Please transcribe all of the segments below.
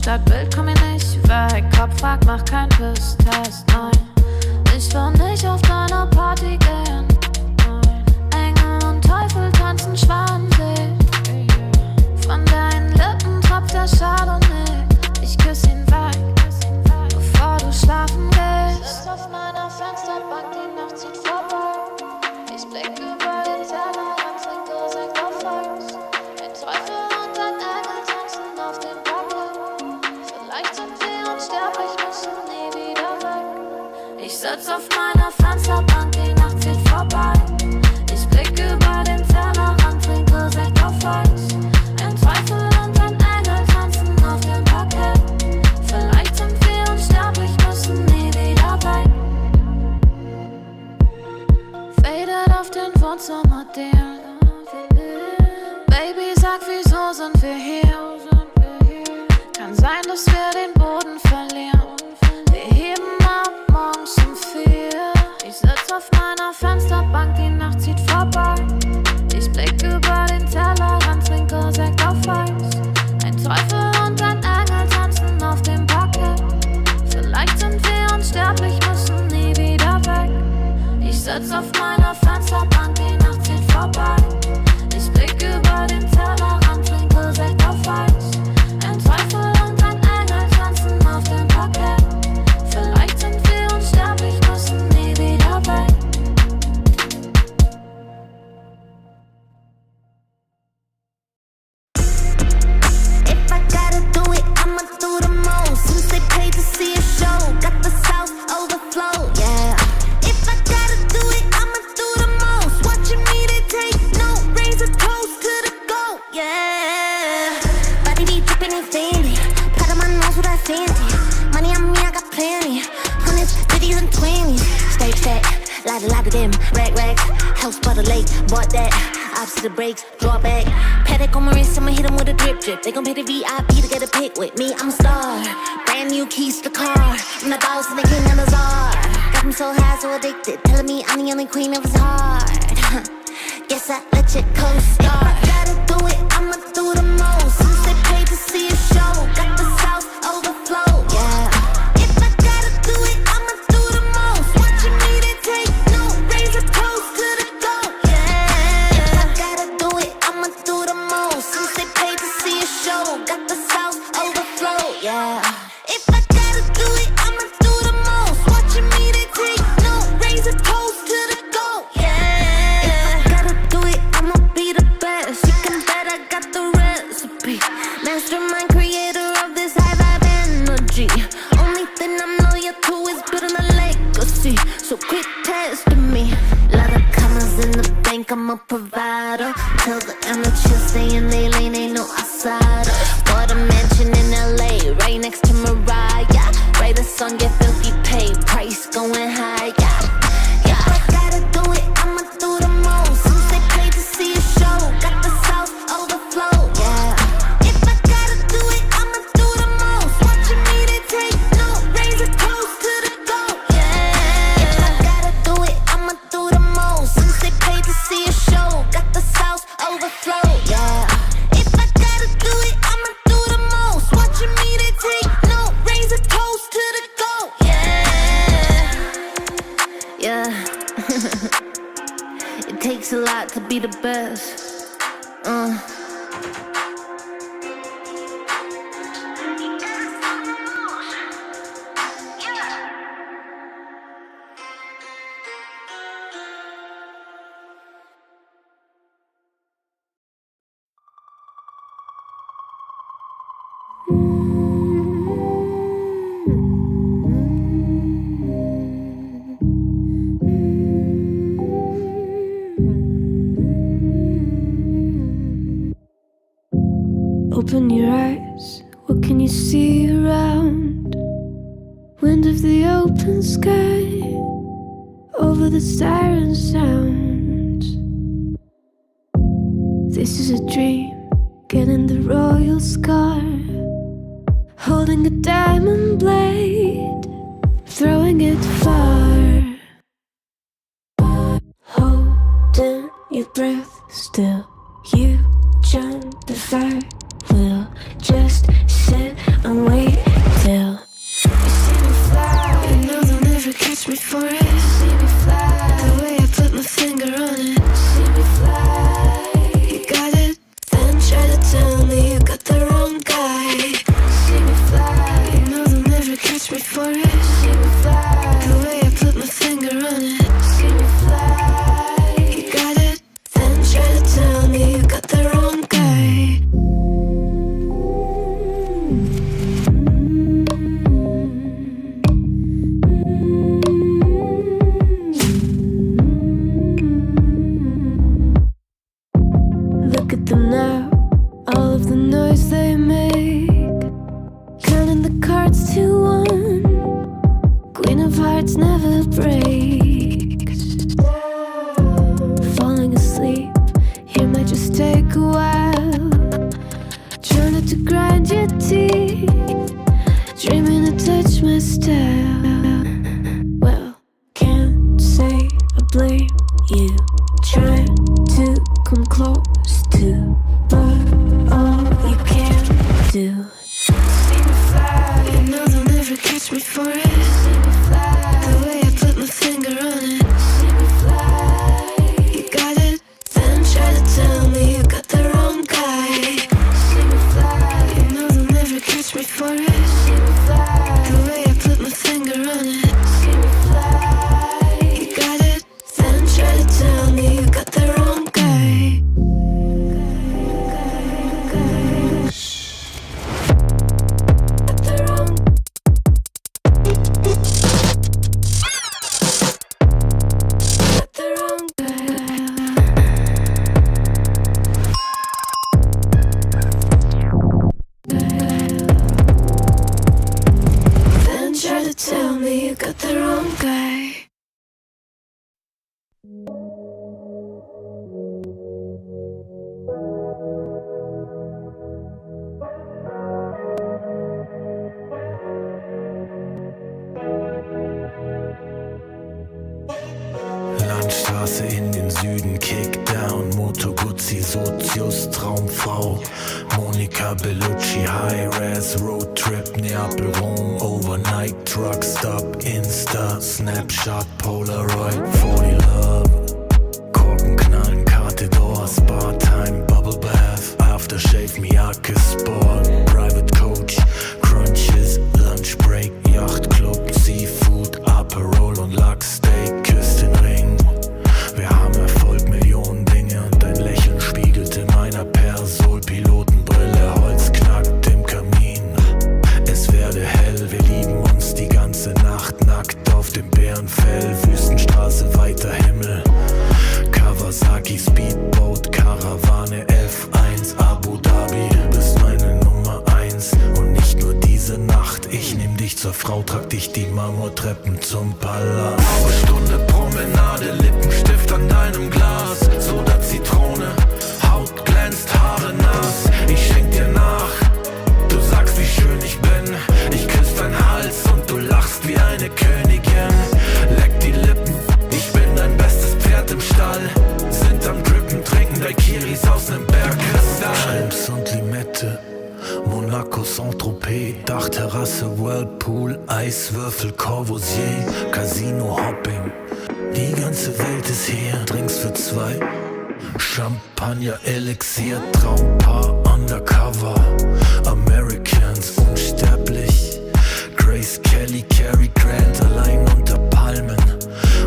Stadtbild komm mir nicht weg, Kopf fragt, mach kein Pisstest, nein. Ich will nicht auf deiner Party gehen, nein. Engel und Teufel tanzen Schwanensee. Von deinen Lippen tropft der Chardonnay. Ich küss ihn weg, bevor du schlafen gehst. Sitz auf meiner Fensterbank, die Nacht zieht vorbei. Ich blick über den Tellerrand, trinke Sekt auf Eis. Ein Teufel und ein Engel tanzen auf dem Parkett. Vielleicht sind wir unsterblich, müssen nie wieder weg. Ich sitz auf meiner Fensterbank, die Nacht zieht vorbei. Ich blick über den Tellerrand, trinke Sekt auf Eis. Ein Teufel und ein Engel tanzen auf dem Parkett. Vielleicht sind wir unsterblich, müssen nie wieder weg. Faded auf den Wohnzimmerdeal. Baby, sag, wieso sind wir hier? Kann sein, dass wir den Boden verlieren. Wir heben ab morgens um 4. Ich sitz auf meiner Fensterbank, die Nacht zieht vorbei. Ich blick über den Tellerrand, trinke Sekt auf Eis. Ein Teufel und ein Engel tanzen auf dem Parkett. Vielleicht sind wir unsterblich, müssen nie wieder weg. Ich sitz auf meiner Fensterbank, die Nacht zieht vorbei. Ich blick über den Tellerrand, trinke Sekt auf Eis. Ein Teufel und ein Engel tanzen auf dem Parkett. Vielleicht sind wir unsterblich, müssen nie wieder weg. If I gotta do it, I'ma do the most. Since they paid to see a show, got the South overflow, yeah. If I gotta do it, I'ma do the most. Watching me, they take no, raise a toast to the goat, yeah. Body be dripping and fancy, part of my nose with that fancy. Money on me, I got plenty. Hundreds, 50s and 20s. Stay fat, lot of them. Rags, house by the lake, bought that. Opposite brakes, draw back. Paddock on my wrist, I'ma hit 'em with a drip. They gon' pay the VIP to get a pic with me. I'm a star, brand new keys to the car. I'm the boss and the king and the czar. Got me so high, so addicted, telling me I'm the only queen of his heart. Guess I let you co-star. If I gotta do it, I'ma do the most. Since they paid to see a show, got the South overflow, yeah. If I gotta do it, I'ma do the most. Watching me, they take no, raise a toast to the goat, yeah. If I gotta do it, I'ma do the most. Since they paid to see a show, got the South overflow, yeah. If I gotta do it, I'ma do the most. Watching me, they take no, raise a toast to the goat, yeah. If I gotta do it, I'ma be the best. You can bet I got the recipe. Mastermind, creator of this high vibe energy. Only thing I'm loyal to is building a legacy. So quit testing me. Lot of commas in the bank, I'm a provider. Tell the amateurs stay in their lane, ain't no outsider. Bought a mansion in LA, right next to Mariah. Write a song, get filthy paid, price going high, yeah. If I gotta do it, I'ma do the most. Since they paid to see a show, got the South overflow, yeah. If I gotta do it, I'ma do the most. Watching me, they take no, raise a toast to the goat, yeah. If I gotta do it, I'ma do the most. Since they paid to see a show, got the South overflow, yeah. If I gotta do it, I'ma do the most. Watching me, they take no, raise a toast to the goat, yeah. Yeah. It takes a lot to be the best. Open your eyes, what can you see around? Wind of the open sky, over the siren sounds. This is a dream, getting the royal scar. Holding a diamond blade, throwing it far. Holding your breath still, you jump the fire. We'll just sit and wait. hearts to one. Queen of hearts never breaks. Falling asleep, here might just take a while. Try not to grind your teeth, dreaming to touch my style. Well, can't say I blame you. Try to come close to, but all you can do. See me fly, you know they'll never catch me for it. See me fly, the way I put my finger on it. See me fly, you got it, then try to tell me you got the wrong guy. See me fly, you know they'll never catch me for it. See me fly, the way I put my finger on it. See me fly, you got it, then try to tell me you got the wrong guy. Got the wrong. Got the wrong guy. Then try to tell me you got the wrong guy. Landstraße in den Süden, Kickdown, Moto Guzzi, Sozius, Traumfrau, Monika Bellucci, High-Res, Roadtrip, Neapel, Rom, Overnight, Truck Stop, Insta, Snapshot, Polaroid, 40 Love, Korken knallen, Karte Door, Spa-Time, Bubble Bath, Aftershave, Miyake Sport, Private Coach, Crunches, Lunch Break, Yachtclub, Seafood, Aperol und Lachsteak, Küss den Ring. Wir haben Erfolg, Millionen Dinge und dein Lächeln spiegelt in meiner Persol, Pilotenbrille, Holz knackt im Kamin. Es werde hell, wir lieben uns die ganze Nacht, nackt auf dem Bärenfell, Wüstenstraße, weiter Himmel. Kawasaki, Speedboat, Karawane, F1, Abu Dhabi, du bist meine Nummer 1 und nicht nur diese Nacht. Ich nehm dich zur Frau, trag dich die Marmortreppen zum Palast. Eine Stunde Promenade, Lippenstift an deinem Glas, Soda, Zitrone, Haut glänzt, Haare nass. Ich schenk dir nach, du sagst wie schön ich bin. Ich küss deinen Hals und du lachst wie eine Königin. Leck die Lippen, ich bin dein bestes Pferd im Stall. Sind am Drippen, trinken Daiquiris aus nem Bergkristall. Schrimps und Limette, Monaco, Saint-Tropez, Dachterrasse, Whirlpool, Eiswürfel, Corbusier, Casino, Hopping. Die ganze Welt ist hier, Drinks für zwei, Champagner, Elixier, Traumpaar, Undercover, Americans, unsterblich, Grace Kelly, Cary Grant, allein unter Palmen.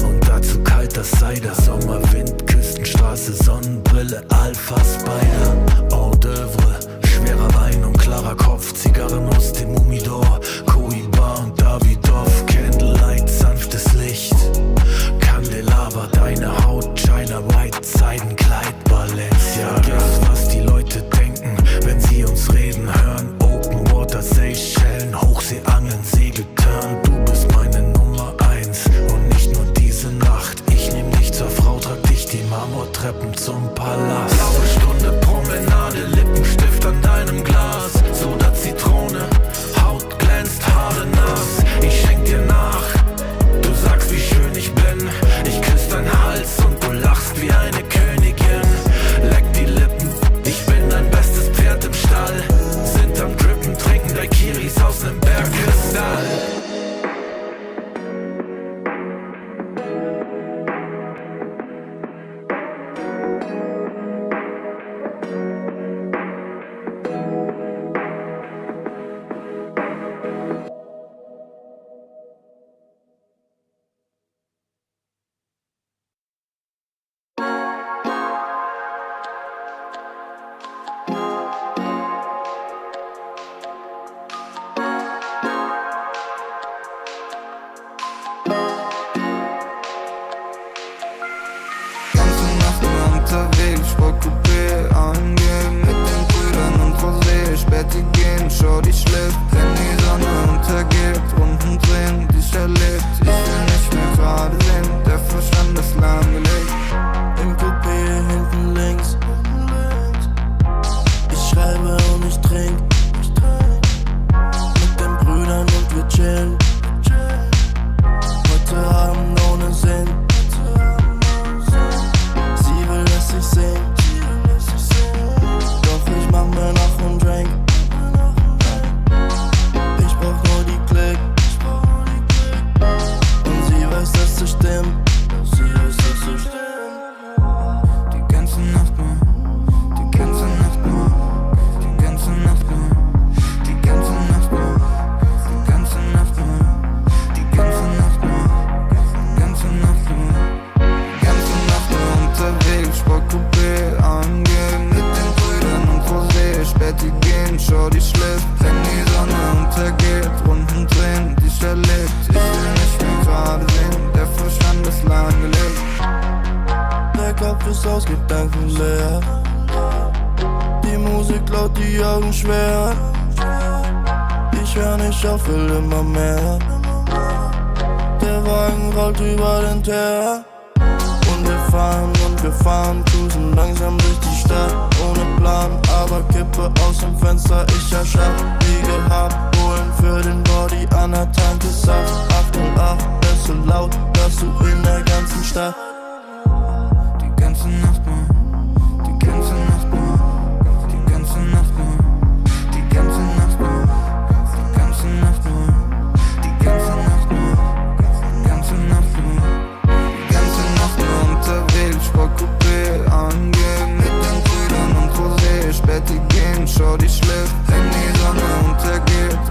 Und dazu kalter Cider, Sommerwind, Küstenstraße, Sonnenbrille, Alpha Spider, Hors d'oeuvre, schwerer Wein und klarer Kopf, Zigarren aus dem Humidor, Cohiba und Davidoff, Candlelight, sanftes Licht, Candelabra, deine Haut, China White, Seidenkleid, Balenciaga. Was die Leute denken, wenn sie uns reden hören, Open Water, Seychellen, Hochseeangeln, Segeltörn. Du bist meine Nummer 1 und nicht nur diese Nacht. Ich nehm dich zur Frau, trag dich die Marmortreppen zum Palast. Blaue Stunde Promenade, Lippenstift an deinem Glas, Soda, Zitrone, Haut glänzt, Haare nass. Ich schenk dir nach, du sagst wie schön ich bin. Ich küss deinen Hals und du lachst wie eine Königin. Leck die Lippen, ich bin dein bestes Pferd im Stall. Sind am Drippen, trinken Daiquiris aus nem Bergkristall. Bett gehen, schau die schläft, wenn die Sonne untergeht. aus Gedanken leer. Die Musik laut, die Augen schwer. Ich hör nicht auf, will immer mehr. Der Wagen rollt über den Teer. Und wir fahren, cruisen langsam durch die Stadt. Ohne Plan, aber Kippe aus dem Fenster, ich erschaff. Wie gehabt, holen für den Body anerkannte Saft. 808, bist so laut, hörst du in der ganzen Stadt. Die ganze Nacht, Mann, die ganze Nacht, Mann, die ganze Nacht, Mann, die ganze Nacht, Mann, die ganze Nacht, Mann, die ganze Nacht, Mann, die ganze Nacht, Mann, die ganze Nacht nur unterwegs, Sportcoupé angehen mit den Brüdern und Rosé, Späti gehen, schau die schläft, wenn die Sonne untergeht,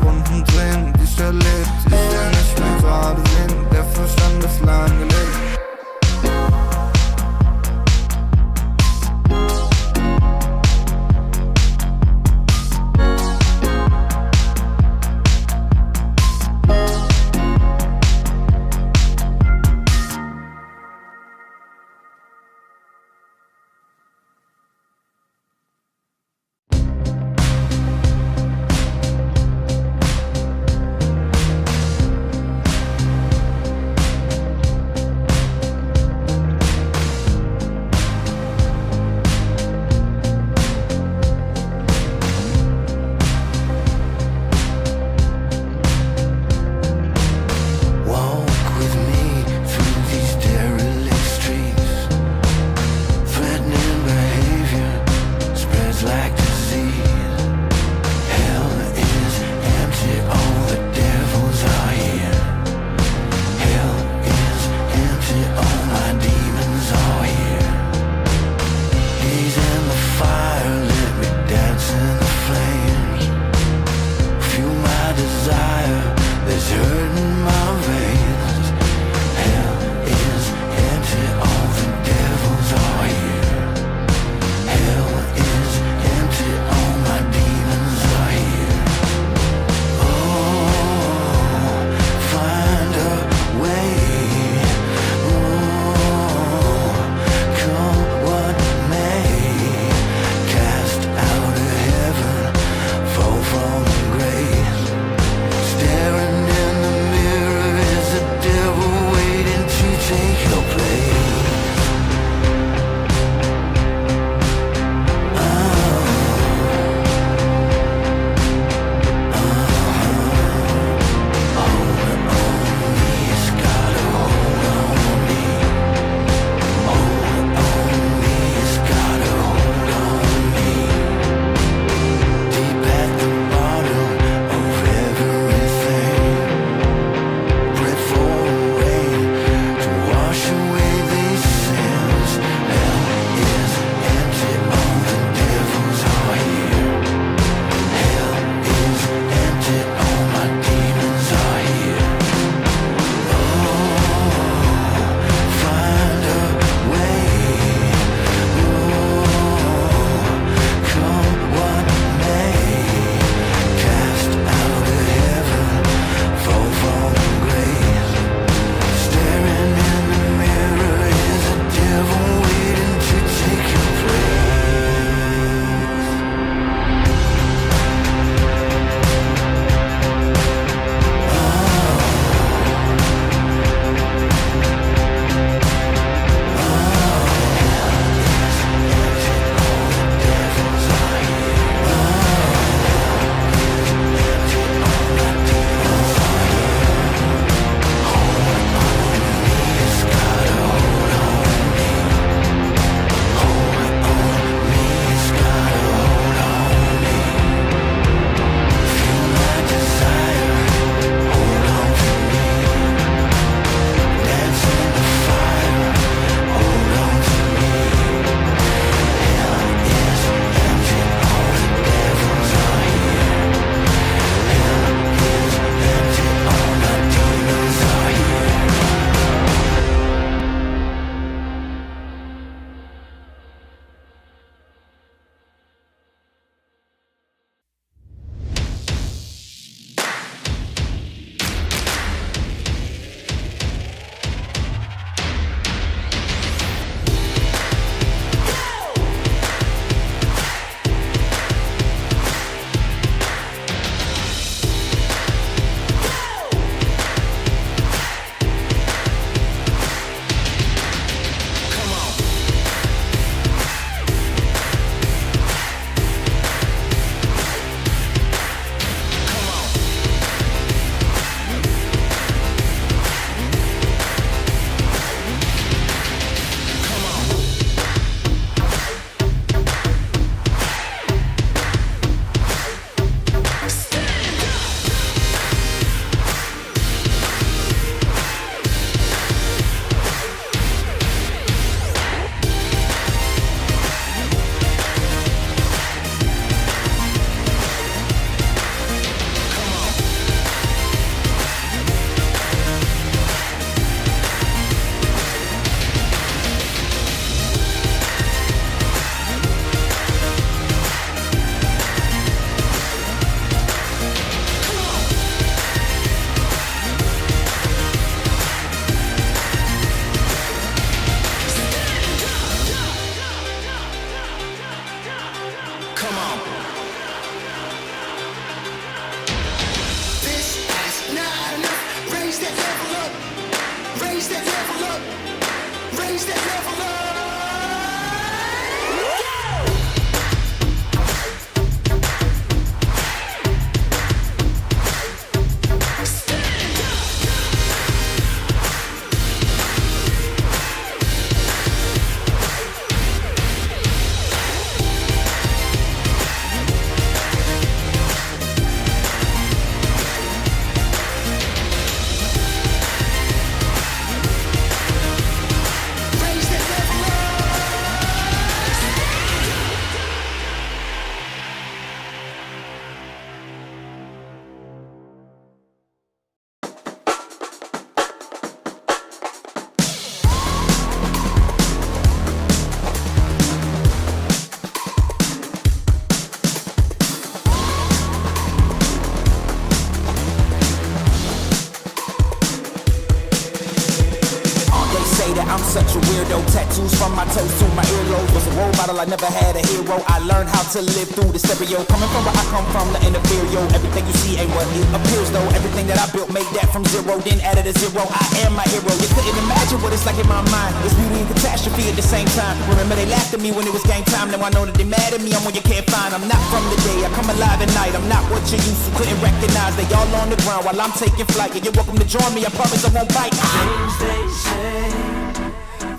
I'm such a weirdo. Tattoos from my toes to my earlobes. Was a role model, I never had a hero. I learned how to live through the stereo. Coming from where I come from, the inferior. Everything you see ain't what it appears though. Everything that I built, made that from zero, then added a zero. I am my hero. You couldn't imagine what it's like in my mind. It's beauty and catastrophe at the same time. Remember they laughed at me when it was game time. Now I know that they mad at me. I'm what you can't find. I'm not from the day. I come alive at night. I'm not what you used to. Couldn't recognize. They all on the ground while I'm taking flight. Yeah, you're welcome to join me. I promise I won't bite. Things they say,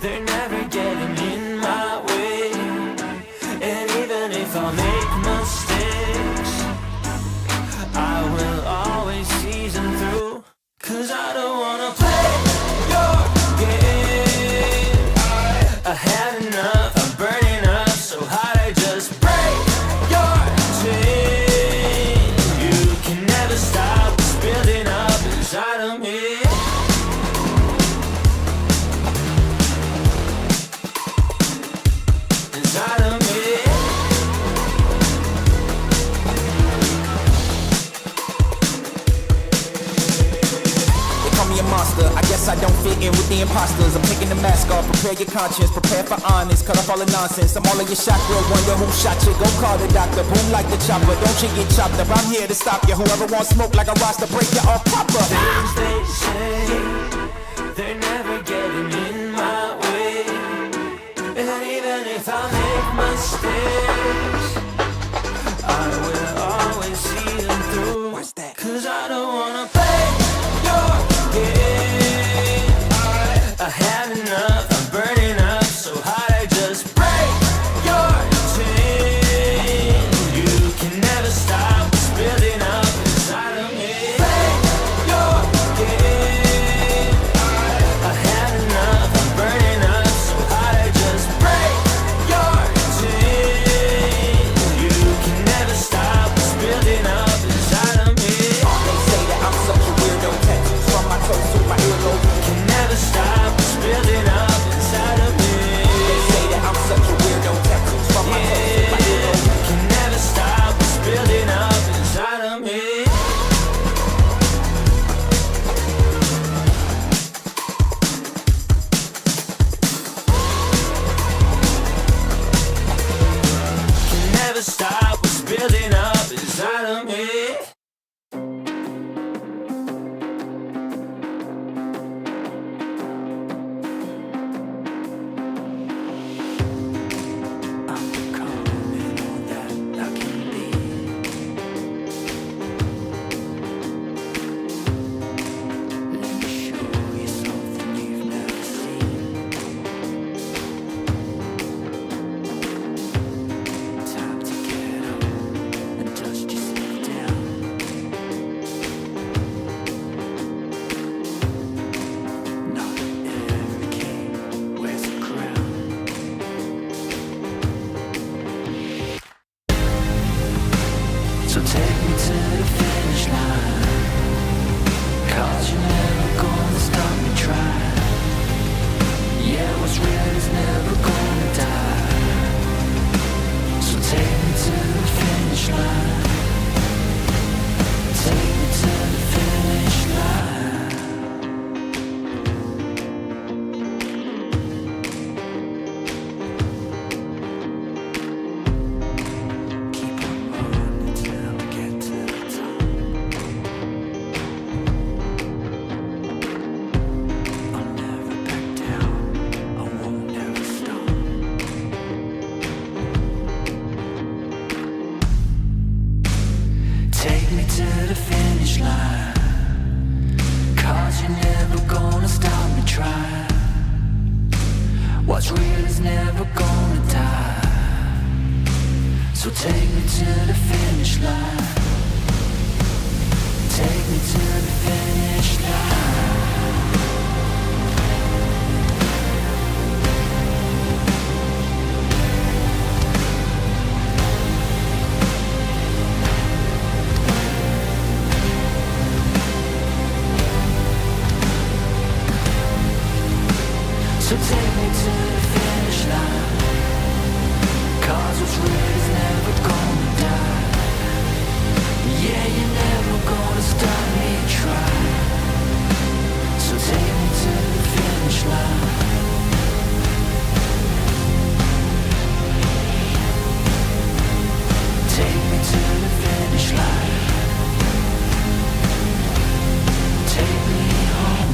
they're never getting in my way. And even if I make mistakes, I will always see them through. Cause I don't wanna play your game. I had enough, I'm burning up so hot I just break your chain. You can never stop what's building up inside of me. I guess I don't fit in with the imposters. I'm taking the mask off, prepare your conscience, prepare for honest, cut off all the nonsense. I'm all in your shot, girl, wonder who shot you. Go call the doctor, boom like the chopper. Don't you get chopped up, I'm here to stop you. Whoever wants smoke like a roster, break you off proper. Things they say, they're never getting in my way. And even if I make mistakes, I will always see them through. What's that? Cause I don't wanna play your game. I had enough, I'm burning up so hot I just break your chain. You can never stop what's building up inside of me. Play your game. I to the finish line. Take me to the finish line. So take me to the finish line, 'cause what's real is never gonna die. Yeah, you're never gonna stop me trying. So take me to the finish line. Take me to the finish line. Take me home.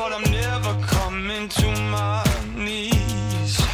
but I'm never coming to my knees.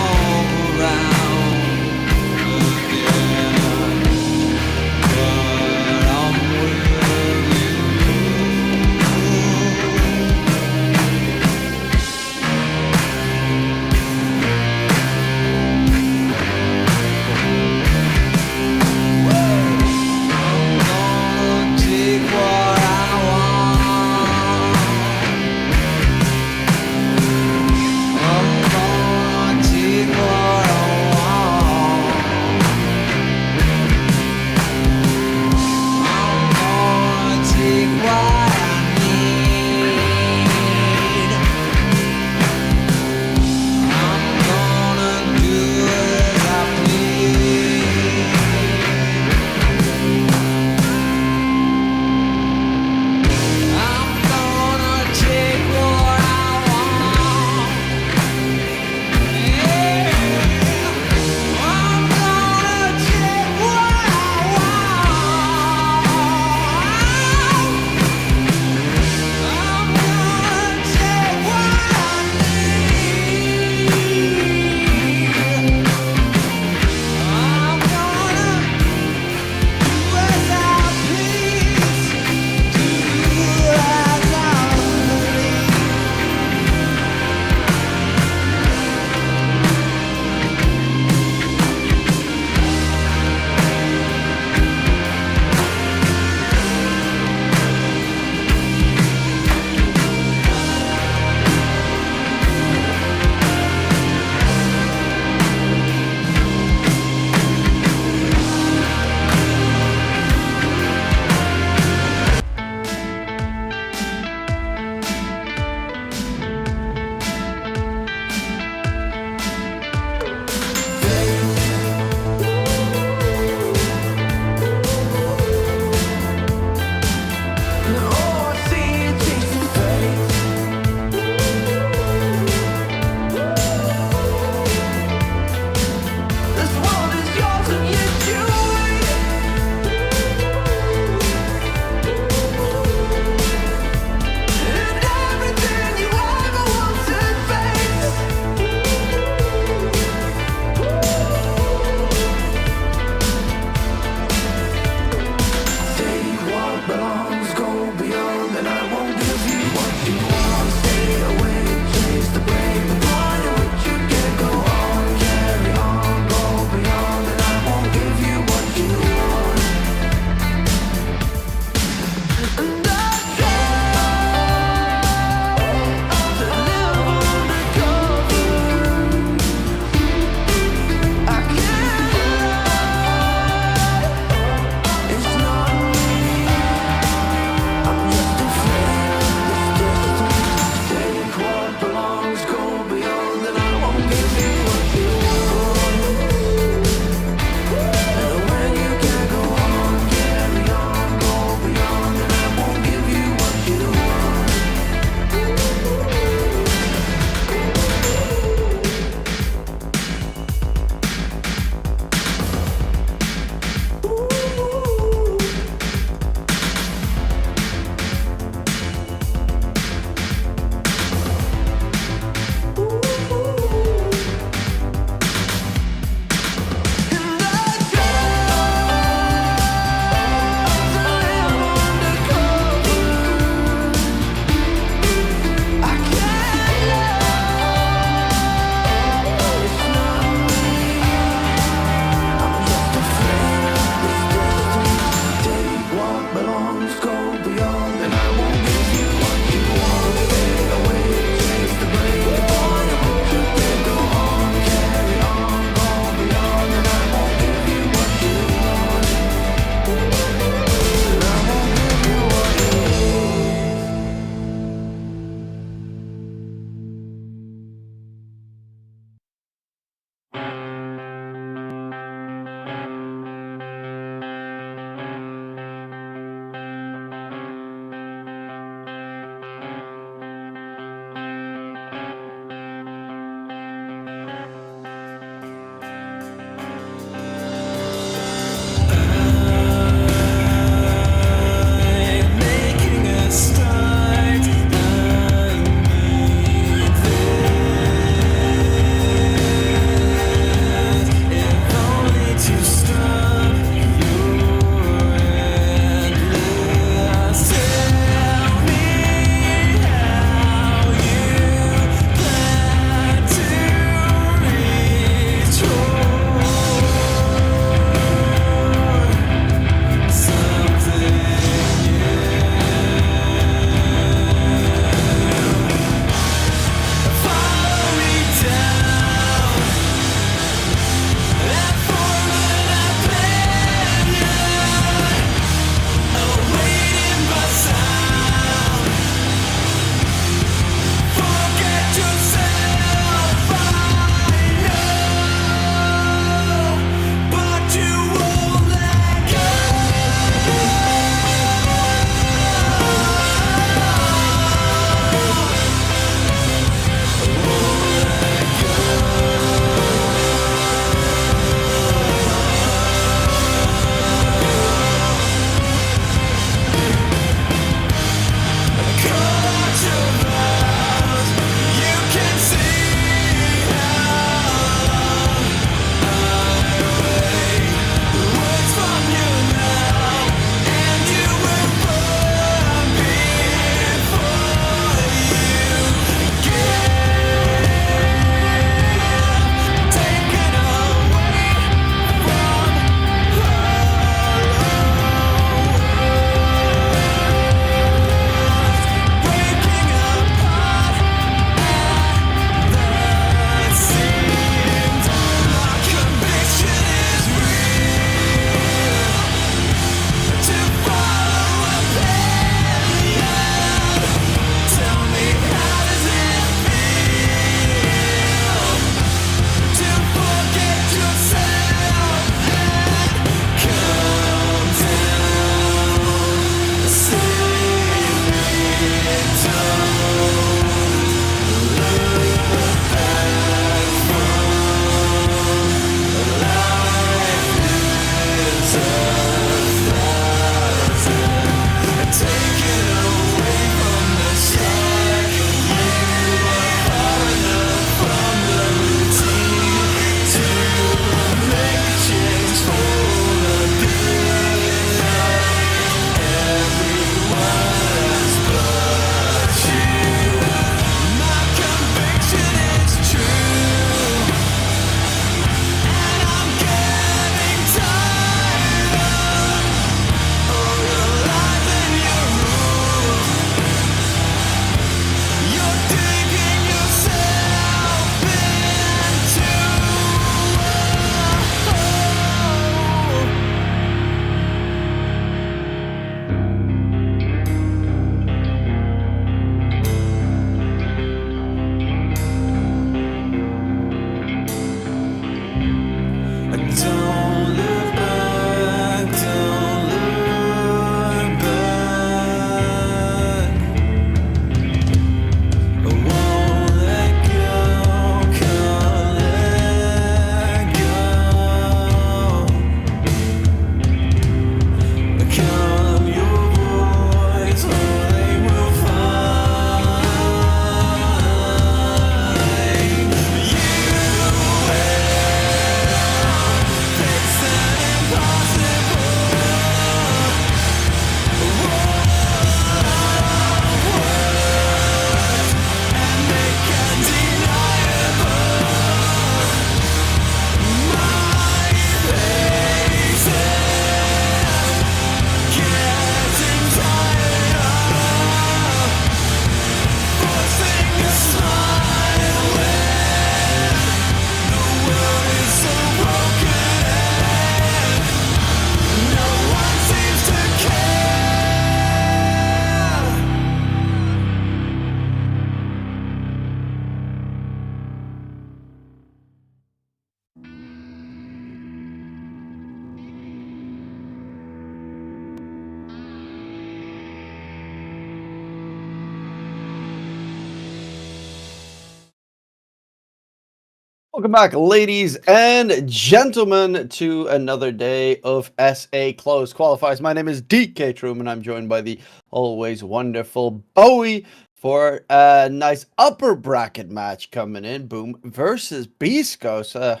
Welcome back, ladies and gentlemen, to another day of SA Close Qualifiers. My name is DK Truman. I'm joined by the always wonderful Bowie for a nice upper bracket match coming in. Boom versus Beascos.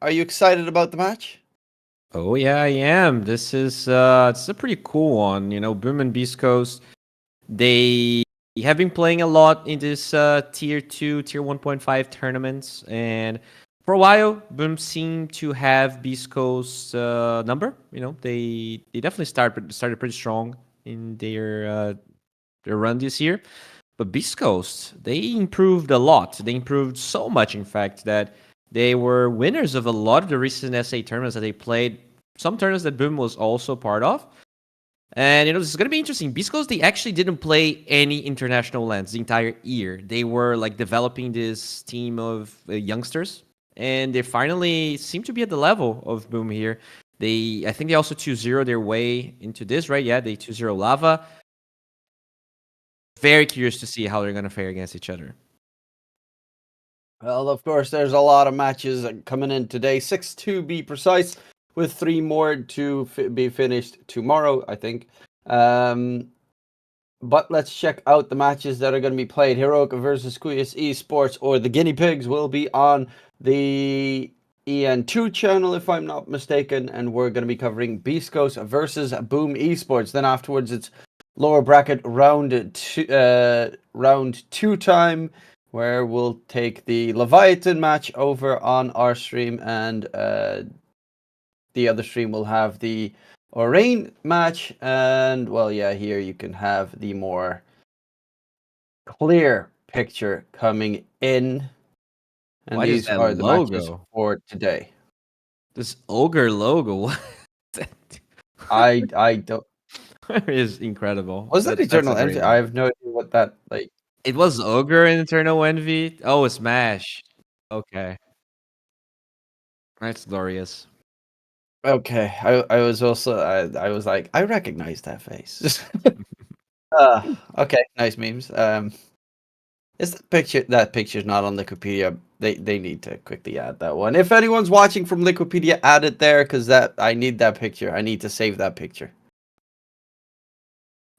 Are you excited about the match? Oh yeah, I am. This is it's a pretty cool one. You know, Boom and Beast Coast, they have been playing a lot in this tier 2, tier 1.5 tournaments, and for a while, Boom seemed to have Beast Coast number. You know, they definitely started pretty strong in their run this year. But Beast Coast, they improved a lot. They improved so much, in fact, that they were winners of a lot of the recent SA tournaments that they played. Some tournaments that Boom was also part of. And, you know, this is going to be interesting. Beast Coast, they actually didn't play any international lands the entire year. They were, like, developing this team of youngsters. And they finally seem to be at the level of Boom here. I think they also 2-0 their way into this, right? Yeah, they 2-0 Lava. Very curious to see how they're going to fare against each other. Well, of course, there's a lot of matches coming in today. 6 to be precise, with 3 more to be finished tomorrow, I think. But let's check out the matches that are going to be played. Heroic versus Qualifiers Esports, or the Guinea Pigs, will be on the EN2 channel, if I'm not mistaken. And we're going to be covering Beascos versus Boom Esports. Then afterwards, it's lower bracket round 2 time, where we'll take the Leviathan match over on our stream, and the other stream will have the Orain match. And, well, yeah, here you can have the more clear picture coming in. And What is these that are the matches logo? for today. This ogre logo, what? I don't... is incredible. Was that Eternal that's a great Envy? one. I have no idea what that, like... It was ogre in Eternal Envy. Oh, it's Smash. Okay, that's glorious. Okay, I was also... I was like, I recognize that face. Okay, nice memes. Is that picture's not on Wikipedia? They need to quickly add that one. If anyone's watching from Wikipedia, add it there, because I need that picture. I need to save that picture.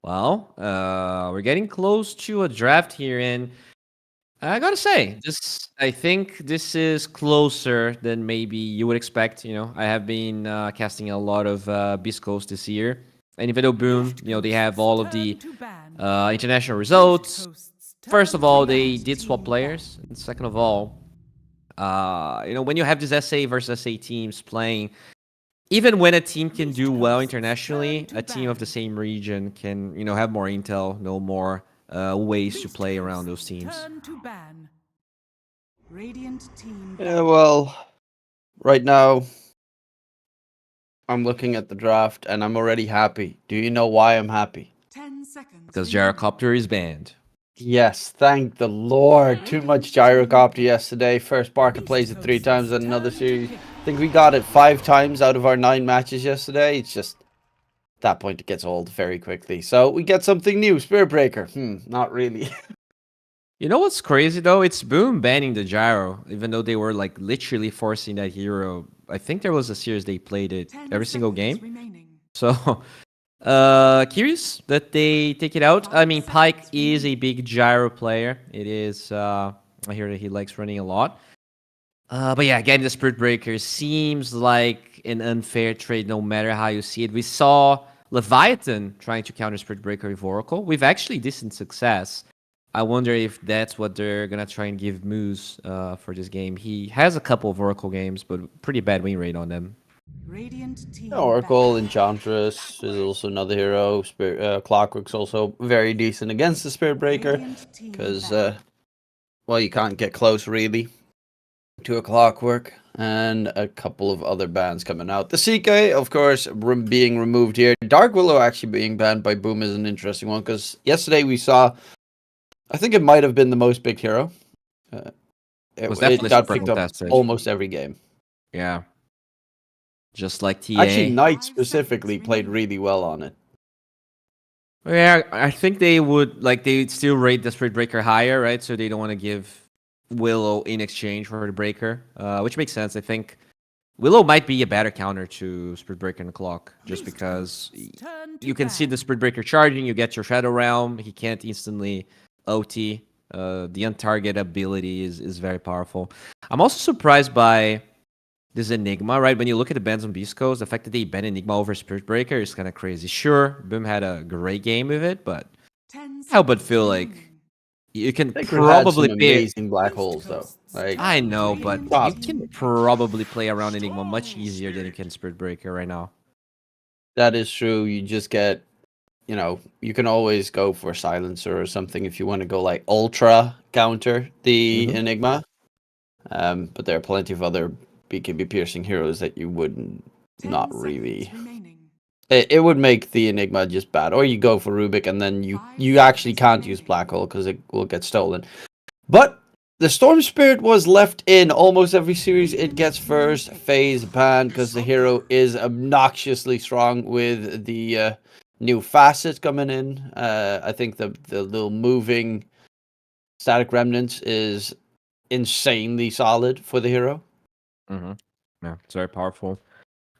Well, we're getting close to a draft here, and I gotta say, I think this is closer than maybe you would expect. You know, I have been casting a lot of Beast Coast this year, and even though Boom, you know, they have all of the international results. First of all, they did swap players, and second of all, you know, when you have these SA versus SA teams playing, even when a team can do well internationally, a team of the same region can, you know, have more intel, know more ways to play around those teams. Yeah, well, right now, I'm looking at the draft, and I'm already happy. Do you know why I'm happy? 10 seconds. Because Gyrocopter is banned. Yes, thank the Lord. Too much Gyrocopter yesterday. First Barker plays it 3 times in another series. I think we got it 5 times out of our 9 matches yesterday. It's just, at that point, it gets old very quickly. So we get something new. Spirit Breaker. Not really. You know what's crazy though? It's Boom banning the Gyro, even though they were like literally forcing that hero. I think there was a series they played it every single game. So curious that they take it out. I mean, Pyke is a big Gyro player. It is, I hear that he likes running a lot. But yeah, getting the Spirit Breaker seems like an unfair trade no matter how you see it. We saw Leviathan trying to counter Spirit Breaker with Oracle with actually decent success. I wonder if that's what they're going to try and give Moose for this game. He has a couple of Oracle games, but pretty bad win rate on them. Oracle, Enchantress is also another hero. Clockwork's also very decent against the Spirit Breaker, because, well, you can't get close, really, to a Clockwork. And a couple of other bans coming out. The CK, of course, being removed here. Dark Willow actually being banned by Boom is an interesting one, because yesterday we saw... I think it might have been the most picked hero. It got picked up almost every game. Yeah. Just like TA. Actually, Knight specifically played really well on it. Yeah, I think they would, like, they still rate the Spirit Breaker higher, right? So they don't want to give Willow in exchange for the Breaker, which makes sense. I think Willow might be a better counter to Spirit Breaker and Clock, just because you can see the Spirit Breaker charging, you get your Shadow Realm, he can't instantly OT. The untarget ability is very powerful. I'm also surprised by this Enigma, right? When you look at the bans on Beast Coast, the fact that they ban Enigma over Spirit Breaker is kind of crazy. Sure, Boom had a great game with it, but how but feel like you can Sacred had some probably play. amazing black holes though. Like I know, but you top. can probably play around Enigma much easier than you can Spirit Breaker right now. That is true. You just get, you can always go for Silencer or something if you want to go like Ultra counter the Enigma. But there are plenty of other BKB piercing heroes that you wouldn't not really. It would make the Enigma just bad. Or you go for Rubik and then you actually can't use Black Hole because it will get stolen. But the Storm Spirit was left in almost every series. It gets first phase banned because the hero is obnoxiously strong with the new facets coming in. I think the little moving static remnants is insanely solid for the hero. Yeah, it's very powerful.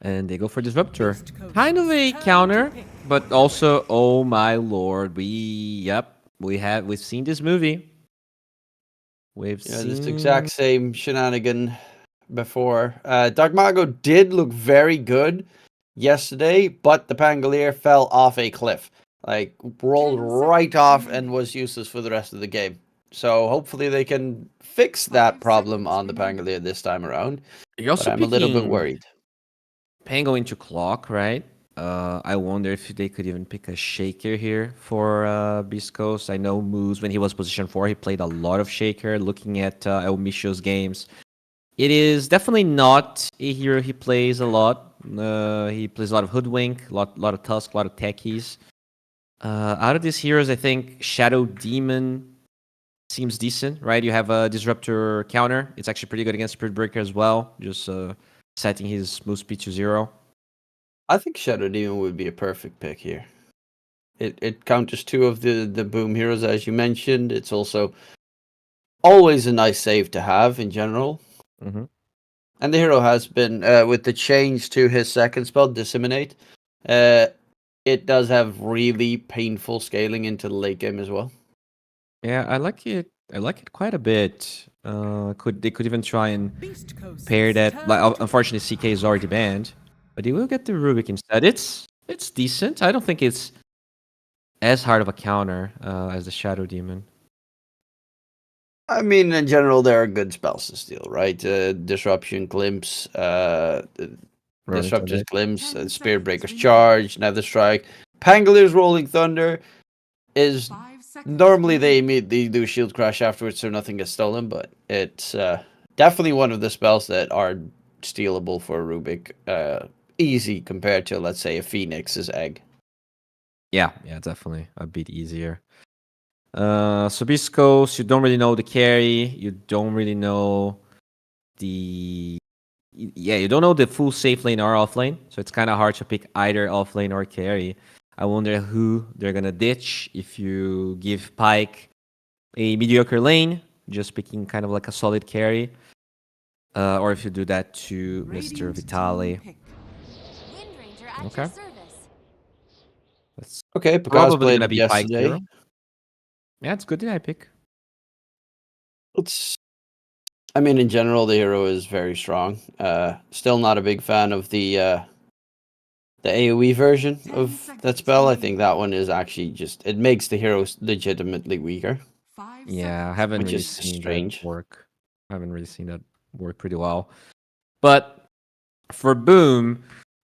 And they go for Disruptor. Kind of a counter, but also, oh my lord, we've seen this movie. We've seen this exact same shenanigan before. Dark Mago did look very good yesterday, but the Pangolier fell off a cliff. Like, rolled right off and was useless for the rest of the game. So hopefully they can fix that problem on the Pangolier this time around. You're also I'm a little bit worried. Pango into Clock, right? I wonder if they could even pick a Shaker here for Beast Coast. I know Moose, when he was position 4, he played a lot of Shaker. Looking at El Micho's games, it is definitely not a hero he plays a lot. He plays a lot of Hoodwink, a lot of Tusk, a lot of Techies. Out of these heroes, I think Shadow Demon seems decent, right? You have a Disruptor counter. It's actually pretty good against Spirit Breaker as well. Just setting his move speed to 0. I think Shadow Demon would be a perfect pick here. It counters 2 of the Boom heroes, as you mentioned. It's also always a nice save to have in general. And the hero has been, with the change to his second spell, Disseminate, it does have really painful scaling into the late game as well. Yeah, I like it. I like it quite a bit. They could even try and pair that. Like, unfortunately, CK is already banned, but they will get the Rubik instead. It's decent. I don't think it's as hard of a counter as the Shadow Demon. I mean, in general, there are good spells to steal, right? Disruption, Glimpse, Disruptor's Glimpse, Spirit Breaker's Charge, Nether Strike. Pangolier's Rolling Thunder is normally they immediately do Shield Crash afterwards, so nothing gets stolen, but it's definitely one of the spells that are stealable for Rubik. Easy compared to, let's say, a Phoenix's Egg. Yeah, definitely a bit easier. So Beast Coast, you don't really know the carry. You don't really know you don't know the full safe lane or off lane. So it's kind of hard to pick either off lane or carry. I wonder who they're gonna ditch if you give Pyke a mediocre lane, just picking kind of like a solid carry, or if you do that to Mr. Vitale. Okay. Okay, because Probably played gonna it be Pyke yesterday. hero. Yeah, it's good that I pick. I mean, in general, the hero is very strong. Still not a big fan of the AoE version of that spell. I think that one is actually it makes the hero legitimately weaker. Yeah, I haven't Which really is seen strange. that work. I haven't really seen that work pretty well. But for Boom,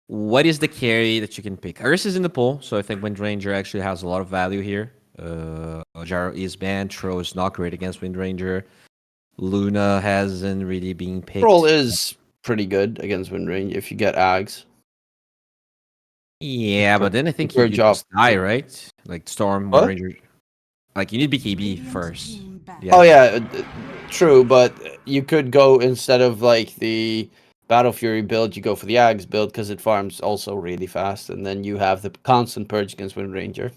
what is the carry that you can pick? Iris is in the pool, so I think Wind Ranger actually has a lot of value here. Ojaro is banned. Tro is not great against Wind Ranger. Luna hasn't really been picked. Troll is pretty good against Wind Ranger if you get Ags. Yeah, but then I think you just die, right? Like Storm, Wind Ranger. Like, you need BKB first. Oh, yeah, true, but you could go, instead of like the Battle Fury build, you go for the Ags build because it farms also really fast, and then you have the constant purge against Wind Ranger.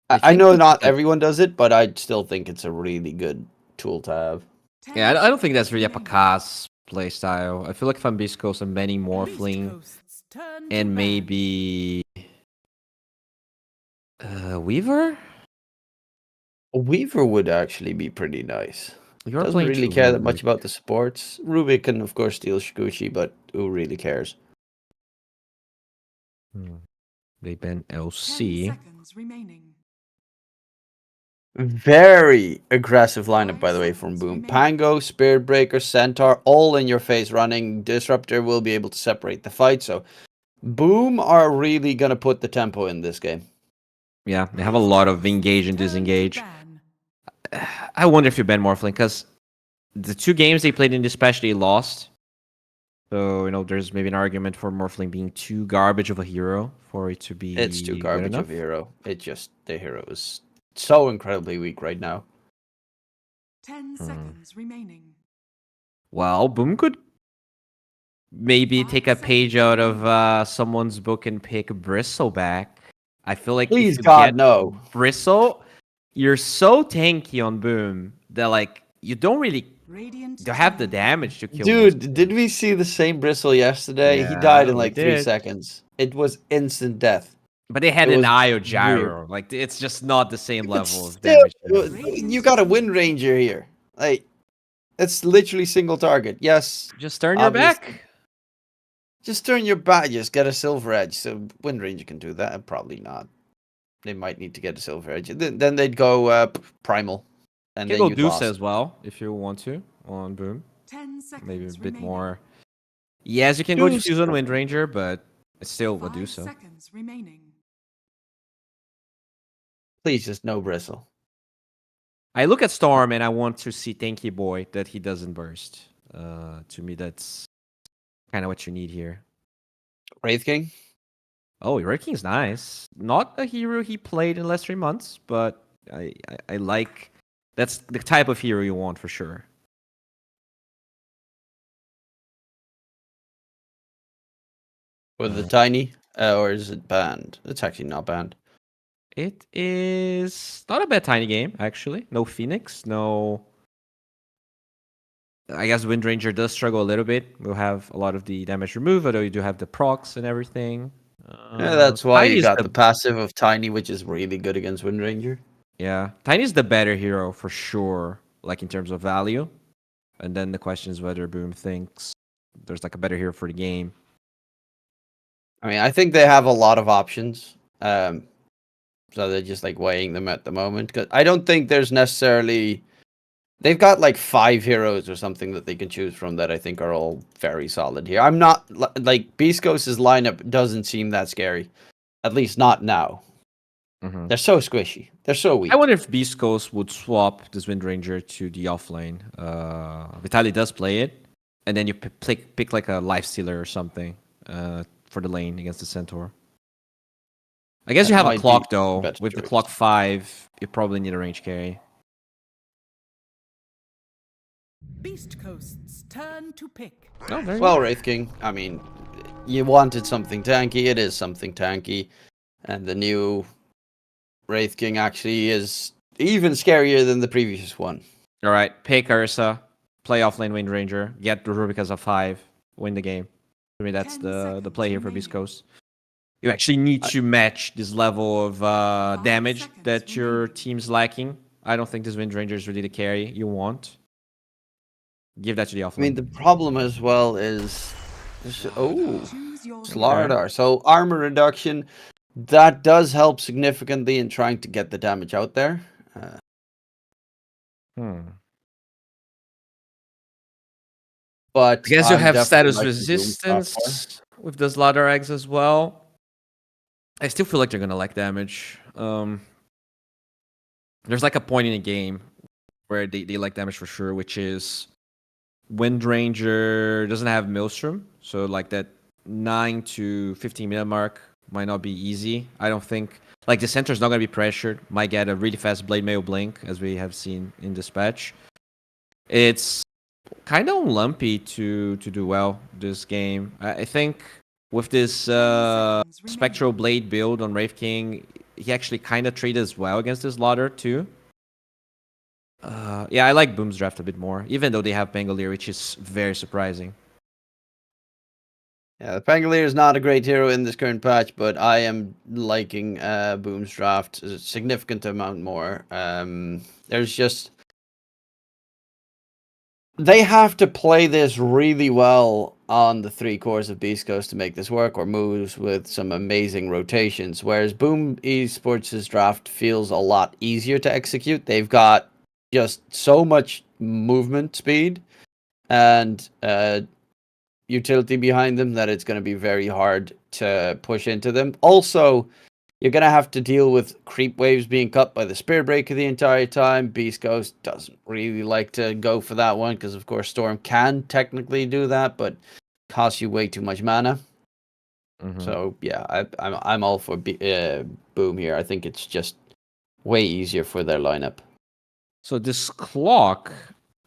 I know not everyone does it, but I still think it's a really good tool to have. Yeah, I don't think that's really a Paka's playstyle. I feel like if I'm Beast Coast, I'm banning Morphling and maybe Weaver. A Weaver would actually be pretty nice. You're Doesn't playing really too care that Rubik. much about the supports. Rubik can of course steal Shikuchi, but who really cares? They ban LC. Very aggressive lineup, by the way, from Boom. Pango, Spirit Breaker, Centaur, all in your face running. Disruptor will be able to separate the fight. So Boom are really going to put the tempo in this game. Yeah, they have a lot of engage and disengage. I wonder if you ban Morphling, because the 2 games they played in this patch, they lost. So, there's maybe an argument for Morphling being too garbage of a hero for it to be It's too good garbage enough. of a hero. The hero is so incredibly weak right now. 10 seconds remaining. Well, Boom could maybe take a page out of someone's book and pick Bristle back. I feel like Please, if you God, get no. Bristle, you're so tanky on Boom that you don't really have the damage to kill. Dude, did we see the same Bristle yesterday? He died in we 3 did. seconds. It was instant death. But they had It an was Io weird. gyro. It's just not the same But level of still, damage. you got a Wind Ranger here. It's literally single target. Yes. Just turn your obviously. back. Just turn your back. Just get a Silver Edge. So Wind Ranger can do that. Probably not. They might need to get a Silver Edge. Then they'd go Primal. And You then can go you'd Deuce lost. as well if you want to on Boom. 10 seconds Maybe a bit remaining. more. Yes, you can go Deuce. Diffuse on Wind Ranger, but it's still a 5 Deuce. seconds remaining. Please just no Bristle. I look at Storm and I want to see Tanky Boy that he doesn't burst. To me, that's kind of what you need here. Wraith King? Oh, Wraith King's nice. Not a hero he played in the last 3 months, but I like... That's the type of hero you want for sure. With the tiny? Or is it banned? It's actually not banned. It is not a bad tiny game, actually. No Phoenix, no... I guess Wind Ranger does struggle a little bit. We'll have a lot of the damage removed, although you do have the procs and everything. Yeah, that's why you Tiny's got the passive of Tiny, which is really good against Wind Ranger. Yeah, Tiny's the better hero for sure, in terms of value. And then the question is whether Boom thinks there's a better hero for the game. I mean, I think they have a lot of options. So they're just weighing them at the moment. 'Cause I don't think there's necessarily... They've got 5 heroes or something that they can choose from that I think are all very solid here. I'm not... Beast Ghost's lineup doesn't seem that scary. At least not now. Mm-hmm. They're so squishy. They're so weak. I wonder if Beast Coast would swap this Wind Ranger to the offlane. Vitaly does play it. And then you pick a Lifestealer or something for the lane against the Centaur. I guess That you have a might clock, be though. better With the choice. clock 5, you probably need a range carry. Beast Coast's turn to pick. No, very Well, Wraith King, I mean, you wanted something tanky. It is something tanky. And the new Wraith King actually is even scarier than the previous one. All right, pick Ursa, play offlane Wind Ranger, get the Rubik as a 5, win the game. For me, that's 10 the seconds play here for Beast remaining. Coast. You actually need to match this level of damage seconds that your remaining. team's lacking. I don't think this Wind Ranger is really the carry you want. Give that to the offlane. I mean, the problem as well is... Oh, Choose your Slardar. So, armor reduction, that does help significantly in trying to get the damage out there. But I guess you I'm have definitely status liking Doom so far. resistance with the Slaughter eggs as well. I still feel like they're gonna lack damage. There's a point in the game where they lack damage for sure, which is Wind Ranger doesn't have Maelstrom, so that 9 to 15 minute mark might not be easy. I don't think the center's not gonna be pressured. Might get a really fast Blade Mail Blink, as we have seen in this patch. It's kind of lumpy to do well this game. I think with this Spectral Blade build on Wraith King, he actually kind of traded as well against this Lauder too. yeah, I like Boom's draft a bit more, even though they have Pangolier, which is very surprising. Yeah, the Pangolier is not a great hero in this current patch, but I am liking Boom's draft a significant amount more. There's just... They have to play this really well on the 3 cores of Beast Coast to make this work, or moves with some amazing rotations, whereas Boom Esports' draft feels a lot easier to execute. They've got just so much movement speed and utility behind them that it's going to be very hard to push into them. Also, you're going to have to deal with creep waves being cut by the Spear Breaker the entire time. Beast Ghost doesn't really like to go for that one because, of course, Storm can technically do that, but costs you way too much mana. So, yeah, I'm all for Boom here. I think it's just way easier for their lineup. So this clock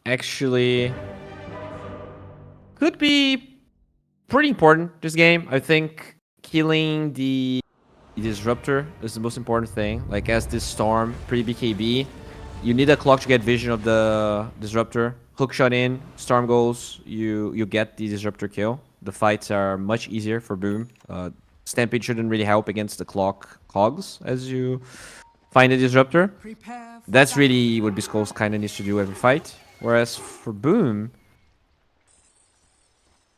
actually could be pretty important this game. I think killing the disruptor is the most important thing. Like, as this Storm, pretty BKB, you need a clock to get vision of the disruptor. Hookshot in, Storm goes, you get the disruptor kill. The fights are much easier for Boom. Stampede shouldn't really help against the clock cogs as you find a disruptor. Prepare for That's really what Bisco's kind of needs to do every fight. Whereas for Boom,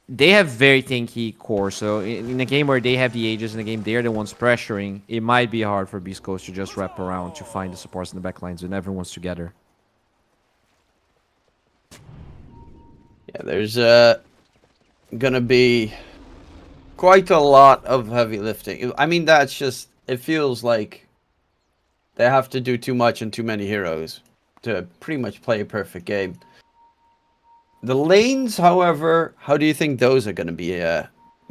they have very tanky core. So in a game where they have the Aegis, in a game they're the ones pressuring, it might be hard for Biscos to just wrap around to find the supports in the backlines when everyone's together. Yeah, there's gonna be quite a lot of heavy lifting. I mean, that's just... It feels like they have to do too much and too many heroes to pretty much play a perfect game. The lanes, however, how do you think those are going to be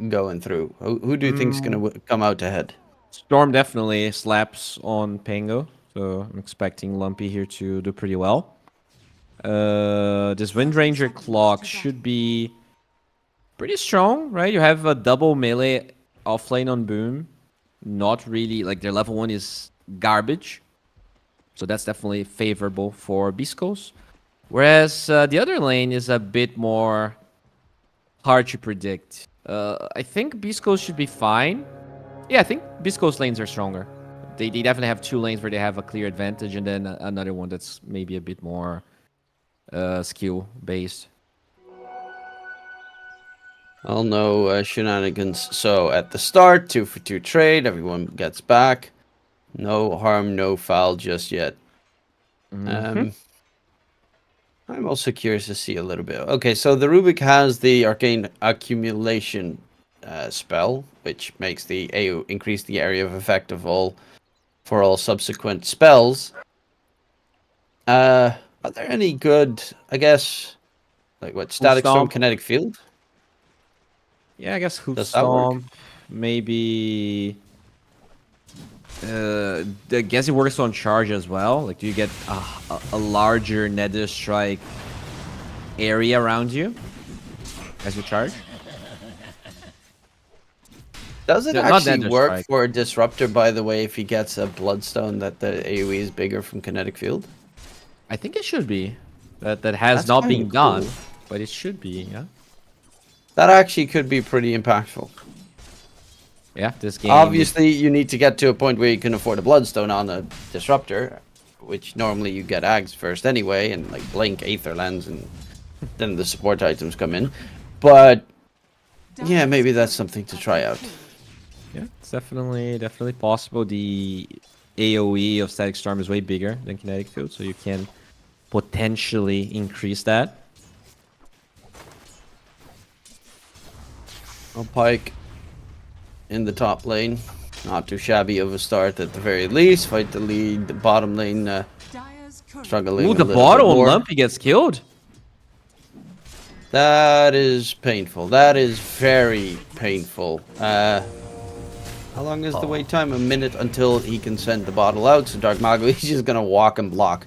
going through? Who do you think is going to come out ahead? Storm definitely slaps on Pango, so I'm expecting Lumpy here to do pretty well. This Windranger clock should be pretty strong, right? You have a double melee offlane on Boom. Not really, like, their level 1 is garbage. So that's definitely favorable for Biscos. Whereas the other lane is a bit more hard to predict. I think Biscos should be fine. Yeah, I think Biscos lanes are stronger. They definitely have 2 lanes where they have a clear advantage, and then another one that's maybe a bit more skill-based. Well, no shenanigans. So at the start, 2-for-2 trade, everyone gets back. No harm, no foul just yet. I'm also curious to see a little bit. Okay, so the Rubik has the Arcane Accumulation spell, which makes the AO increase the area of effect of all for all subsequent spells. Are there any good, I guess, like what, Static Storm, Kinetic Field? Yeah, I guess Hoof Stomp, maybe... I guess it works on charge as well. Like, do you get a larger Nether Strike area around you as you charge? Does it actually work for a Disruptor, by the way, if he gets a Bloodstone that the AoE is bigger from Kinetic Field? I think it should be. That has not been done, but it should be, yeah. That actually could be pretty impactful. Yeah, this game... Obviously, you need to get to a point where you can afford a Bloodstone on a Disruptor, which normally you get Ags first anyway, and like Blink, Aetherlands, and then the support items come in. But yeah, maybe that's something to try out. Yeah, it's definitely possible. The AoE of Static Storm is way bigger than Kinetic Field, so you can potentially increase that. Pike in the top lane. Not too shabby of a start at the very least. Fight the lead. The bottom lane struggling. Ooh, the bottom Lumpy gets killed. That is painful. That is very painful. How long is the wait time? A minute until he can send the bottle out. So Dark Mago, he's just gonna walk and block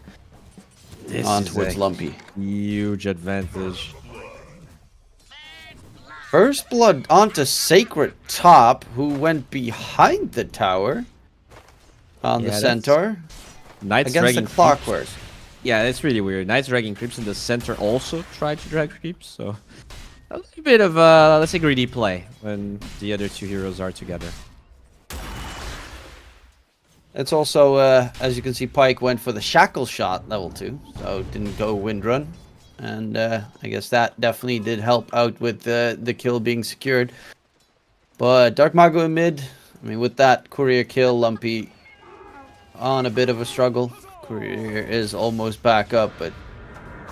on towards Lumpy. Huge advantage. First blood onto Sacred Top, who went behind the tower on the Centaur Knight's against the Dragon Clockwork. Yeah, it's really weird. Knight's dragging creeps in the center also tried to drag creeps, so a little bit of let's say greedy play when the other two heroes are together. It's also, as you can see, Pyke went for the shackle shot level 2, so didn't go wind run. And I guess that definitely did help out with the kill being secured. But Dark Mago in mid, I mean, with that courier kill, Lumpy on a bit of a struggle. Courier is almost back up, but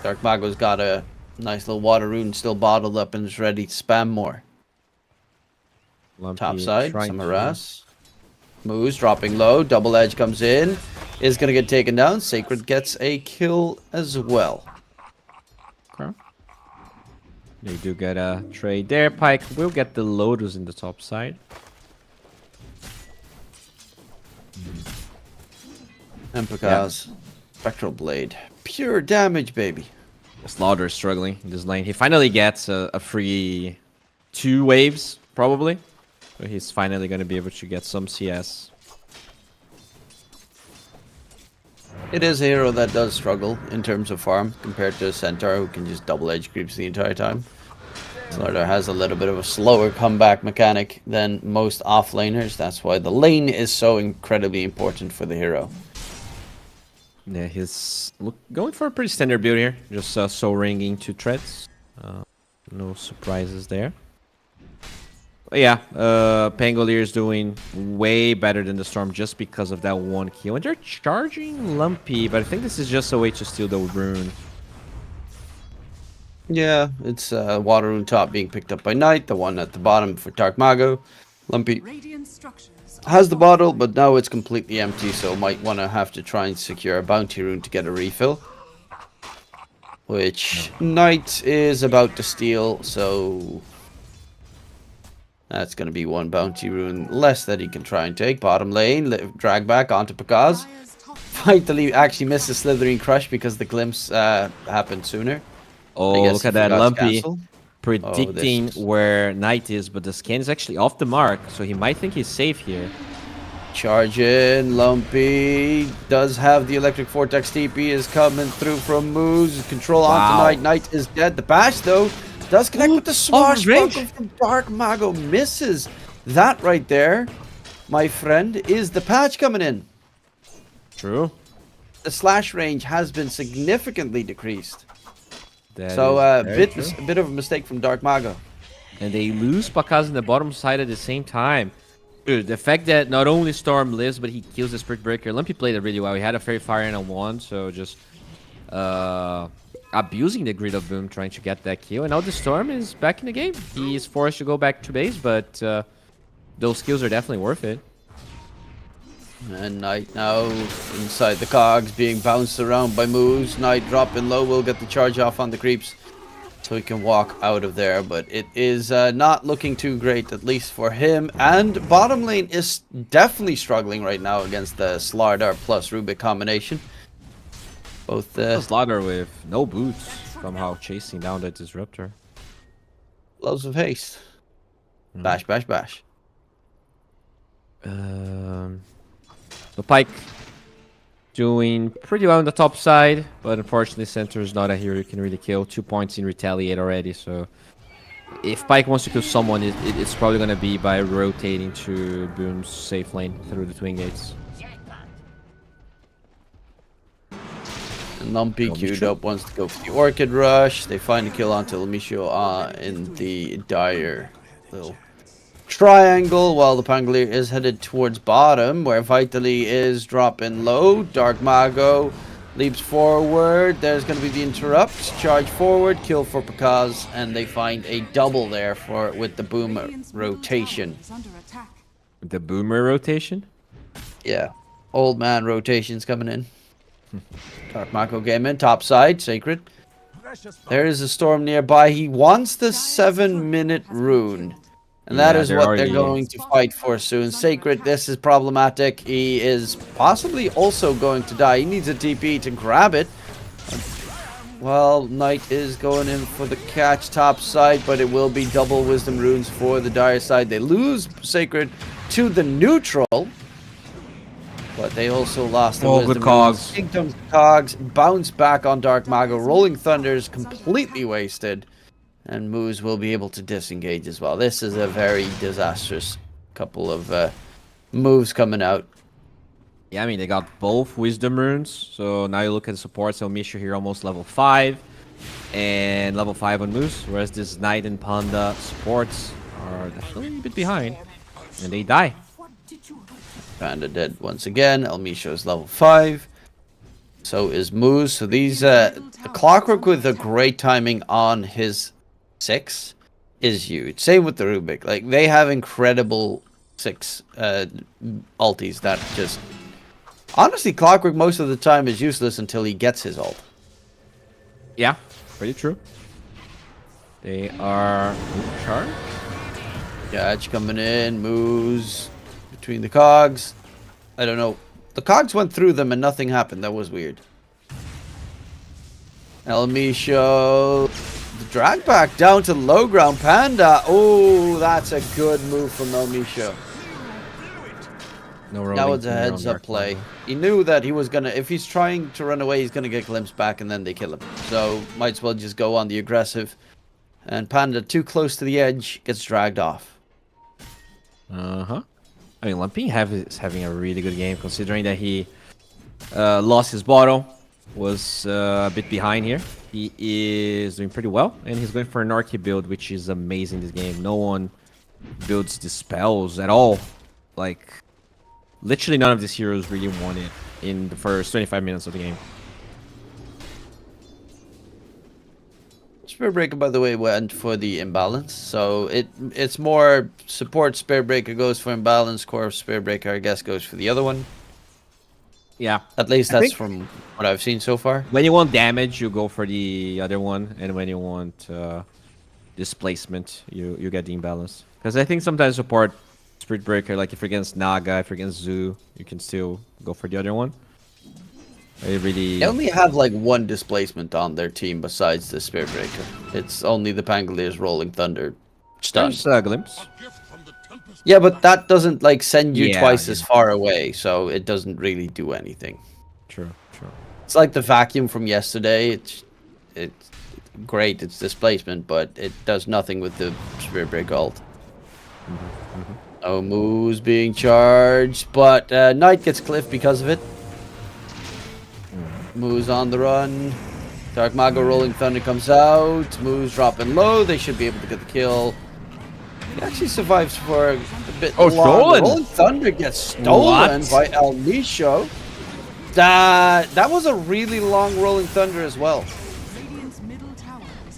Dark Mago's got a nice little water rune still bottled up and is ready to spam more. Lumpy Top side, trying some to- harass. Moves, dropping low, double edge comes in, is gonna get taken down. Sacred gets a kill as well. Okay. They do get a trade there. Pyke will get the Lotus in the top side. Empikaz, Spectral Blade, pure damage, baby. Slaughter is struggling in this lane. He finally gets a free 2 waves, probably. So he's finally going to be able to get some CS. It is a hero that does struggle in terms of farm compared to Centaur, who can just double edge creeps the entire time. Slaughter has a little bit of a slower comeback mechanic than most offlaners. That's why the lane is so incredibly important for the hero. Yeah, he's going for a pretty standard build here. Just soul ringing 2 treads. No surprises there. But yeah, Pangolier is doing way better than the Storm just because of that 1 kill. And they're charging Lumpy, but I think this is just a way to steal the rune. Yeah, it's Water Rune top being picked up by Knight, the one at the bottom for Dark Mago. Lumpy Radiant structures has the bottle, but now it's completely empty, so might want to have to try and secure a bounty rune to get a refill. Which Knight is about to steal, so that's going to be 1 bounty rune less that he can try and take. Bottom lane, drag back onto Pakaz. Finally actually missed the Slithering Crush because the glimpse happened sooner. Oh, look at that Lumpy predicting where Knight is, but the scan is actually off the mark, so he might think he's safe here. Charge in, Lumpy does have the Electric Vortex. TP is coming through from moves. Control onto Knight. Knight is dead. The bash, though, does connect with the swashbuckle from Dark Mago. Misses. That right there, my friend, is the patch coming in. True. The slash range has been significantly decreased. That So a bit of a mistake from Dark Mago. And they lose Pakaz in the bottom side at the same time. Dude, the fact that not only Storm lives, but he kills the Spirit Breaker. Lumpy played it really well. He had a Fairy Fire and a Wand, so just abusing the Grid of Boom, trying to get that kill. And now the Storm is back in the game. He is forced to go back to base, but those kills are definitely worth it. And Knight now inside the cogs, being bounced around by moves. Knight dropping low, will get the charge off on the creeps, so he can walk out of there. But it is not looking too great, at least for him. And bottom lane is definitely struggling right now against the Slardar plus Rubik combination. Both Slaughter with no boots, somehow chasing down that Disruptor. Loves of haste. Bash, bash, bash. The Pyke doing pretty well on the top side, but unfortunately Centaur is not a hero you can really kill. 2 points in Retaliate already, so if Pyke wants to kill someone, it's probably going to be by rotating to Boom's safe lane through the Twin Gates. And Lumpy queued up, wants to go for the Orchid Rush. They find a kill onto Lamisho in the dire little triangle, while the Pangolier is headed towards bottom, where Vitally is dropping low. Dark Mago leaps forward. There's going to be the interrupt. Charge forward, kill for Pakaz, and they find a double there with the Boomer rotation. The Boomer rotation? Yeah, old man rotations coming in. Dark Mago game in, top side, Sacred. There is a Storm nearby. He wants the 7-minute rune. And that is what they're going to fight for soon. Sacred, this is problematic. He is possibly also going to die. He needs a TP to grab it. Well, Knight is going in for the catch top side, but it will be double Wisdom runes for the dire side. They lose Sacred to the neutral. But they also lost the Oh, Wisdom good cogs. Runes. Kingdom's cogs bounce back on Dark Mago. Rolling Thunder's completely wasted. And Moose will be able to disengage as well. This is a very disastrous couple of moves coming out. Yeah, I mean, they got both Wisdom Runes. So now you look at the supports. So Misha here almost level 5. And level 5 on Moose. Whereas this Knight and Panda supports are definitely a bit behind. And they die. Panda dead once again. Elmisho is level 5. So is Moose. So these Clockwork with a great timing on his 6 is huge. Same with the Rubik. Like, they have incredible 6 ultis that just... Honestly, Clockwork most of the time is useless until he gets his ult. Yeah, pretty true. They are... Charge? Yeah, Edge coming in. Moves between the cogs. I don't know. The cogs went through them and nothing happened. That was weird. Elmisho. The drag back down to low ground. Panda. Oh, that's a good move from Elmisho. No That was a heads up play. He knew that he was gonna, if he's trying to run away, he's gonna get glimpsed back and then they kill him. So might as well just go on the aggressive. And Panda, too close to the edge, gets dragged off. I mean, Lumpy is having a really good game considering that he lost his bottle, was a bit behind here. He is doing pretty well, and he's going for an Archie build, which is amazing this game. No one builds the spells at all. Like, literally none of these heroes really won it in the first 25 minutes of the game. Spirit Breaker, by the way, went for the imbalance. So it's more support Spirit Breaker goes for imbalance, core Spirit Breaker, I guess, goes for the other one. Yeah. At least that's from what I've seen so far. When you want damage, you go for the other one. And when you want displacement, you get the imbalance. Because I think sometimes support Spirit Breaker, like if you're against Naga, if you're against Zoo, you can still go for the other one. They only have like one displacement on their team besides the Spirit Breaker. It's only the Pangalier's Rolling Thunder stun. There's a glimpse. Yeah, but that doesn't like send you twice as far away, so it doesn't really do anything. True. It's like the vacuum from yesterday. It's great, it's displacement, but it does nothing with the Spirit Breaker ult. Oh, Moo's being charged, but Knight gets cliffed because of it. Moo's on the run. Dark Mago Rolling Thunder comes out. Moo's dropping low. They should be able to get the kill. He actually survives for a bit longer. Stolen! Rolling Thunder gets stolen by Elmisho. That was a really long Rolling Thunder as well.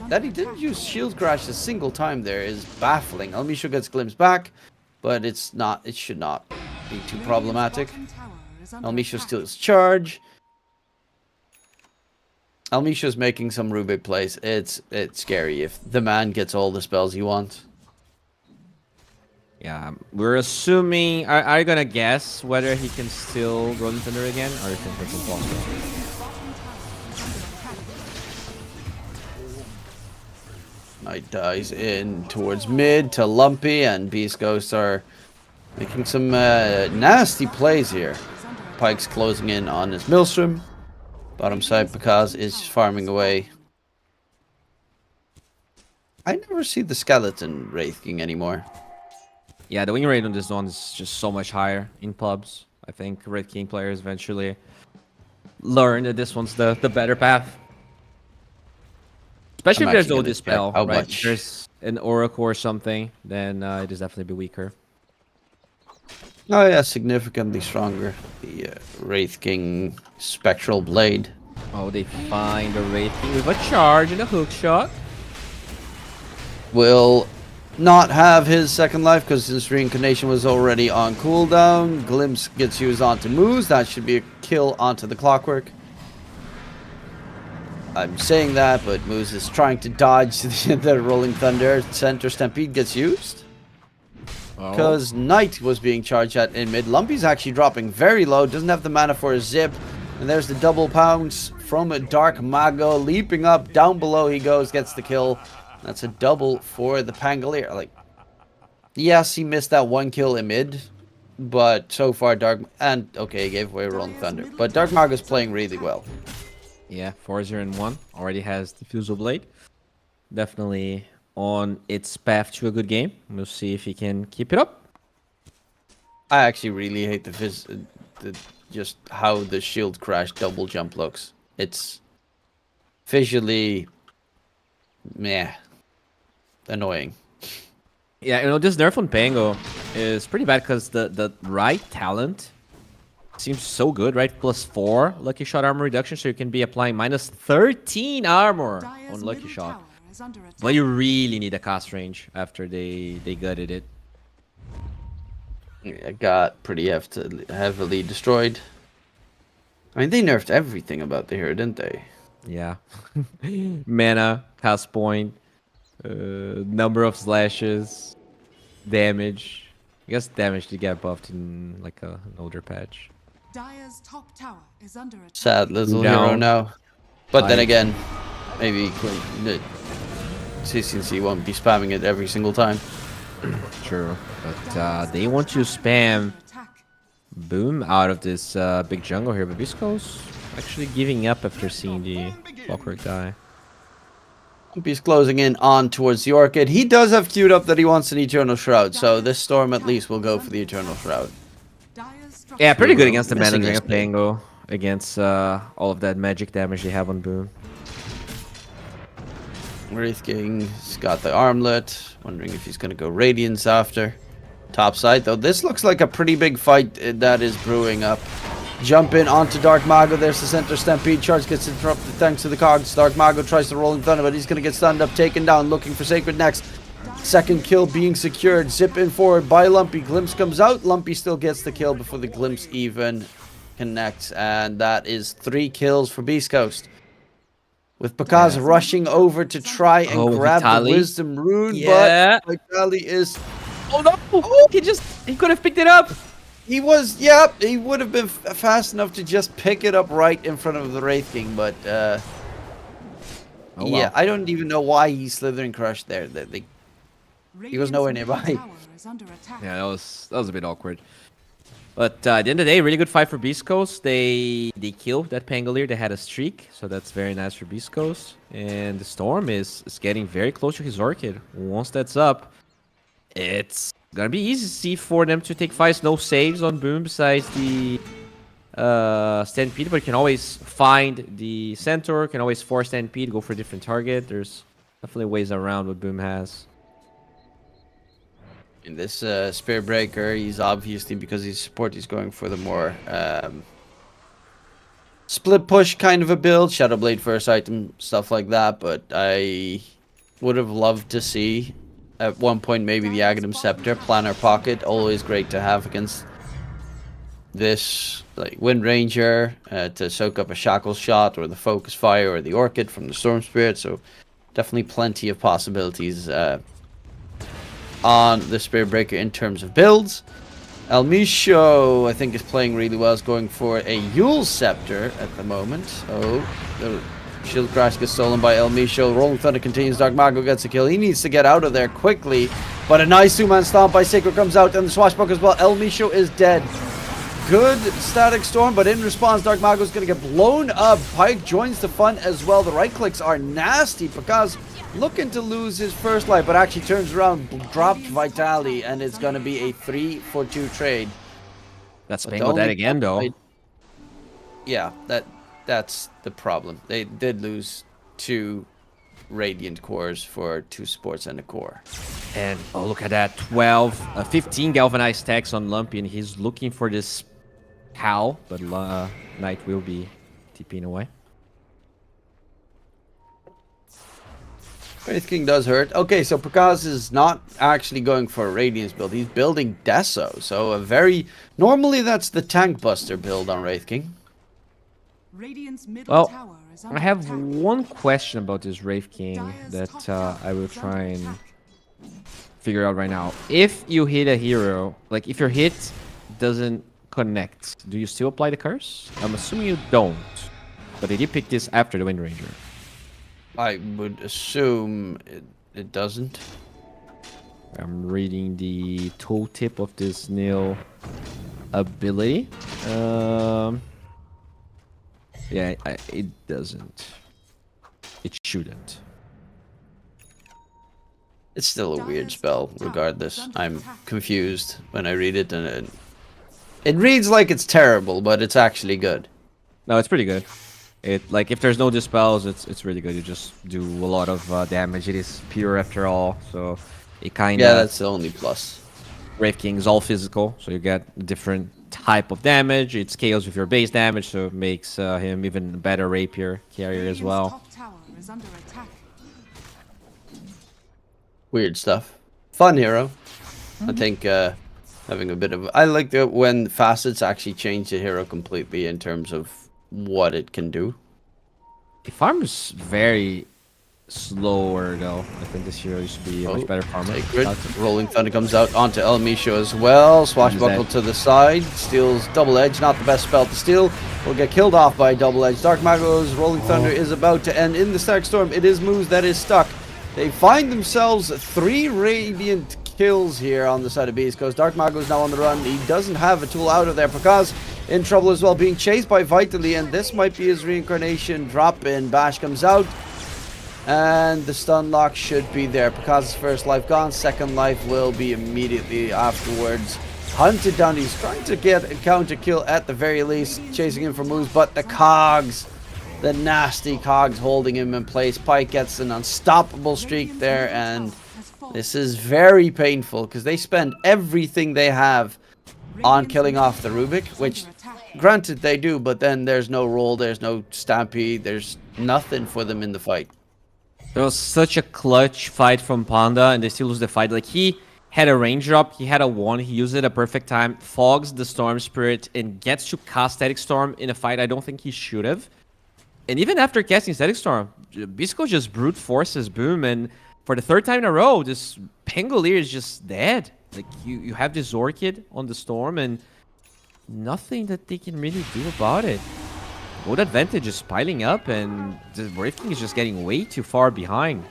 That he didn't use Shield Crash a single time there is baffling. Elmisho gets glimpsed back, but it should not be too problematic. Elmisho steals charge. Elmisho's making some Rubik plays. It's scary if the man gets all the spells he wants. Yeah, we're assuming... Are you gonna guess whether he can still Rolling Thunder again, or you think it's impossible? Knight dies in towards mid to Lumpy, and Beast Ghosts are making some nasty plays here. Pike's closing in on his Maelstrom. Bottom side, Pakaz is farming away. I never see the Skeleton Wraith King anymore. Yeah, the win rate on this one is just so much higher in pubs. I think Red King players eventually learn that this one's the better path. Especially if there's no dispel, right? If there's an Oracle or something, then it is definitely be weaker. Oh yeah, significantly stronger. The Wraith King Spectral Blade. Oh, they find the Wraith King with a charge and a hook shot. Will not have his second life because his reincarnation was already on cooldown. Glimpse gets used onto Moose. That should be a kill onto the Clockwork. I'm saying that, but Moose is trying to dodge the Rolling Thunder. Center Stampede gets used. Because Knight was being charged at in mid. Lumpy's actually dropping very low. Doesn't have the mana for a zip. And there's the double pounce from a Dark Mago. Leaping up. Down below he goes. Gets the kill. That's a double for the Pangolier. Like, yes, he missed that one kill in mid. But so far, he gave away Rolling Thunder. But Dark Mago's playing really well. Yeah, 4-0-1. Already has Diffusal Blade. Definitely on its path to a good game. We'll see if he can keep it up. I actually really hate just how the shield crash double jump looks. It's visually, meh, annoying. Yeah, this nerf on Pango is pretty bad because the right talent seems so good, right? +4 Lucky Shot armor reduction, so you can be applying -13 armor on Lucky Shot. But you really need a cast range after they gutted it. It got pretty heavily destroyed. I mean, they nerfed everything about the hero, didn't they? Yeah. Mana, cast point, number of slashes, damage. I guess damage to get buffed in like an older patch. Dire's top tower is under attack. Sad little Down. hero now. But then again, maybe CCNC won't be spamming it every single time. True. But they want to spam Boom out of this big jungle here. But Visco's actually giving up after seeing the Clockwork die. He's closing in on towards the Orchid. He does have queued up that he wants an Eternal Shroud, so this Storm at least will go for the Eternal Shroud. Yeah, pretty good against the mana Missing drain his of Pango. Against all of that magic damage they have on Boom. Wraith King's got the armlet. Wondering if he's going to go Radiance after. Top side, though. This looks like a pretty big fight that is brewing up. Jump in onto Dark Mago. There's the center Stampede. Charge gets interrupted thanks to the cogs. Dark Mago tries to roll in Thunder, but he's going to get stunned up, taken down, looking for Sacred next. Second kill being secured. Zip in forward by Lumpy. Glimpse comes out. Lumpy still gets the kill before the Glimpse even connects. And that is 3 kills for Beast Coast. With Pakaz rushing over to try and grab Vitali. the Wisdom Rune, Yeah. but Vitali is... Oh no! He could have picked it up! He would have been fast enough to just pick it up right in front of the Wraith King, but yeah, I don't even know why he's Slithering Crush there. He was nowhere nearby. Yeah, that was a bit awkward. But at the end of the day, really good fight for Beast Coast. They killed that Pangolier. They had a streak, so that's very nice for Beast Coast. And the Storm is getting very close to his Orchid. Once that's up, it's gonna be easy for them to take fights. No saves on Boom besides the Stampede, but you can always find the Centaur, can always force Stampede, go for a different target. There's definitely ways around what Boom has. In this Spirit Breaker, he's obviously, because he's support, he's going for the more split push kind of a build, Shadow Blade first item, stuff like that. But I would have loved to see at one point maybe the Aghanim Scepter, Planar Pocket, always great to have against this like Wind Ranger to soak up a Shackle Shot or the Focus Fire or the Orchid from the Storm Spirit. So definitely plenty of possibilities on the Spirit Breaker in terms of builds. Elmisho, I think, is playing really well. Is going for a Yule Scepter at the moment. Oh, the Shield Crash gets stolen by Elmisho. Rolling Thunder continues. Dark Mago gets a kill. He needs to get out of there quickly. But a nice two-man stomp by Sacred comes out, and the Swashbuckler as well. Elmisho is dead. Good Static Storm, but in response, Dark Mago is going to get blown up. Pike joins the fun as well. The right clicks are nasty because looking to lose his first life, but actually turns around, drops Vitali, and it's going to be a 3-for-2 trade. That's Pango dead again, though. Yeah, that's the problem. They did lose 2 Radiant cores for 2 supports and a core. And oh, look at that, 15 galvanized stacks on Lumpy, and he's looking for this cow, but Knight will be TPing away. Wraith King does hurt. Okay, so Prakaz is not actually going for a Radiance build. He's building Deso. So a very... Normally that's the Tank Buster build on Wraith King. Well, I have one question about this Wraith King that I will try and figure out right now. If you hit a hero, like if your hit doesn't connect, do you still apply the curse? I'm assuming you don't. But they did pick this after the Wind Ranger. I would assume it doesn't. I'm reading the tooltip of this Nil ability. Yeah, it doesn't. It shouldn't. It's still a weird spell, regardless. I'm confused when I read it, and it reads like it's terrible, but it's actually good. No, it's pretty good. It like if there's no dispels, it's really good. You just do a lot of damage. It is pure after all, so it kind of. Yeah, that's the only plus. Wraith King is all physical, so you get a different type of damage. It scales with your base damage, so it makes him even better rapier carrier as well. Top tower is under attack. Weird stuff. Fun hero. I think having a bit of... I like that when facets actually change the hero completely in terms of what it can do. The farmer's very slower though. I think this hero used to be a much better farmer. Sacred. Rolling Thunder comes out onto El Misho as well. Swashbuckle to the side. Steals Double Edge. Not the best spell to steal. Will get killed off by Double Edge. Dark Mago's Rolling Thunder is about to end in the Stark Storm. It is Moose that is stuck. They find themselves 3 Radiant kills here on the side of Beast Coast. Dark Mago is now on the run. He doesn't have a tool out of there. Because in trouble as well, being chased by Vitally, and this might be his reincarnation drop in. Bash comes out, and the stun lock should be there. Because first life gone, second life will be immediately afterwards. Hunted down. He's trying to get a counter kill at the very least, chasing him for moves, but the cogs. The nasty cogs holding him in place. Pyke gets an unstoppable streak there, and this is very painful because they spend everything they have on killing off the Rubik, which granted they do, but then there's no roll, there's no stampede, there's nothing for them in the fight. There was such a clutch fight from Panda, and they still lose the fight. Like, he had a range drop, he had a 1, he used it at a perfect time, fogs the Storm Spirit, and gets to cast Static Storm in a fight I don't think he should have. And even after casting Static Storm, Bisco just brute forces Boom, and for the 3rd time in a row, this Pangolier is just dead. Like, you have this Orchid on the Storm, and nothing that they can really do about it. Gold advantage is piling up, and the Wraith King is just getting way too far behind.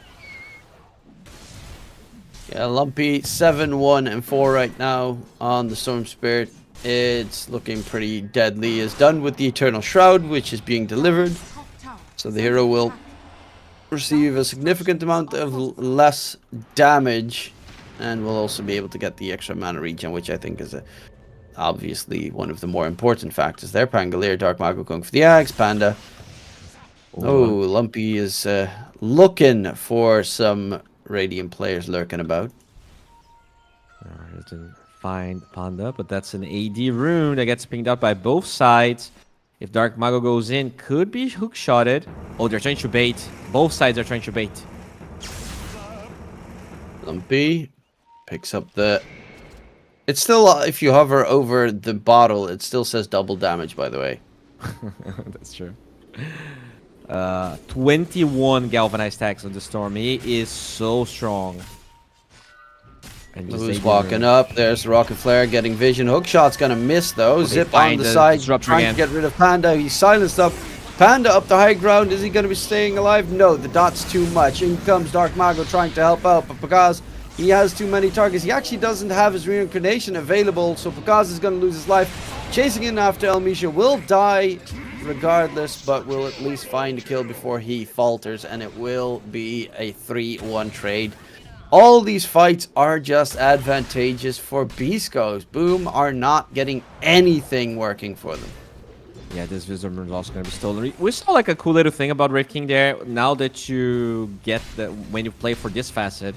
Yeah, Lumpy 7-1 and 4 right now on the Storm Spirit. It's looking pretty deadly. Is done with the Eternal Shroud, which is being delivered. So the hero will receive a significant amount of less damage, and will also be able to get the extra mana regen, which I think is obviously one of the more important factors there. Pangolier, Dark Mago going for the Axe, Panda. Oh, Lumpy is looking for some Radiant players lurking about. Doesn't find Panda, but that's an AD rune that gets pinged out by both sides. If Dark Mago goes in, could be hook-shotted. Oh, they're trying to bait. Both sides are trying to bait. Lumpy picks up the... It's still, if you hover over the bottle, it still says double damage, by the way. That's true. 21 galvanized attacks on the Storm. He is so strong. And Who's walking up? There's the Rocket Flare getting vision. Hookshot's gonna miss though. Okay, Zip on the side, trying to get rid of Panda. He's silenced up. Panda up the high ground. Is he gonna be staying alive? No, the dot's too much. In comes Dark Mago trying to help out, but because he has too many targets, he actually doesn't have his reincarnation available, so Pagaz is gonna lose his life. Chasing in after El Misha will die regardless, but will at least find a kill before he falters, and it will be a 3-1 trade. All these fights are just advantageous for Biscos. Boom are not getting anything working for them. Yeah, this Visitor Moon is also going to be stolen. We saw like a cool little thing about Wraith King there. Now that you get the, when you play for this facet,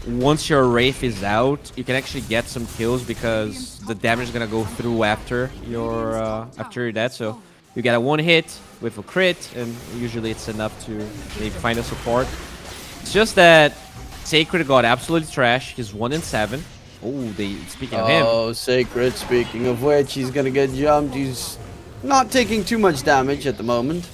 once your Wraith is out, you can actually get some kills because the damage is going to go through after you're dead. So you get a 1 hit with a crit, and usually it's enough to maybe find a support. It's just that Sacred got absolutely trash. He's 1-7. Oh, speaking of him. Oh, Sacred, speaking of which, he's gonna get jumped. He's not taking too much damage at the moment.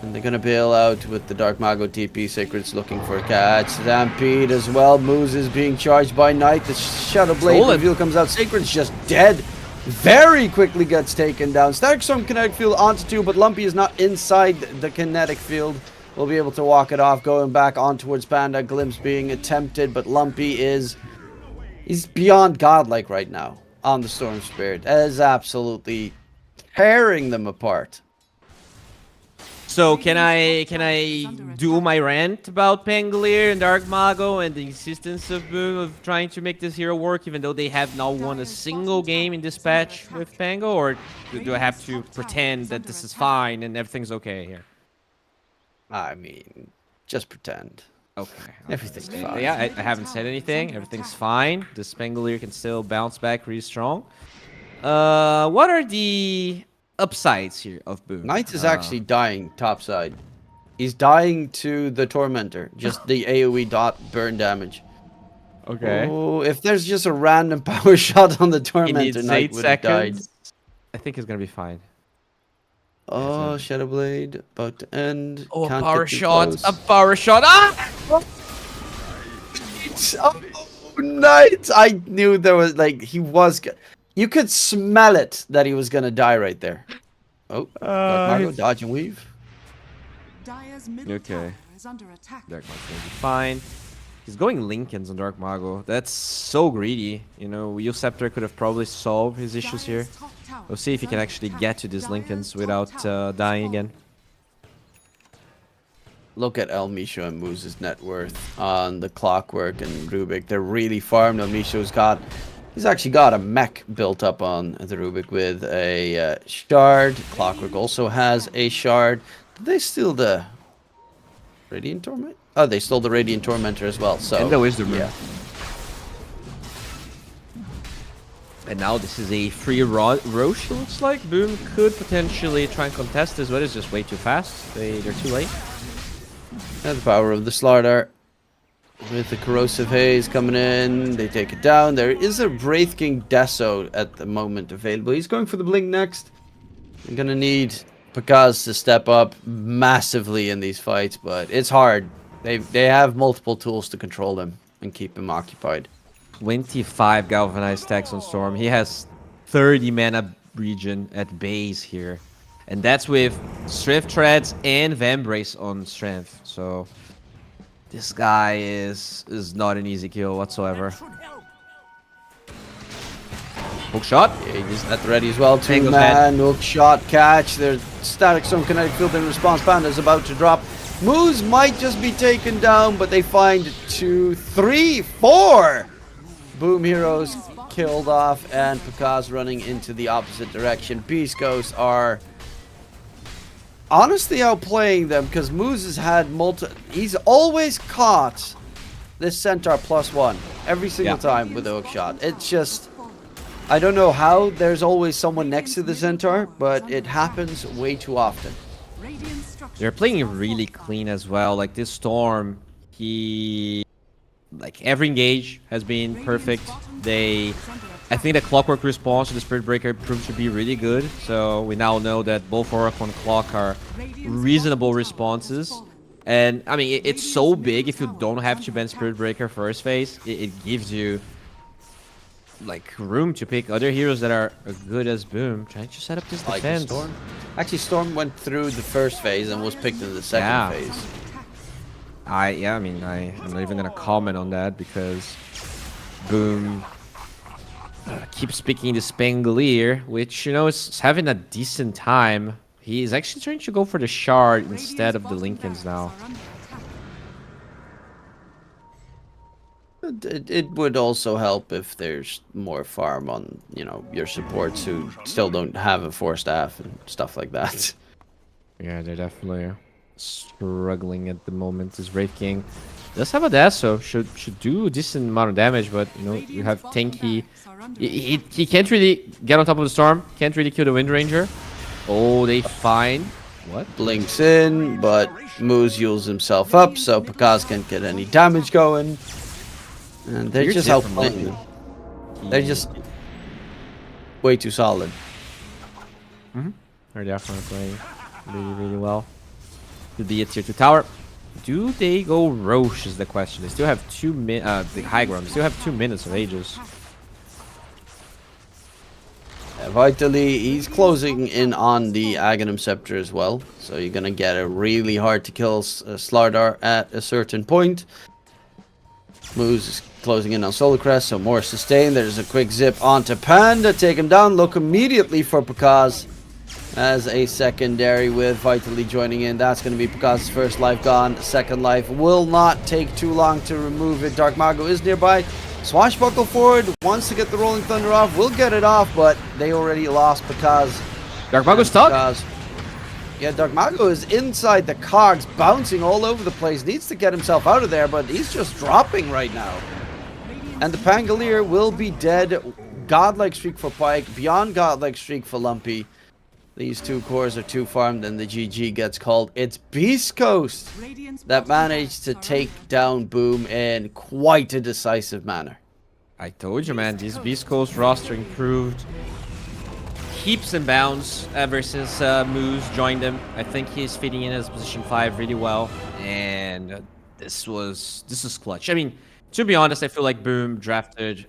And they're gonna bail out with the Dark Mago TP. Sacred's looking for a catch. Stampede as well. Moose is being charged by Knight. The Shadow Blade reveal comes out. Sacred's just dead. Very quickly gets taken down. Static Storm kinetic field onto 2, but Lumpy is not inside the kinetic field. Will be able to walk it off, going back on towards Panda. Glimpse being attempted, but Lumpy he's beyond godlike right now. on the Storm Spirit. That is absolutely tearing them apart. So can I do my rant about Pangolier and Dark Mago and the insistence of Boom of trying to make this hero work, even though they have not won a single game in this patch with Pango, or do I have to pretend that this is fine and everything's okay here? I mean, just pretend. Okay. Everything's fine. Yeah, I haven't said anything. Everything's fine. This Pangolier can still bounce back really strong. What are the upsides here of Boom? Knight is actually dying topside. He's dying to the Tormentor. Just the AoE dot burn damage. Okay. Oh, if there's just a random power shot on the He Tormentor, needs Knight 8 would have died. seconds. I think he's gonna be fine. Oh, Shadowblade about to end. Oh, a Can't power get too shot! close. A power shot! Ah! Oh, Knight! I knew there was like he was. You could smell it that he was gonna die right there. Oh, Dark Mago, dodge and weave. Okay. Dark Mago's gonna be fine. He's going Lincolns on Dark Mago. That's so greedy. You know, Wheel Scepter could have probably solved his issues here. We'll see if he can actually get to these Lincolns without dying again. Look at El Misho and Moose's net worth on the Clockwork and Rubik. They're really farmed. El Misho's got, he's actually got a mech built up on the Rubik with a shard. Clockwork also has a shard. Did they steal the Radiant Torment? Oh, they stole the Radiant Tormentor as well. So And the Wisdom Rune. yeah. And now this is a free Roche, looks like. Boom could potentially try and contest this, but it's just way too fast. They're too late. And the power of the Slardar. With the Corrosive Haze coming in, they take it down. There is a Wraith King Deso at the moment available. He's going for the Blink next. They're going to need Pakaz to step up massively in these fights, but it's hard. They have multiple tools to control him and keep him occupied. 25 galvanized stacks on Storm. He has 30 mana regen at base here. And that's with Strength Treads and Vambrace on Strength. So this guy is not an easy kill whatsoever. Hook shot. Yeah, he's at the ready as well. Tangled Two-man, hook shot, catch. There's Static Storm, Kinetic Field in response. Panda's about to drop. Moose might just be taken down, but they find 2, 3, 4 Boom heroes killed off, and Pakaz running into the opposite direction. Beast Ghosts are honestly outplaying them because Moose has had he's always caught this Centaur +1 every single time with a hook shot. It's just, I don't know how there's always someone next to the Centaur, but it happens way too often. They're playing really clean as well. Like this Storm, like every engage has been perfect. I think the Clockwork response to the Spirit Breaker proved to be really good. So we now know that both Oracle and Clock are reasonable responses. And I mean, it's so big if you don't have to ban Spirit Breaker first phase. It gives you like room to pick other heroes that are as good as Boom. Trying to set up this Like defense. Storm. Actually, Storm went through the first phase and was picked in the second phase. I mean, I'm not even gonna comment on that because Boom keeps picking the Pangolier, which, you know, is having a decent time. He is actually trying to go for the shard instead of the Lincolns now. It would also help if there's more farm on, you know, your supports who still don't have a 4-staff and stuff like that. Yeah, they're definitely struggling at the moment. This Wraith King does have a dash, so should do a decent amount of damage, but you know, you have tanky. He can't really get on top of the Storm, can't really kill the Wind Ranger. Oh, they find what? Blinks in, but Moose heals himself up, so Pakaz can't get any damage going. And they're just outplaying them. They're just way too solid. They're definitely playing really, really well. Could be a tier 2 tower. Do they go Roche is the question. They still have 2 minutes, the high ground. They still have 2 minutes of Aegis. Vitally, he's closing in on the Aghanim Scepter as well. So you're going to get a really hard to kill Slardar at a certain point. Moose is closing in on Solar Crest, so more sustain. There's a quick zip onto Panda, take him down. Look immediately for Pakaz as a secondary with Vitally joining in. That's going to be Pakaz's first life gone. Second life will not take too long to remove it. Dark Mago is nearby. Swashbuckle forward, wants to get the Rolling Thunder off, will get it off, but they already lost Pakaz. Dark Mago's stuck. Yeah, Dark Mago is inside the cogs, bouncing all over the place. Needs to get himself out of there, but he's just dropping right now. And the Pangolier will be dead. Godlike streak for Pike, beyond Godlike streak for Lumpy. These two cores are too farmed, and the GG gets called. It's Beast Coast that managed to take down Boom in quite a decisive manner. I told you, man, this Beast Coast roster improved heaps and bounds ever since Moose joined them. I think he's fitting in as position 5 really well, and this is clutch. I mean, to be honest, I feel like Boom drafted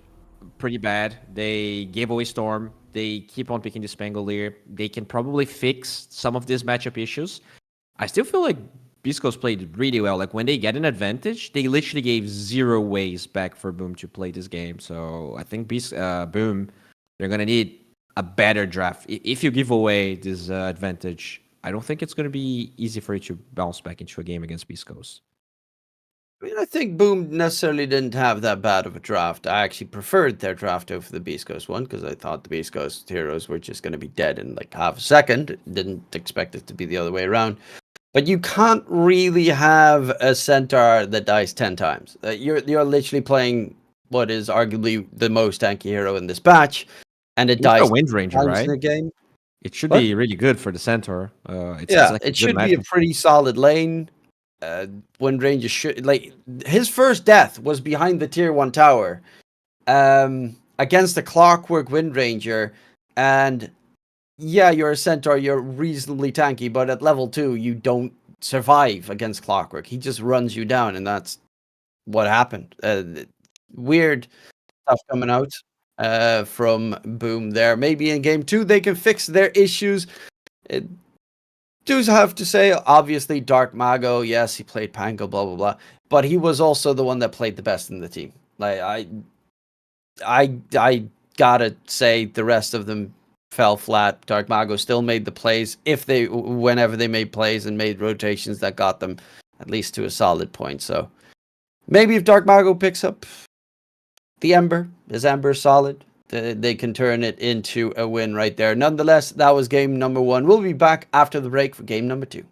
pretty bad. They gave away Storm. They keep on picking the Spangolier. They can probably fix some of these matchup issues. I still feel like Beast Coast played really well. Like, when they get an advantage, they literally gave 0 ways back for Boom to play this game. So I think Boom, they're going to need a better draft. If you give away this advantage, I don't think it's going to be easy for you to bounce back into a game against Beast Coast. I mean, I think Boom necessarily didn't have that bad of a draft. I actually preferred their draft over the Beast Coast one because I thought the Beast Coast heroes were just going to be dead in like half a second. Didn't expect it to be the other way around. But you can't really have a Centaur that dies 10 times. You're literally playing what is arguably the most tanky hero in this batch, and it dies a Wind Ranger, right? in the game. It should be really good for the Centaur. It should be a pretty solid lane. Wind Ranger should, like, his first death was behind the tier 1 tower against the Clockwork Wind Ranger, and yeah, you're a Centaur, you're reasonably tanky, but at level 2 you don't survive against Clockwork. He just runs you down, and that's what happened. Weird stuff coming out from Boom there. Maybe in game 2 they can fix their issues. Do have to say, obviously, Dark Mago, yes, he played Pango, blah, blah, blah, but he was also the one that played the best in the team. Like, I gotta say, the rest of them fell flat. Dark Mago still made the plays, whenever they made plays and made rotations that got them at least to a solid point. So, maybe if Dark Mago picks up the Ember, is Ember solid? They can turn it into a win right there. Nonetheless, that was game number 1. We'll be back after the break for game number 2.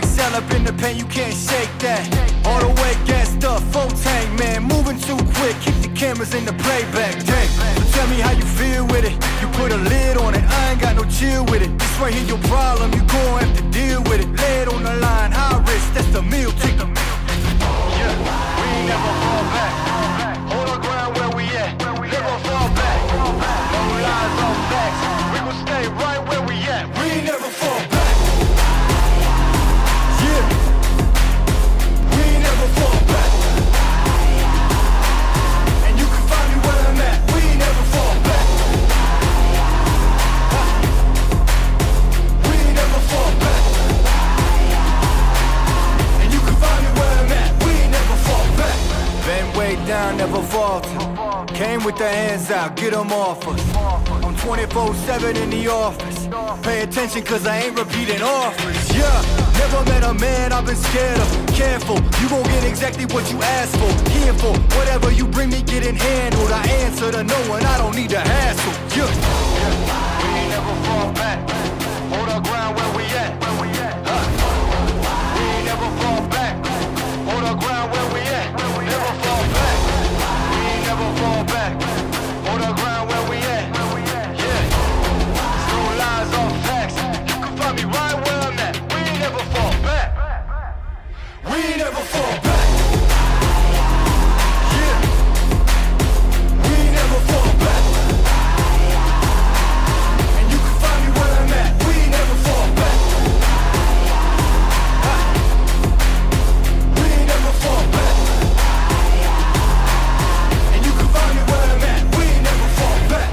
XL up in the pen, you can't shake that. All the way gassed up, full tank, man. Moving too quick, keep the cameras in the playback. Dang, so tell me how you feel with it. You put a lid on it, I ain't got no chill with it. This right here your problem, you gon' have to deal with it. Lay it on the line, high risk, that's the meal ticket. Yeah, we ain't never fall back. Hold our ground where we at, never fall back. No lies, no facts, we gon' stay right where we at. We ain't never fall back. Yeah, we ain't never fall back. And you can find me where I'm at. We ain't never fall back. We ain't never fall back. And you can find me where I'm at. We ain't never fall back. Been way down, never falter. Came with the hands out, get them off us. I'm 24/7 in the office. Pay attention cause I ain't repeating offers. Yeah, never met a man I've been scared of. Careful, you gon' get exactly what you asked for. Here for whatever you bring me, getting handled. I answer to no one, I don't need to hassle. Yeah, we ain't never fall back. Hold our ground where we at. We ain't never fall back. Hold our ground where we at. Never fall back. We ain't never fall back. Hold our ground where we at. Yeah. No lies or facts. You can find me right where I'm at. We ain't never fall back. We ain't never fall back. Yeah. We ain't never fall back. And you can find me where I'm at. We ain't never fall back. We ain't never fall back. And you can find me where I'm at. We ain't never fall back.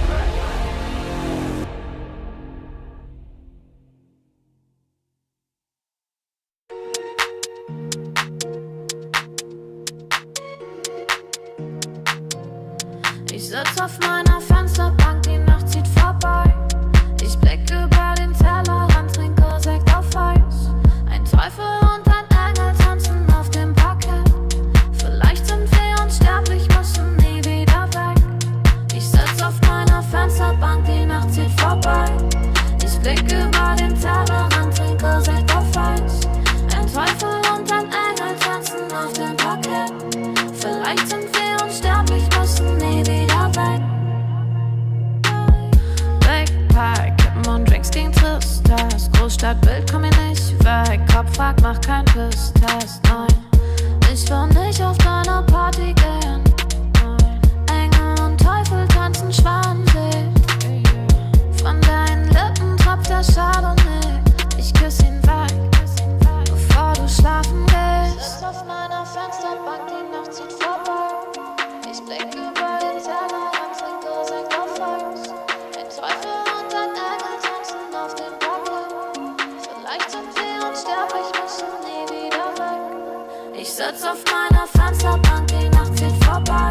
Ich sitz auf meiner Fensterbank, die Nacht zieht vorbei. Ich blick über den Tellerrand, trinke Sekt auf Eis. Ein Teufel und ein Engel tanzen auf dem Parkett. Vielleicht sind wir unsterblich, müssen nie wieder weg. Ich sitz auf meiner Fensterbank, die Nacht zieht vorbei. Ich blick über den Tellerrand, trinke Sekt auf Eis. Ein Teufel und ein Engel tanzen auf dem Parkett. Vielleicht sind wir unsterblich, müssen nie wieder weg. Backpack, Kippen und Drinks gegen Tristesse. Großstadtbild, komm mir nicht weg. Kopf fragt, mach kein Pisstest, nein. Ich will nicht auf deine Party gehen. Engel und Teufel tanzen schwansee. Von deinen Lippen tropft der Chardonnay. Ich küss ihn weg, bevor du schlafen gehst. Sitz auf meiner Fensterbank, die Nacht zieht vorbei. Ich blick über den Tellerrand, trinke Sekt auf Eis. Ein Teufel und ein Engel tanzen auf dem Parkett. Vielleicht sind wir unsterblich, müssen nie wieder weg. Ich sitz auf meiner Fensterbank, die Nacht zieht vorbei.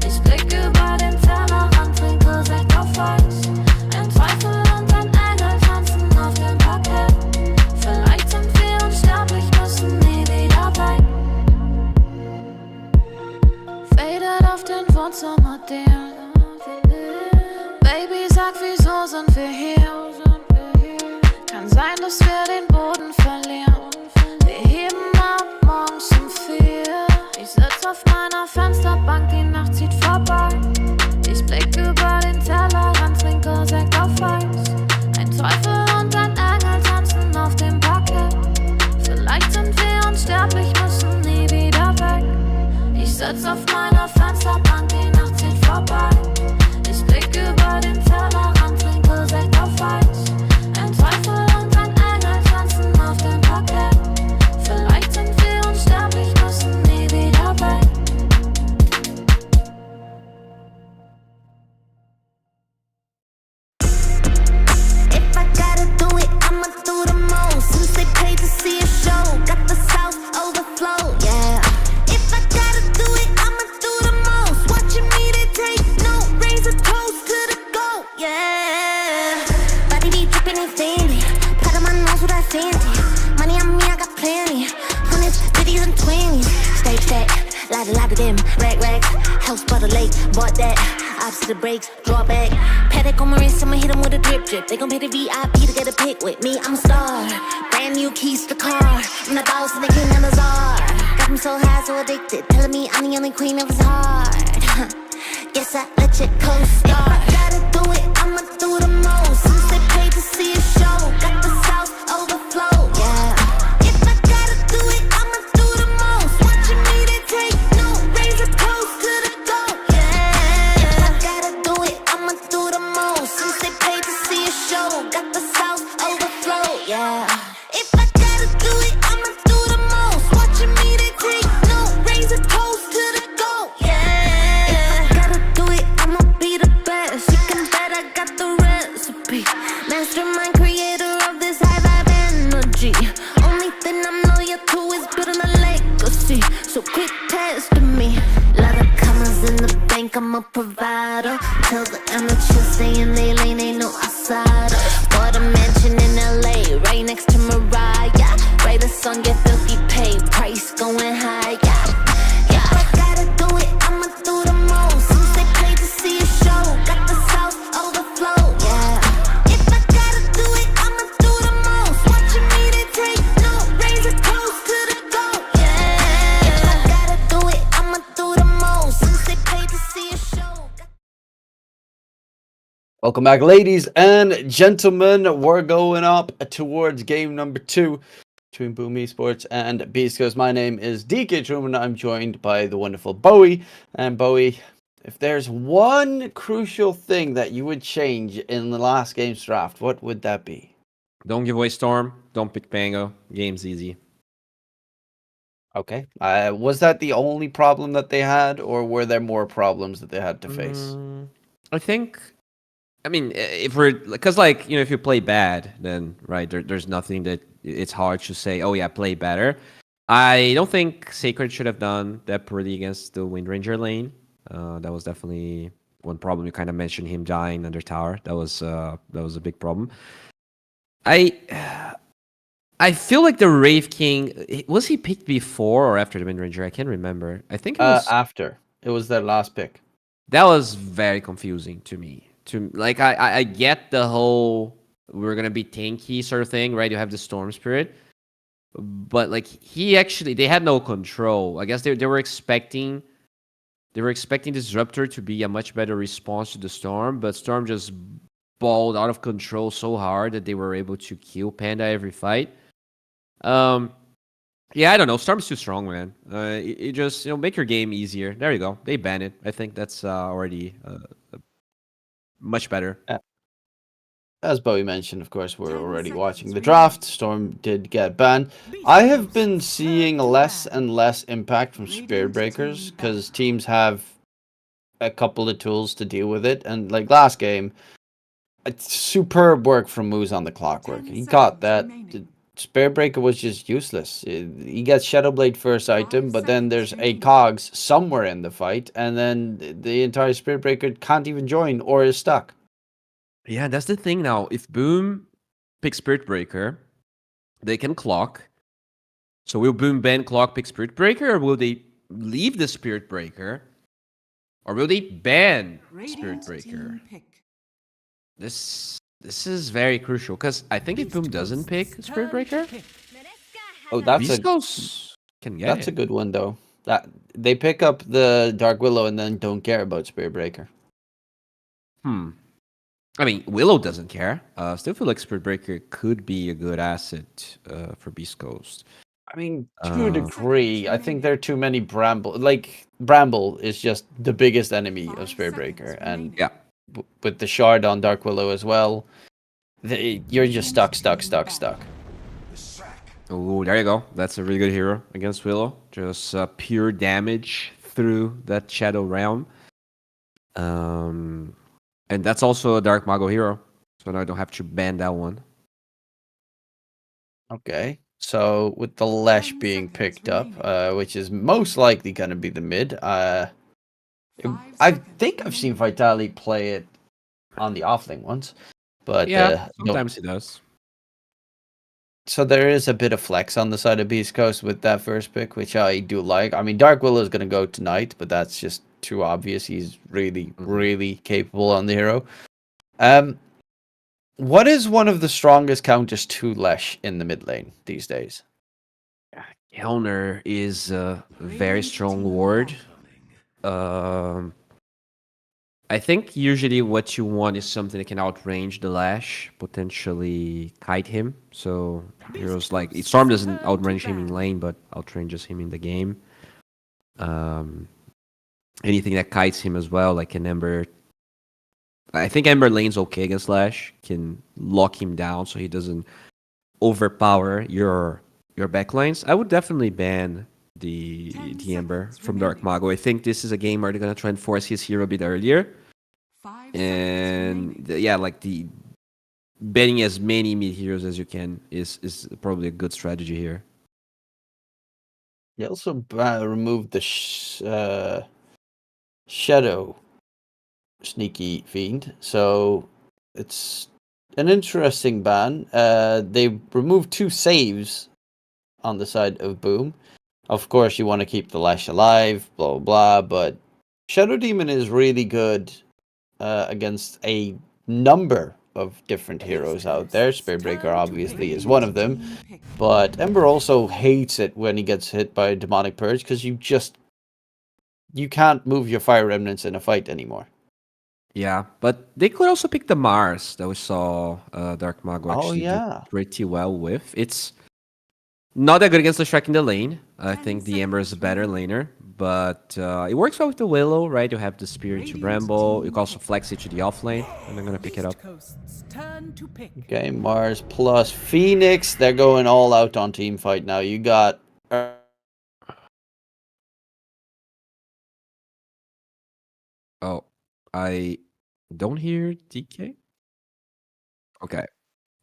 Ich blick über den Tellerrand, trinke Sekt auf Eis. Ein Teufel und ein Engel tanzen auf dem Parkett. Vielleicht sind wir unsterblich, müssen nie wieder weg. Fadet auf den Wohnzimmerdielen. Baby, sag, wieso sind wir hier? Kann sein, dass wir den Boden verlieren. Wir heben ab morgens um 4. Ich sitz auf meiner Fensterbank, die Nacht zieht vorbei. Ich blick über den Tellerrand, trinke Sekt auf Eis. Ein Teufel und ein Engel tanzen auf dem Parkett. Vielleicht sind wir unsterblich, müssen nie wieder weg. Ich sitz auf meiner Fensterbank, die Nacht zieht vorbei. Ich blick über den Tellerrand, trinke Sekt auf Eis. Ein Teufel und ein Engel tanzen auf dem Parkett. Vielleicht sind wir unsterblich, müssen nie wieder weg. If I gotta do it, I'ma do the most. Since they paid to see a show, got the South overflow, yeah. If I gotta do it, I'ma do the most. Watching me, they take note, raise a toast to the goat, yeah. Body be dripping in Fendi, part of my nose with that fancy. Money on me, I got plenty. 100s, 50s, and 20s. Stage that, lot of them, rags. House by the lake, bought that. Opposite the brakes, draw back. Headache on my wrist, I'ma hit 'em with a drip drip. They gon' pay the VIP to get a pic with me. I'm a star, brand new keys to the car. I'm the boss and the king and the czar. Got me so high, so addicted, telling me I'm the only queen of his heart. Guess I let you co-star. If I gotta do it, I'ma do the most. Since they paid to see a show, got the South overflow. Yeah. If I gotta do it, I'ma do the most. Watching me, they take no razor close to the goal. Yeah. If I gotta do it, I'ma do the most. Since they paid to see a show, got the South overflow. Yeah. If I gotta do it, I'ma do the most. Watching me, they take no razor close to the goal. Yeah. If I gotta do it, I'ma be the best. You can bet I got the recipe. Mastermind, creator of this high vibe energy. Only thing I'm loyal to is building a legacy. So quit testing me. Lot of commas in the bank, I'm a provider. Tell the amateurs stay in their lane, ain't no outsider. Bought a mansion in LA, right next to Mariah. Write a song, get filthy paid, price going high. Yeah. If I gotta do it, I'ma do the most. Since they paid to see a show, got the South overflow. Yeah. If I gotta do it, I'ma do the most. Watching me, they take no razor close to the goal. Yeah. If I gotta do it, I'ma do the most. Since they paid to see a show. Welcome back, ladies and gentlemen. We're going up towards game number 2 between Boom Esports and Beast Coast. My name is DK Truman. I'm joined by the wonderful Bowie. And Bowie, if there's one crucial thing that you would change in the last game's draft, what would that be? Don't give away Storm. Don't pick Pango. Game's easy. Okay. Was that the only problem that they had, or were there more problems that they had to face? I think. I mean, if we're because if you play bad, then right there's nothing that it's hard to say. Oh yeah, play better. I don't think Sacred should have done that poorly against the Wind Ranger lane. That was definitely one problem. You kind of mentioned him dying under tower. That was a big problem. I feel like the Wraith King was he picked before or after the Wind Ranger? I can't remember. I think it was after. It was their last pick. That was very confusing to me. I get the whole we're gonna be tanky sort of thing, right? You have the Storm Spirit, but they had no control. I guess they were expecting Disruptor to be a much better response to the Storm, but Storm just balled out of control so hard that they were able to kill Panda every fight. Yeah, I don't know. Storm's too strong, man. It just make your game easier. There you go. They ban it. I think that's already much better. As Bowie mentioned, of course, we're already watching the draft. Storm did get banned. I have been seeing less and less impact from Spirit Breakers because teams have a couple of tools to deal with it. And like last game, it's superb work from Moose on the Clockwork. He got that. The Spirit Breaker was just useless. He gets Shadowblade first item, but then there's a Cogs somewhere in the fight, and then the entire Spirit Breaker can't even join or is stuck. Yeah, that's the thing now. If Boom picks Spirit Breaker, they can clock. So will Boom ban clock pick Spirit Breaker, or will they leave the Spirit Breaker? Or will they ban Spirit Breaker? This is very crucial, because I think if Boom doesn't pick Spirit Breaker, that's a good one though. That they pick up the Dark Willow and then don't care about Spirit Breaker. I mean, Willow doesn't care. Still feel like Spirit Breaker could be a good asset for Beast Coast. I mean, to a degree, I think there are too many Bramble. Like, Bramble is just the biggest enemy of Spirit Breaker. And yeah, with the shard on Dark Willow as well, you're just stuck. Oh, there you go. That's a really good hero against Willow. Just pure damage through that Shadow Realm. And that's also a Dark Mago hero. So now I don't have to ban that one. Okay. So with the Lesh being picked up, which is most likely going to be the mid, I think I've seen Vitali play it on the offlane once. But yeah, sometimes he does. So there is a bit of flex on the side of Beast Coast with that first pick, which I do like. I mean, Dark Willow is going to go tonight, but that's just too obvious. He's really, really capable on the hero. What is one of the strongest counters to Lesh in the mid lane these days? Kellner is a very strong ward. I think usually what you want is something that can outrange the Lash, potentially kite him. So heroes like Storm doesn't outrange him in lane, but outranges him in the game. Anything that kites him as well, like an Ember. I think Ember lane's okay against Lash, can lock him down so he doesn't overpower your backlines. I would definitely ban the Ember from Dark Mago. I think this is a game where they're gonna try and force his hero a bit earlier. And yeah, like the banning as many mid heroes as you can is probably a good strategy here. He also removed the Shadow Sneaky Fiend, so it's an interesting ban. They removed 2 saves on the side of Boom. Of course, you want to keep the Lash alive, blah, blah, blah, but Shadow Demon is really good against a number of different heroes out there. Spiritbreaker obviously is one of them, but Ember also hates it when he gets hit by a Demonic Purge because you can't move your Fire Remnants in a fight anymore. Yeah, but they could also pick the Mars that we saw Dark Mago actually do pretty well with. It's not that good against the Shrek in the lane. I think the Ember is a better laner, but it works well with the Willow, right? You have the Spirit to Bramble. You can also flex it to the off lane, and I'm gonna pick it up. Okay, Mars plus Phoenix. They're going all out on team fight now. You got... Oh, I don't hear DK. Okay,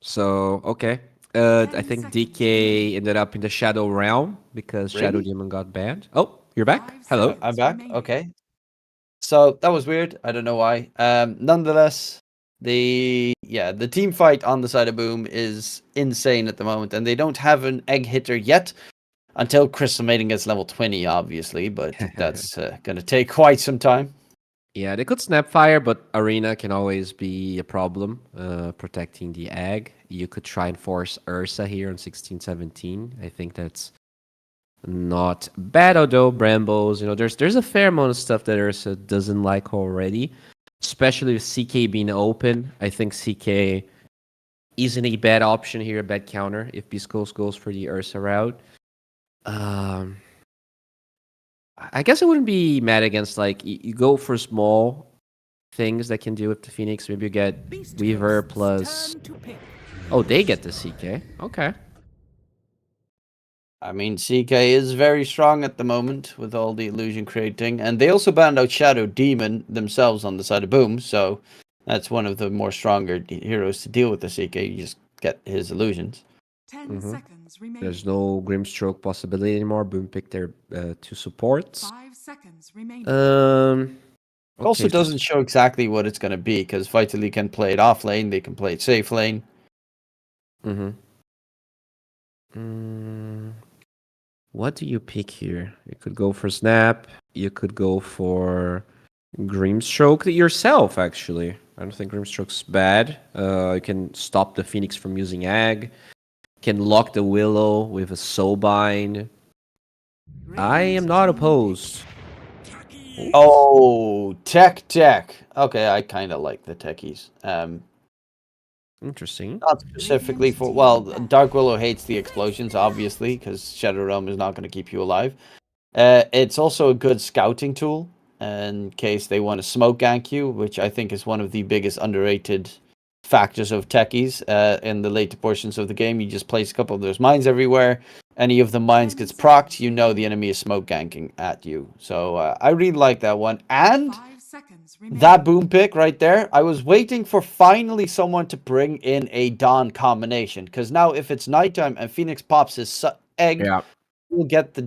so okay. I think DK ended up in the Shadow Realm because Shadow Demon got banned. Oh, you're back? Hello. I'm back. Okay. So that was weird. I don't know why. Nonetheless, the team fight on the side of Boom is insane at the moment, and they don't have an egg hitter yet until Crystal Maiden gets level 20, obviously, but that's going to take quite some time. Yeah, they could Snapfire, but Arena can always be a problem protecting the egg. You could try and force Ursa here on 16-17. I think that's not bad, although Brambles, there's a fair amount of stuff that Ursa doesn't like already, especially with CK being open. I think CK isn't a bad option here, a bad counter if Biscos goes for the Ursa route. I guess I wouldn't be mad against, like, you go for small things that can deal with the Phoenix. Maybe you get Weaver plus... Oh, they get the CK. Okay. I mean, CK is very strong at the moment with all the illusion creating. And they also banned out Shadow Demon themselves on the side of Boom. So that's one of the more stronger heroes to deal with the CK. You just get his illusions. 10 seconds remaining. There's no Grimstroke possibility anymore. Boom picked their 2 supports. 5 seconds remaining. It also doesn't show exactly what it's going to be, because Vitally can play it off lane, they can play it safe lane. What do you pick here? You could go for Snap. You could go for Grimstroke yourself, actually. I don't think Grimstroke's bad. You can stop the Phoenix from using Ag. Can lock the Willow with a Soulbind. I am not opposed. Oh, tech. Okay, I kind of like the techies. Interesting. Not specifically for... Well, Dark Willow hates the explosions, obviously, because Shadow Realm is not going to keep you alive. It's also a good scouting tool in case they want to smoke gank you, which I think is one of the biggest underrated factors of techies in the later portions of the game. You just place a couple of those mines everywhere. Any of the mines gets procced, you know the enemy is smoke ganking at you. So I really like that one. And that Boom pick right there, I was waiting for finally someone to bring in a Dawn combination, because now if it's nighttime and Phoenix pops his egg, you will get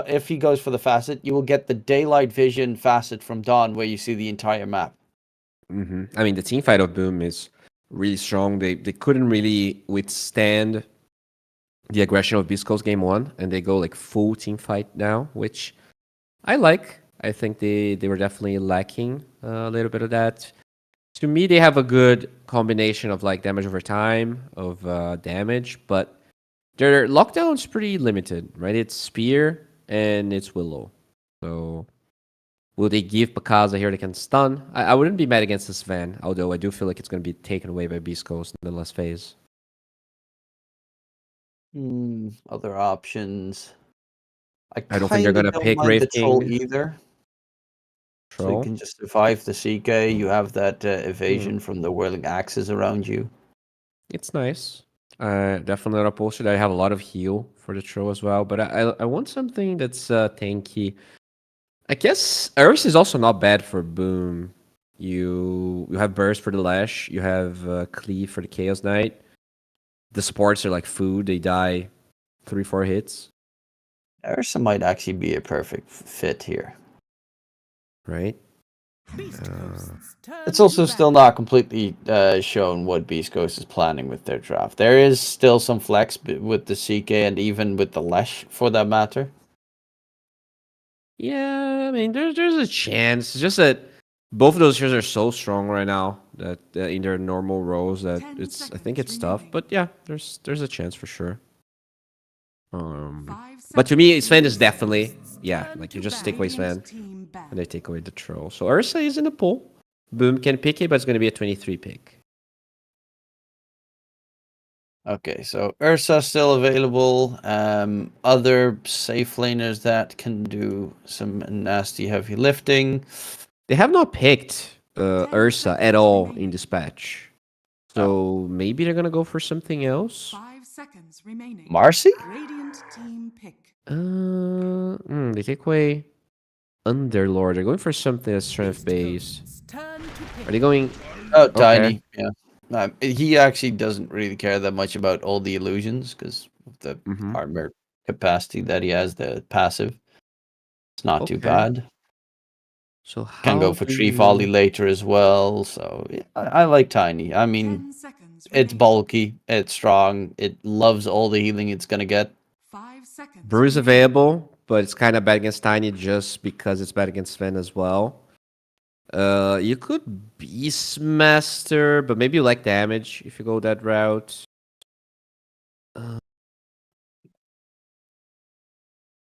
if he goes for the facet, you will get the daylight vision facet from Dawn where you see the entire map. I mean, the team fight of Boom is really strong. They couldn't really withstand the aggression of Bisco's game 1, and they go like full team fight now, which I like. I think they were definitely lacking a little bit of that. To me, they have a good combination of like damage over time, of damage, but their lockdown's pretty limited, right? It's Spear and it's Willow. So will they give Pakaza here that can stun? I wouldn't be mad against this Van, although I do feel like it's going to be taken away by Beast Coast in the last phase. Other options. I don't think they're going to pick mind Wraith the troll King. either. So you Troll. can just survive the CK. You have that evasion from the whirling axes around you. It's nice. Definitely not opposed to that. I have a lot of heal for the troll as well, but I want something that's tanky. I guess Eris is also not bad for Boom. You have Burst for the Lash. You have Cleave for the Chaos Knight. The supports are like food. They die 3-4 hits. Ursa might actually be a perfect fit here. Right? Beast Coast's turn It's also to still battle. not completely shown what Beast Coast is planning with their draft. There is still some flex with the CK and even with the Lesh, for that matter. Yeah, I mean, there's a chance. It's just that both of those heroes are so strong right now that in their normal roles that 10 I think it's seconds tough. remaining. But yeah, there's a chance for sure. 5 But to me, seconds Sven is remaining. definitely Turn like to you just take away Sven Radiant team battle. and they take away the troll. So Ursa is in the pool. Boom can pick it, but it's going to be a 23 pick. Okay, so Ursa still available. Other safe laners that can do some nasty heavy lifting. They have not picked 10 Ursa at seconds all remaining. in dispatch. So maybe they're going to go for something else. 5 seconds remaining. Marcy? Radiant team pick. They take away Underlord. They're going for something that's strength Beast based. Coast's turn to pick. Are they going? Oh, Okay. Tiny. Yeah. He actually doesn't really care that much about all the illusions because of the Mhm. armor capacity that he has, the passive. It's not too Okay. bad. So Can go how for do tree volley you? later as well. So yeah, I like Tiny. I mean, 10 seconds it's remaining. bulky, it's strong, it loves all the healing it's gonna get. 5 seconds Brew is remaining. available, but it's kind of bad against Tiny just because it's bad against Sven as well. You could Beastmaster, but maybe you like damage if you go that route.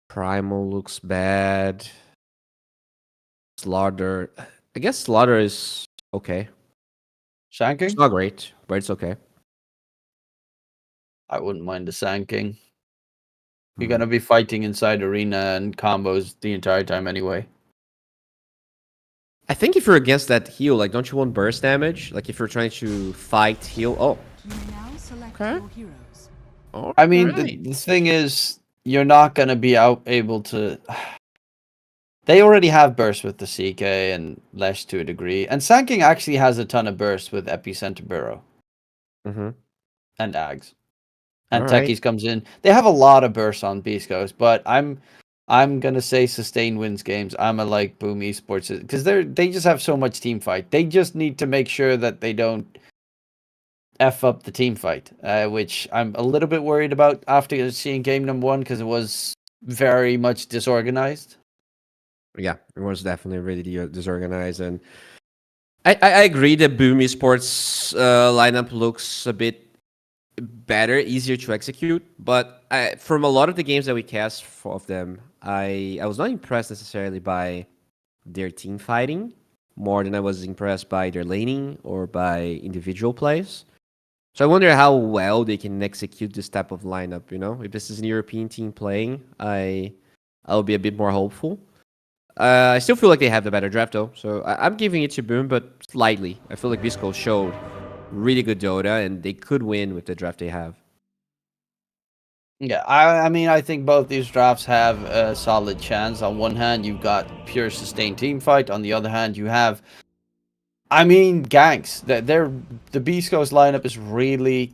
Primal looks bad. Slaughter. I guess Slaughter is okay. It's Shanking? not great, but it's okay. I wouldn't mind the Shanking. You're Hmm. gonna be fighting inside arena and combos the entire time anyway. I think if you're against that heal, like, don't you want burst damage? Like, if you're trying to fight heal. Oh, You may now select Okay. your heroes. all I mean, right. the thing is, you're not gonna be able to. They already have burst with the CK and Lesh to a degree, and Sanking actually has a ton of burst with Epicenter Burrow Mm-hmm. and Ags. All And right. Techies comes in. They have a lot of bursts on Beast Coast, but I'm gonna say sustain wins games. I'm a like Boom Esports because they just have so much team fight. They just need to make sure that they don't f up the team fight, which I'm a little bit worried about after seeing game number 1 because it was very much disorganized. Yeah, it was definitely really disorganized, and I agree that Boom Esports lineup looks a bit better, easier to execute. But from a lot of the games that we cast of them, I was not impressed necessarily by their team fighting more than I was impressed by their laning or by individual plays. So I wonder how well they can execute this type of lineup. You know, if this is an European team playing, I'll be a bit more hopeful. I still feel like they have the better draft though, so I'm giving it to Boom, but slightly. I feel like Bisco showed really good Dota, and they could win with the draft they have. Yeah, I mean, I think both these drafts have a solid chance. On one hand, you've got pure sustained team fight. On the other hand, you have, I mean, ganks. The Beast Coast lineup is really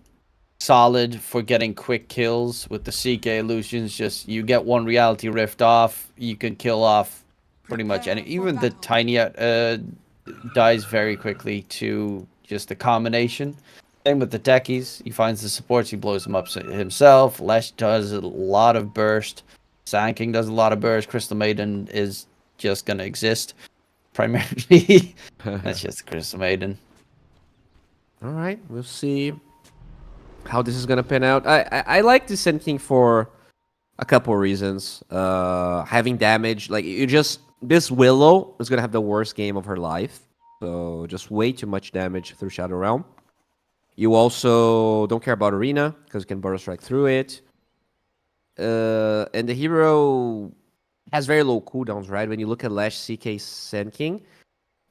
solid for getting quick kills with the CK illusions. Just you get one reality rift off, you can kill off pretty much any. Prepare for Even the battle. tiny dies very quickly to just the combination. Same with the techies. He finds the supports, he blows them up himself. Lesh does a lot of burst. Sanking does a lot of burst. Crystal Maiden is just gonna exist primarily. That's just Crystal Maiden. All right, we'll see how this is gonna pan out. I like the Sand King for a couple of reasons. Having damage, like you just this Willow is gonna have the worst game of her life. So just way too much damage through Shadow Realm. You also don't care about Arena because you can Burrow Strike through it. And the hero has very low cooldowns, right? When you look at Lash, CK, Sand King,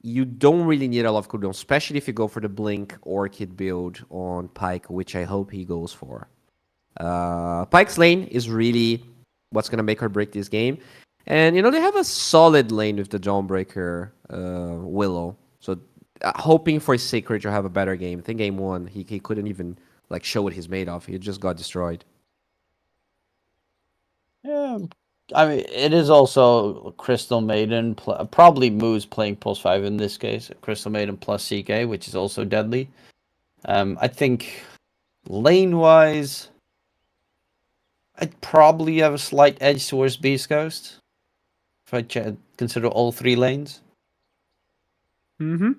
you don't really need a lot of cooldowns, especially if you go for the Blink Orchid build on Pyke, which I hope he goes for. Pyke's lane is really what's going to make or break this game. And, you know, they have a solid lane with the Dawnbreaker Willow. So hoping for Sacred to have a better game. I think game 1, he couldn't even like show what he's made of. He just got destroyed. Yeah, I mean, it is also Crystal Maiden, probably Moo's playing Pulse 5 in this case. Crystal Maiden plus CK, which is also deadly. I think lane-wise, I'd probably have a slight edge towards Beast Coast if I consider all 3 lanes. Mm-hmm.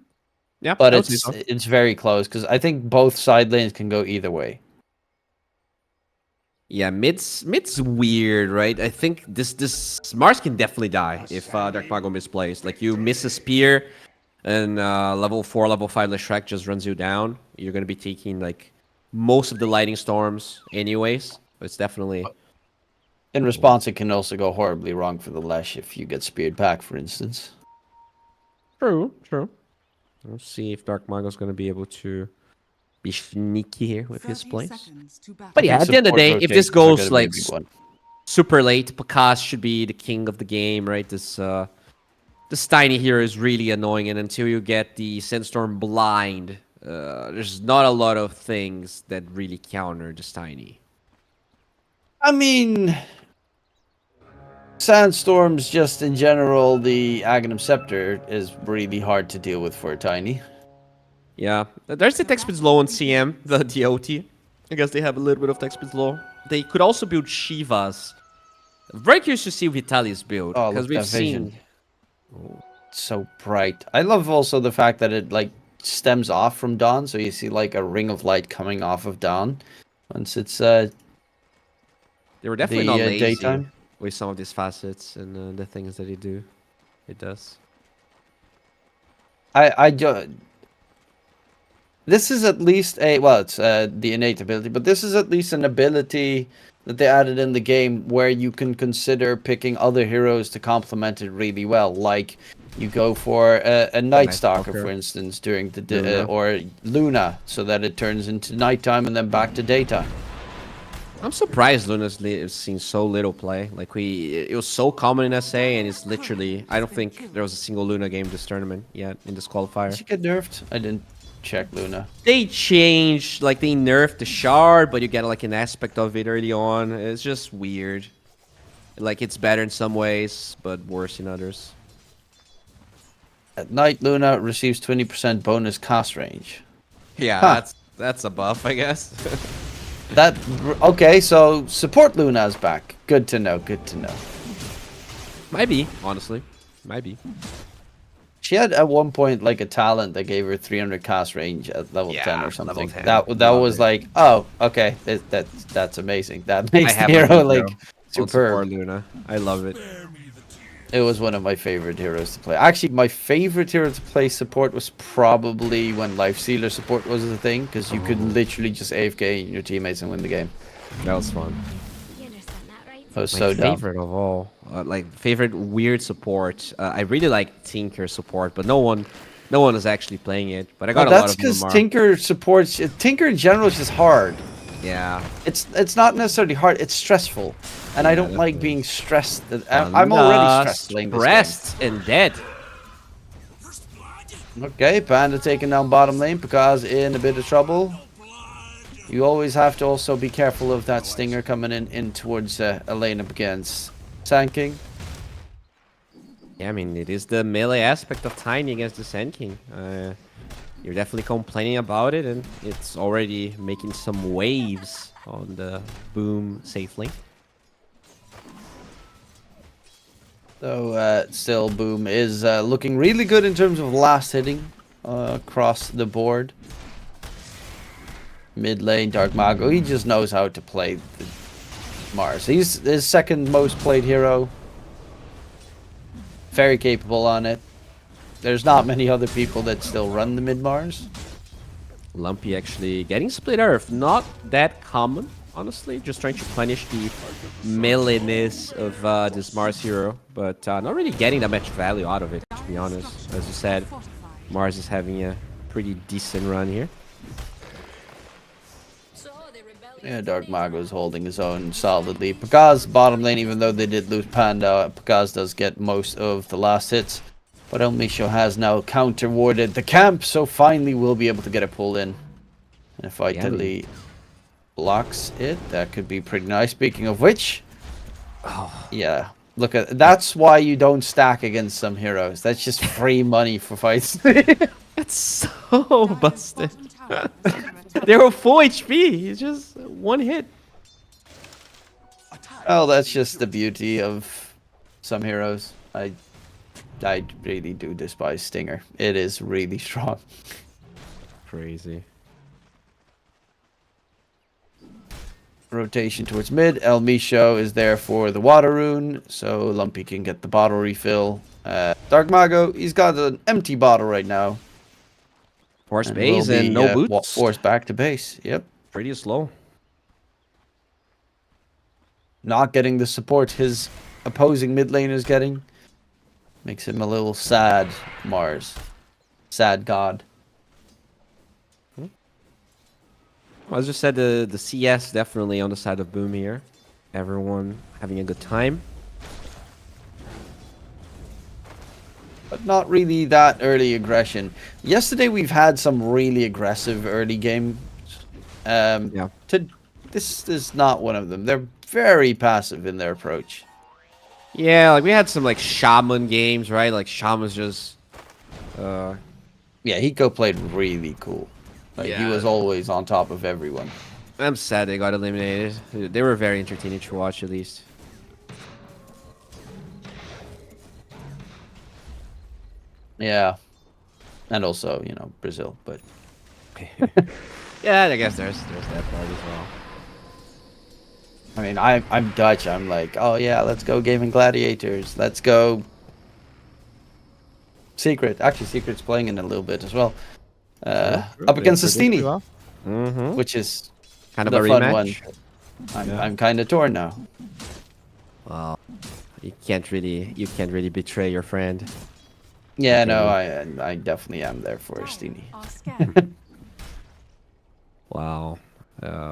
Yeah, but it's very close because I think both side lanes can go either way. Yeah, mid's weird, right? I think this Mars can definitely die if Dark Mago misplays. Like you miss a spear, and level 4, level 5 Leshrac just runs you down. You're gonna be taking like most of the lightning storms, anyways. It's definitely. In response, it can also go horribly wrong for the Lesh if you get speared back, for instance. True. We'll see if Dark Mago's gonna be able to be sneaky here with his plays. But yeah, at the end of the day, if this goes like super late, Pakas should be the king of the game, right? This tiny here is really annoying, and until you get the Sandstorm blind, there's not a lot of things that really counter this tiny. I mean, Sandstorms just in general, the Aghanim Scepter is really hard to deal with for a tiny. Yeah, there's the tech speed's low on CM, the DOT. I guess they have a little bit of tech speed's low. They could also build Shivas. Very curious to see Vitali's build, because we've seen... Oh, so bright. I love also the fact that it like stems off from Dawn, so you see like a ring of light coming off of Dawn once it's they were definitely not lazy daytime with some of these facets and the things that it does. This is at least it's the innate ability, but this is at least an ability that they added in the game where you can consider picking other heroes to complement it really well. Like you go for a Night Stalker, for instance, during the day, or Luna, so that it turns into nighttime and then back to daytime. I'm surprised Luna's seen so little play. Like it was so common in SA, and it's literally, I don't think there was a single Luna game this tournament yet in this qualifier. Did she get nerfed? I didn't check Luna. They changed, like they nerfed the shard, but you get like an aspect of it early on. It's just weird. Like it's better in some ways, but worse in others. At night, Luna receives 20% bonus cast range. Yeah, that's a buff, I guess. Okay, so support Luna is back. Good to know. Good to know. Might be, honestly, might be. She had at one point like a talent that gave her 300 cast range at level 10 or something. 10. That was like, oh, okay, that's amazing. That makes the hero like superb. Luna, I love it. It was one of my favorite heroes to play. Actually, my favorite hero to play support was probably when Life Stealer support was a thing, because you could literally just AFK your teammates and win the game. That was fun. That was so dumb. Favorite of all, like favorite weird support. I really like Tinker support, but no one is actually playing it. But I got a lot of them. That's because Tinker supports. Tinker in general is just hard. Yeah. It's not necessarily hard. It's stressful, and I don't like being stressed. I'm already stressed playing this game. And dead. Okay, Panda taking down bottom lane because in a bit of trouble. You always have to also be careful of that Stinger coming in towards a lane up against Sand King. Yeah, I mean, it is the melee aspect of Tiny against the Sand King. You're definitely complaining about it, and it's already making some waves on the Boom safely. So, still Boom is looking really good in terms of last hitting across the board. Mid lane, Dark Mago, he just knows how to play the Mars. He's his second most played hero. Very capable on it. There's not many other people that still run the mid Mars. Lumpy actually getting split earth. Not that common, honestly. Just trying to punish the meleeness of this Mars hero. But not really getting that much value out of it, to be honest. As you said, Mars is having a pretty decent run here. Yeah, Dark Mago is holding his own solidly. Pagaz bottom lane, even though they did lose Panda, Pagaz does get most of the last hits. But El Misho has now counter-warded the camp, so finally we'll be able to get a pull in. And if Vitali blocks it, that could be pretty nice. Speaking of which, yeah, look at that's why you don't stack against some heroes. That's just free money for fights. That's so busted. They were full HP. It's just one hit. Oh, that's just the beauty of some heroes. I really do despise Stinger. It is really strong. Crazy. Rotation towards mid. El Misho is there for the water rune, so Lumpy can get the bottle refill. Dark Mago, he's got an empty bottle right now. Force base and no boots. Force back to base. Yep. Pretty slow. Not getting the support his opposing mid lane is getting. Makes him a little sad, Mars. Sad god. As you said, the CS definitely on the side of Boom here. Everyone having a good time. But not really that early aggression. Yesterday we've had some really aggressive early games. Yeah. This is not one of them. They're very passive in their approach. Yeah, like we had some like Shaman games, right? Like Shaman's just Yeah, Hiko played really cool. Like he was always on top of everyone. I'm sad they got eliminated. They were very entertaining to watch, at least. Yeah. And also, you know, Brazil, but Yeah, I guess there's that part as well. I mean, I'm Dutch. I'm like, oh yeah, let's go Gaming Gladiators. Let's go Secret. Actually, Secret's playing in a little bit as well. Up against Astini, which is kind of the a fun rematch. one. I'm kind of torn now. Well, you can't really betray your friend. Yeah, no, I definitely am there for Astini. Wow.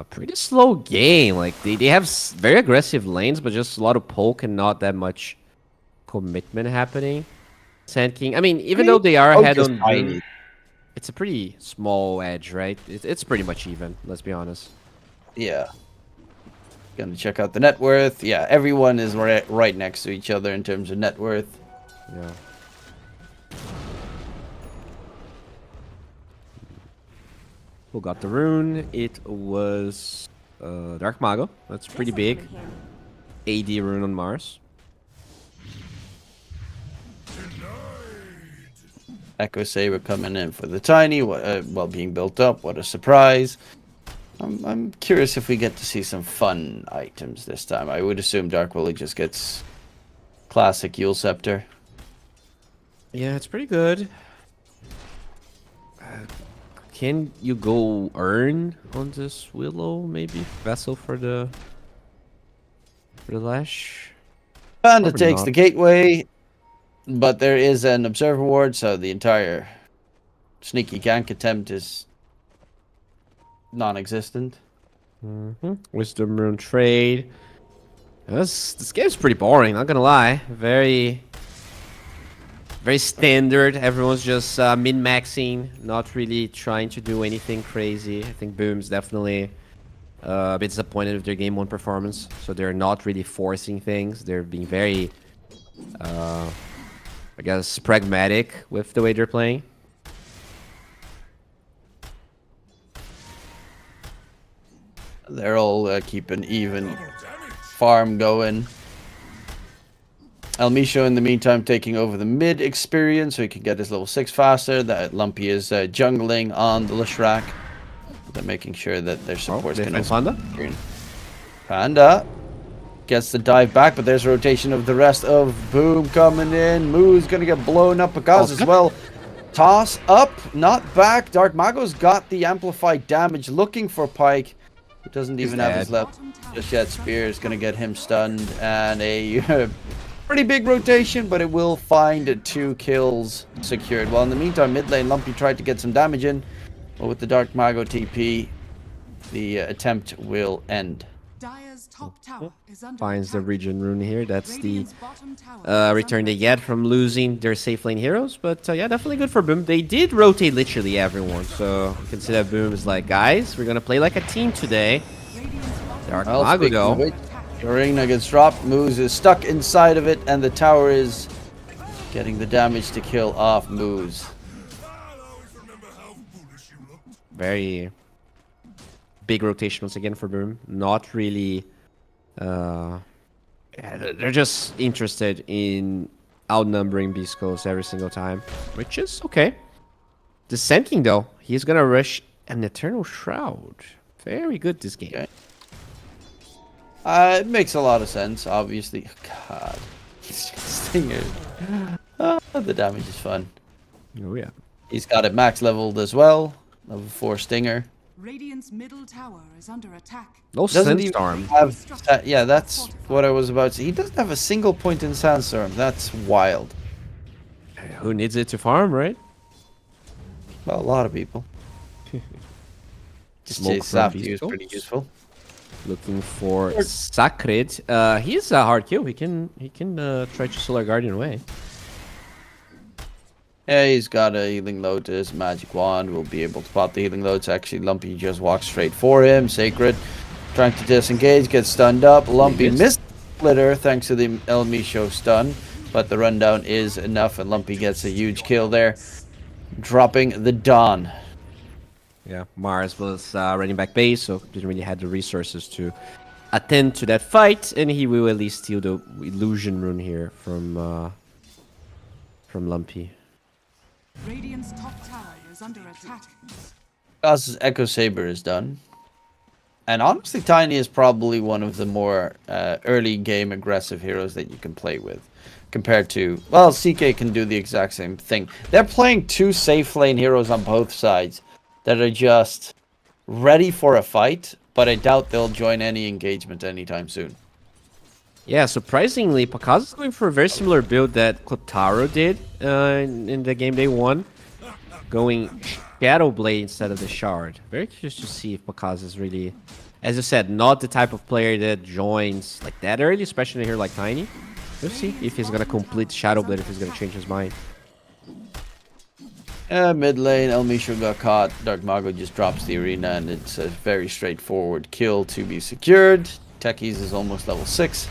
Pretty slow game. Like they have very aggressive lanes, but just a lot of poke and not that much commitment happening. Sand King. I mean, even though they are ahead on Boom, it's a pretty small edge, right? It's pretty much even. Let's be honest. Yeah. Gonna check out the net worth. Yeah, everyone is right next to each other in terms of net worth. Yeah. Who got the rune? It was Dark Mago. That's pretty big. AD rune on Mars. Echo Saber coming in for the Tiny while being built up. What a surprise. I'm curious if we get to see some fun items this time. I would assume Dark Willy just gets classic Yule Scepter. Yeah, it's pretty good. Can you go earn on this Willow, maybe? Vessel for the Lash? Panda takes the gateway, but there is an Observer Ward, so the entire sneaky gank attempt is non-existent. Wisdom Rune trade. This game's pretty boring, not gonna lie. Very standard. Everyone's just min-maxing, not really trying to do anything crazy. I think Boom's definitely a bit disappointed with their game 1 performance, so they're not really forcing things. They're being very, I guess, pragmatic with the way they're playing. They're all keeping even farm going. El Misho, in the meantime, taking over the mid experience so he can get his level 6 faster. That Lumpy is jungling on the Leshrac. They're making sure that their Oh, supports they can find also Panda? Panda gets the dive back, but there's a rotation of the rest of Boom coming in. Moo's gonna get blown up because as well. Toss up, not back. Dark Mago's got the amplified damage, looking for Pike. He doesn't even have his left just yet. Spear is gonna get him stunned, and a pretty big rotation, but it will find 2 kills secured. Well, in the meantime, mid lane, Lumpy tried to get some damage in, but with the Dark Mago TP, the attempt will end. Dire's top tower is under Finds the attack. region rune here. That's the Radiant's bottom tower is return under they get from losing their safe lane heroes. But yeah, definitely good for Boom. They did rotate literally everyone. So you can see that Boom is like, guys, we're going to play like a team today. Dark Mago though. Arena gets dropped. Moose is stuck inside of it, and the tower is getting the damage to kill off Moose. Very big rotation once again for Boom. Not really... yeah, they're just interested in outnumbering Beast Coast every single time, which is okay. The Sand King though, he's going to rush an Eternal Shroud. Very good this game. Okay. It makes a lot of sense, obviously. God. Stinger. The damage is fun. Oh, yeah. He's got it max leveled as well. Level 4 Stinger. Radiant's middle tower is under attack. No Doesn't even Sandstorm. have, yeah, that's what I was about to say. He doesn't have a single point in Sandstorm. That's wild. Who needs it to farm, right? Well, a lot of people. Just Smoke chase from after Beast you is pretty Coast. useful. Looking for Sacred. He's a hard kill. He can try to Solar Guardian away. Yeah, he's got a healing load to his magic wand. Will be able to pop the healing loads. Actually, Lumpy just walks straight for him. Sacred trying to disengage, gets stunned up. Lumpy missed the splitter thanks to the El Micho stun, but the rundown is enough, and Lumpy gets a huge kill there, dropping the Dawn. Yeah, Mars was running back base, so didn't really have the resources to attend to that fight, and he will at least steal the illusion rune here from Lumpy. Radiant's top tower is under attack. Gauss's Echo Saber is done. And honestly, Tiny is probably one of the more early game aggressive heroes that you can play with. Compared to, well, CK can do the exact same thing. They're playing 2 safe lane heroes on both sides that are just ready for a fight, but I doubt they'll join any engagement anytime soon. Yeah, surprisingly, Pakaz is going for a very similar build that Kotaro did in the game they won. Going Shadow Blade instead of the Shard. Very curious to see if Pakaz is really, as you said, not the type of player that joins like that early, especially here like Tiny. We'll see if he's going to complete Shadow Blade, if he's going to change his mind. Mid lane, El Micho got caught. Dark Mago just drops the arena, and it's a very straightforward kill to be secured. Techies is almost level 6.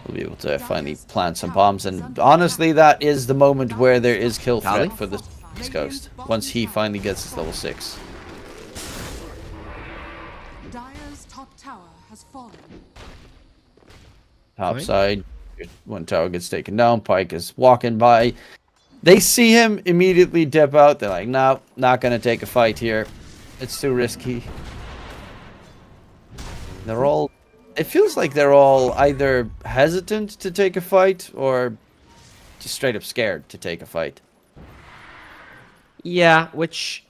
We'll be able to finally plant some bombs, and honestly, that is the moment where there is kill threat for the East Coast. Once he finally gets his level 6. Dire's top tower has fallen. Top side, one tower gets taken down. Pike is walking by. They see him immediately dip out. They're like, no, not going to take a fight here. It's too risky. They're all... It feels like they're all either hesitant to take a fight or just straight up scared to take a fight. Yeah, which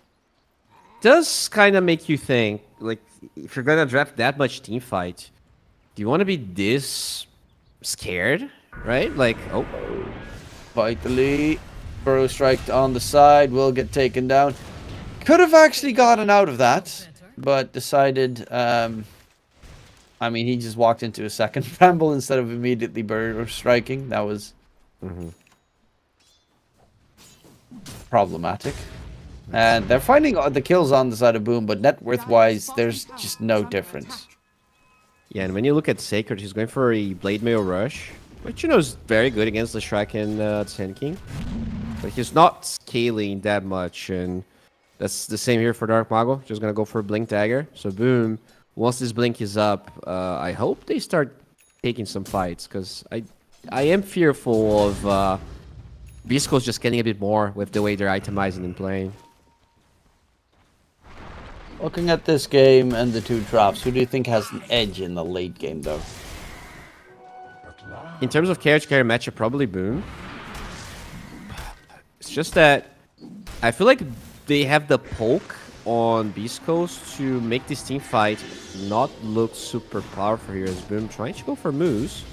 does kind of make you think, like, if you're going to draft that much team fight, do you want to be this scared, right? Like, oh. Vitally, Burrow strike on the side, will get taken down. Could have actually gotten out of that, but decided... I mean, he just walked into a second bramble instead of immediately Burrow striking. That was problematic. And they're finding the kills on the side of Boom, but net worth-wise, there's just no difference. Yeah, and when you look at Sacred, he's going for a Blade Mail Rush, which, you know, is very good against the Shrek and Sand King. But he's not scaling that much, and that's the same here for Dark Mago. Just going to go for a Blink Dagger. So Boom... Once this blink is up, I hope they start taking some fights, because I am fearful of Beast Coast just getting a bit more with the way they're itemizing and playing. Looking at this game and the two drops, who do you think has an edge in the late game, though? In terms of carry-to-carry matchup, probably Boom. It's just that I feel like they have the poke on Beast Coast to make this team fight not look super powerful here as Boom trying to go for moves.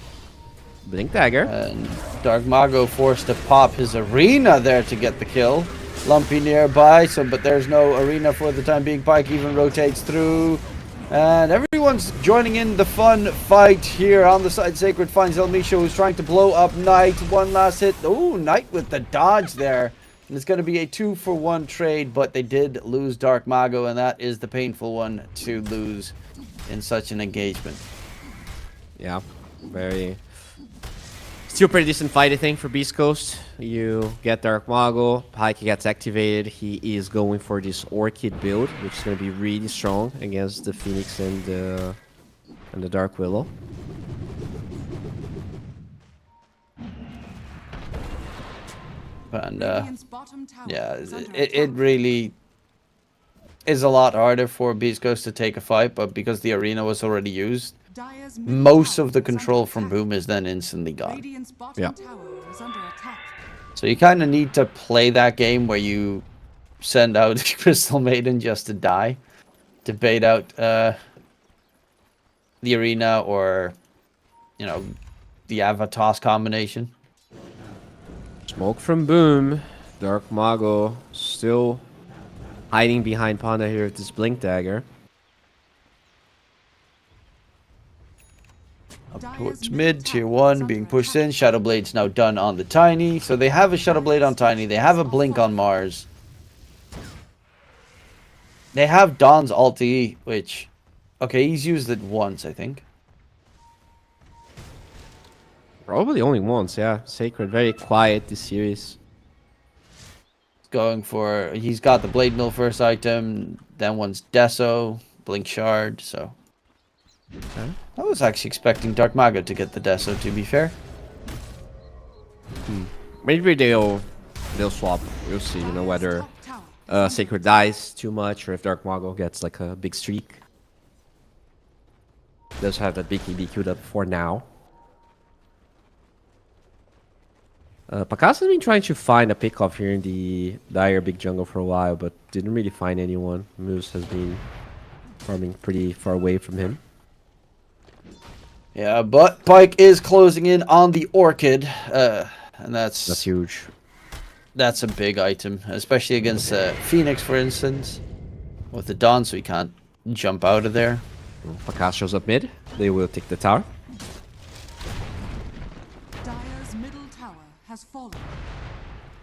Blink Dagger. And Dark Mago forced to pop his arena there to get the kill. Lumpy nearby, but there's no arena for the time being. Pike even rotates through. And everyone's joining in the fun fight here on the side. Sacred finds El Misha, who's trying to blow up Knight. One last hit. Oh, Knight with the dodge there. And it's going to be a 2-for-1 trade, but they did lose Dark Mago, and that is the painful one to lose in such an engagement. Yeah, very... Still pretty decent fight, I think, for Beast Coast. You get Dark Mago, Pike gets activated. He is going for this Orchid build, which is going to be really strong against the Phoenix and the Dark Willow. And yeah, it really is a lot harder for Beast Coast to take a fight, but because the arena was already used, most of the control from Boom is then instantly gone. Yeah. So you kind of need to play that game where you send out Crystal Maiden just to die, to bait out the arena or, you know, the Avatos combination. Smoke from Boom. Dark Mago still hiding behind Panda here with this Blink Dagger. Up towards mid, tier 1 being pushed in. Shadowblade's now done on the Tiny. So they have a Shadowblade on Tiny. They have a Blink on Mars. They have Dawn's ulti, which... Okay, he's used it once, I think. Probably only once, yeah. Sacred, very quiet this series. Going for... He's got the Blade Mill first item. Then one's Deso. Blink Shard, so... Okay. I was actually expecting Dark Mago to get the Deso, to be fair. Maybe they'll swap. We'll see, you know, whether Sacred dies too much or if Dark Mago gets like a big streak. Does have that BKB queued up for now. Pakas has been trying to find a pickoff here in the Dire Big Jungle for a while, but didn't really find anyone. Moose has been farming pretty far away from him. Yeah, but Pike is closing in on the Orchid, and that's huge. That's a big item, especially against Phoenix, for instance, with the Dawn, so he can't jump out of there. Pakas shows up mid. They will take the tower. Dire's middle tower has fallen.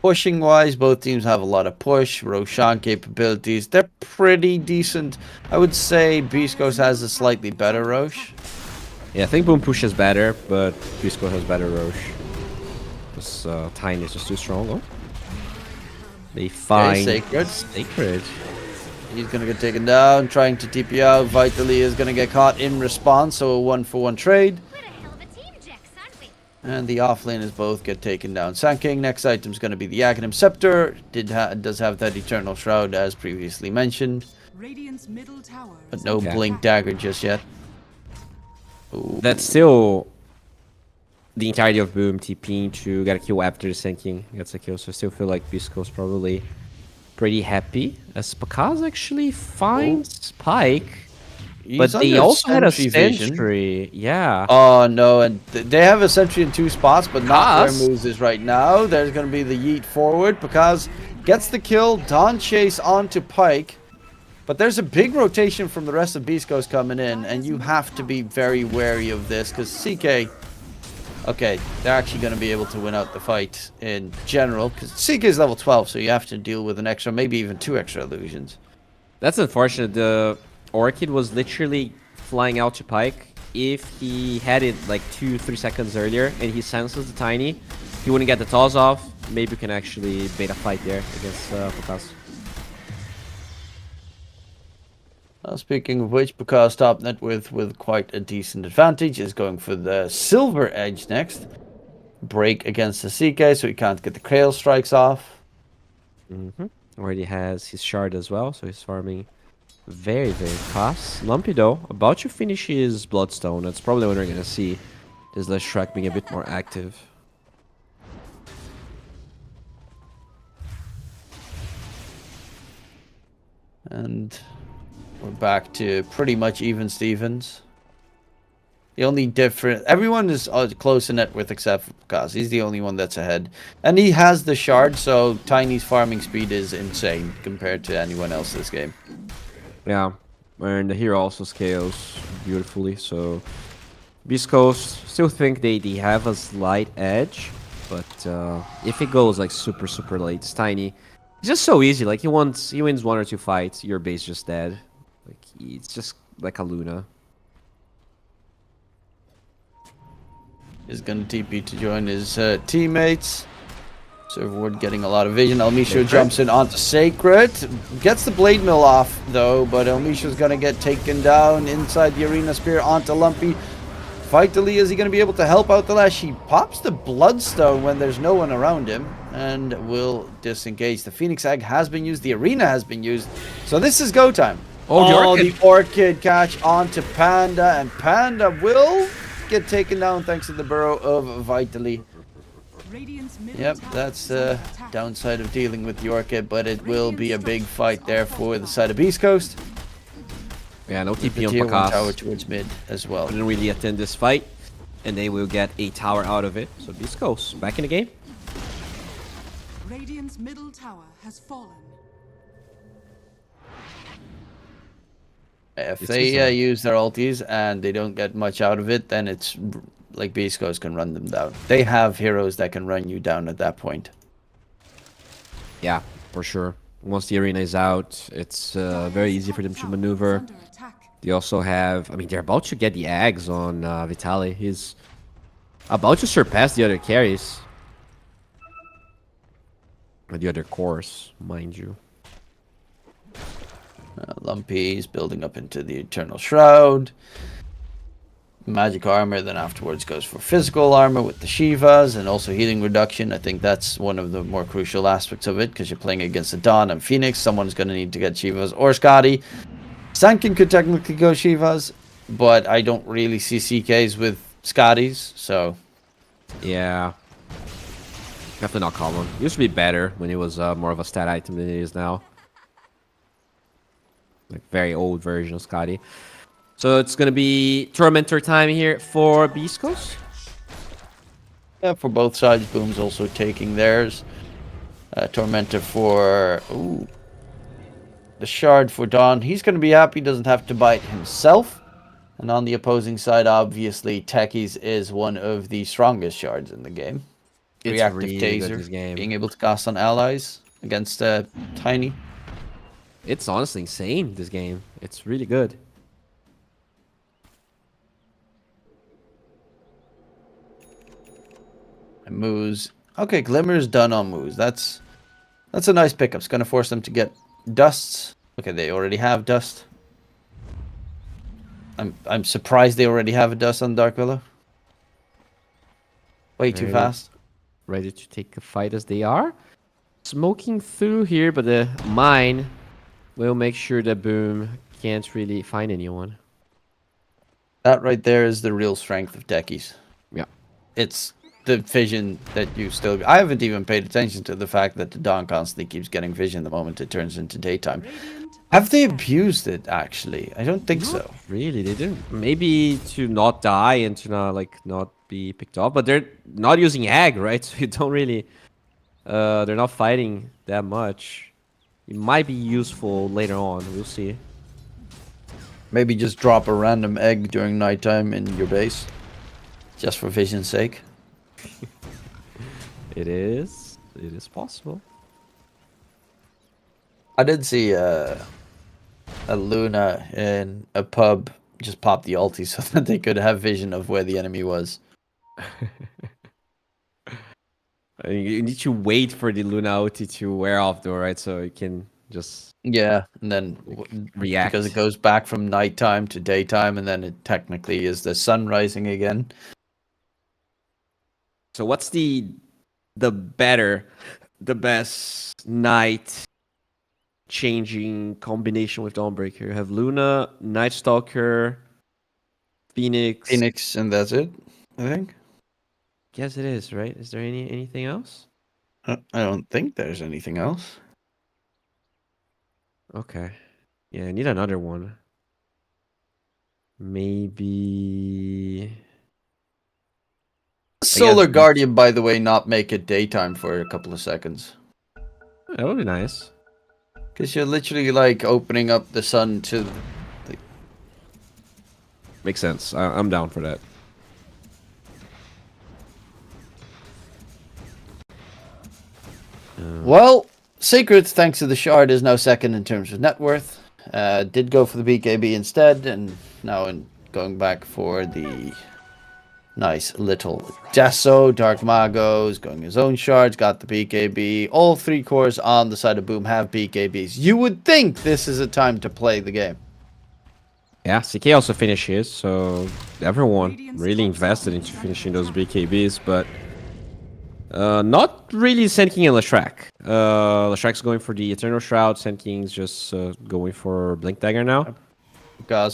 Pushing wise, both teams have a lot of push. Roshan capabilities, they're pretty decent. I would say Beast Coast has a slightly better Roche. Yeah, I think Boom pushes better, but Beast Coast has better Roche. This Tiny is just too strong. Oh. They find Sacred. He's gonna get taken down, trying to TP out. Vitally is gonna get caught in response, so a 1-for-1 trade. And the offlane is both get taken down. Sand King, next item is going to be the Aghanim Scepter. Does have that Eternal Shroud as previously mentioned. Radiant's middle tower But no Blink Dagger just yet. Ooh. That's still the entirety of Boom TPing to get a kill after the Sand King gets a kill. So I still feel like Beast Coast probably pretty happy. As Pakas actually finds Pike. But they also had a sentry. Yeah. Oh, no. And they have a sentry in 2 spots, but not where Moose is right now. There's going to be the yeet forward. Pakas gets the kill. Dawn chase onto Pike. But there's a big rotation from the rest of Beast Coast coming in. And you have to be very wary of this. Because CK... Okay, they're actually going to be able to win out the fight in general. Because CK is level 12, so you have to deal with an extra, maybe even 2 extra illusions. That's unfortunate. The Orchid was literally flying out to Pike. If he had it like 2-3 seconds earlier and he senses the Tiny, he wouldn't get the toss off. Maybe we can actually bait a fight there against Pakas. Speaking of which, Pakas top net with quite a decent advantage is going for the Silver Edge next. Break against the CK so he can't get the Krail strikes off. Already has his shard as well, so he's farming Very, very fast. Lumpy though, about to finish his Bloodstone. That's probably what we're gonna see. This last Shrek being a bit more active. And we're back to pretty much even Stevens. The only different, everyone is close in net with except for Kaz. He's the only one that's ahead. And he has the shard, so Tiny's farming speed is insane compared to anyone else this game. Yeah, and the hero also scales beautifully, so Beast Coast still think they have a slight edge, but if it goes like super late, it's Tiny. It's just so easy. Like he wins 1 or 2 fights, your base just dead. Like it's just like a Luna. Is going to TP to join his teammates. Serverwood getting a lot of vision. Elmisho jumps in onto Sacred. Gets the Blade Mill off, though, but Elmisho's going to get taken down inside the Arena Spear onto Lumpy. Vitally, is he going to be able to help out the Lash? He pops the Bloodstone when there's no one around him and will disengage. The Phoenix Egg has been used. The Arena has been used. So this is go time. Oh, the Orchid catch onto Panda, and Panda will get taken down thanks to the Burrow of Vitally. Yep, that's the downside of dealing with the Orchid, but it will be a big fight there for the side of Beast Coast. Yeah, no TP on Tier 1 Pakas. tower towards mid as well. Didn't really attend this fight, and they will get a tower out of it. So Beast Coast back in the game. Radiant's middle tower has fallen. If they use their ultis and they don't get much out of it, then it's like Beast Coast can run them down. They have heroes that can run you down at that point. Yeah, for sure. Once the arena is out, it's very easy for them to maneuver. They also have, I mean, they're about to get the Ags on Vitaly. He's about to surpass the other carries. Or the other cores, mind you. Lumpy is building up into the Eternal Shroud. Magic armor, then afterwards goes for physical armor with the Shivas and also healing reduction. I think that's one of the more crucial aspects of it because you're playing against the Dawn and Phoenix. Someone's going to need to get Shivas or Scotty. Sankin could technically go Shivas, but I don't really see CKs with Scotties, so... Yeah. Definitely not common. Used to be better when it was more of a stat item than it is now. Like very old version of Scotty. So it's gonna be Tormentor time here for Beast Coast. Yeah, for both sides. Boom's also taking theirs. Tormentor for the Shard for Dawn. He's gonna be happy. Doesn't have to bite himself. And on the opposing side, obviously, Techies is one of the strongest shards in the game. It's Reactive really Taser, good, this game. being able to cast on allies against Tiny. It's honestly insane, this game. It's really good. And Moose. Okay, Glimmer's done on Moose. That's a nice pickup. It's going to force them to get Dusts. Okay, they already have Dust. I'm surprised they already have a Dust on Dark Willow. Way too fast. Ready to take a fight as they are. Smoking through here, but the mine will make sure that Boom can't really find anyone. That right there is the real strength of Techies. Yeah. It's the vision that you still... I haven't even paid attention to the fact that the Dawn constantly keeps getting vision the moment it turns into daytime. Have they abused it, actually? I don't think so. Really, they didn't. Maybe to not die and to not be picked off, but they're not using ag, right? So you don't really... they're not fighting that much. It might be useful later on. We'll see. Maybe just drop a random egg during nighttime in your base. Just for vision's sake. It is possible. I did see a Luna in a pub just pop the ulti so that they could have vision of where the enemy was. You need to wait for the Luna ulti to wear off though, right? So you can just... Yeah, and then react. Because it goes back from nighttime to daytime, and then it technically is the sun rising again. So what's the best night changing combination with Dawnbreaker. You have Luna, Night Stalker, Phoenix. Phoenix, and that's it, I think. Guess it is, right? Is there anything else? I don't think there's anything else. Okay. Yeah, I need another one. Maybe... Solar Guardian, by the way, not make it daytime for a couple of seconds. That would be nice. Because you're literally like opening up the sun to... Makes sense. I'm down for that. Well, Sacred, thanks to the shard, is now second in terms of net worth. Did go for the BKB instead, and now going back for the nice little Deso. Dark Mago's going his own shards, got the BKB. All 3 cores on the side of Boom have BKBs. You would think this is a time to play the game. Yeah, CK also finished his, so everyone really invested into finishing those BKBs, but not really Sand King and Leshrac. Leshrac's going for the Eternal Shroud, Sand King's just going for Blink Dagger now.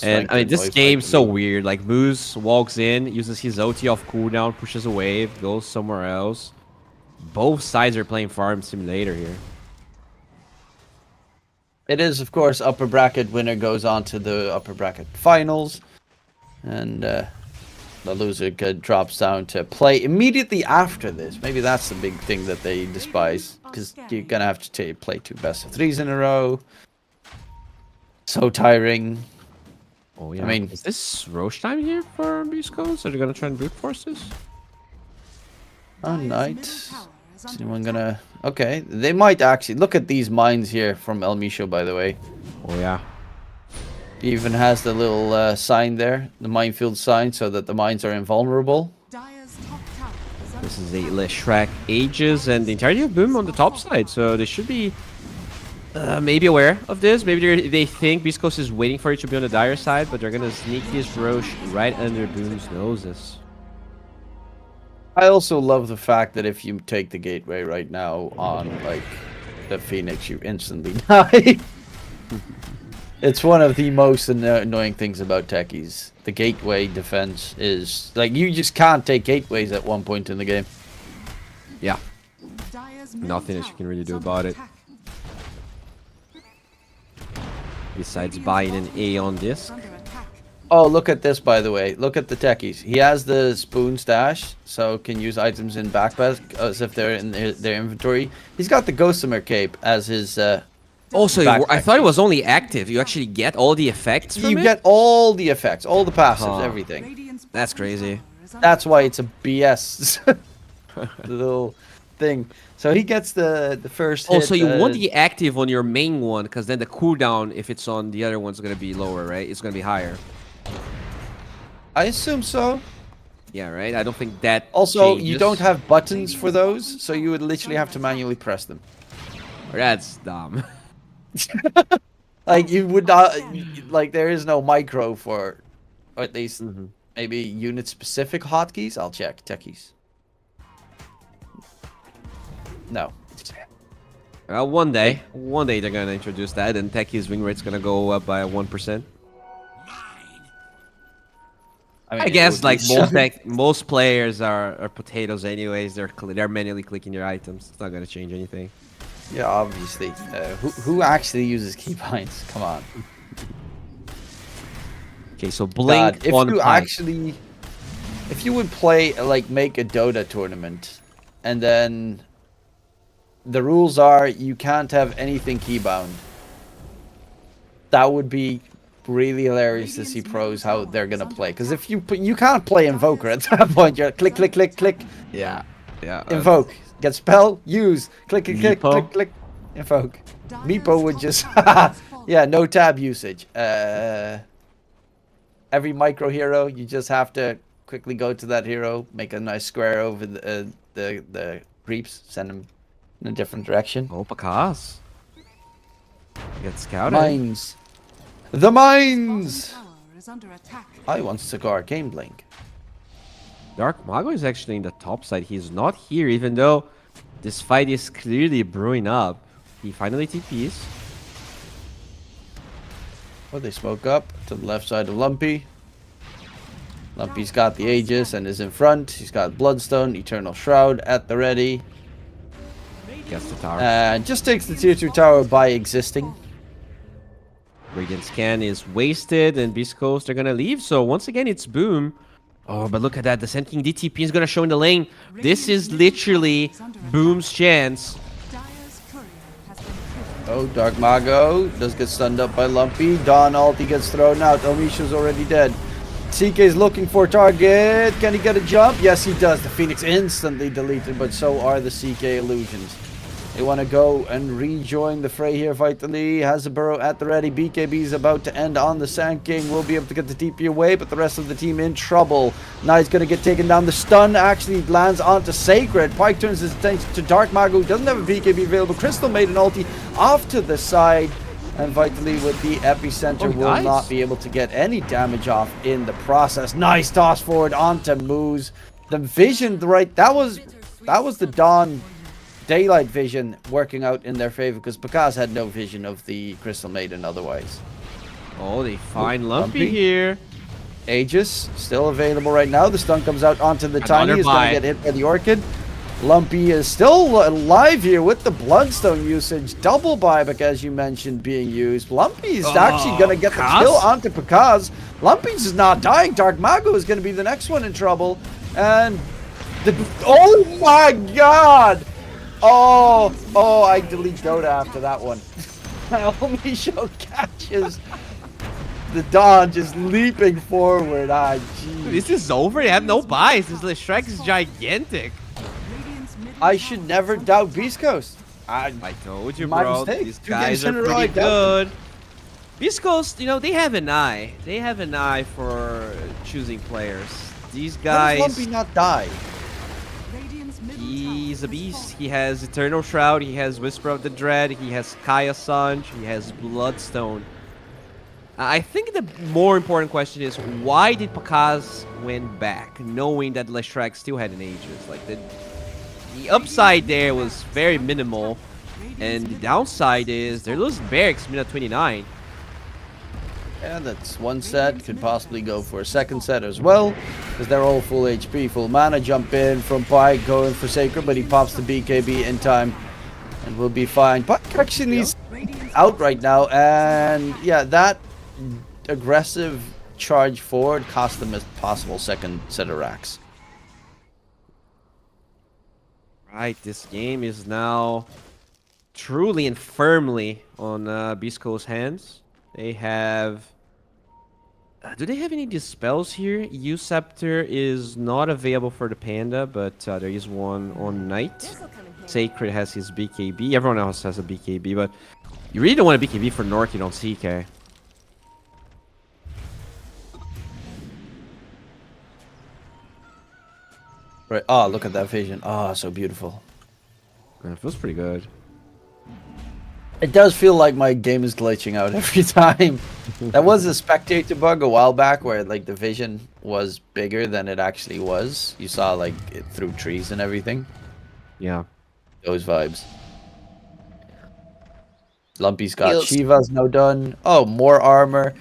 And I mean, this game's so weird. Like, Moose walks in, uses his OT off cooldown, pushes a wave, goes somewhere else. Both sides are playing Farm Simulator here. It is, of course, upper bracket winner goes on to the upper bracket finals. And the loser drops down to play immediately after this. Maybe that's the big thing that they despise. Because you're going to have to play 2 best-of-3s in a row. So tiring. Oh, yeah. I mean, is this Roche time here for Beast Coast? Are they going to try and brute force this? Oh, Knight. Is anyone gonna... Okay, they might actually... Look at these mines here from El Misho, by the way. Oh, yeah. He even has the little sign there. The minefield sign, so that the mines are invulnerable. This is a Leshrac Aegis and the entirety of Boom on the top side. So they should be maybe aware of this. Maybe they think Beast Coast is waiting for it to be on the dire side, but they're going to sneak this Roche right under Boom's noses. I also love the fact that if you take the gateway right now on, like, the Phoenix, you instantly die. It's one of the most annoying things about techies. The gateway defense is... Like, you just can't take gateways at one point in the game. Yeah. Nothing that you can really do about it. Besides buying an A on disc. Oh, look at this, by the way. Look at the techies. He has the spoon stash, so can use items in backpack as if they're in their inventory. He's got the Gossamer cape as his Also, I thought it was only active. You actually get all the effects from it? You get all the effects, all the passives, everything. That's crazy. That's why it's a BS little thing. So he gets the first hit. Also, you want the active on your main one, because then the cooldown, if it's on the other one's going to be lower, right? It's going to be higher. I assume so. Yeah, right? I don't think that Also, changes. you don't have buttons for those, so you would literally have to manually press them. That's dumb. Like, you would not... Like, there is no micro for... Or at least, maybe unit-specific hotkeys? I'll check. Techies. No. One day they're going to introduce that, and Techie's wing rate's going to go up by 1%. I mean, I guess like most players are potatoes anyways. They're manually clicking their items. It's not gonna change anything. Yeah, obviously. Who actually uses keybinds? Come on. Okay, so Blink God, on if you would play, like, make a Dota tournament, and then the rules are you can't have anything keybound. That would be really hilarious to see pros how they're gonna play, because if you can't play Invoker at that point. You're click click click click. Yeah. Invoke, get spell, use, click click click click click, invoke. Meepo would just yeah, no tab usage. Every micro hero, you just have to quickly go to that hero, make a nice square over the creeps, send them in a different direction. Oh, Pakas. Get scouted. Mines. The mines! I want to go Arcane Blink. Dark Mago is actually in the top side. He's not here, even though this fight is clearly brewing up. He finally TPs. Oh, they smoke up to the left side of Lumpy. Lumpy's got the Aegis and is in front. He's got Bloodstone, Eternal Shroud at the ready. Gets the tower. And just takes the tier 2 tower by existing. Radiant Scan is wasted, and Beast Coast are gonna leave. So once again, it's Boom. Oh, but look at that. The Sand King DTP is gonna show in the lane. This is literally Boom's chance. Dire's courier has been killed. Oh, Dark Mago does get stunned up by Lumpy. Dawn ulti gets thrown out. Omisha's already dead. CK is looking for a target. Can he get a jump? Yes, he does. The Phoenix instantly deleted, but so are the CK illusions. They want to go and rejoin the fray here. Vitally has a burrow at the ready. BKB is about to end on the Sand King. Will be able to get the TP away, but the rest of the team in trouble. Knight's going to get taken down. The stun actually lands onto Sacred. Pike turns his attention to Dark Mago, who doesn't have a BKB available. Crystal made an ulti off to the side. And Vitally with the epicenter will not be able to get any damage off in the process. Nice toss forward onto Moose. The vision, right? That was the Dawn Daylight vision working out in their favor, because Pakaz had no vision of the Crystal Maiden otherwise. Oh, they find Lumpy here. Aegis still available right now. The stun comes out onto the Tiny. He's going to get hit by the Orchid. Lumpy is still alive here with the Bloodstone usage. Double buyback, as you mentioned, being used. Lumpy is actually going to get the kill onto Pakaz. Lumpy's is not dying. Dark Mago is going to be the next one in trouble. And oh my god! Oh, I delete Dota after that one. Naomi Show catches the Dawn just leaping forward. Jeez. This is over. They have no buys. This Shrek is gigantic. I should never doubt Beast Coast. I told you, my bro. mistake. These 2 guys games in are a row, pretty good. Beast Coast, you know, they have an eye. They have an eye for choosing players. These guys. How does Lumpy not die? He's a beast. He has Eternal Shroud. He has Whisper of the Dread. He has Kaya Sanj. He has Bloodstone. I think the more important question is, why did Pakaz win back, knowing that Leshrac still had an Aegis? Like, the upside there was very minimal, and the downside is they're losing Barracks minute 29. Yeah, that's one set. Could possibly go for a second set as well, because they're all full HP, full mana. Jump in from Pike, going for Sacred, but he pops the BKB in time, and we'll be fine. Pike actually is out right now, and yeah, that aggressive charge forward cost them a possible second set of racks. Right, this game is now truly and firmly on Beast Coast's hands. They have... do they have any dispels here? U-Scepter is not available for the Panda, but there is one on Knight. Sacred has his BKB. Everyone else has a BKB, but you really don't want a BKB for Norky on CK. Right. Oh, look at that vision. Oh, so beautiful. Yeah, it feels pretty good. It does feel like my game is glitching out every time. That was a spectator bug a while back where like the vision was bigger than it actually was. You saw like it through trees and everything. Yeah. Those vibes. Lumpy's got Shiva's now done. Oh, more armor.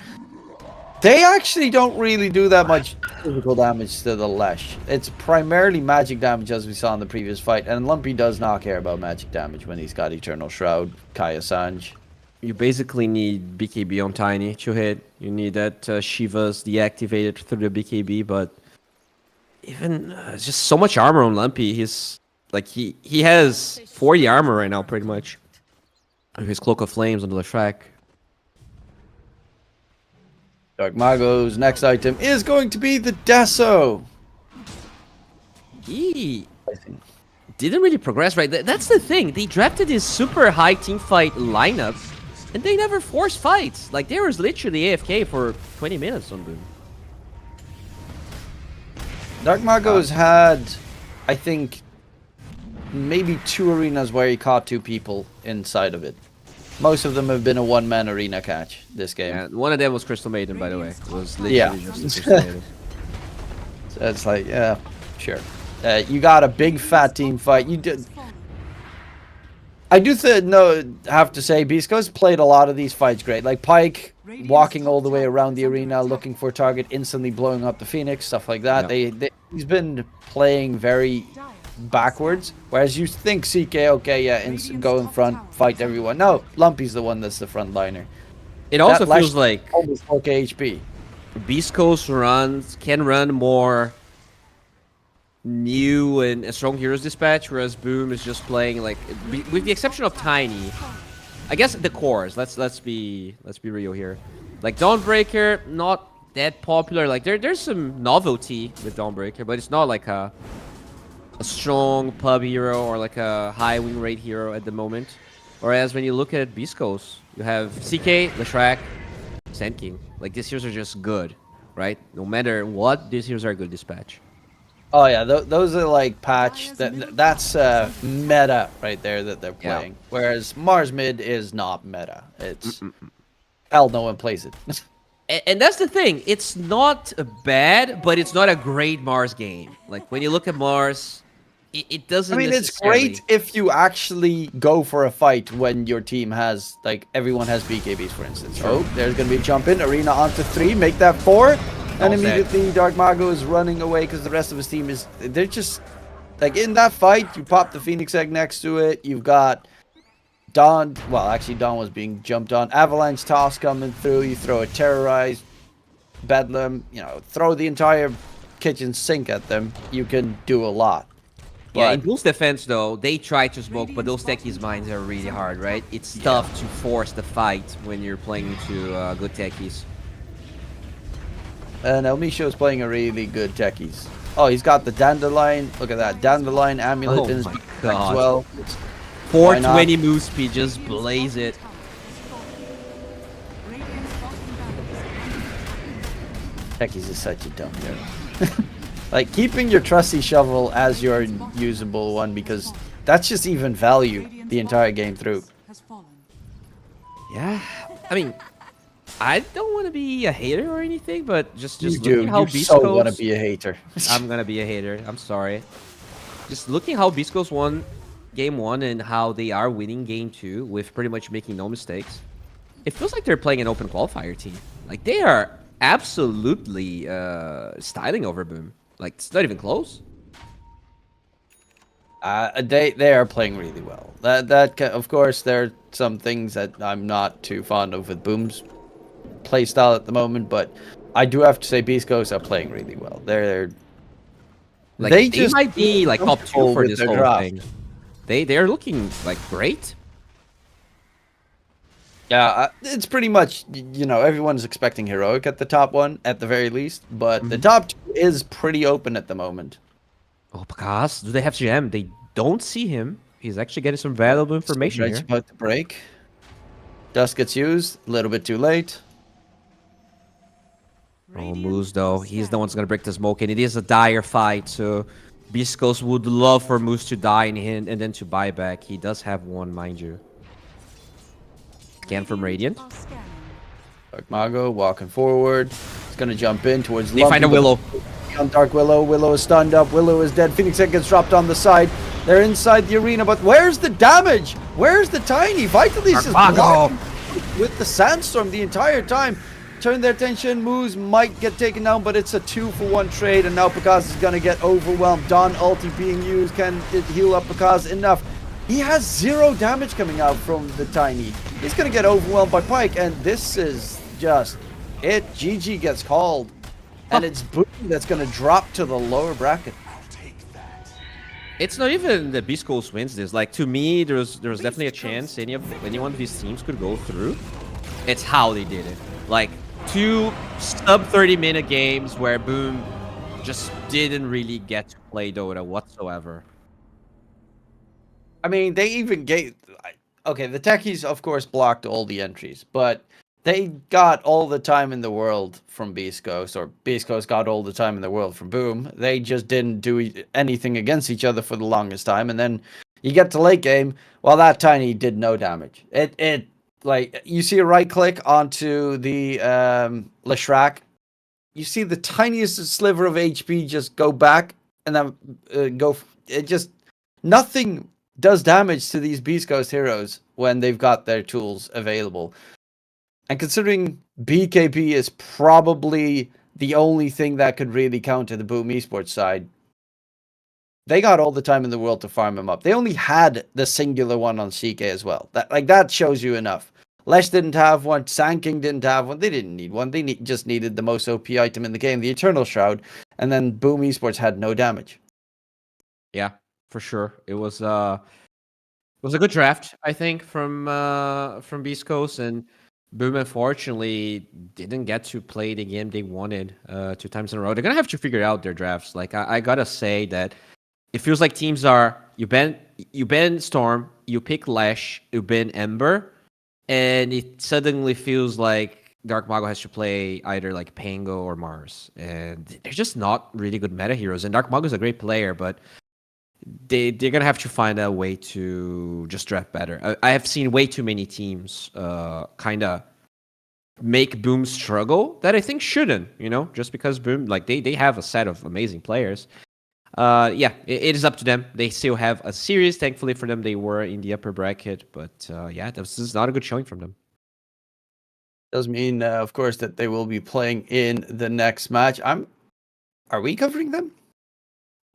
They actually don't really do that much physical damage to the Lesh. It's primarily magic damage, as we saw in the previous fight, and Lumpy does not care about magic damage when he's got Eternal Shroud, Kaya Sanj. You basically need BKB on Tiny to hit. You need that Shiva's deactivated through the BKB, but even just so much armor on Lumpy. He's like he has 40 armor right now, pretty much. His Cloak of Flames on the Leshrac. Dark Mago's next item is going to be the Deso. He didn't really progress, right? That's the thing. They drafted this super high team fight lineup, and they never forced fights. Like, there was literally AFK for 20 minutes on them. Dark Mago's had, I think, maybe 2 arenas where he caught 2 people inside of it. Most of them have been a one-man arena catch this game. Yeah, one of them was Crystal Maiden, by the way. It was literally just Crystal Maiden. So it's like, yeah, sure. You got a big fat team fight. You did. I do have to say, Bisco's played a lot of these fights great. Like Pike walking all the way around the arena, looking for a target, instantly blowing up the Phoenix, stuff like that. Yeah. He's been playing very backwards, whereas you think CK, okay, yeah, go in front, fight everyone. No, Lumpy's the one that's the front liner. It also That feels like almost 4k HP. Beast Coast can run more new and strong heroes dispatch, whereas Boom is just playing like, with the exception of Tiny, I guess the cores. Let's be real here. Like Dawnbreaker, not that popular. Like there's some novelty with Dawnbreaker, but it's not like a strong pub hero or like a high win rate hero at the moment. Whereas when you look at Beast Coast, you have CK, Leshrac, Sand King. Like these heroes are just good, right? No matter what, these heroes are good dispatch. Oh yeah, those are like patch. That's meta right there that they're playing. Yeah. Whereas Mars mid is not meta. It's hell, no one plays it. And that's the thing. It's not bad, but it's not a great Mars game. Like when you look at Mars, it doesn't. I mean, it's great if you actually go for a fight when your team has, like, everyone has BKBs, for instance. Sure. Oh, there's gonna be a jump in, arena onto 3, make that 4. And immediately Dark Mago is running away because the rest of his team is... They're just... Like, in that fight, you pop the Phoenix Egg next to it. You've got Dawn... Well, actually, Dawn was being jumped on. Avalanche Toss coming through. You throw a Terrorize, Bedlam. You know, throw the entire kitchen sink at them. You can do a lot. Yeah, in Blue's defense, though, they try to smoke, but those techies' minds are really hard, right? It's tough to force the fight when you're playing into good techies. And El Misho is playing a really good techies. Oh, he's got the Dandelion. Look at that. Dandelion amulet in his back as well. 420 move speed, just blaze it. Techies is such a dumb hero. Like, keeping your trusty shovel as your usable one, because that's just even value the entire game through. Yeah, I mean, I don't want to be a hater or anything, but just You looking do. at how You Beast so Coast... want to be a hater. I'm gonna be a hater. I'm sorry. Just looking how Beast Coast won game 1 and how they are winning game 2 with pretty much making no mistakes. It feels like they're playing an open qualifier team. Like they are absolutely styling over Boom. Like it's not even close. They are playing really well. Of course, there are some things that I'm not too fond of with Boom's playstyle at the moment, but I do have to say Beast Coast are playing really well. They're Like they they just might be like top 2 for with this their whole draft. thing. They're looking like great. Yeah, it's pretty much, you know, everyone's expecting Heroic at the top one, at the very least, but the top 2 is pretty open at the moment. Oh, because do they have GM? They don't see him. He's actually getting some valuable information Right here. about to break. Dust gets used, a little bit too late. Oh, Moose, though. He's the one who's going to break the smoke, and it is a dire fight, so Beast Coast would love for Moose to die and then to buy back. He does have one, mind you. Scan from Radiant. Dark Mago walking forward. He's going to jump in towards They find a Willow. On Dark Willow. Willow is stunned up. Willow is dead. Phoenix Egg gets dropped on the side. They're inside the arena, but where's the damage? Where's the Tiny? Vitalis is blocking with the Sandstorm the entire time. Turn their attention. Moose might get taken down, but it's a 2-for-1 trade, and now Picasso is going to get overwhelmed. Dawn ulti being used. Can it heal up Picasso enough? He has 0 damage coming out from the Tiny. He's going to get overwhelmed by Pike, and this is just it. GG gets called, and it's Boom that's going to drop to the lower bracket. It's not even that Beast Coast wins this. Like, to me, there was definitely a chance any one of these teams could go through. It's how they did it. Like, 2 sub 30-minute games where Boom just didn't really get to play Dota whatsoever. I mean, they even gave... Okay, the techies, of course, blocked all the entries, but they got all the time in the world from Beast Coast, or Beast Coast got all the time in the world from Boom. They just didn't do anything against each other for the longest time, and then you get to late game, well, that Tiny did no damage. It like, you see a right-click onto the Leshrac, you see the tiniest sliver of HP just go back, and then it just... Nothing does damage to these Beast Coast heroes when they've got their tools available. And considering BKB is probably the only thing that could really counter the Boom Esports side, they got all the time in the world to farm him up. They only had the singular one on CK as well. That shows you enough. Lesh didn't have one. Sand King didn't have one. They didn't need one. They just needed the most OP item in the game, the Eternal Shroud. And then Boom Esports had no damage. Yeah, for sure. It was a good draft, I think, from Beast Coast, and Boom unfortunately didn't get to play the game they wanted 2 times in a row. They're gonna have to figure out their drafts. Like I gotta say that it feels like teams are you ban Storm, you pick Lash, you ban Ember, and it suddenly feels like Dark Mago has to play either like Pango or Mars, and they're just not really good meta heroes. And Dark Mago is a great player, but they're gonna have to find a way to just draft better. I have seen way too many teams kind of make Boom struggle that I think shouldn't, just because Boom, like they have a set of amazing players. Yeah, it is up to them. They still have a series. Thankfully for them, they were in the upper bracket, but yeah, this is not a good showing from them. Does mean, of course, that they will be playing in the next match. Are we covering them?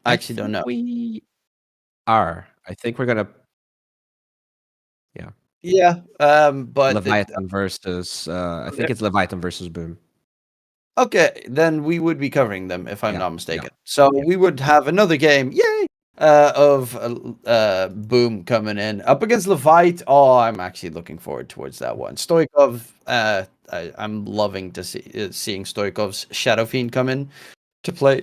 I actually don't know. We are. I think we're gonna. Yeah. Yeah. But Leviathan versus. I think it's Leviathan versus Boom. Okay, then we would be covering them if I'm not mistaken. Yeah. So we would have another game, yay, of Boom coming in up against Levite. Oh, I'm actually looking forward towards that one. Stoikov, I'm loving to seeing Stoikov's Shadow Fiend come in to play.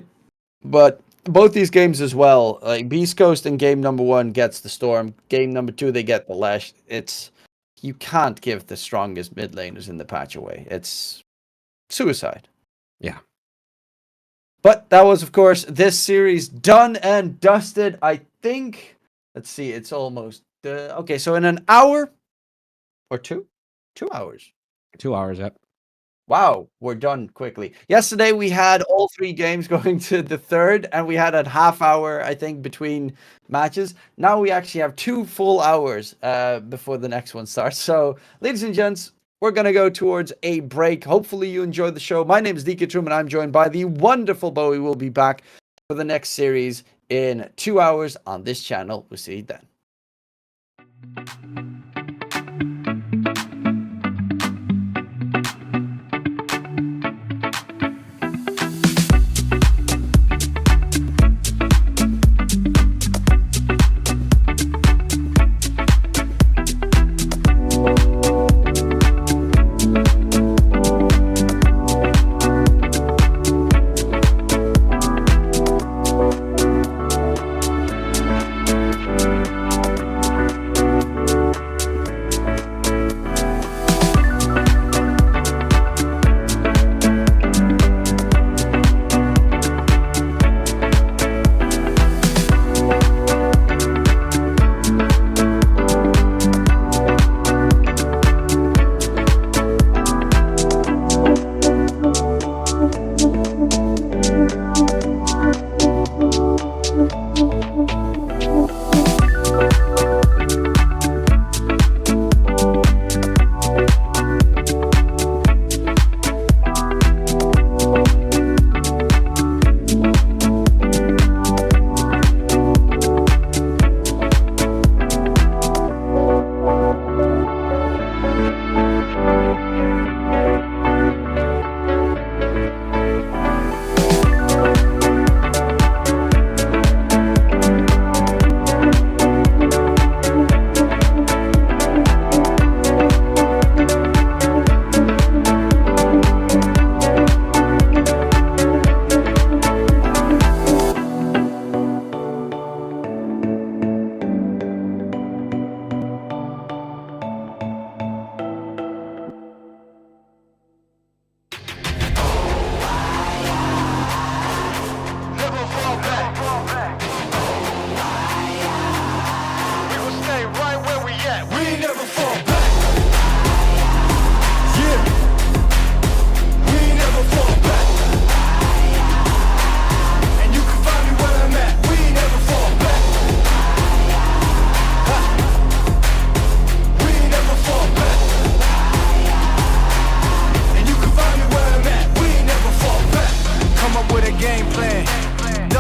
But both these games as well, like Beast Coast in game number 1 gets the Storm. Game number 2, they get the Lash. You can't give the strongest mid laners in the patch away. It's suicide. Yeah. But that was, of course, this series done and dusted. I think, let's see, it's almost, okay, so in an hour or 2 hours. 2 hours, yep. Wow, we're done quickly. Yesterday, we had all 3 games going to the third, and we had a half hour, I think, between matches. Now we actually have 2 full hours before the next one starts. So, ladies and gents, we're going to go towards a break. Hopefully you enjoyed the show. My name is Dikatrum, and I'm joined by the wonderful Bowie. We'll be back for the next series in 2 hours on this channel. We'll see you then.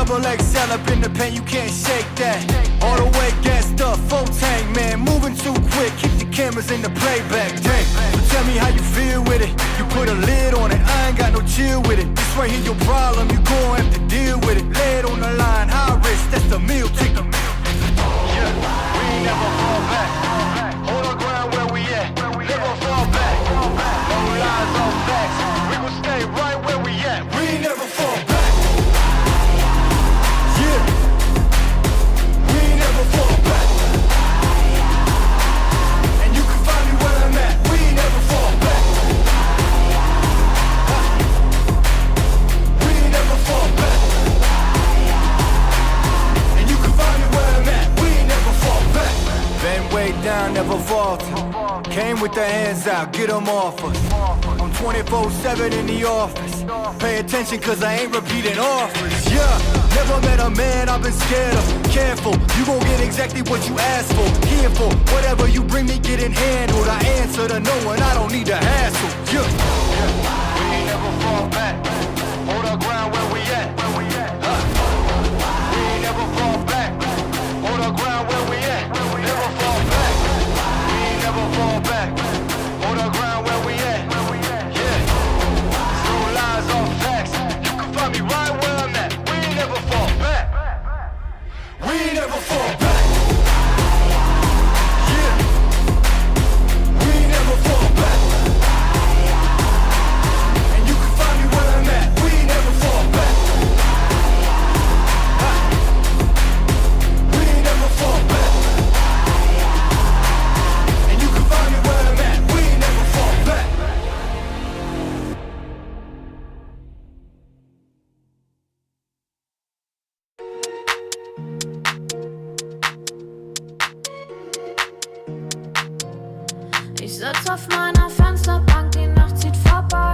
Double XL up in the pen, you can't shake that. All the way gassed up, full tank, man. Moving too quick, keep the cameras in the playback. Dang, so tell me how you feel with it. You put a lid on it, I ain't got no chill with it. This right here your problem, you gon' have to deal with it. Lay it on the line, high risk, that's the meal ticket. Yeah, we ain't never fall back. Hold our ground where we at, never fall back. No lies, no facts, we gon' stay right where we at. We ain't never fall back. Yeah, we ain't never fall back. And you can find me where I'm at. We ain't never fall back. We ain't never fall back. And you can find me where I'm at. We ain't never fall back. Been way down, never falter. Came with the hands out, get them off us. I'm 24/7 in the office. Pay attention cause I ain't repeating offers. Yeah, never met a man I've been scared of. Careful, you gon' get exactly what you asked for. Here for whatever you bring me, getting handled. I answer to no one, I don't need the hassle. Yeah, we ain't never fall back. Hold our ground where we at. We ain't never fall back. Hold our ground where we at. Never fall back. We ain't never fall back. Hold our ground where we at. Yeah, no lies, all facts. You can find me right where I'm at. We ain't never fall back. We ain't never fall back. Yeah, we ain't never fall back. And you can find me where I'm at. We ain't never fall back. We ain't never fall back. And you can find me where I'm at. We ain't never fall back. Ich sitz auf meiner Fensterbank, die Nacht zieht vorbei.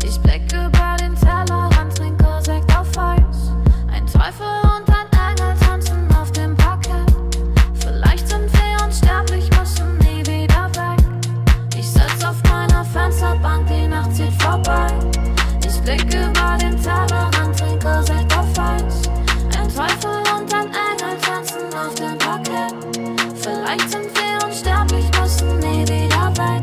Ich blick über den Tellerrand, trinke Sekt auf Eis. Ein Teufel und ein Engel tanzen auf dem Parkett. Vielleicht sind wir unsterblich, müssen nie wieder weg. Ich sitz auf meiner Fensterbank, die Nacht zieht vorbei. Ich blick über den Tellerrand, trinke Sekt auf Eis. Ein Teufel und ein Engel tanzen auf dem Parkett. Vielleicht sind wir unsterblich, müssen nie wieder weg.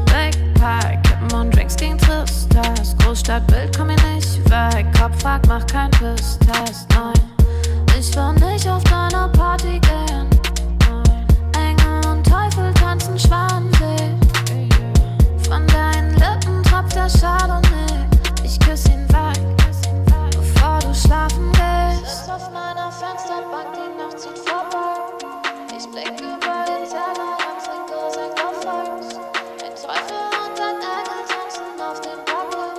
Backpack, Kippen und Drinks gegen Tristesse. Großstadtbild, komm ich nicht weg. Kopf fragt, mach kein Pisstest, nein. Ich will nicht auf deine Party gehen. Engel und Teufel tanzen schwansee. Von deinen Lippen tropft der Chardonnay. Ich küss ihn weg, bevor du schlafen gehst. Sitz auf meiner Fensterbank, die Nacht zieht vorbei. Ich blick über den Tellerrand, trinke Sekt auf Eis. Ein Teufel und ein Engel tanzen auf dem Parkett.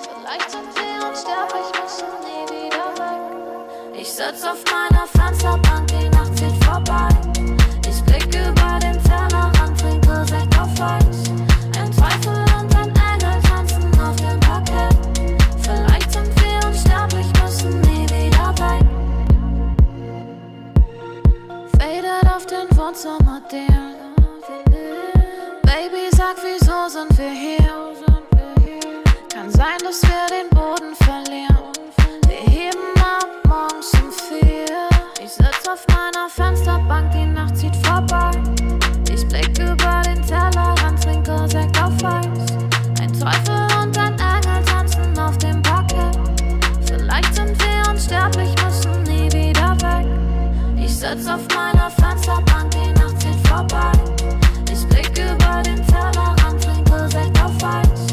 Vielleicht sind wir unsterblich, müssen nie wieder weg. Ich sitz auf meiner Fensterbank, die Nacht zieht vorbei. Ich blick über den Tellerrand, trinke Sekt auf Eis. Ein Teufel und ein Engel tanzen auf dem Parkett. Vielleicht sind wir unsterblich, müssen nie wieder weg. Faded auf den Wohnzimmerdielen. Baby, sag, wieso sind wir hier? Kann sein, dass wir den Boden verlieren. Wir heben ab morgens um 4. Ich sitz auf meiner Fensterbank, die Nacht zieht vorbei. Ich blick über den Tellerrand, trinke Sekt auf Eis. Ein Teufel und ein Engel tanzen auf dem Parkett. Vielleicht sind wir unsterblich, müssen nie wieder weg. Ich sitz auf meiner Fensterbank, die Nacht zieht vorbei. Ich blick über den Tellerrand, trinke Sekt auf Eis.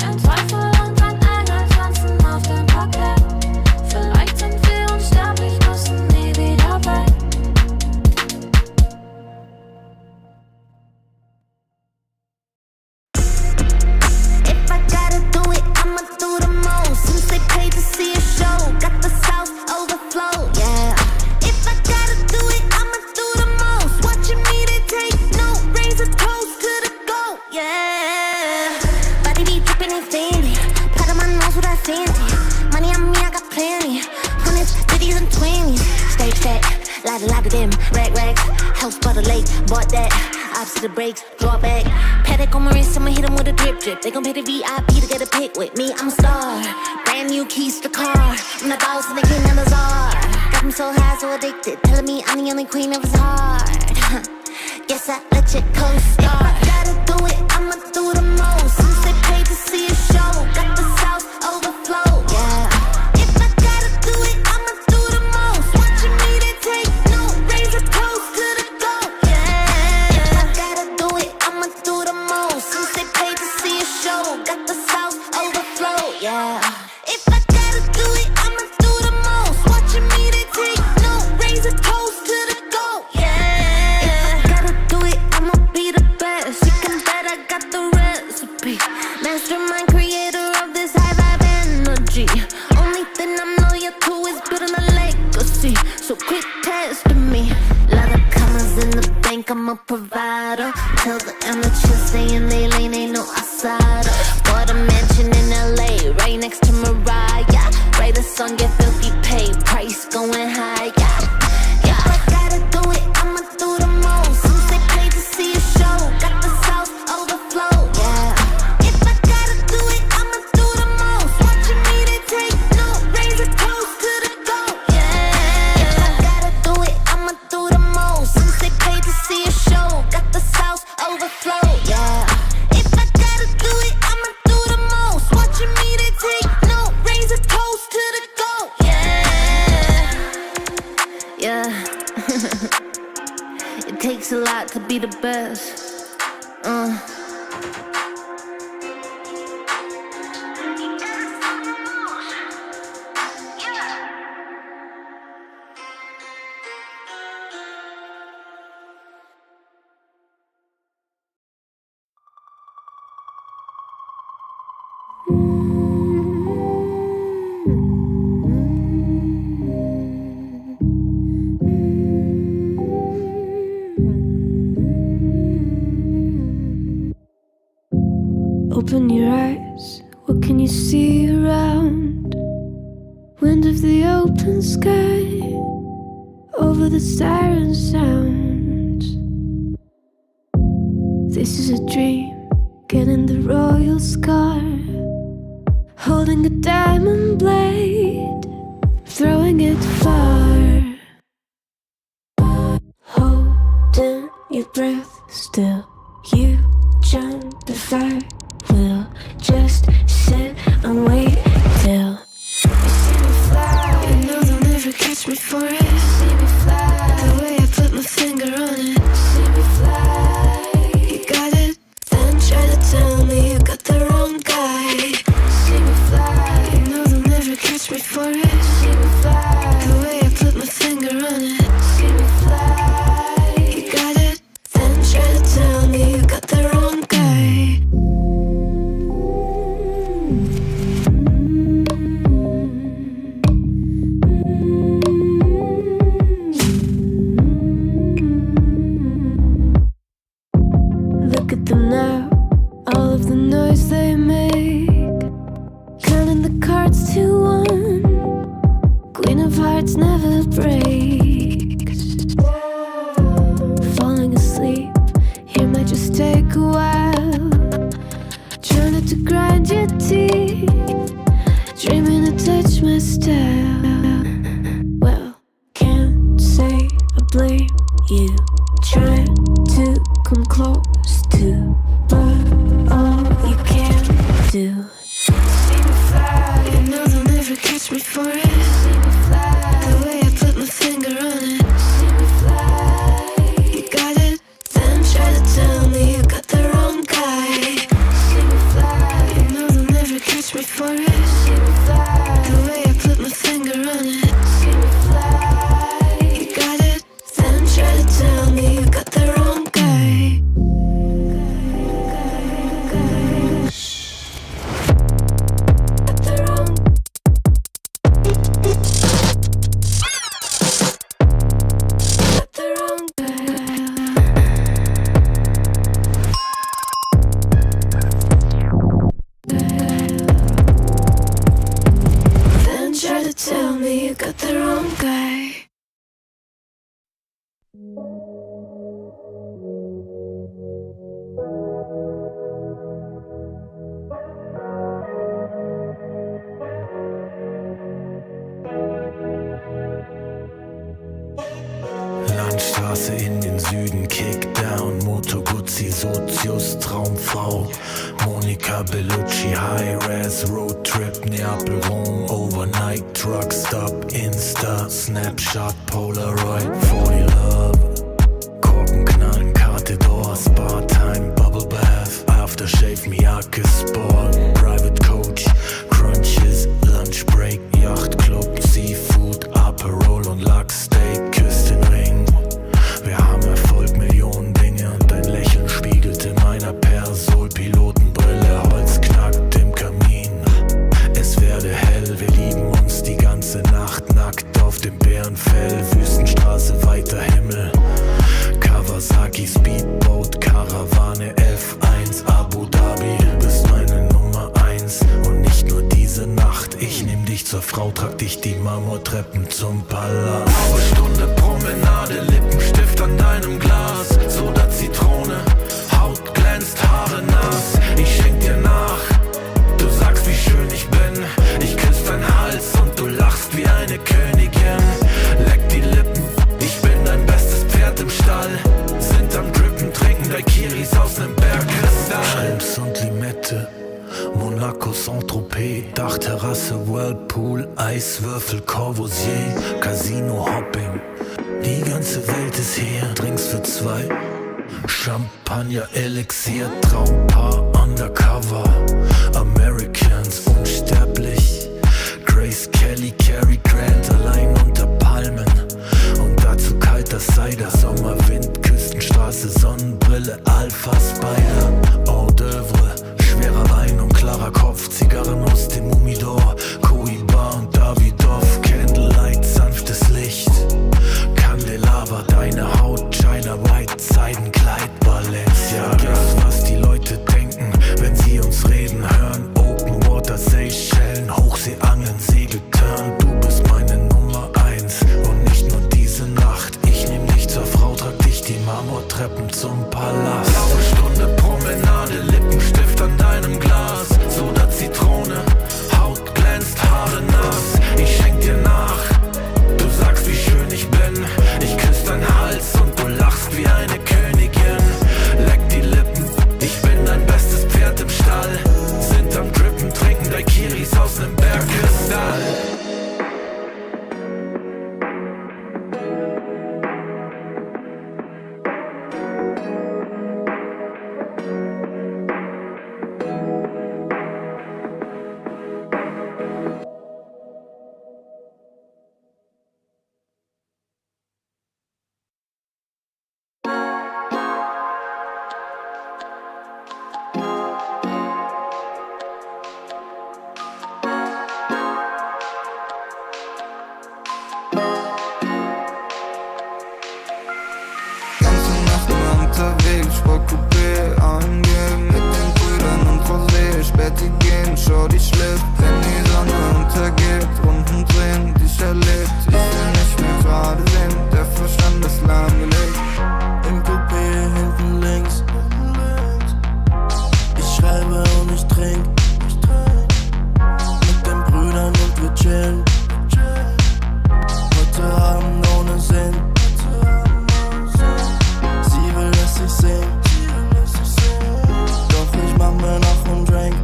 Ein Teufel und ein Engel tanzen auf dem Parkett. Vielleicht sind wir unsterblich, müssen nie wieder weg. If I gotta do it, I'ma do the most. Since they paid to see a show, got the South overflow, yeah. If I gotta do it, I'ma do the most. Watching me, they take no razor toast to the goat, yeah. Body be dripping and fancy, part of my nose with that fancy. Money on me, I got plenty. Hundreds, 50s and 20s. Stay fat, lot of them. Rags, house by the lake, bought that. Opposite the brakes, draw back. Paddock on my wrist, I'ma hit him with a drip. drip. They gon' pay the VIP to get a pic with me. I'm a star. Brand new keys to the car. I'm the boss and the king of the czar. Got me so high, so addicted. Telling me I'm the only queen of his heart. Guess I let you co-star. If I gotta do it, I'ma do the most. Since they paid to see a show, got the South overflow. Yeah. If I gotta do it, I'ma do the most. Watching me, they take no razor toast to the goat. Yeah. If I gotta do it, I'ma do the most. Since they paid to see a show, got the South overflow. Yeah. If I gotta do it, I'ma do the most. Watching me, they take no razor toast to the goat. Yeah. If I gotta do it, I'ma be the best. You can bet I got the recipe. Mastermind, creator of this high vibe energy. Only thing I'm loyal to is building a legacy. So quit testing me. Lot of commas in the bank, I'm a provider. Tell the amateurs stay in their lane, ain't no outsider. Bought a mansion in LA, right next to Mariah. Write a song, get filthy paid, price going high. Yeah. If I gotta do it, I'ma do the most. Since they paid to see a show, got the South overflow. Yeah. If I gotta do it, I'ma do the most. Watching me, they take no razor toast to the goat. Yeah. If I gotta do it, I'ma do the most. Since they paid to see a show, got the South overflow. Yeah. If I gotta do it, I'ma do the most. Watching me, they take no razor toast to the goat. Yeah. Yeah. It takes a lot to be the best. Open your eyes, what can you see around? Wind of the open sky, over the siren sound. This is a dream, getting the royal scar. Holding a diamond blade, throwing it far. Holding your breath still, you jump if I will just sit and wait till you see me fly. You know they'll never catch me for it. See me fly, the way I put my finger on it. See me fly, you got it, then try to tell me you got the wrong guy. See me fly, you know they'll never catch me for it. See me fly, the way I put my finger on it. See me fly, you got it, then try to tell me you got the wrong guy. Look at them now, all of the noise they make. Counting the cards to one, Queen of Hearts never breaks. Falling asleep, here might just take a while. Trying not to grind your teeth, dreaming to touch my style. Well, can't say I blame you, trying to come close to, but all you can do. See me fly, you know they'll never catch me for it. See me fly, the way I put my finger on it. See me fly, you got it, then try to tell me you got the wrong guy. See me fly, you know they'll never catch me for it. See me fly, the way I put my finger on it. See me fly, you got it, then try to tell me you got the wrong guy. Got the wrong Straße in den Süden, Kickdown, Moto Guzzi, Sozius, Traumfrau, Monika Bellucci, High-Res, Roadtrip, Neapel, Rom, Overnight, Truck Stop, Insta, Snapshot, Polaroid, 40 Love, Korken knallen, Karte Door, Spa-Time, Bubble Bath, Aftershave, Miyake Sport, Private Coach, Crunches, Lunch Break, Yacht Club, Seafood, Aperol und Lachsteak, küsst den Ring. Wir haben Erfolg, Millionen Dinge und dein Lächeln spiegelt in meiner Persol, Pilotenbrille, Holz knackt im Kamin. Es werde hell, wir lieben uns die ganze Nacht, nackt auf dem Bärenfell, Wüstenstraße, weiter Himmel. Kawasaki, Speedboat, Karawane, F1, Abu Dhabi, bist meine Nummer 1 und nicht nur diese Nacht. Ich nehm dich zur Frau, trag dich die Marmortreppen zum Palast. Blaue Stunde, Promenade, Lippenstift an deinem Glas, Soda, Zitrone, Haut glänzt, Haare nass. Ich schenk dir nach, du sagst, wie schön ich bin. Ich küss deinen Hals und du lachst wie eine Königin. Leck die Lippen, ich bin dein bestes Pferd im Stall. Sind am Drippen, trinken Daiquiris aus nem Bergkristall. Schrimps und Limette, Monaco, Saint-Tropez, Dachterrasse, Whirlpool, Eiswürfel, Corbusier, Casino, Hopping. Die ganze Welt ist hier, Drinks für zwei, Champagner, Elixier, Traumpaar, Undercover, Americans, unsterblich, Grace Kelly, Cary Grant, allein unter Palmen und dazu kalter Cider, Sommerwind, Küstenstraße, Sonnenbrille, Alpha Spider, Hors d'oeuvre, schwerer Wein und klarer Kopf, Zigarren aus dem Humidor, Cohiba und Davidoff, Candlelight, sanftes Licht, Candelabra, deine Haut, China White, Seidenkleid, Balenciaga. Vergiss, was die Leute denken, wenn sie uns reden hören. Open Water, Seychellen, Hochseeangeln, Segeltörn. Du bist meine Nummer 1 und nicht nur diese Nacht. Ich nehm dich zur Frau, trag dich die Marmortreppen zum Palast. Blaue Stunde, Promenade, Lippenstift an deinem Glas, Soda, Zitrone, Haut glänzt, Haare nass. Ich schenk dir nach, du sagst, wie schön ich bin. Ich küss deinen Hals und du lachst wie eine Königin. Leck die Lippen, ich bin dein bestes Pferd im Stall. Sind am Drippen, trinken Daiquiris aus nem Bergkristall. Unterwegs, Sportcoupé angehen mit den Brüdern und Rosé. Späti gehen, schau die schläft, wenn die Sonne untergeht. Runden drehen, dich erlebt, ich will nicht mehr gerade sehen. Der Verstand ist lahmgelegt. Im Coupé hinten links, ich schreibe und ich trink mit den Brüdern und wir chillen. Heute Abend ohne Sinn. Ich sing, doch ich mach mir noch einen Drink.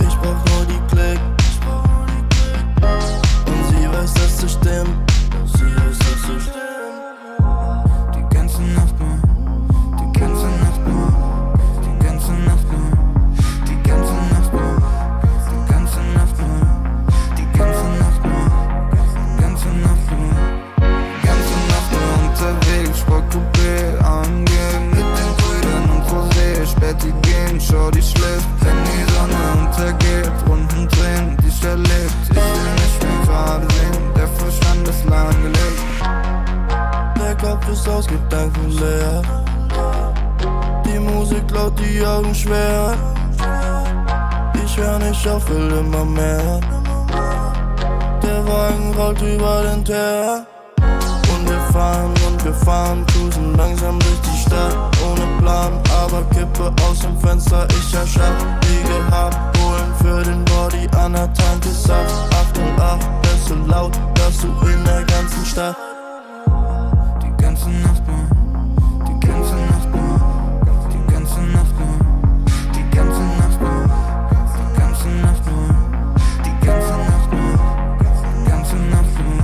Ich brauch nur die Klick und sie weiß, dass es stimmt. Die ganze Nacht nur, die ganze Nacht nur, die ganze Nacht nur, die ganze Nacht nur, die ganze Nacht nur, die ganze Nacht nur, die ganze Nacht nur, ganze Nacht nur unterwegs. Sportcoupé angehen mit den Brüdern und Rosé. Späti gehen, schau die schläft, wenn die Sonne untergeht. Runden drehen, dich erlebt, ich will nicht mehr gerade sehen. Der Verstand ist lahmgelegt. Der Kopf ist aus Gedanken leer. Die Musik laut, die Augen schwer. Ich hör nicht auf, will immer mehr. Der Wagen rollt über den Teer. Und wir fahren, cruisen langsam durch die Stadt. Ohne Plan, aber Kippe aus dem Fenster, ich erschaff. Wie gehabt, holen für den Body anerkannte Saft. 808, bist so laut, dass du in der ganzen Stadt ganze Nacht nur, die ganze Nacht nur, die ganze Nacht nur, die ganze Nacht nur, die ganze Nacht nur, die ganze Nacht nur, die ganze Nacht nur,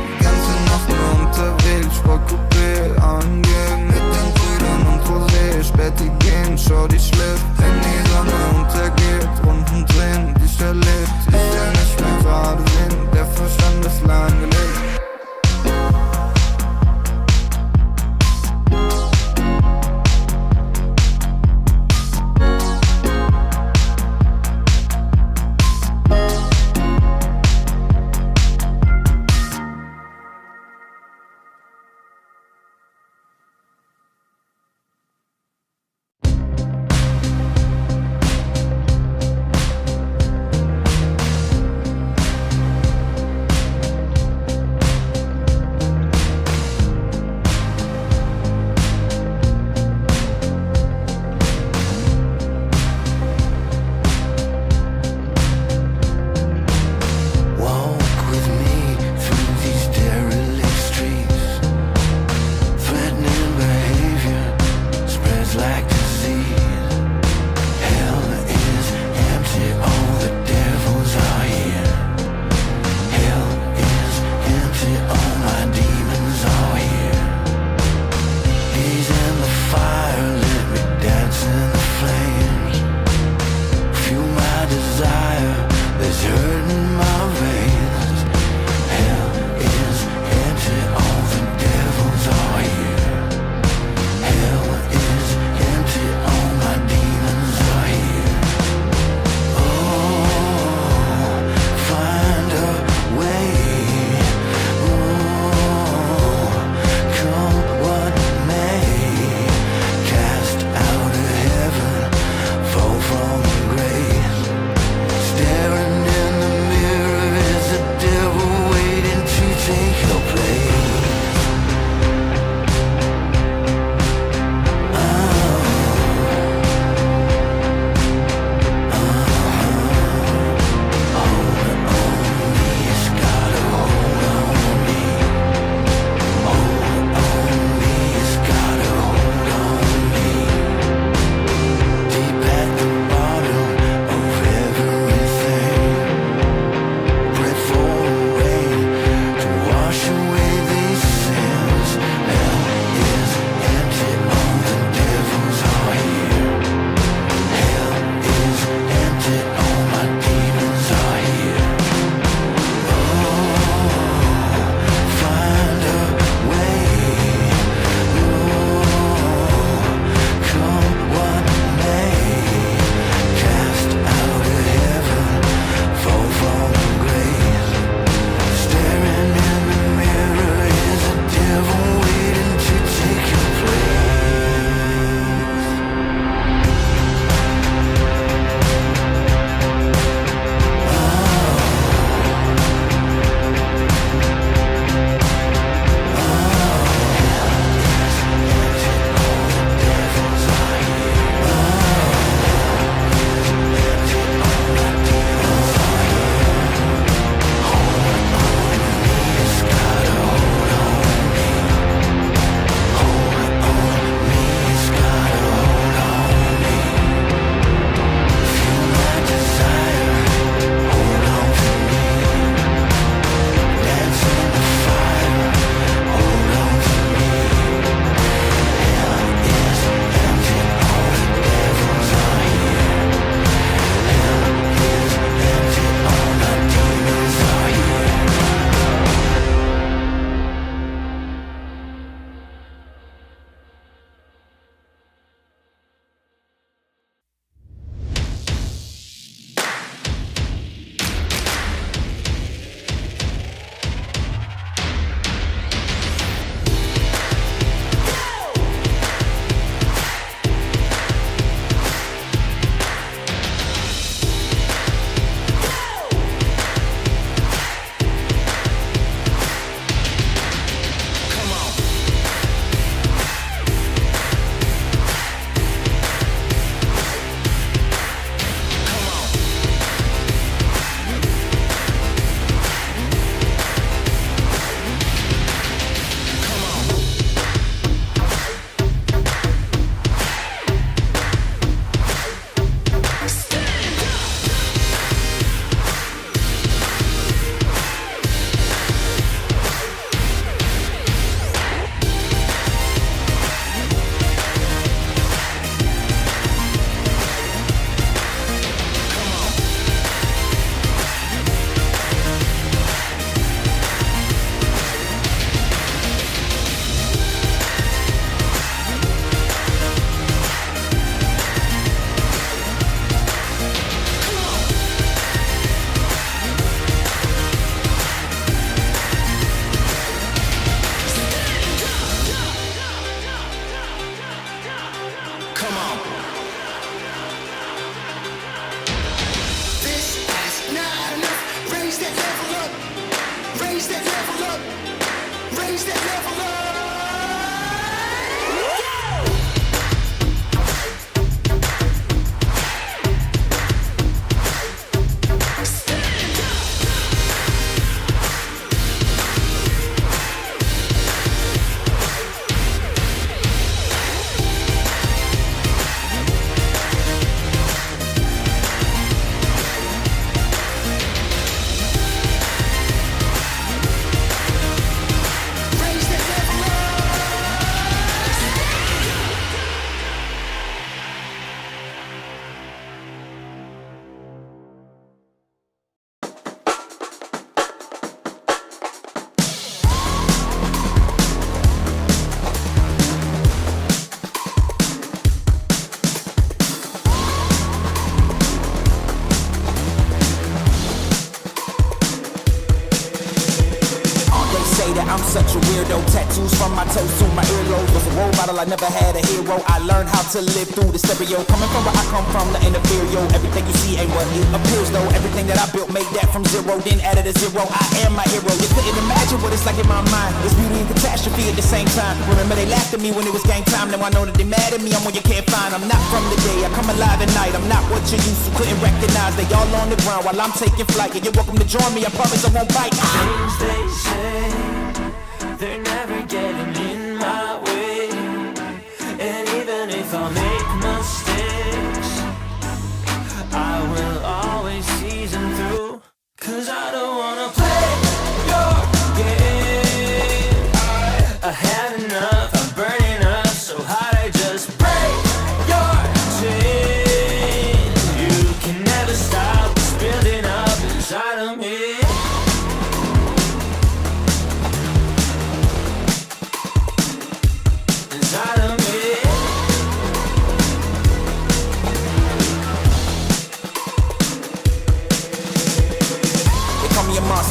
die ganze Nacht nur unterwegs, vor Coupé angehen mit den Brüdern und Rosé, Späti gehen, schau die schläft, wenn die Sonne untergeht, Runden drehen, die ich erlebt, ich will nicht mehr gerade sehen, der Verstand ist lahmgelegt. I'm such a weirdo. Tattoos from my toes to my earlobe. Was a role model, I never had a hero. I learned how to live through the stereo. Coming from where I come from, the inferior. Everything you see ain't what it appears though. Everything that I built, made that from zero, then added a zero. I am my hero. You couldn't imagine what it's like in my mind. It's beauty and catastrophe at the same time. Remember they laughed at me when it was game time. Now I know that they mad at me. I'm when you can't find. I'm not from the day. I come alive at night. I'm not what you used to. Couldn't recognize. They all on the ground while I'm taking flight. And you're welcome to join me. I promise I won't bite. Things they say, they're never getting in my way. And even if I make mistakes, I will always see them through. Cause I don't wanna play your game. I had enough, I'm burning up so hot I just break your chain. You can never stop what's building up inside of me.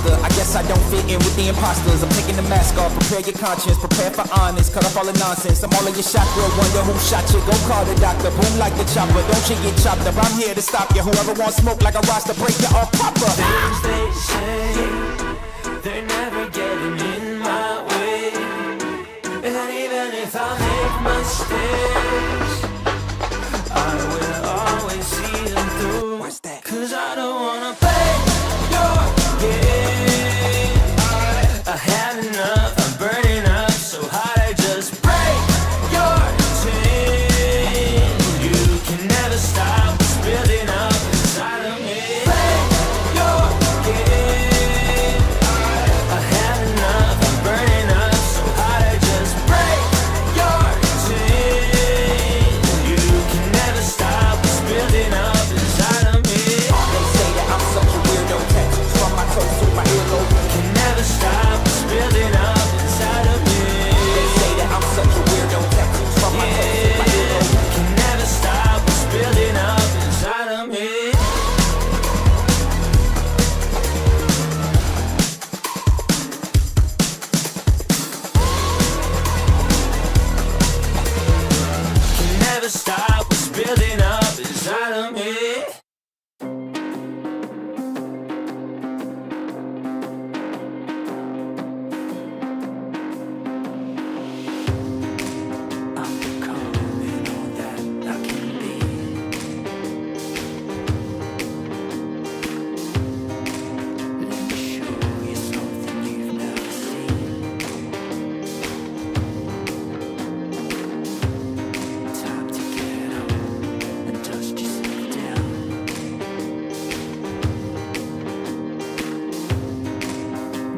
I guess I don't fit in with the imposters. I'm taking the mask off, prepare your conscience, prepare for honest, cut off all the nonsense. I'm all in your chakra, wonder who shot you. Go call the doctor, boom like the chopper. Don't you get chopped up, I'm here to stop you. Whoever wants smoke like a roster, break you off proper. Things they say, they're never getting in my way. And even if I make mistakes, I will always see them through. What's that? Cause I don't wanna play your game. I had enough, I'm burning up so hot I just break your chain. You can never stop what's building up inside of me. Play your game. I had enough, I'm burning up so hot I just break your chain. You can never stop what's building up inside of me. They say that I'm such a weirdo. Tattoos from my toes to my earlobe. Can never stop what's building up inside of me. They say that I'm such a weirdo. Tattoos from my toes to my earlobe. Can never stop what's building up inside of me. Can never stop what's building up inside of me. I'm becoming all that I can be. Let me show you something you've never seen. Time to get up and dust yourself down.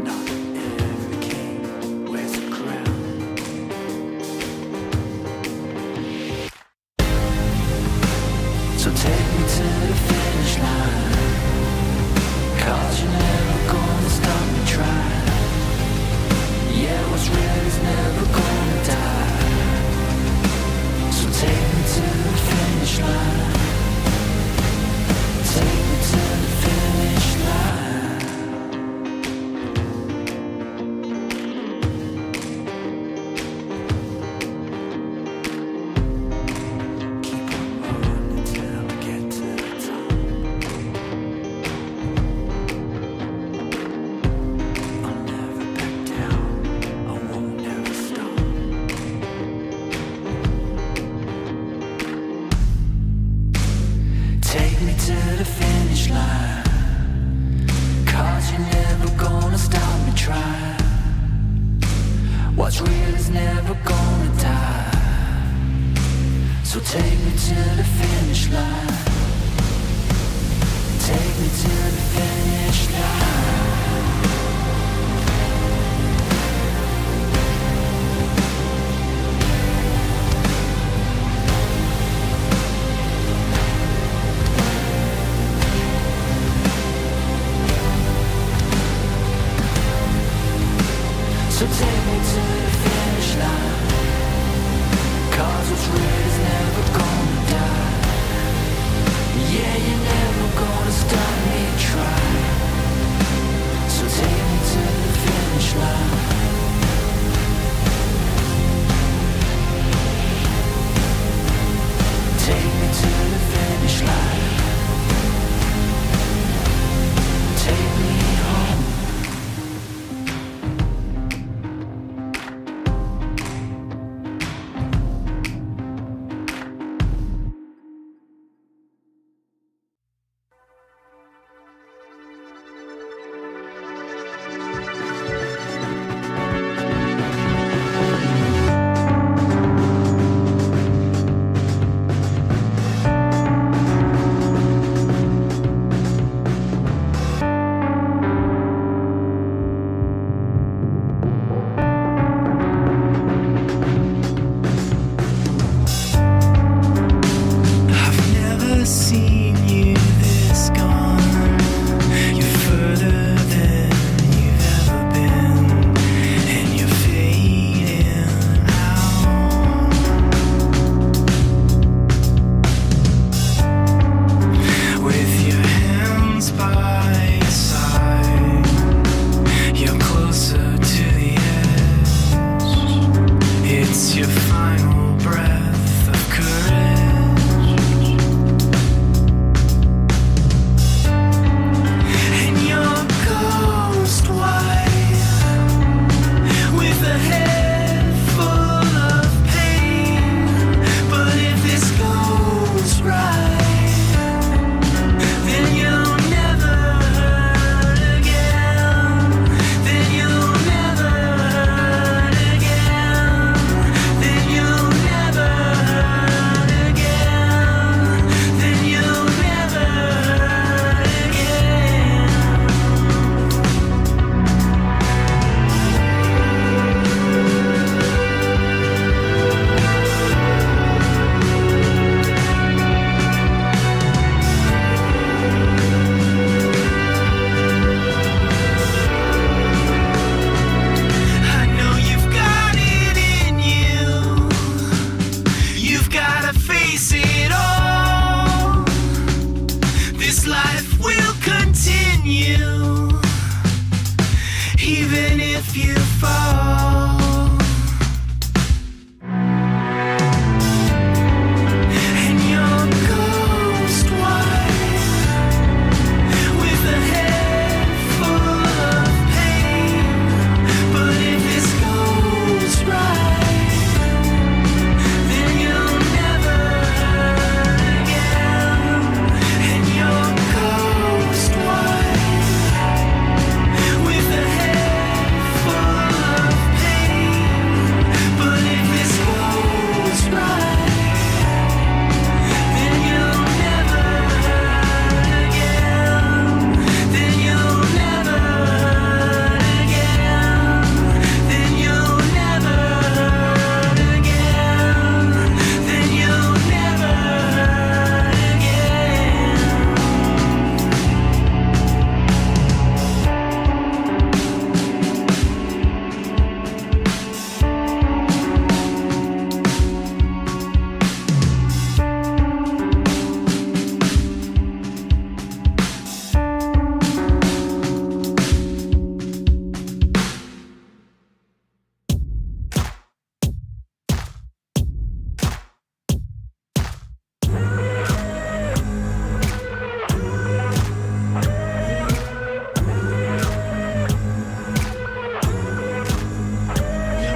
Not every king wears a crown. So take me to the finish line, 'cause you're never gonna stop me trying. Yeah, what's real is never gonna die. So take me to the finish line. Take me to the finish line. Keep on running till I get to the top. to the finish line, 'cause you're never gonna stop me trying. What's real is never gonna die. So take me to the finish line. Take me to the finish line. So take me to the finish line, 'cause what's real is never gonna die. Yeah, you're never gonna stop me trying. So take me to the finish line. Take me to the finish line. Take me home. I've never seen you this gone. You're further than you've ever been, and you're fading out. With your hands by your side, you're closer to the edge. It's your final breath of courage, and you're ghost white, with a head full of pain. But if this goes right, then you'll never hurt again. Then you'll never hurt again. Then you'll never hurt again. Then you'll never hurt again. I know you've got it in you. You've gotta face it all. This life will continue, even if you fall. And you're ghost white, with a head full of pain. But if this goes right, then you'll never hurt again. And you're ghost white, with a head full of pain. But if this goes right, then you'll never hurt again. Then you'll never hurt again. Then you'll never hurt again. Then you'll never hurt again.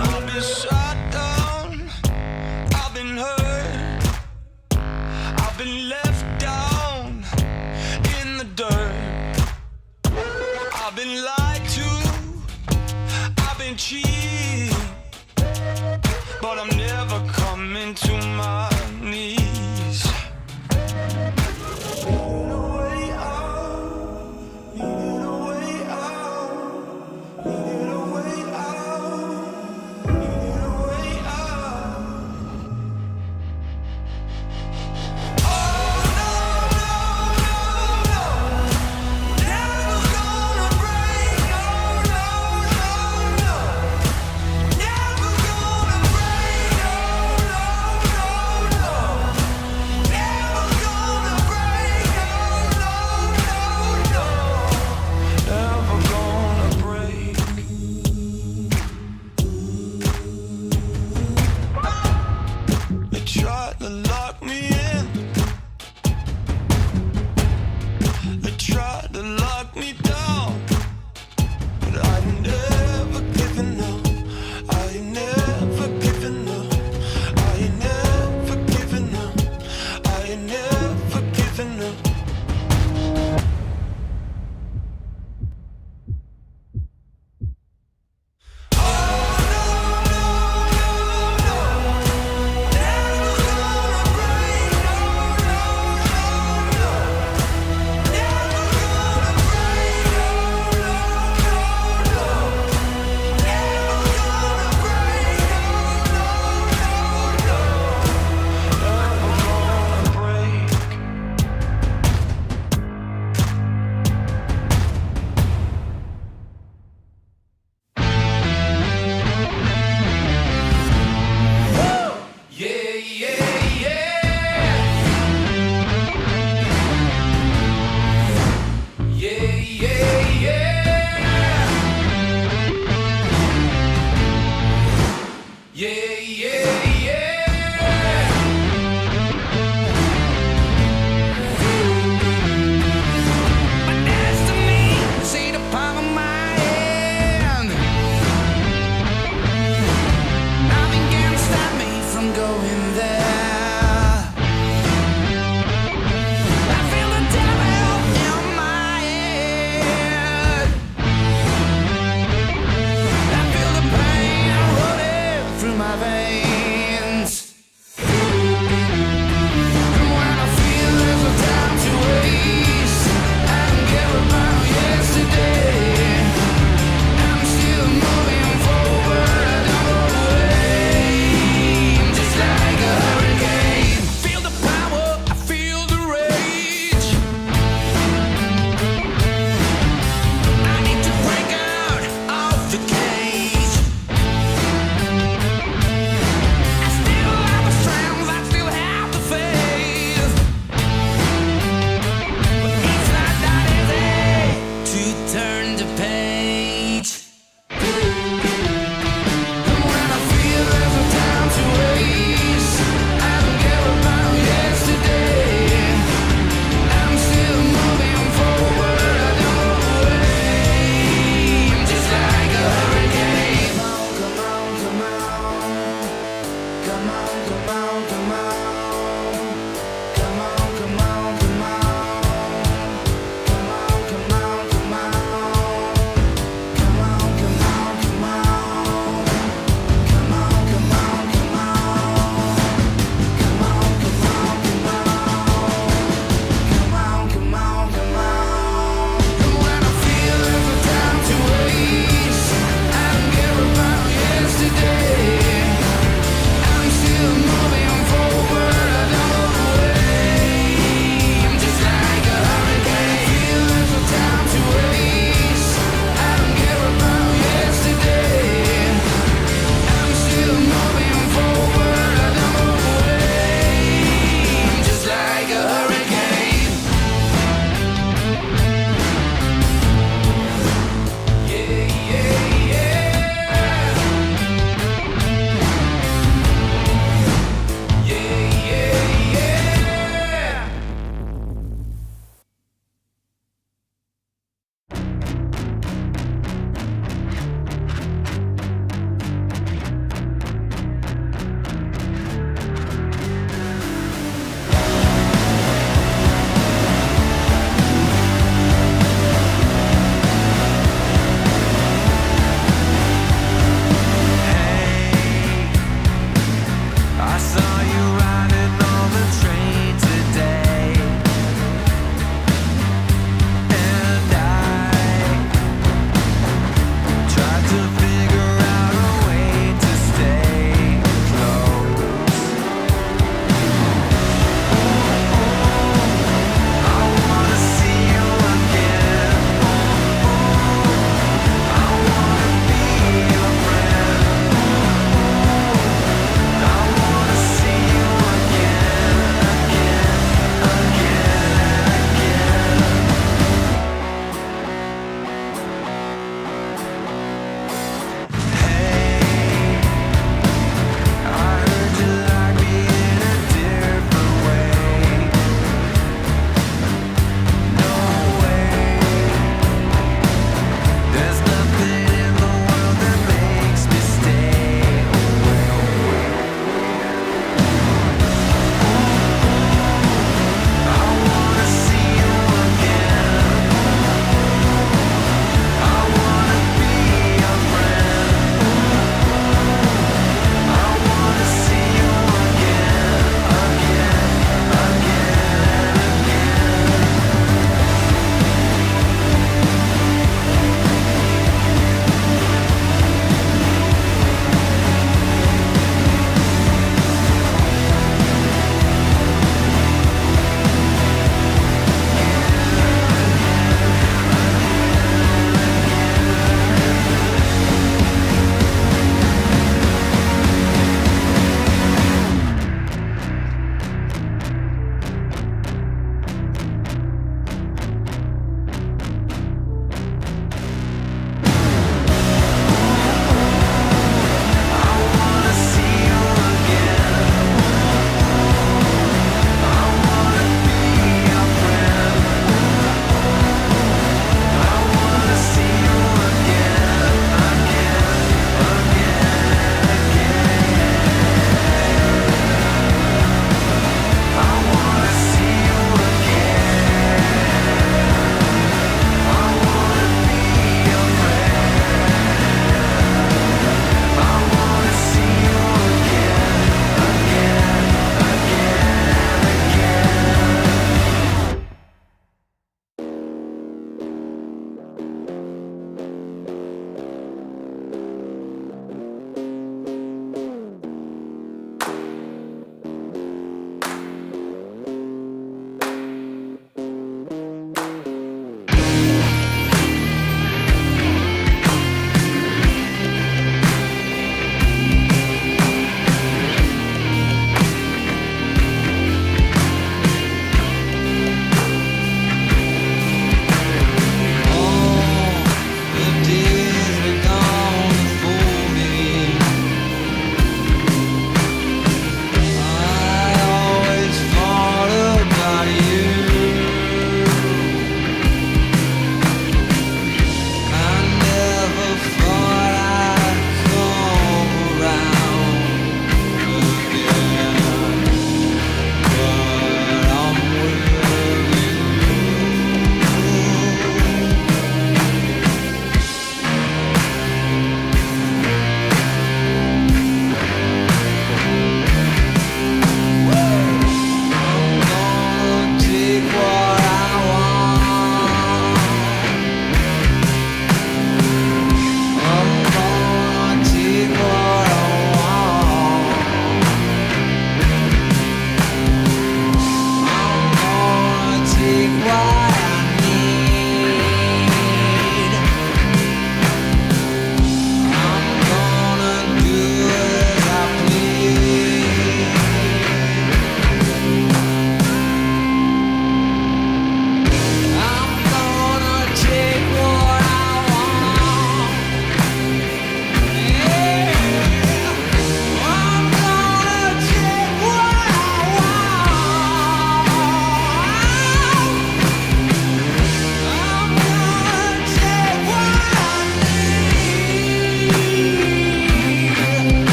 I've been shot down, I've been hurt, I've been left down, been lied to, I've been cheated, but I'm never coming to my knees. Needed a way out, needed a way out, needed a way out, needed a way out. Oh no, no, no, no, never gonna break. Oh no, no, no, never gonna break. Oh no, no, no.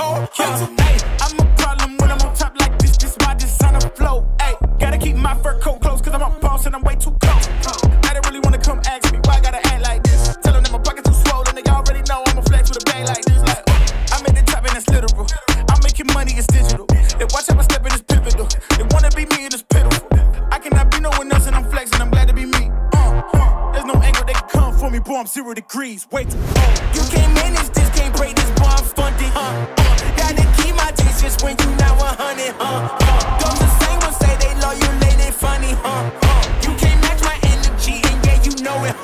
cold. Hey, I'm a problem when I'm on top like this. This is why this on the flow. Hey, gotta keep my fur coat close, cause I'm a boss and I'm way too close. I don't really wanna come ask me why I gotta act like this. Tell them that my pockets too swollen, they already know I'ma flex with a bag like this. Like, I'm at the top and that's literal. I'm making money, it's digital. They watch how I step in, it's pivotal. They wanna be me and it's pitiful. I cannot be no one else and I'm flexing, I'm glad to be me. There's no angle they can come for me, boy, I'm 0 degrees. Wait, you can't manage this, can't break this, boy, I'm funded. Gotta keep my distance when you not 100. Don't the same ones say they love you, late and funny. You can't match my energy, and yeah, you know it.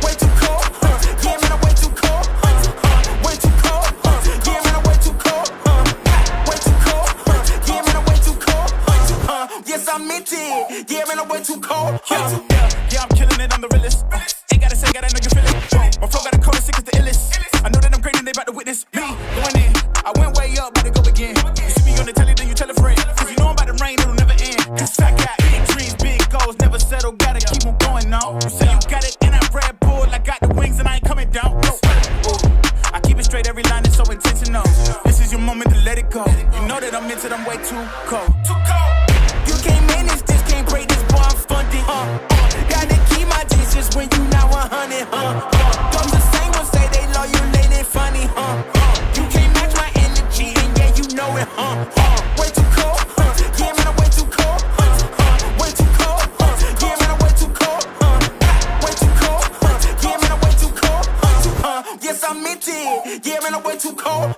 Way too cold, yeah, man, I'm way too cold. Way too cold, yeah, man, I'm way too cold. Way too cold, yeah, man, I'm way too cold. Yes, I meant it, yeah, man, I'm way too cold. Yeah, I'm killing it, I'm the realest. Ain't gotta say, gotta know you feel it. My flow got a cold, sick as the illest. I know that I'm great and they about to witness me going in. I went way up, about to go again. You see me on the telly, then you tell a friend. Cause you know I'm about to rain, it'll never end. Cause I got big dreams, big goals, never settle, gotta keep on going now. You say you got it, and I Red Bull, I got the wings and I ain't coming down. No. I keep it straight, every line is so intentional. This is your moment to let it go. You know that I'm into them way too cold. Too cold. You can't manage this, can't break this, boy, I'm funded. Gotta keep my distance when you not 100. Don't the same ones say they love you, late and funny. You can't match my energy, and yeah, you know it. Way too cold, yeah, man, I'm way too cold. Way too cold, yeah, man, I'm way too cold. Way too cold, yeah, man, I'm way too cold. Yes, I meant it, yeah, man, I'm way too cold.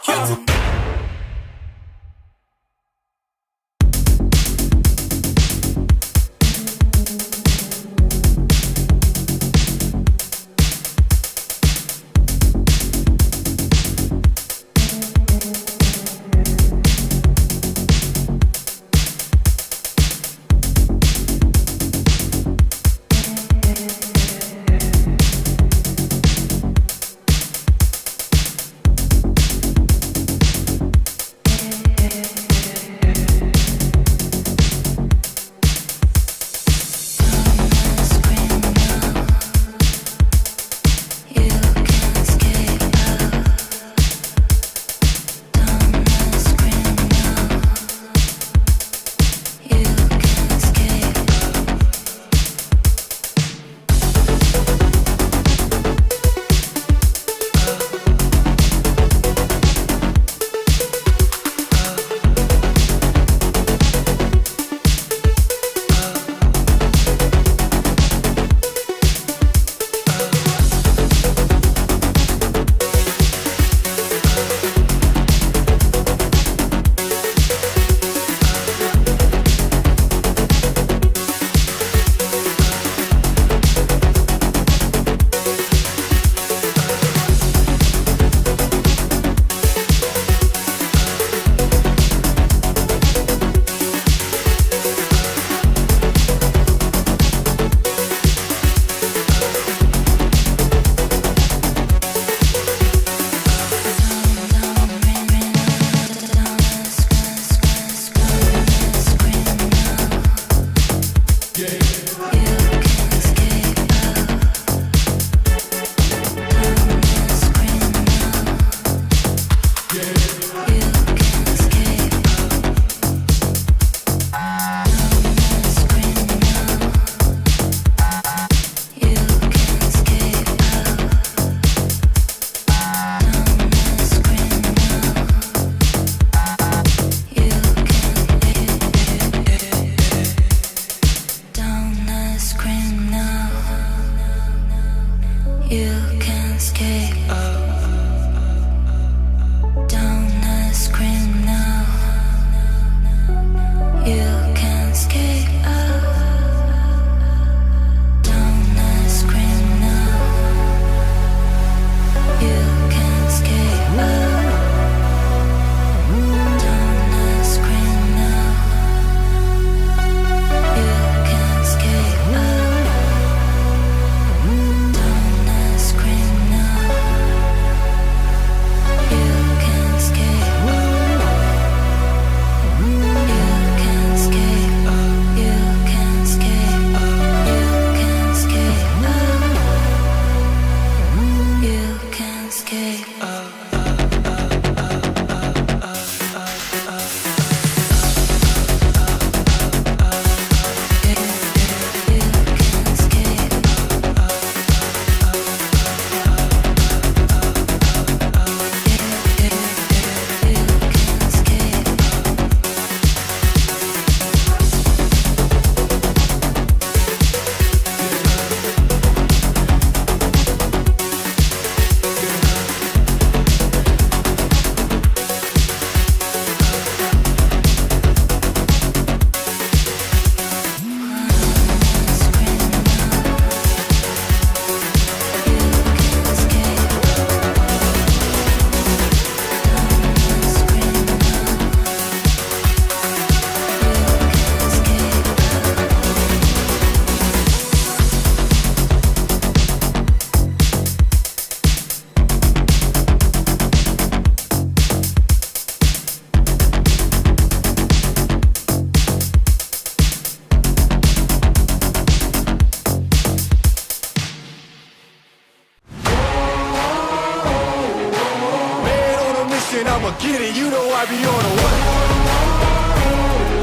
get it, you know I be on the way.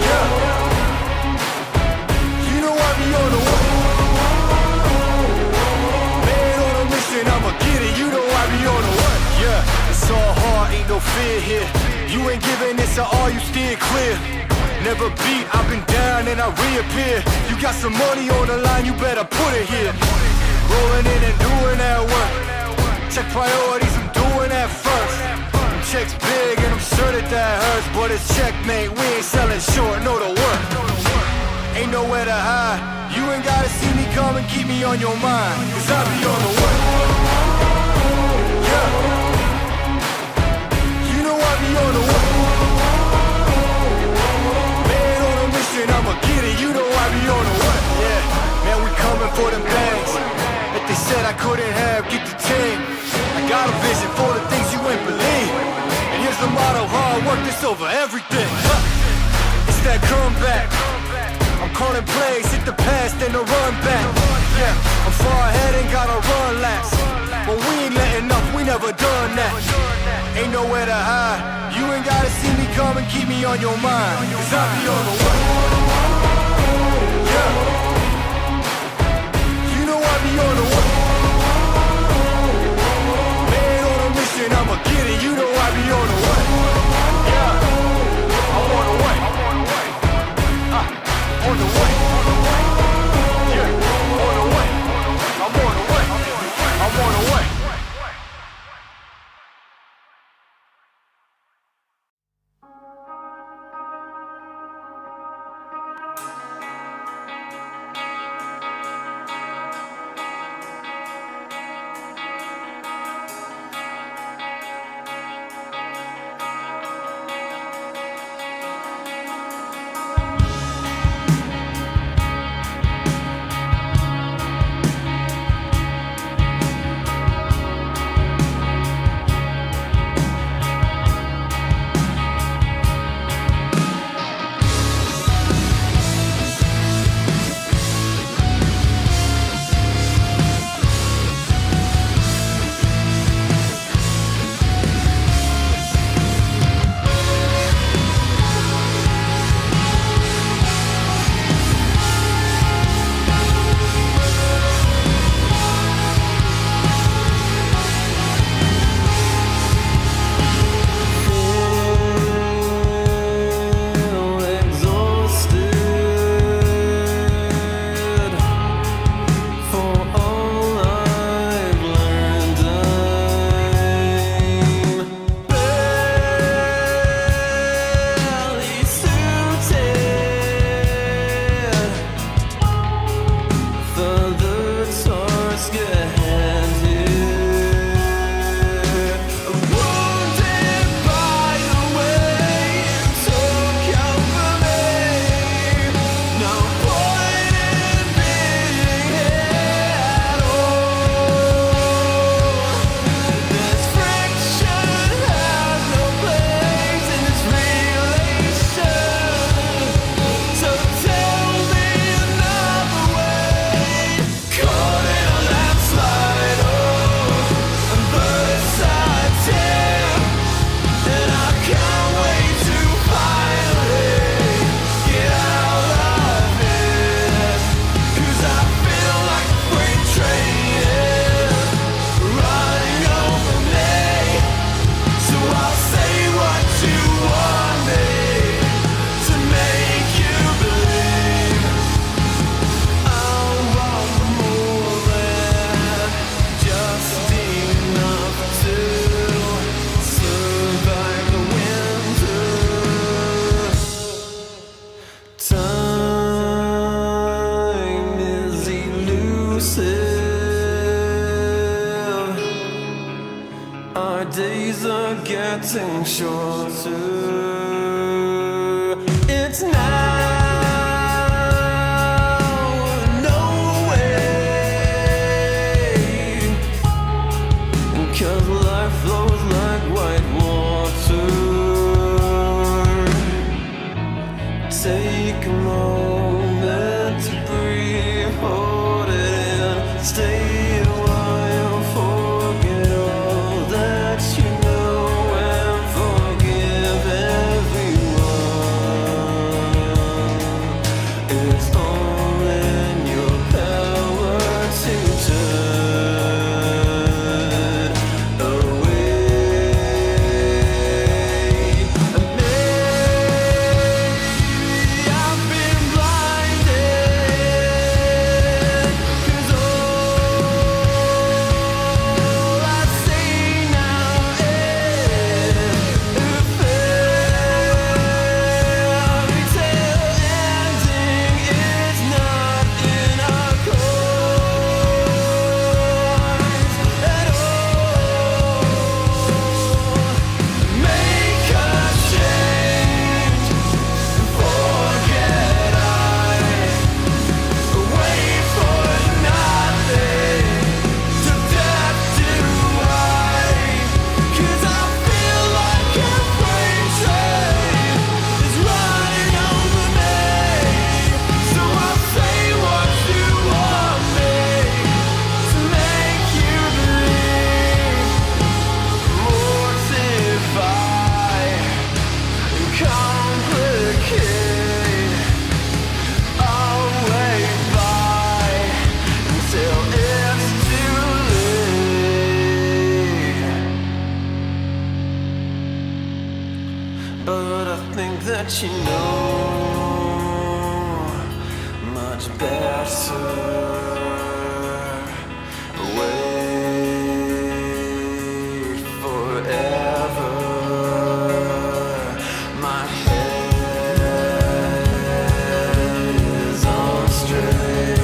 Yeah. You know I be on the way. Man on a mission, I'ma get it, you know I be on the way. Yeah, it's all hard, ain't no fear here. You ain't giving this at all, you steer clear. Never beat, I've been down and I reappear. You got some money on the line, you better put it here. Rolling in and doing that work. Check priorities, I'm doing that first. Them checks big and I'm sure that hurts, but it's checkmate, we ain't selling short, know the work. Ain't nowhere to hide. You ain't gotta see me come and keep me on your mind, cause I be on the way. Yeah. You know I be on the way. Man on a mission, I'ma get it, you know I be on the way. Yeah, man, we coming for them bags that they said I couldn't have, get the team. I got a vision for the things you ain't believe. And here's the motto, hard work, this over everything. It's that comeback. I'm calling plays, hit the pass, then the run back. Yeah, I'm far ahead and gotta run laps. But we ain't letting up, we never done that. Ain't nowhere to hide. You ain't gotta see me come and keep me on your mind, cause I be on the way. Yeah. You know I be on the way. Man on a mission, I'ma get it, you know I be on the way. Yeah, I'm on the way. On the way. Yeah, on the way. I'm on the way. I'm on the way. days are getting shorter. It's now or no way, 'cause life flows like white water. Take a moment to breathe, hold it in, stay a while, forget all that you know and forget. that you know much better. Wait forever. My head is on straight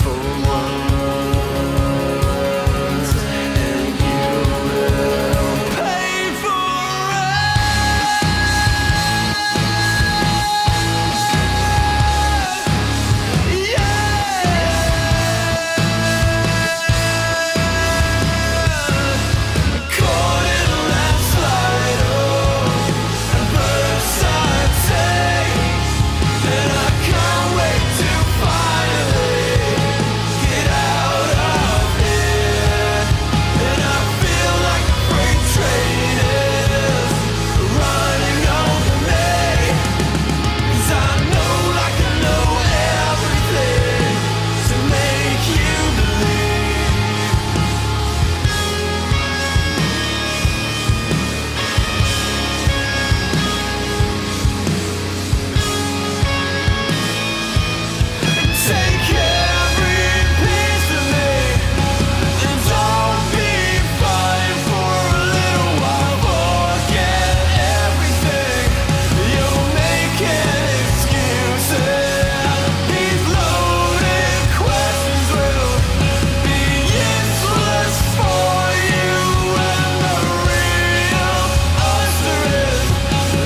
for once, and you will pay for it. Caught in a landslide, and birds I take, and I can't wait to finally get out of here. And I feel like a freight train is running over me, 'cause I know like I know everything to make you believe. Take every piece of me, and don't be fine for a little while. Forget everything. You're making excuses. These loaded questions will be useless for you. And the real answer is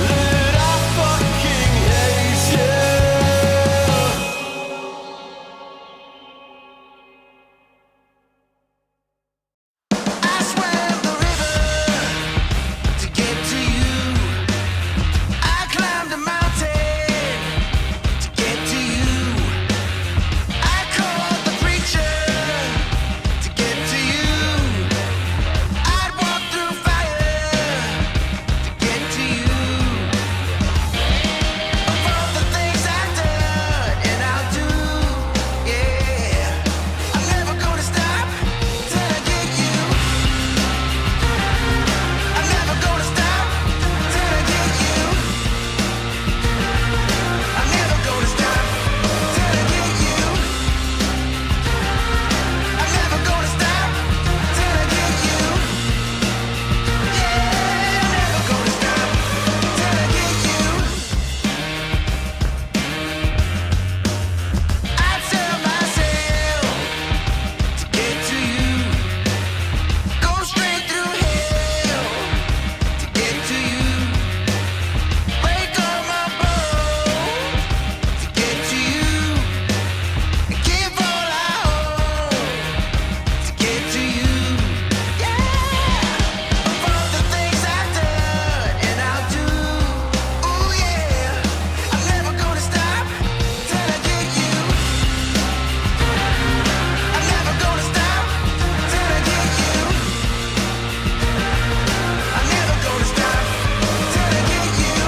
that I fucking hate you. I swam the river to get to you. I climbed a mountain to get to you. I called the preacher to get to you. I'd walk through fire to get to you. Of all the things I've done and I'll do, yeah, I'm never gonna stop till I get you. I'm never gonna stop till I get you. I'm never gonna stop till I get you. I'm never gonna stop till I get you. Yeah, I'm never gonna stop till I get you. I tell myself to get to you. Go straight through hell to get to you. Break all my bones to get to you. And give all I own to get to you. Yeah. Of all the things I've done and I'll do, ooh yeah, I'm never gonna stop till I get you. I'm never gonna stop till I get you. I'm never gonna stop till I get you.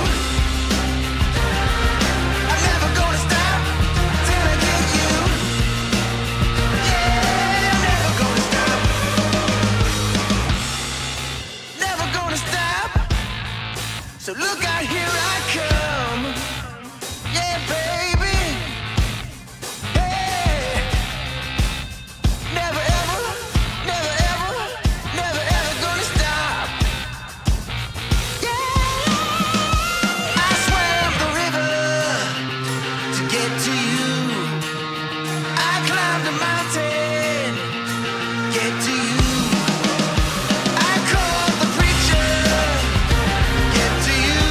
I'm never gonna stop till I get you. Yeah, I'm never gonna stop. Never gonna stop. So look out, here I come. Yeah, baby. Hey. Never ever, never ever, never ever gonna stop. Yeah. I swam the river to get to you. I climbed a mountain, get to you. I called the preacher, get to you.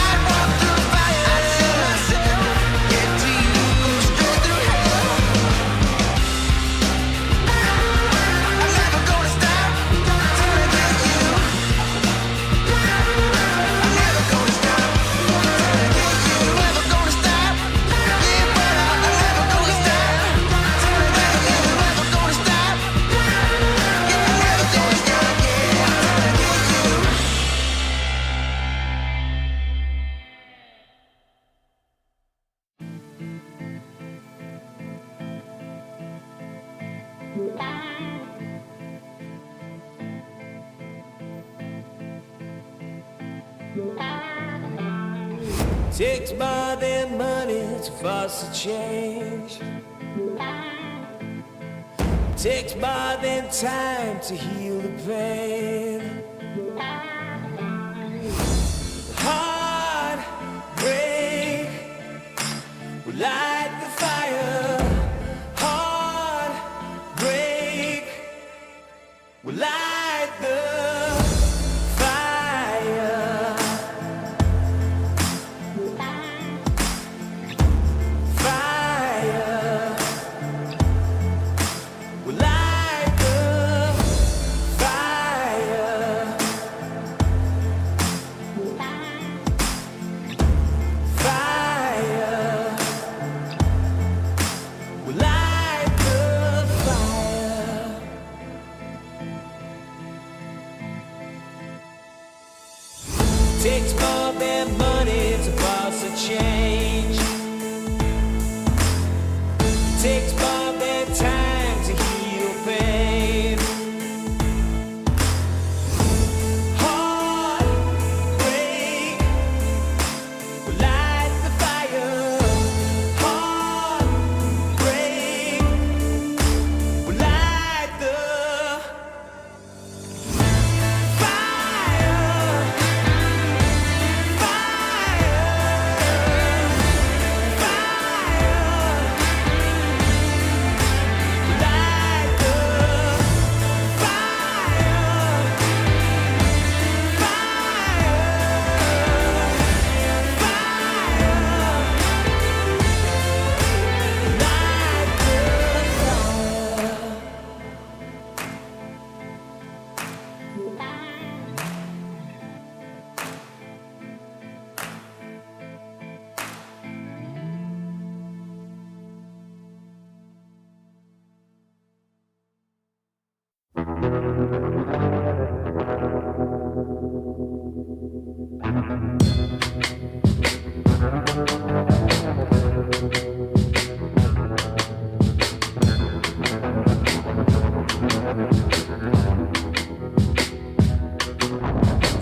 I walked through fire, I tell myself, get to you. Straight through hell. I'm never gonna stop till I get you. I'm never gonna stop till I get you. Never gonna stop. Yeah, but I'm never gonna stop Takes more than money to force a change. Takes more than time to heal the pain. Heartbreak will light the fire. Heartbreak will light the fire. Fire will light the fire. Fire will light the fire. Takes more than money to force a change. Takes more than time to heal pain. Heartbreak will light the fire. Heartbreak will light the fire.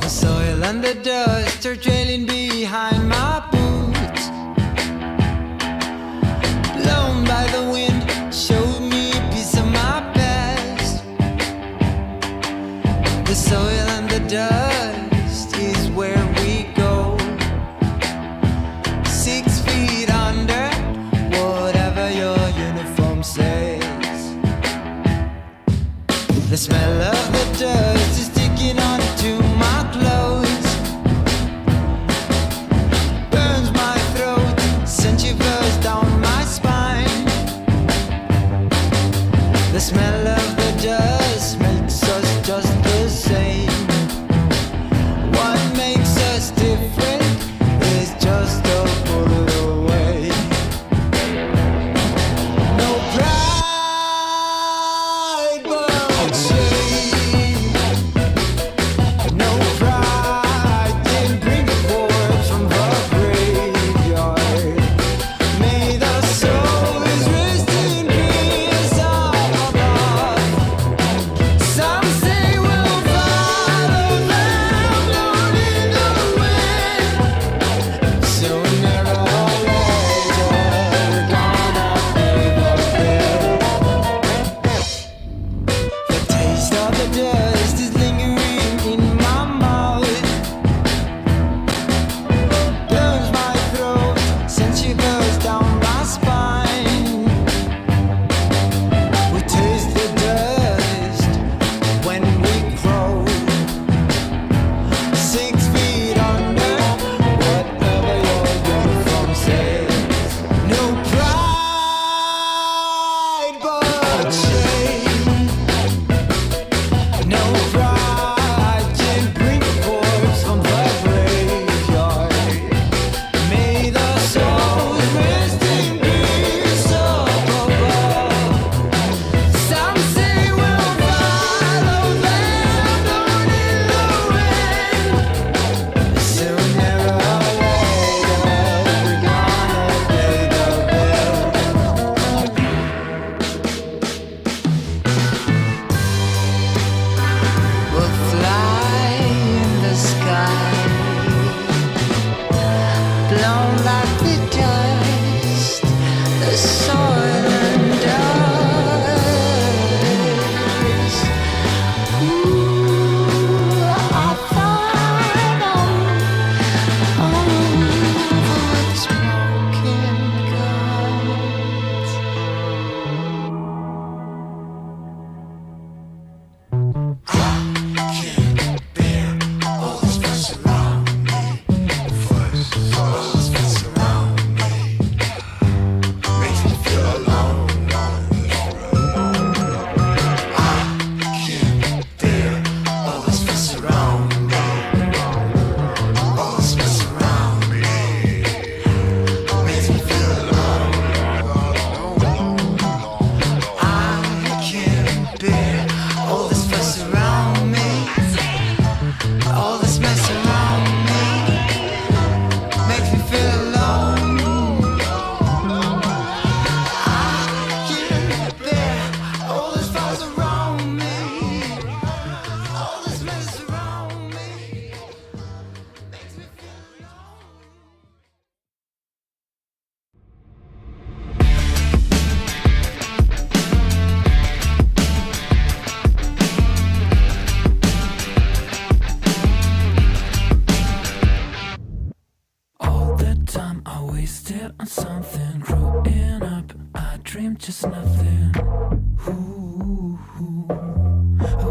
The soil and the dust are trailing behind my boots. Blown by the wind, showed me a piece of my past. The soil and the dust is where we go. 6 feet under, whatever your uniform says. The smell of the dust is sticking onto my clothes. dream, just nothing. Ooh,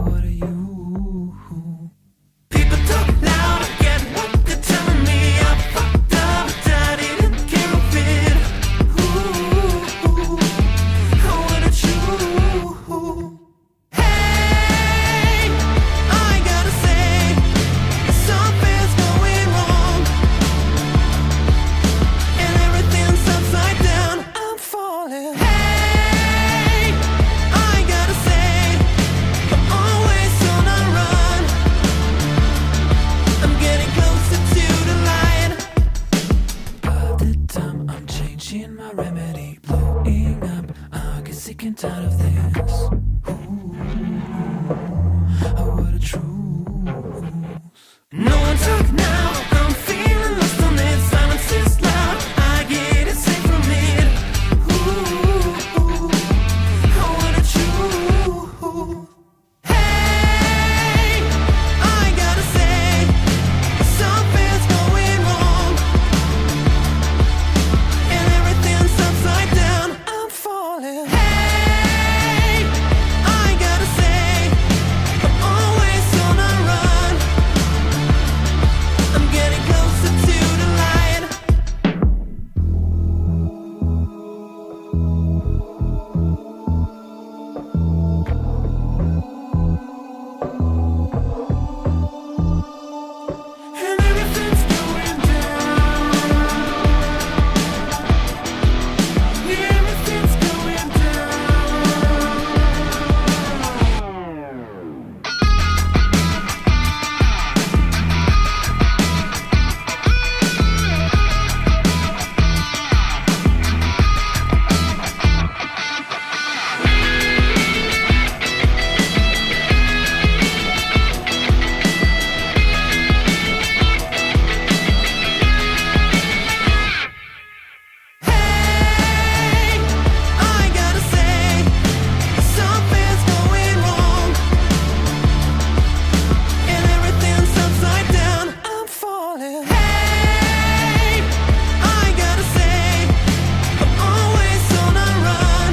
what are you? People talk loud, I get what they're telling me. I fucked up, but I didn't care of it. Ooh, what a true. Hey, I gotta say, something's going wrong, and everything's upside down. I'm falling. Hey, I gotta say, I'm always on a run. I'm getting closer to the light. By the time I'm changing my remedy, blowing up, I get sick and tired of this. What a truth. No one talk now, I'm feeling lost on it. Silence is loud, I get it safe from it. What a truth. Hey, I gotta say, something's going wrong, and everything's upside down. I'm falling. Hey, I gotta say, I'm always on a run. I'm getting closer to the light. And everything's going down. Yeah, everything's going down. Hey, I gotta say, something's going wrong, and everything's upside down. I'm falling. Hey, I gotta say, I'm always on a run.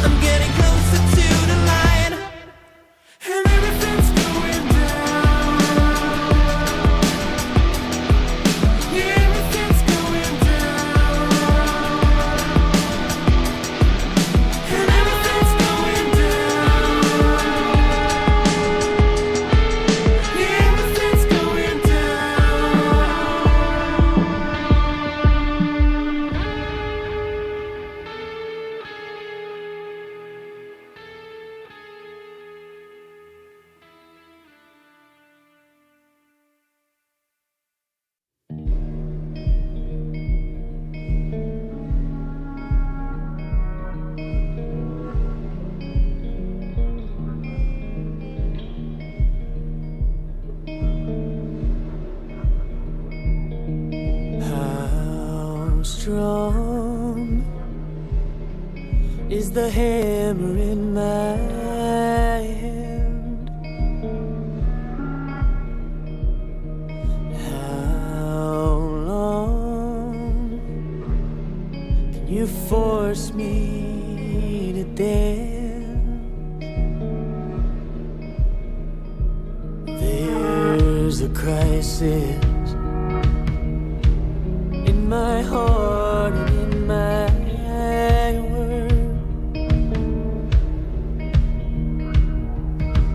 I'm getting closer to the light, and everything's going down. Yeah, everything's going down. And everything's going down. Yeah, everything's going How strong is the hammer in my hand? How long can you force me to dance? There's a crisis in my heart and in my world,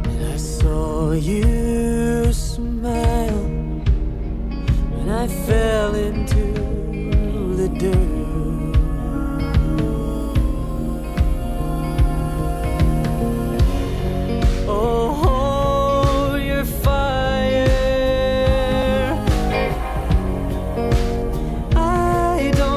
and I saw you smile when I fell into the dirt. Oh, your fire, I don't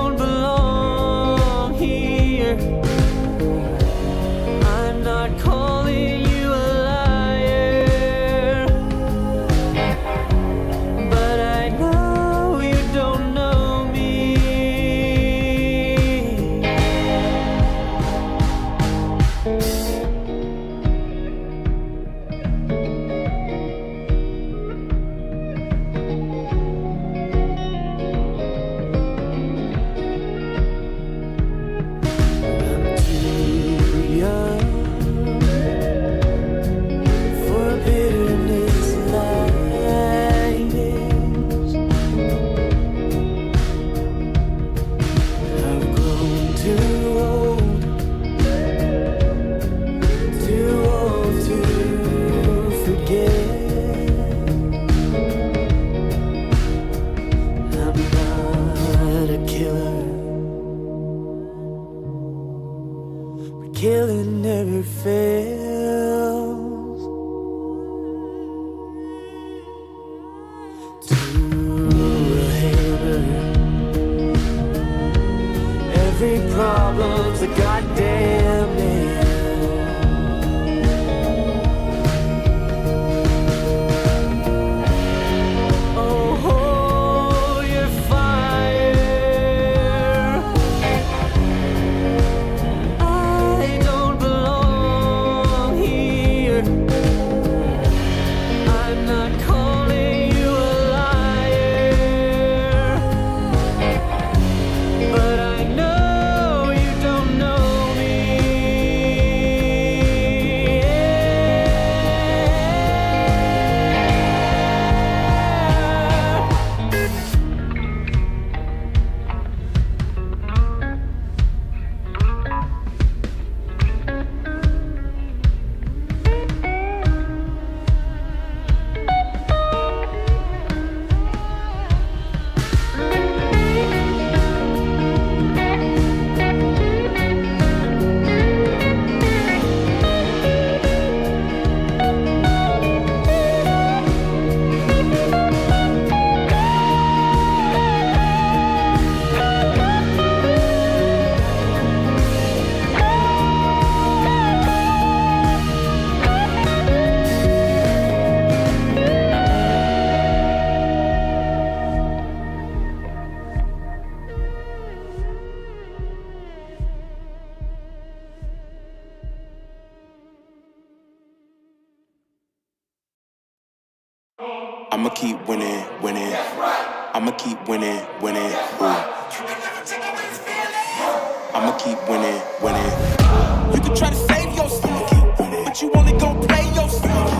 killing never fails. To a hater, every problem's a goddamn nail. I'ma keep winning, winning. I'ma keep winning, winning. I'ma keep winning, winning. You can try to save yourself, but you only gon' play yourself.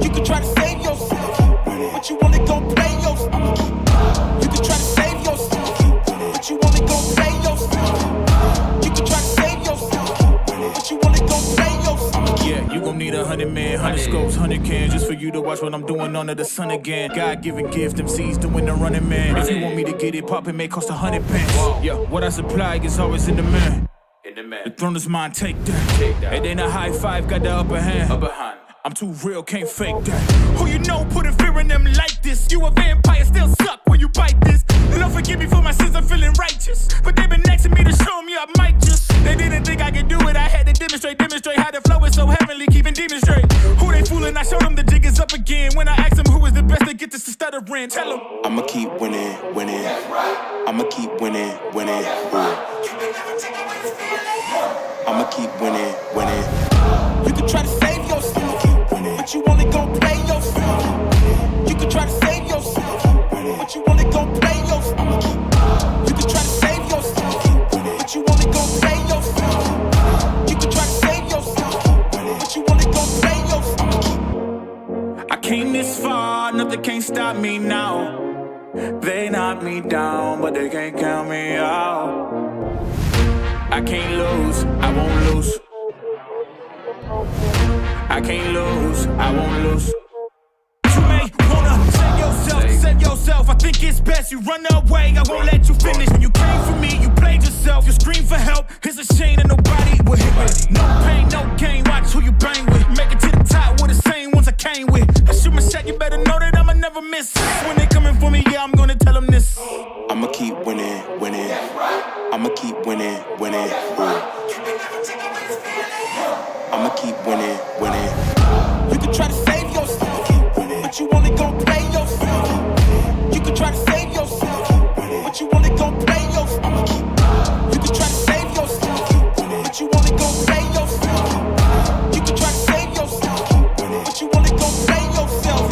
You can try to save yourself, but you only gon' play yourself. You can try to save yourself, but you only gon' play yourself. You can try to save yourself, but you only gon' play yourself. Yeah, you gon' need 100 men, 100 scopes, 100 cans just for you to watch what I'm doing under the sun again. God-given gift, MCs doing the running man. If you want me to get it poppin', may cost 100 pence. Yeah, what I supply is always in demand. The throne is mine, take that. It ain't a high five, got the upper hand. I'm too real, can't fake that. Who you know putting fear in them like this? You a vampire, still suck when you bite this. Lord forgive me for my sins, I'm feeling righteous. But they been next to me to show me I might just. They didn't think I could do it, I had to demonstrate how the flow is so heavenly, keeping demons straight. Who they fooling, I showed them the jig is up again. When I asked them who is the best, they get this to stuttering. Tell them I'ma keep winning, winning. I'ma keep winning, winning. I'ma keep winning, winning. You can try to save yourself, but you only gon' play yourself. You can try to save yourself, but you only gon' play yourself. You can try to save yourself, but you only gon' play yourself. You can try to save yourself, but you only gon' play yourself. I came this far, nothing can't stop me now. They knock me down, but they can't count me out. I can't lose, I won't lose. I can't lose, I won't lose. You may wanna save yourself. I think it's best you run away. I won't let you finish. When you came for me, you played yourself. You scream for help. It's a shame that nobody will hit me. No pain, no gain. Watch who you bang with. Make it to the top with the same ones I came with. I shoot my shot, you better know that I'ma never miss. When they coming for me, yeah, I'm gonna tell them this. I'ma keep winning, winning. I'ma keep winning, winning. I'ma keep winning, winning. You can try to save yourself, but you only gon' play yourself. You can try to save yourself, but you only gon' play yourself. You can try to save yourself, but you only gon' play yourself. You can try to save yourself, but you only gon' play yourself.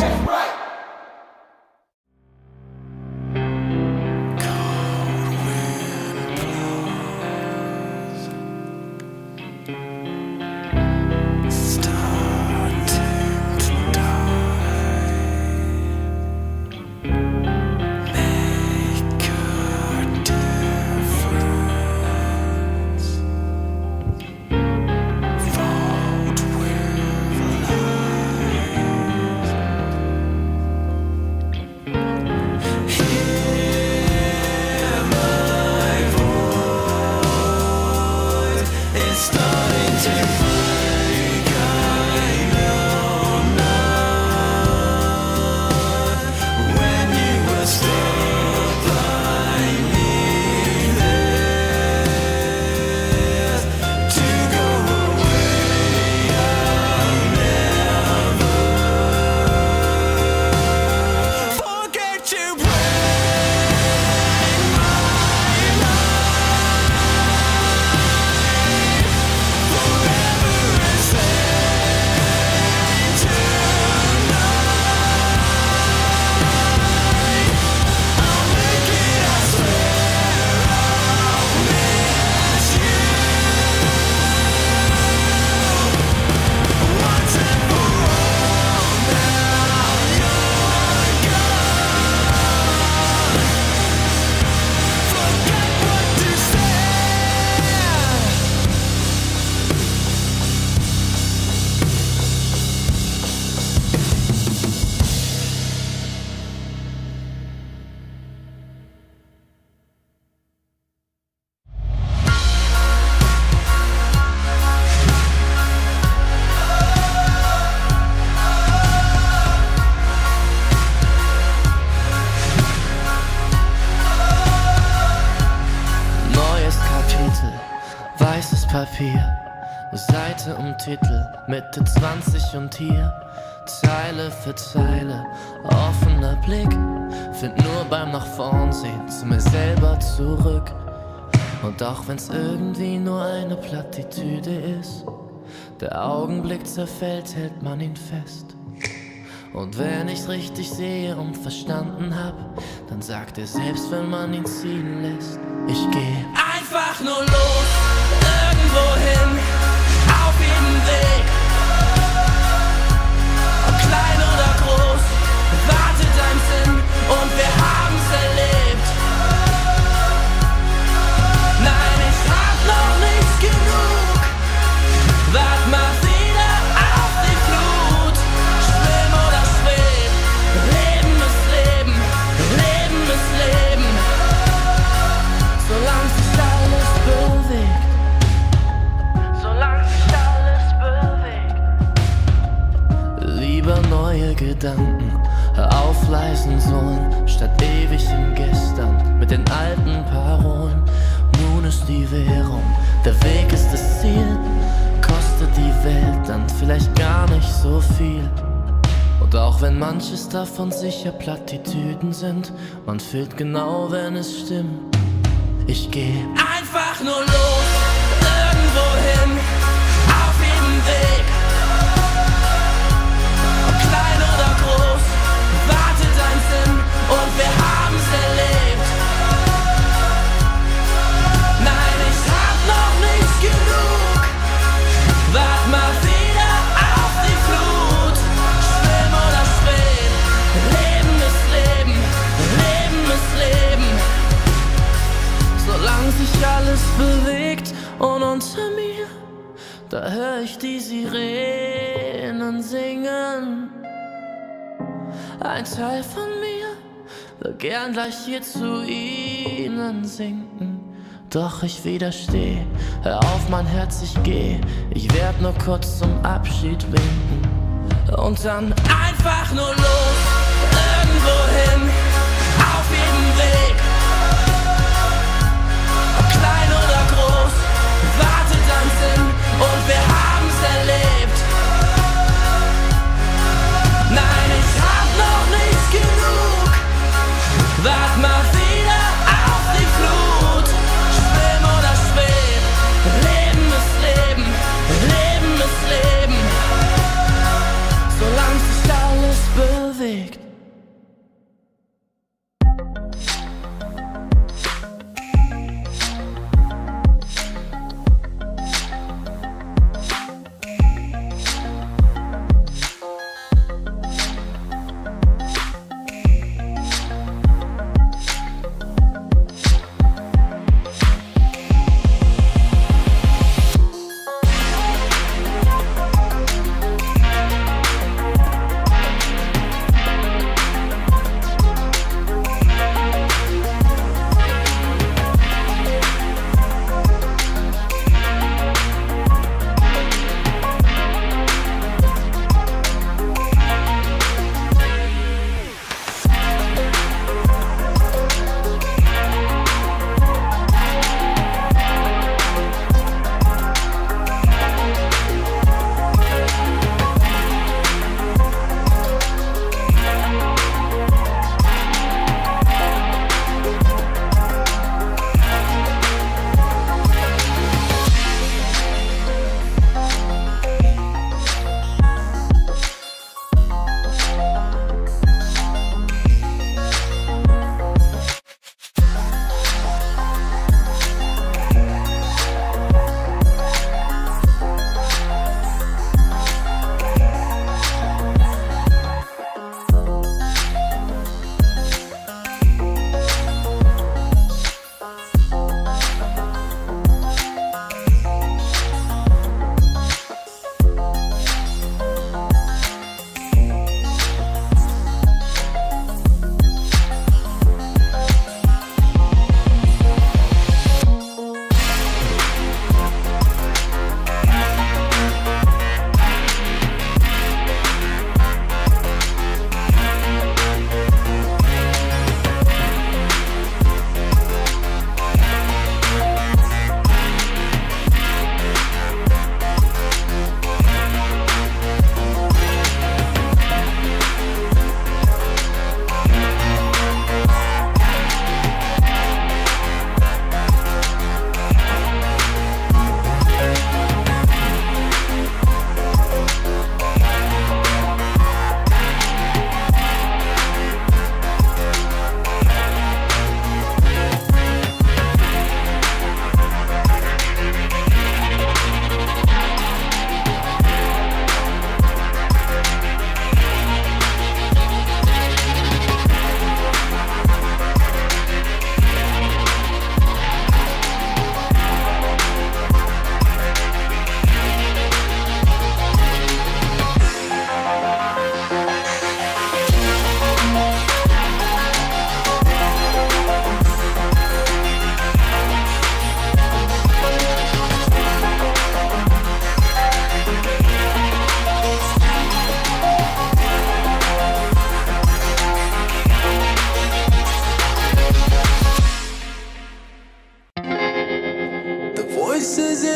Weißes Papier, Seite und Titel, Mitte 20 und hier Zeile für Zeile, offener Blick, find nur beim nach vorn sehen zu mir selber zurück. Und auch wenn's irgendwie nur eine Plattitüde ist, der Augenblick zerfällt, hält man ihn fest. Und wenn ich's richtig sehe und verstanden hab, dann sagt er selbst, wenn man ihn ziehen lässt, ich geh einfach nur los, irgendwo hin, auf jeden Weg. Ob klein oder groß, wartet ein Sinn und wir haben's erlebt. Nein, ich hab noch nicht genug, wart mal wieder auf die Flut. Schwimm oder schweb, Leben ist Leben, Leben ist Leben. Solange sich alles bewegt, solange sich alles bewegt. Lieber neue Gedanken aufleisen sollen, statt ewig im Gestern mit den alten Parolen. Nun ist die Währung, der Weg ist das Ziel. Kostet die Welt dann vielleicht gar nicht so viel. Und auch wenn manches davon sicher Plattitüden sind, man fühlt genau, wenn es stimmt. Ich geh einfach nur los, irgendwo hin, auf jedem Weg. Ob klein oder groß, wartet ein Sinn und wir haben's erlebt. Nein, ich hab noch nicht genug, wart mal wieder auf die Flut. Schwimm oder schweb, Leben ist Leben, Leben ist Leben. Solange sich alles bewegt und unter mir, da hör ich die Sirenen singen. Ein Teil von mir will gern gleich hier zu ihnen sinken. Doch ich widersteh, hör auf mein Herz, ich geh. Ich werd nur kurz zum Abschied winken. Und dann einfach nur los, irgendwo hin, auf jedem Weg. Ob klein oder groß, wartet ein Sinn und wir haben's erlebt. Nein, ich hab noch nicht genug, wart mal wieder auf die Flut. Schwimm oder schweb, Leben ist Leben, Leben ist Leben. Solange sich alles bewegt.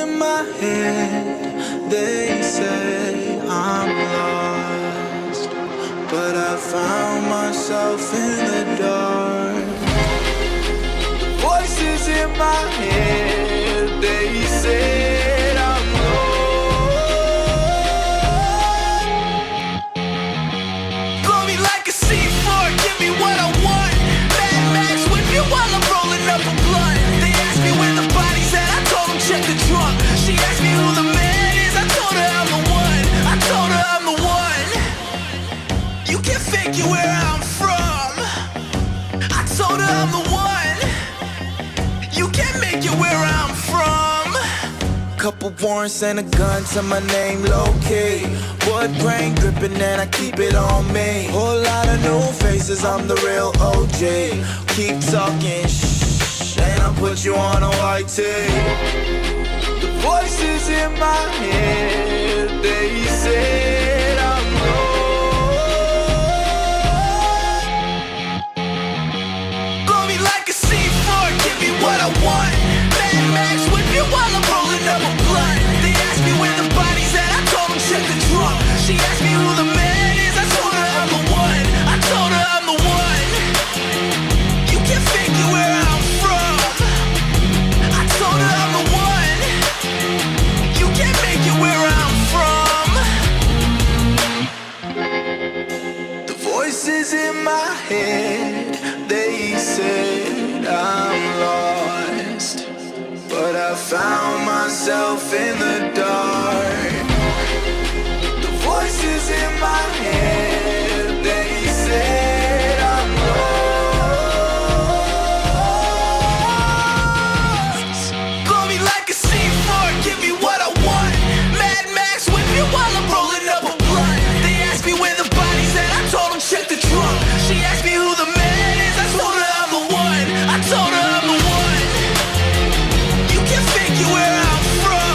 in my head, they say I'm lost, but I found myself in the dark. The voices in my head, they said I'm lost. Blow me like a C4, give me what I want. Mad Max with you while I'm rolling up a blunt. They asked me where the body's at, I told them check the trunk. She asked me who the man is, I told her I'm the one. I told her I'm the one. You can figure where I'm from. I told her I'm the one. You can't make it where I'm from. Couple warrants and a gun to my name, low-key. Wood grain dripping and I keep it on me. Whole lot of new faces, I'm the real OG. Keep talking shh, and I'll put you on a white tee. The voices in my head, they said I'm lost. Blow me like a C4, give me what I want. Mad Max with you while I'm rolling up a blunt. They asked me where the body's at, I told them check the trunk. She asked me who the man is, I told her I'm the one. I told her I'm the one. You can figure where I'm from. I told her I'm the one. You can't make it where I'm from. The voices in my head, they said I'm lost, but I found myself in the dark. The voices in my head, they said I'm lost. Blow me like a C4, give me what I want. Mad Max with me while I'm rolling up a blunt. They asked me where the body's at, I told them check the trunk. She asked me who the man is, I told her I'm the one. I told her I'm the one. You can figure where I'm from.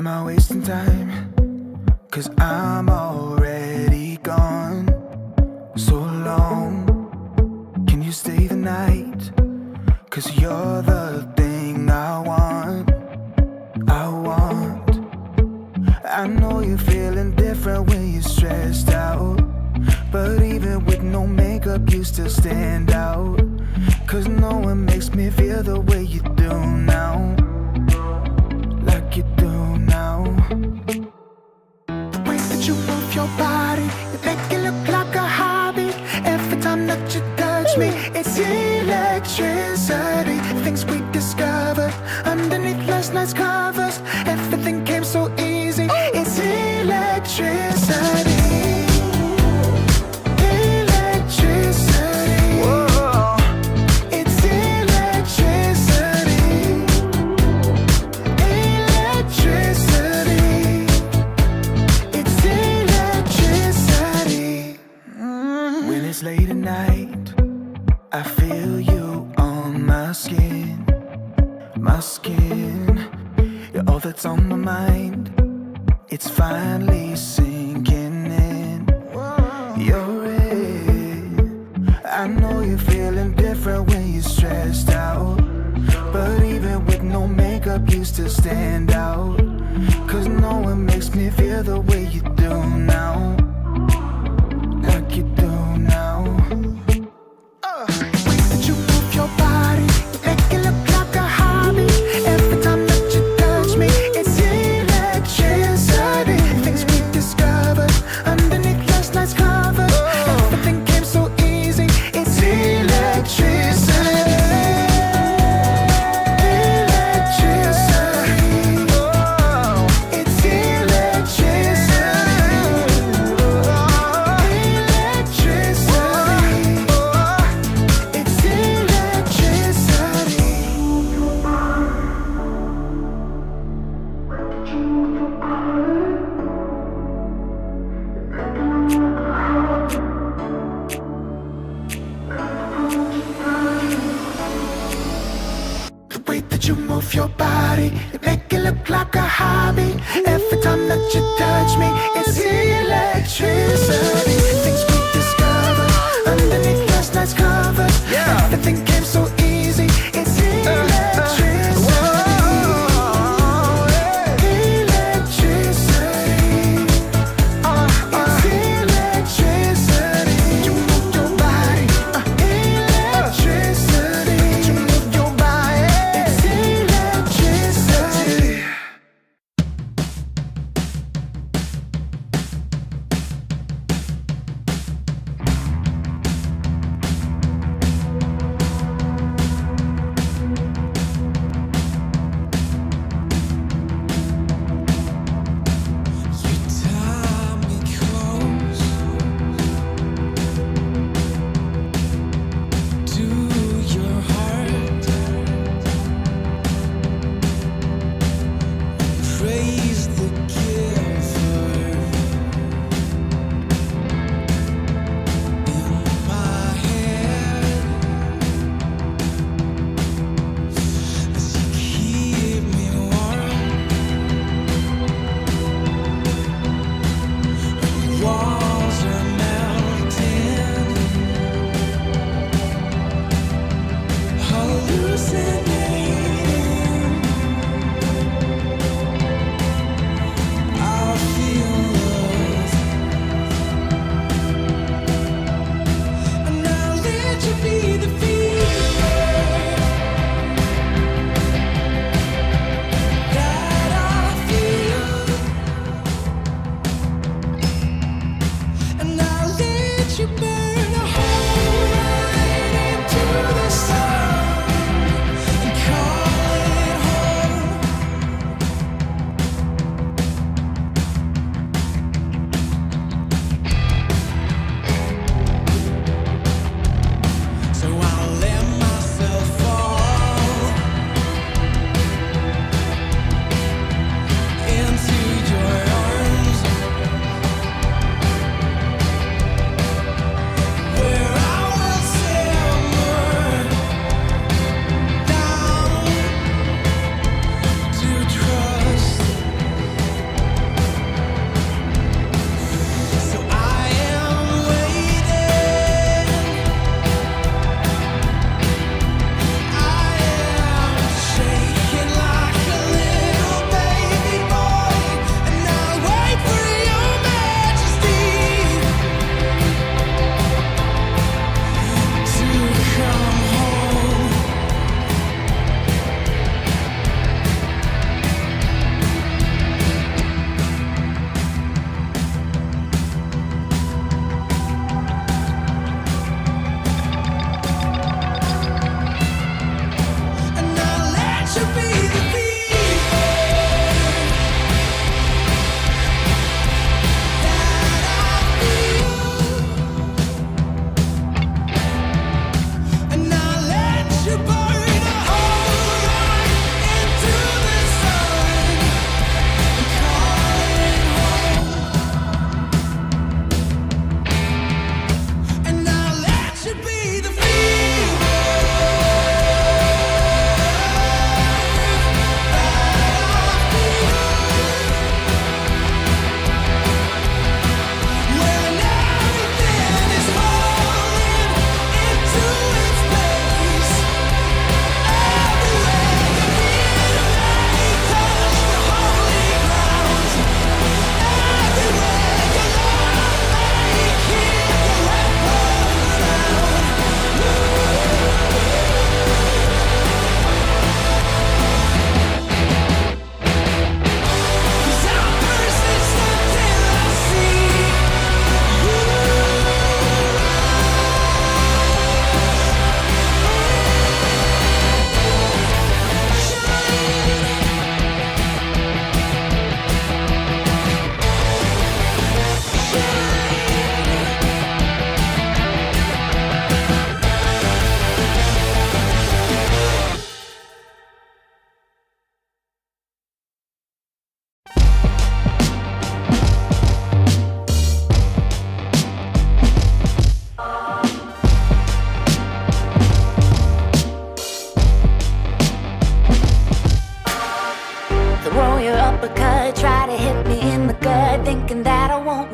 I wasting time? 'Cause I'm already gone. So long, can you stay the night? 'Cause you're the thing I want. I know you're feeling different when you're stressed out, but even with no makeup you still stand out. 'Cause no one makes me feel the way you do now, like you do now. The way that you move your body, you make it look like a hobby. Every time that you touch me, it's electricity. Things we discovered underneath last night's covers. Everything came so easy. It's electricity. Electricity. Whoa. It's electricity. Electricity. It's electricity. When it's late at night, I feel you on my skin. My skin. You're all that's on my mind. It's finally sinking in. You're it. I know you're feeling different when you're stressed out, but even with no makeup you still stand out. 'Cause no one makes me feel the way you do now, like you do now. The way that you move your body, you make it look like a hobby. Every time that you touch me, it's electricity. Things we discovered underneath last night's covers. Everything came so easy. It's electricity. Electricity. Oh, it's electricity. Electricity. It's electricity. The way that you move your body, you make it look like a hobby. Every time that you touch me, it's electricity. Things we discovered underneath last night's covers. Everything came so easy. It's electricity. Electricity. It's electricity. You move your body. Electricity. You move your body. It's electricity.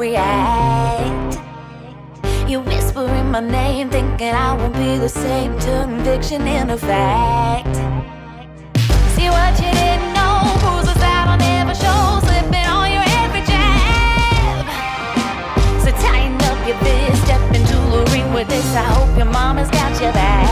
react. You whispering my name, thinking I won't be the same. Turn fiction into fact. See what you didn't know, bruises that I'll never show, slipping on your every jab. So tighten up your fist, step into the ring with this. I hope your mama's got your back.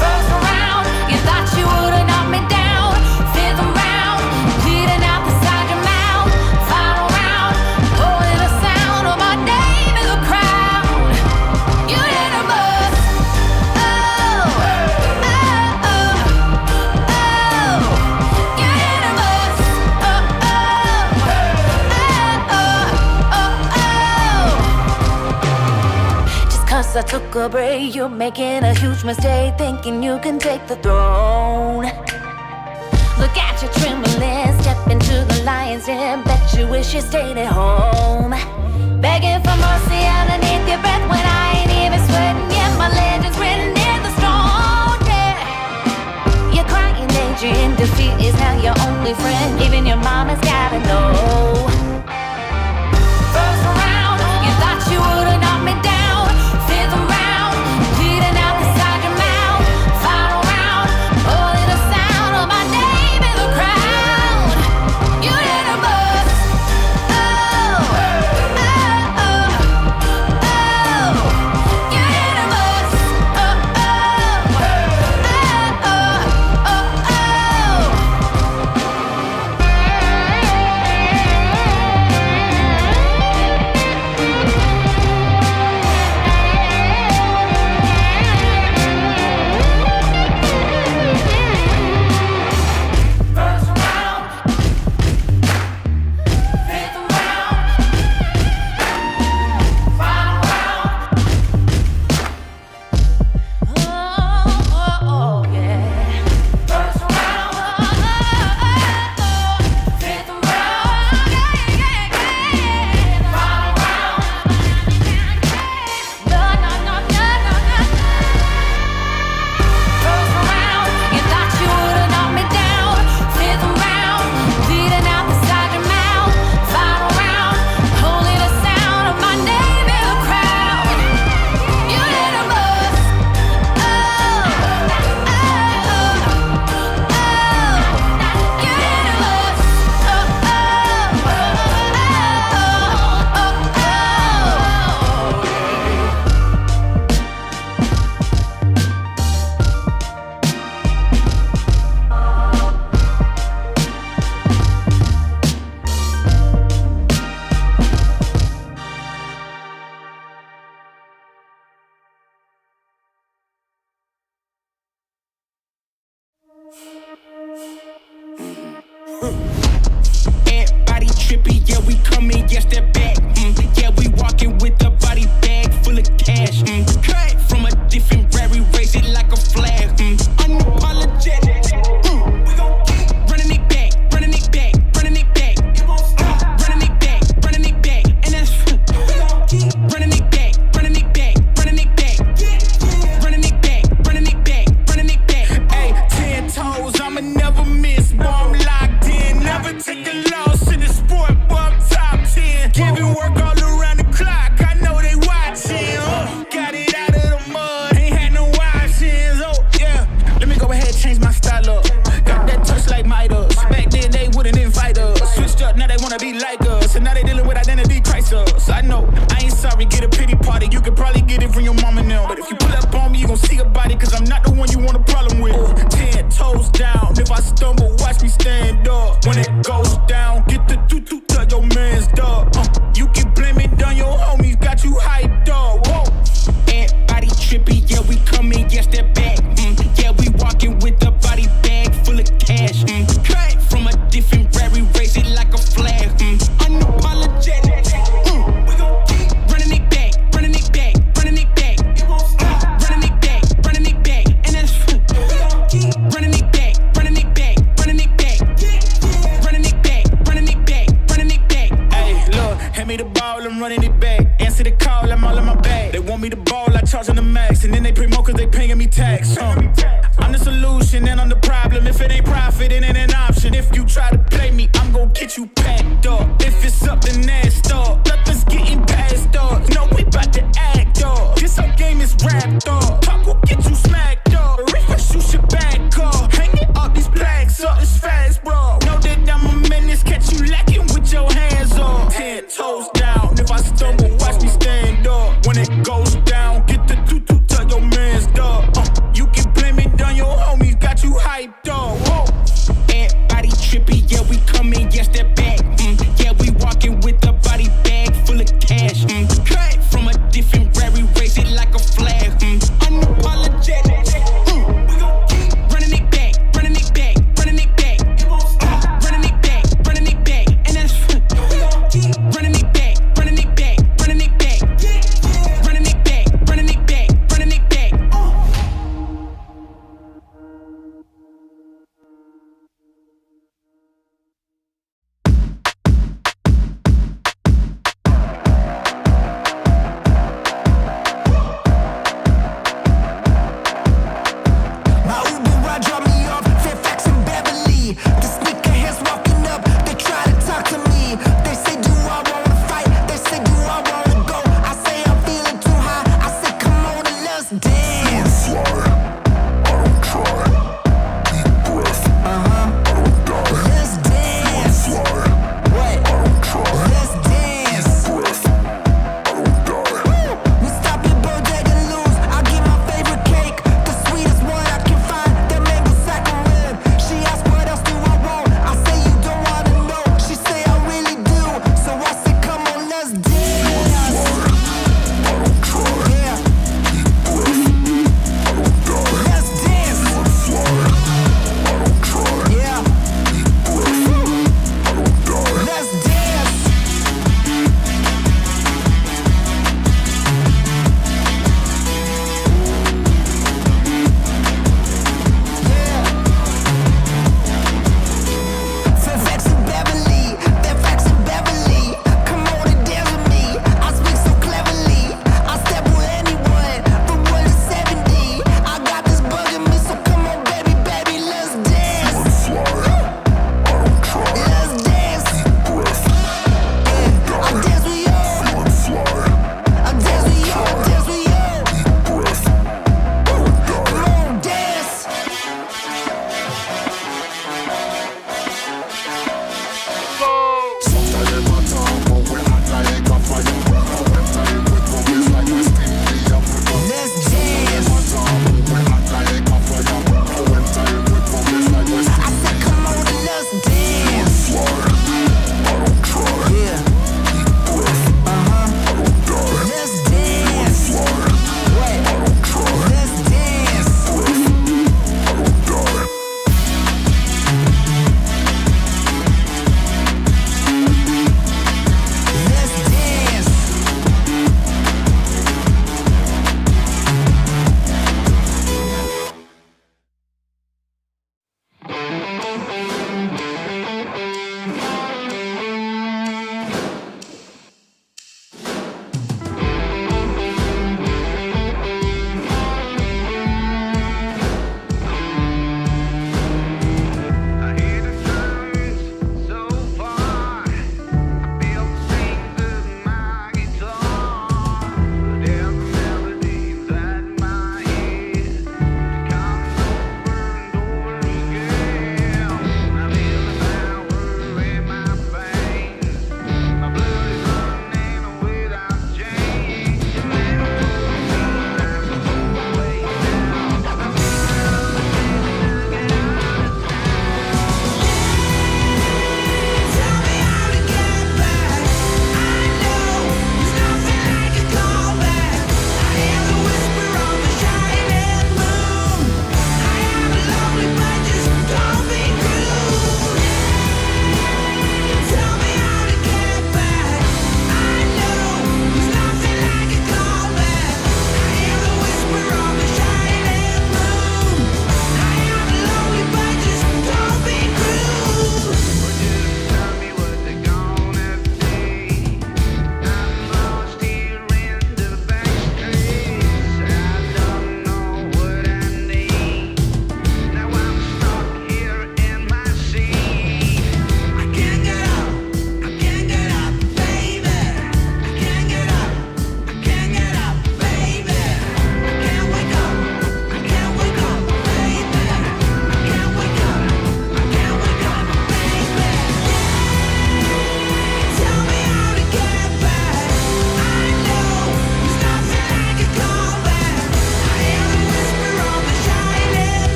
First round, you thought you would've knocked me down. Fifth round, bleeding out the side of your mouth. Final round, holding the sound of my name in the crowd. You hit a buzz. Oh, oh, oh, oh. You hit a buzz. Oh, oh, oh, oh, oh. Just 'cause I took a break, you're making a huge mistake, thinking you can take the throne. Look at you trembling, step into the lion's den. Bet you wish you stayed at home. Begging for mercy underneath your breath when I ain't even sweating yet. My legend's written in the stone, yeah. You're crying danger in defeat is now your only friend. Even your mama's gotta know. First round, you thought you would've knocked me down. Fifth round, bleeding out the side of your mouth. Final round, holding the sound of my name in the crowd. You hit a buzz. Oh, oh, oh, oh. You hit a buzz. Oh, oh, oh, oh, oh, First round, fifth round, final round. Oh, oh, oh, yeah. First round, fifth round, final round. No, no, no, no, no, no. First round, you thought you would've knocked me down. Fifth round, bleeding out the side of your mouth. Final round, holding the sound of my name in the crowd. You hit a buzz. Oh, oh, oh, oh. You hit a buzz. Oh, oh, oh, Everybody trippy, yeah, we coming, yeah, step back. Yeah, we walking with a body bag full of cash. Cut from a different rary, raise it like a flag. Unapologetic. We gon' keep running it back, running it back, running it back. Running it back, running it back. And that's we gon' keep running it back, running it back, running it back. Running it back, running it back, running it back. Ay, 10 toes, I'ma never miss. Boy, I'm locked in, never take a loss in the sport, boy, I'm top 10. Giving work all around the clock, I know they watching. Got it out of the mud, ain't had no options. Oh, yeah. Let me go ahead and change my style up. Got that touch like Midas. Back then they wouldn't invite us. Switched up, now they wanna be like us. And now they dealing with identity crisis. I know, I ain't sorry, get a pity party. You could probably get it from your mama now. But if you pull up on me, you gon' see a body, cause I'm not the one you want a problem with. 10 toes down, if I stumble, watch me stand up. When it goes down, get the doo-doo, tell your man's dog. You can blame it on your homies, got you hyped up. Whoa. Everybody trippy, yeah, we coming, yeah, step back. Yeah, we walking with a body bag full of cash. Cut from a different rary, raise it like a flag. Unapologetic. We gon' keep running it back, running it back, running it back. Running it back, running it back. And that's we gon' keep running it back, running it back, running it back. Running it back, running it back, running it back. Hey, look, me the ball, I'm running it back. Answer the call, I'm all in my bag. They want me to ball, I charge on the max. And then they pay more cause they paying me tax. I'm the solution and I'm the problem. If it ain't profit, it ain't an option. If you try to play me, I'm gon' get you packed up. If it's up, then that's up. Nothing's getting past up. No, we bout to act up. This whole game is wrapped up. Talk will get you smacked up. Refresh, you should back up. Hanging up these plaques up, it's fast, bro. Know that I'm a menace, catch you lacking with your hands up. 10 toes down, if I stumble, watch me stand up. When it goes down, get the tutu, tell your man's dog. You can blame it on your homies, got you hyped up. Whoa. Everybody trippy, yeah, we coming, yes, they're back. Yeah, we walking with a body bag full of cash. Cut from a different rary, raise it like a flag. Unapologetic. We gon' keep running it back, running it back, running it back. Running it back, running it back. And that's we gon' keep running it back,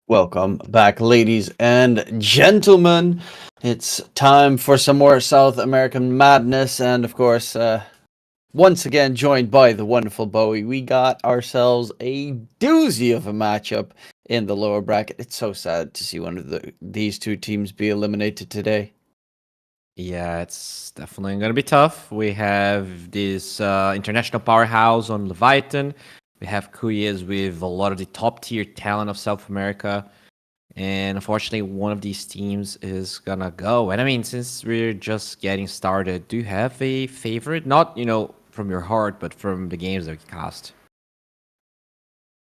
Welcome back, ladies and gentlemen. It's time for some more South American madness, and of course, once again joined by the wonderful Bowie. We got ourselves a doozy of a matchup in the lower bracket. It's so sad to see one of these two teams be eliminated today. Yeah, it's definitely going to be tough. We have this international powerhouse on Leviathan. We have Cuyes with a lot of the top tier talent of South America. And unfortunately, one of these teams is going to go. And I mean, since we're just getting started, do you have a favorite? Not, from your heart, but from the games that we cast.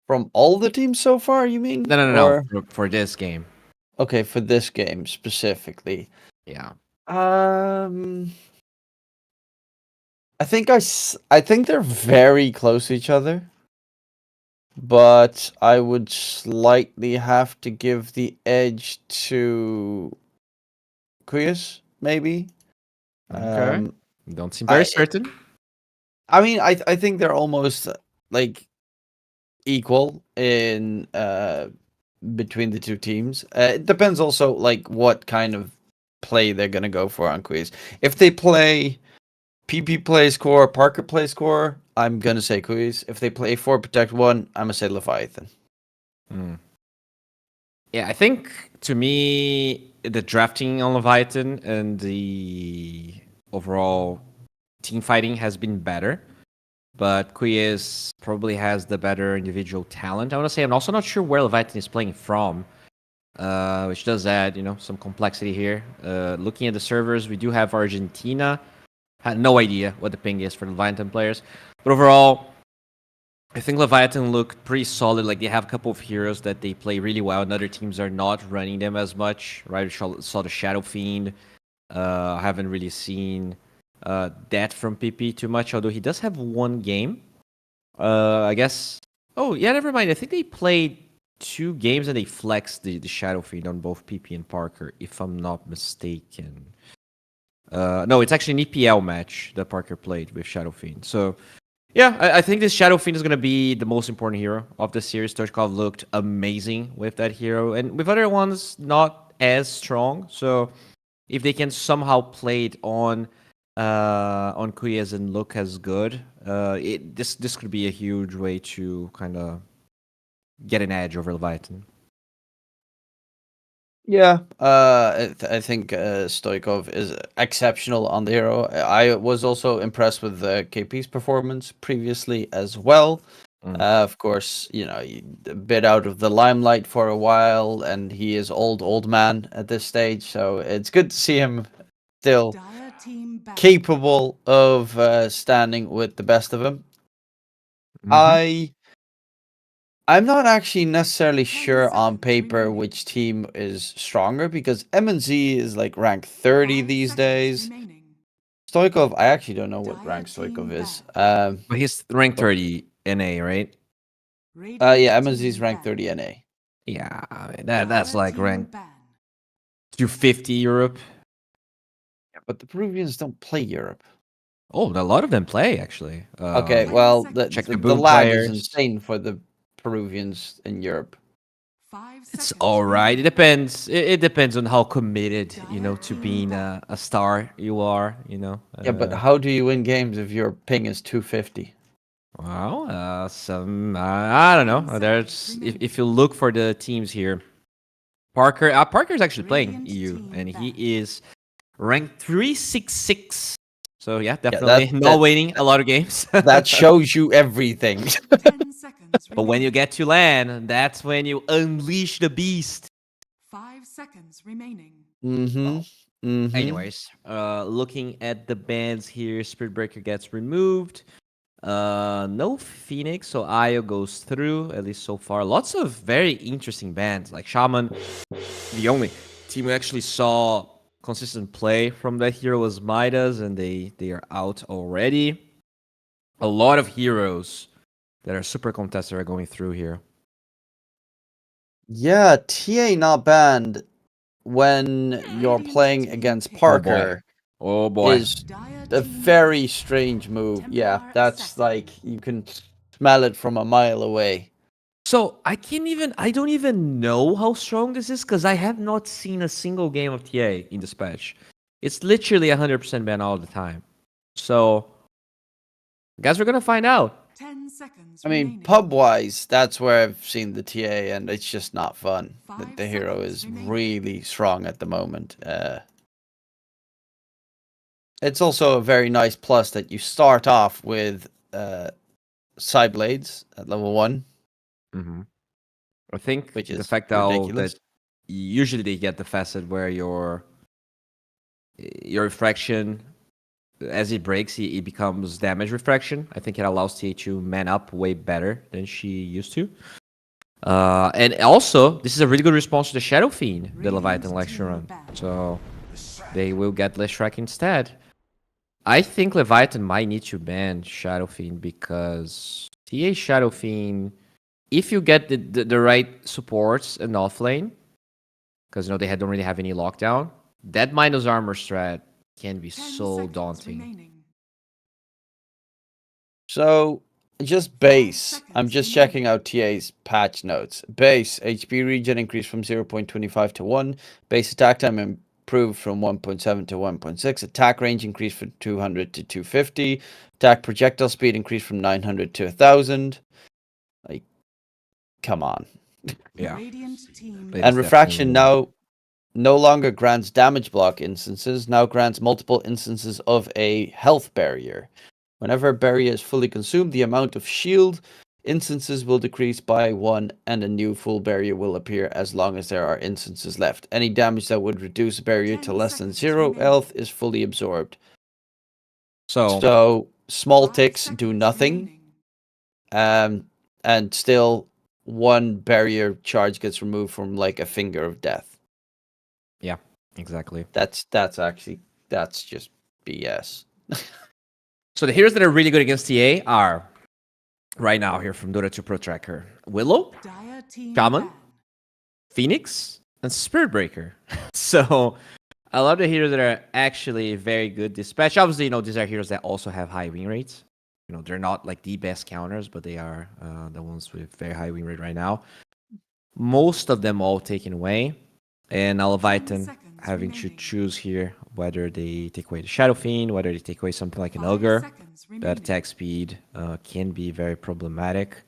From all the teams so far, you mean? No. For this game. Okay, for this game specifically. Yeah. I think they're very close to each other, but I would slightly have to give the edge to Cuyes, maybe. Okay. Don't seem very certain. I mean, I think they're almost like equal in between the two teams. It depends also like what kind of play they're gonna go for on Cuyes. If they play PP plays core, Parker plays core, I'm gonna say Cuyes. If they play 4 Protect 1, I'm gonna say Leviathan. Yeah, I think to me the drafting on Leviathan and the overall team fighting has been better. But Cuyes probably has the better individual talent. I want to say I'm also not sure where Leviathan is playing from. Which does add, some complexity here. Looking at the servers, we do have Argentina. Had no idea what the ping is for the Leviathan players. But overall, I think Leviathan looked pretty solid. Like, they have a couple of heroes that they play really well, and other teams are not running them as much, right? We saw the Shadow Fiend. I haven't really seen that from PP too much, although he does have one game. I guess... Oh, yeah, never mind. I think they played 2 games and they flexed the Shadow Fiend on both PP and Parker, if I'm not mistaken. No, it's actually an EPL match that Parker played with Shadow Fiend. So, yeah, I think this Shadow Fiend is going to be the most important hero of the series. Stoichkov looked amazing with that hero, and with other ones, not as strong. So, if they can somehow play it on Cuyes and look as good, this could be a huge way to kind of get an edge over Leviathan. Yeah, I think Stoichkov is exceptional on the hero. I was also impressed with KP's performance previously as well. Of course, a bit out of the limelight for a while, and he is old man at this stage, so it's good to see him still capable of standing with the best of them. I'm not actually necessarily sure on paper which team is stronger, because M&Z is like rank 30 these days. Stoichkov, I actually don't know what rank Stoichkov is. But he's rank 30 NA, right? Yeah, M&Z is rank 30 NA. Yeah, I mean, that's like rank 250 Europe. Yeah, but the Peruvians don't play Europe. Oh, a lot of them play, actually. Okay, well, the lag players. is insane for the Peruvians in Europe. It's all right. It depends. It depends on how committed, to being a star you are, Yeah, but how do you win games if your ping is 250? Well, I don't know. There's if you look for the teams here, Parker's actually playing EU, and he is ranked 366. So yeah, definitely not winning a lot of games. That shows you everything. But when you get to LAN, that's when you unleash the beast. 5 seconds remaining. Anyways, looking at the bans here, Spirit Breaker gets removed. No Phoenix, so Io goes through, at least so far. Lots of very interesting bans, like Shaman. The only team we actually saw consistent play from that hero was Midas, and they are out already. A lot of heroes that are super contested are going through here. Yeah, TA not banned when you're playing against Parker. Oh boy. Is a very strange move. Yeah, that's like, you can smell it from a mile away. So I don't even know how strong this is because I have not seen a single game of TA in this patch. It's literally 100% ban all the time. So, I guess we're gonna find out. 10 seconds. I mean, remaining. pub-wise, that's where I've seen the TA, and it's just not fun. The 5 hero seconds is remaining. really strong at the moment. It's also a very nice plus that you start off with side blades at level 1, Mm-hmm. I think which the is fact though ridiculous. that usually they get the facet where your refraction, as it breaks, it becomes damage refraction. I think it allows TA to man up way better than she used to. And also, this is a really good response to the Shadow Fiend, the Leviathan Lecture run. So they will get less track instead. I think Leviathan might need to ban Shadow Fiend because TA Shadow Fiend, if you get the right supports and offlane, because they don't really have any lockdown, that minus armor strat can be 10 so seconds daunting. remaining. So, just base. I'm seconds just remaining. checking out TA's patch notes. Base, HP regen increased from 0.25 to 1. Base attack time improved from 1.7 to 1.6. Attack range increased from 200 to 250. Attack projectile speed increased from 900 to 1000. Like, come on. Yeah. Radiant team. It And is refraction definitely- now no longer grants damage block instances, now grants multiple instances of a health barrier. Whenever a barrier is fully consumed, the amount of shield instances will decrease by 1 and a new full barrier will appear as long as there are instances left. Any damage that would reduce a barrier to 10 less than seconds 0 remaining. health is fully absorbed. So, So small 5 ticks do seconds nothing, remaining. and still one barrier charge gets removed from like a finger of death. yeah, exactly. That's just BS. So the heroes that are really good against TA are, right now here from Dota 2 Pro Tracker, Willow, Dire team Shaman, ban. Phoenix, and Spirit Breaker. So a lot of the heroes that are actually very good this patch. Obviously, these are heroes that also have high win rates. They're not like the best counters, but they are the ones with very high win rate right now. Most of them all taken away. And Leviathan having to choose here whether they take away the Shadow Fiend, whether they take away something like an 5 Ogre. seconds That remaining. attack speed can be very problematic.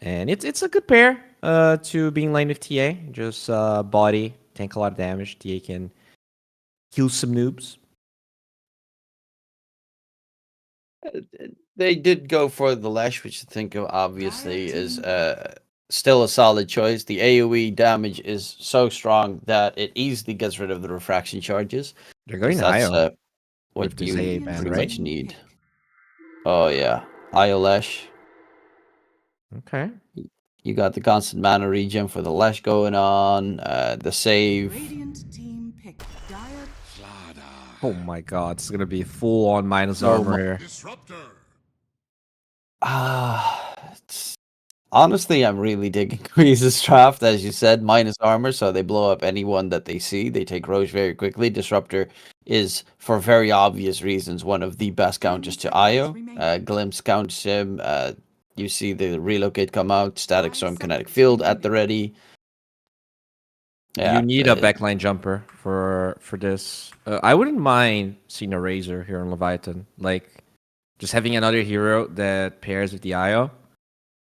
And it's a good pair to be in line with TA. Just body, tank a lot of damage. TA can kill some noobs. They did go for the Lesh, which I think obviously is still a solid choice. The AoE damage is so strong that it easily gets rid of the refraction charges. They're going That's IO what with this you AA ban, pretty right? much need. Oh yeah, IO Lesh. Okay. You got the constant mana regen for the Lesh going on, the save. Radiant team pick. Dire. Oh my god, it's gonna be full on minus Oh armor my- here. Honestly, I'm really digging Grease's draft, as you said, minus armor, so they blow up anyone that they see. They take Roche very quickly. Disruptor is, for very obvious reasons, one of the best counters to IO. Glimpse counts him. You see the relocate come out, static storm, kinetic field at the ready. You need a backline jumper for this. I wouldn't mind seeing a Razor here on Leviathan. Like, just having another hero that pairs with the IO.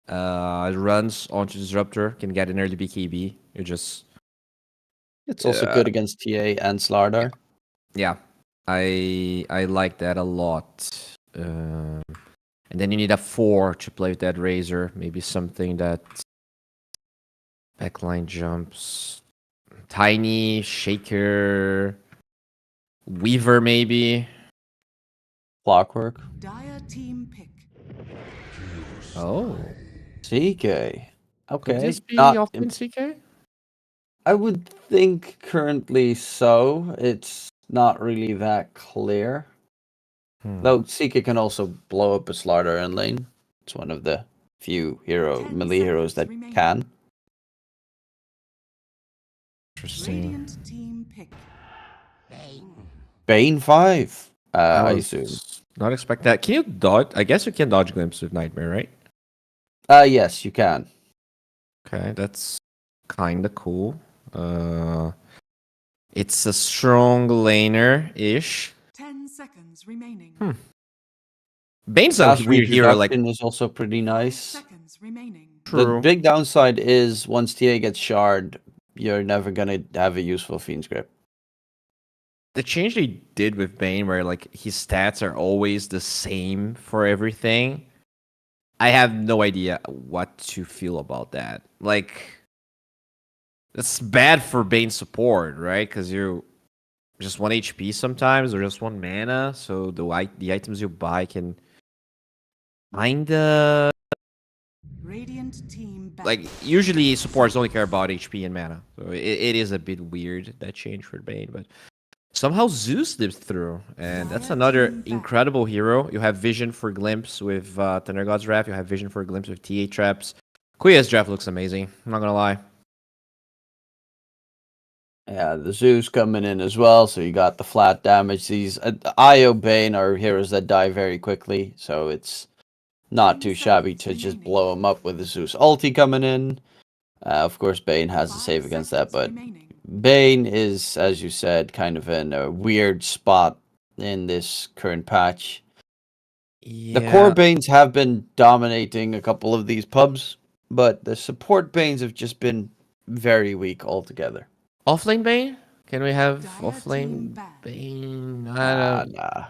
Runs onto Disruptor, can get an early BKB. It's also good against TA and Slardar. Yeah, I like that a lot. And then you need a 4 to play with that Razor. Maybe something that backline jumps. Tiny, Shaker, Weaver maybe. Clockwork. Dire team pick. Oh. CK. Okay. Could this be not often CK? I would think currently so. It's not really that clear. Though CK can also blow up a Slardar in lane. It's one of the few melee heroes that can. Interesting. Radiant team pick. Bane 5, I was assume. Not expect that. Can you dodge? I guess you can dodge Glimpse with Nightmare, right? Yes, you can. Okay, that's kind of cool. It's a strong laner-ish. 10 seconds remaining. Bane's a Fast weird hero, like reproduction is also pretty nice. Seconds remaining. The true. big downside is once TA gets shard, you're never gonna have a useful Fiend's Grip. The change they did with Bane, where like his stats are always the same for everything, I have no idea what to feel about that. Like, that's bad for Bane support, right? Because you're just 1 HP sometimes, or just 1 mana, so the items you buy can kinda Radiant team back. like usually supports only care about HP and mana, so it is a bit weird that change for Bane, but somehow Zeus slipped through, and that's another incredible hero. You have Vision for Glimpse with Thunder God's Wrath. You have Vision for Glimpse with TA Traps. Kuya's draft looks amazing. I'm not gonna lie. Yeah, the Zeus coming in as well, so you got the flat damage. These IO Bane are heroes that die very quickly, so it's not too shabby to just blow them up with the Zeus ulti coming in. Of course, Bane has to save against that, but Bane is, as you said, kind of in a weird spot in this current patch. The core Banes have been dominating a couple of these pubs, but the support Banes have just been very weak altogether. Offlane Bane? Can we have offlane Bane? I don't. Nah.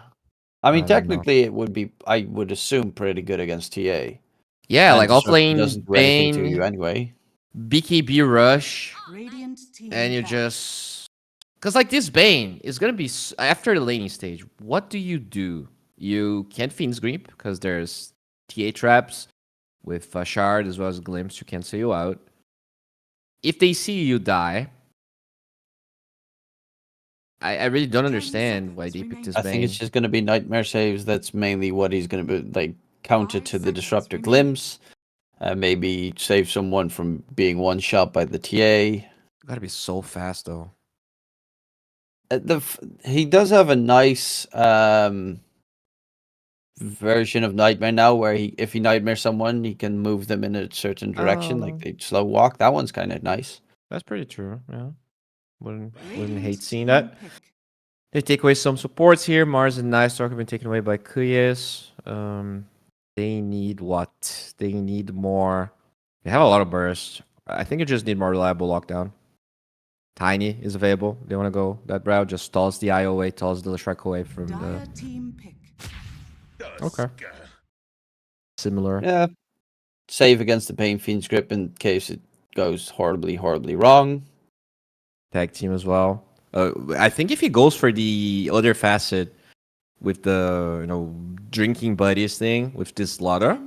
I mean, I don't know. technically, it would be, I would assume, pretty good against TA. Yeah, And like Disruptor offlane doesn't do anything to you Bane, anyway. BKB Rush, Radiant team and you back. just... Because like this Bane is going to be... After the laning stage, what do? You can't Fiend's Grip, because there's TA Traps with Shard as well as Glimpse, who cancel you out. If they see you die... I really don't understand why they picked this Bane. I think it's just going to be Nightmare Saves. That's mainly what he's going to be, like, counter to the Disruptor Glimpse. Maybe save someone from being one-shot by the TA. Gotta be so fast, though. He does have a nice version of Nightmare now, where if he Nightmare someone, he can move them in a certain direction, like they slow walk. That one's kind of nice. That's pretty true, yeah. Wouldn't hate seeing that. They take away some supports here. Mars and Nightstalk have been taken away by Kuyes. They need what? They need more. They have a lot of burst. I think you just need more reliable lockdown. Tiny is available. They want to go that route. Just stalls the IO away, stalls the Shrek away from the... Team pick. Okay. Similar. Yeah. Save against the Pain Fiend's Grip in case it goes horribly, horribly wrong. Tag team as well. I think if he goes for the other facet with the drinking buddies thing with this Lotta,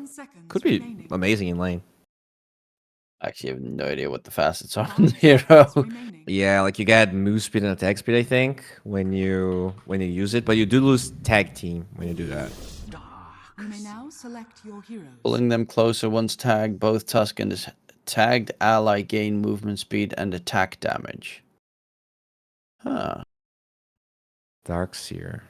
could be amazing in lane. Actually, I have no idea what the facets are on the hero. Yeah, like you get move speed and attack speed, I think, when you use it, but you do lose tag team when you do that. You may now select your heroes. Pulling them closer once tagged, both Tusk and his tagged ally gain movement speed and attack damage. Huh. Darkseer.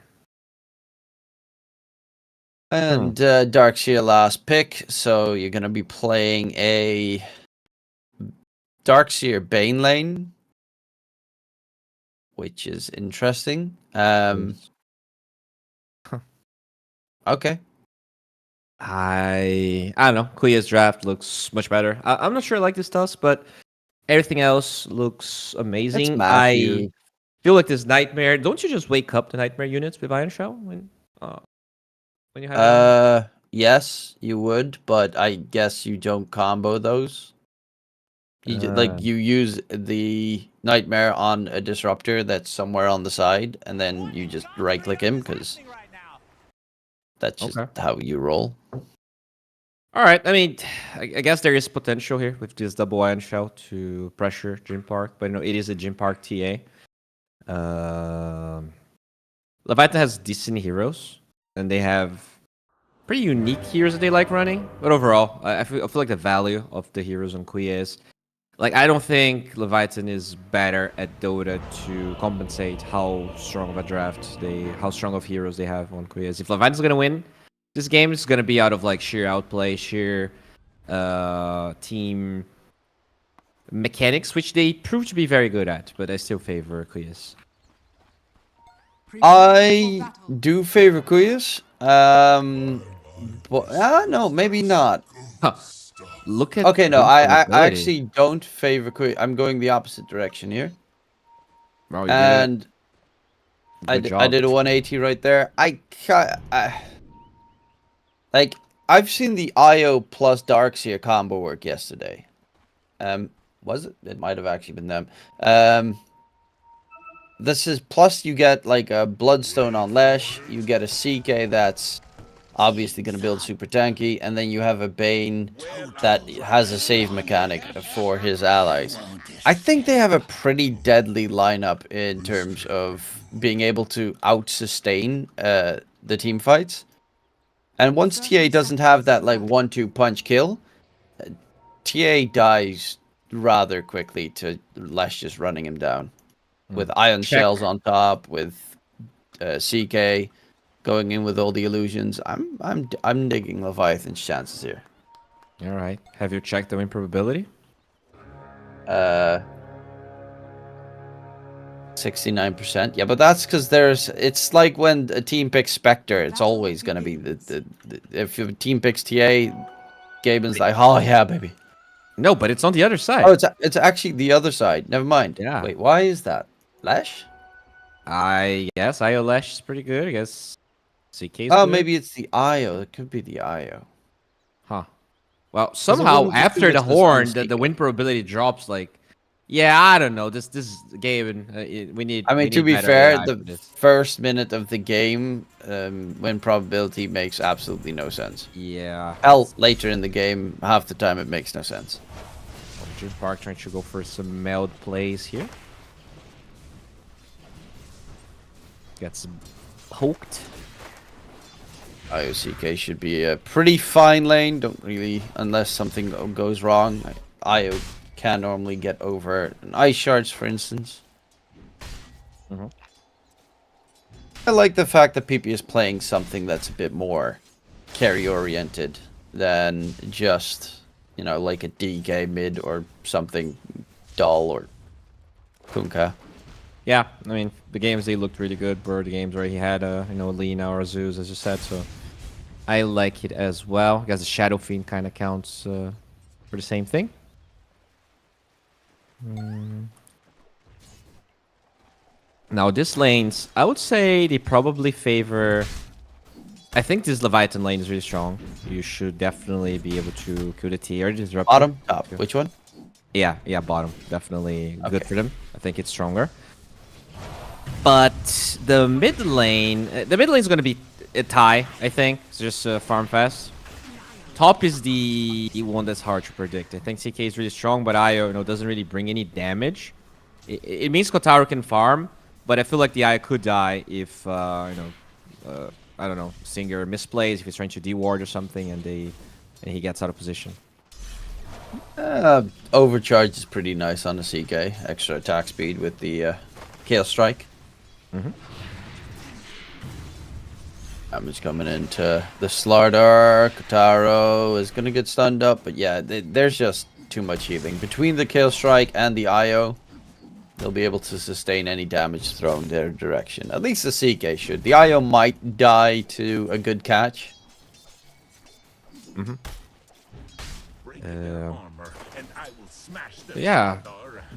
And Darkseer last pick, so you're going to be playing a Darkseer Bane lane, which is interesting. Okay. I don't know. Kuya's draft looks much better. I'm not sure I like this Tusk, but everything else looks amazing. I feel like this Nightmare. Don't you just wake up the Nightmare units with Iron Shell when you have? Yes, you would, but I guess you don't combo those. You you use the Nightmare on a Disruptor that's somewhere on the side, and then you just right click him because that's just how you roll. All right. I mean, I guess there is potential here with this double Iron Shell to pressure Gym Park, but it is a Gym Park TA. Leviathan has decent heroes, and they have pretty unique heroes that they like running. But overall, I feel like the value of the heroes on Kuya is... Like, I don't think Leviathan is better at Dota to compensate how strong of a draft how strong of heroes they have on Kuya. If Leviathan's going to win this game, it's going to be out of, like, sheer outplay, sheer team mechanics, which they prove to be very good at, but I still favor Cleus. I do favor Kuyas. But no, maybe not. Huh. Look at Okay, no, win I probability. actually don't favor Kuyas. I'm going the opposite direction here. Bro, you And did I job. did a 180 right there. Like, I've seen the IO plus Darkseer combo work yesterday. Was it? It might have actually been them. This is plus you get like a Bloodstone on Lesh. You get a CK that's obviously going to build super tanky, and then you have a Bane that has a save mechanic for his allies. I think they have a pretty deadly lineup in terms of being able to out-sustain the team fights. And once TA doesn't have that like 1-2 punch kill, TA dies rather quickly to Lesh just running him down. With Ion Shells on top, with CK going in with all the illusions. I'm digging Leviathan's chances here. All right. Have you checked the win probability? 69%. Yeah, but that's because it's like when a team picks Spectre, it's always gonna be if your team picks TA, Gaben's like, oh yeah, baby. No, but it's on the other side. Oh, it's actually the other side. Never mind. Yeah. Wait, why is that? Lesh? I guess IO Lesh is pretty good. I guess CK's Oh, good. maybe it's the IO. It could be the IO. Huh. Well, somehow after the it's the horn, same the win probability drops like. Yeah, I don't know. This game, we need. I mean, we to need be better fair, AI for the this. first minute of the game, win probability makes absolutely no sense. Yeah. Hell, later in the game, half the time it makes no sense. June Park trying to go for some meld plays here. Gets poked. IOCK should be a pretty fine lane. Don't really, unless something goes wrong. IO can normally get over an Ice Shards, for instance. I like the fact that PP is playing something that's a bit more carry-oriented than just, you know, like a DK mid or something dull or Kunkka. Yeah, I mean, the games they looked really good were the games where he had, you know, Lina or Zeus, as you said, so I like it as well. I guess the Shadow Fiend kind of counts for the same thing. Now, this lanes, I would say they probably favor... I think this Leviathan lane is really strong. You should definitely be able to kill the tier. Disrupt Bottom? Top. Which one? Yeah, bottom. Definitely good for them. I think it's stronger. But the mid lane is going to be a tie, I think. It's just farm fast. Top is the one that's hard to predict. I think CK is really strong, but IO, you know, doesn't really bring any damage. It means Kotaro can farm, but I feel like the IO could die if, I don't know, Singer misplays, if he's trying to D-ward or something, and he gets out of position. Overcharge is pretty nice on the CK. Extra attack speed with the Kale Strike. I'm just coming into the Slardar. Kotaro is going to get stunned up, but yeah, there's just too much healing. Between the Kale Strike and the IO, they'll be able to sustain any damage thrown their direction. At least the CK should. The IO might die to a good catch. Yeah.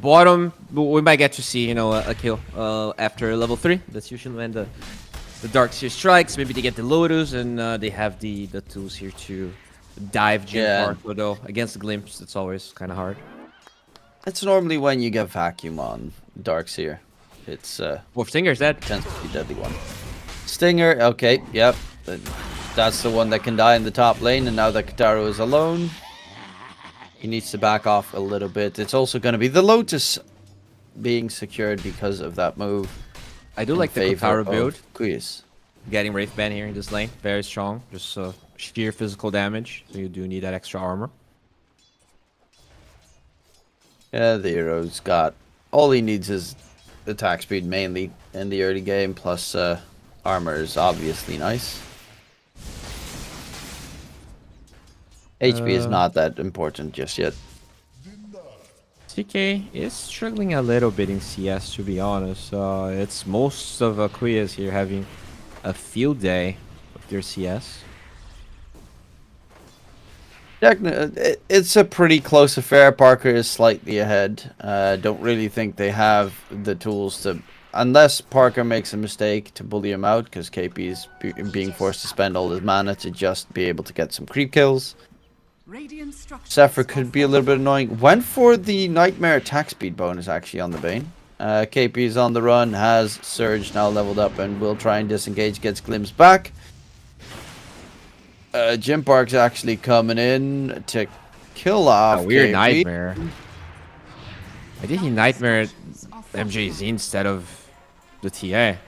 Bottom, we might get to see, you know, a kill after level 3. That's usually when the Darkseer strikes. Maybe they get the Lotus, and they have the tools here to dive Jim Park. Although against the Glimpse, it's always kind of hard. It's normally when you get Vacuum on Darkseer. It's well, Stinger's dead. Tends to be a deadly one. Stinger, okay, yep. That's the one that can die in the top lane, and now that Kotaro is alone, he needs to back off a little bit. It's also going to be the Lotus being secured because of that move. I do like the Kotaro build. Quis. Getting Wraith Band here in this lane, very strong. Just sheer physical damage, so you do need that extra armor. Yeah, the hero's got... All he needs is attack speed mainly in the early game, plus armor is obviously nice. HP is not that important just yet. CK is struggling a little bit in CS, to be honest. It's most of Qualifiers here having a field day of their CS. It's a pretty close affair. Parker is slightly ahead. Don't really think they have the tools to, unless Parker makes a mistake, to bully him out, because KP is being forced to spend all his mana to just be able to get some creep kills. Zephyr could be a little bit annoying. Went for the Nightmare attack speed bonus actually on the Bane. KP is on the run, has Surge now leveled up, and will try and disengage, gets Glimpse back. Jim Park's actually coming in to kill off weird KP. Nightmare. Why did he Nightmare MJZ instead of the TA?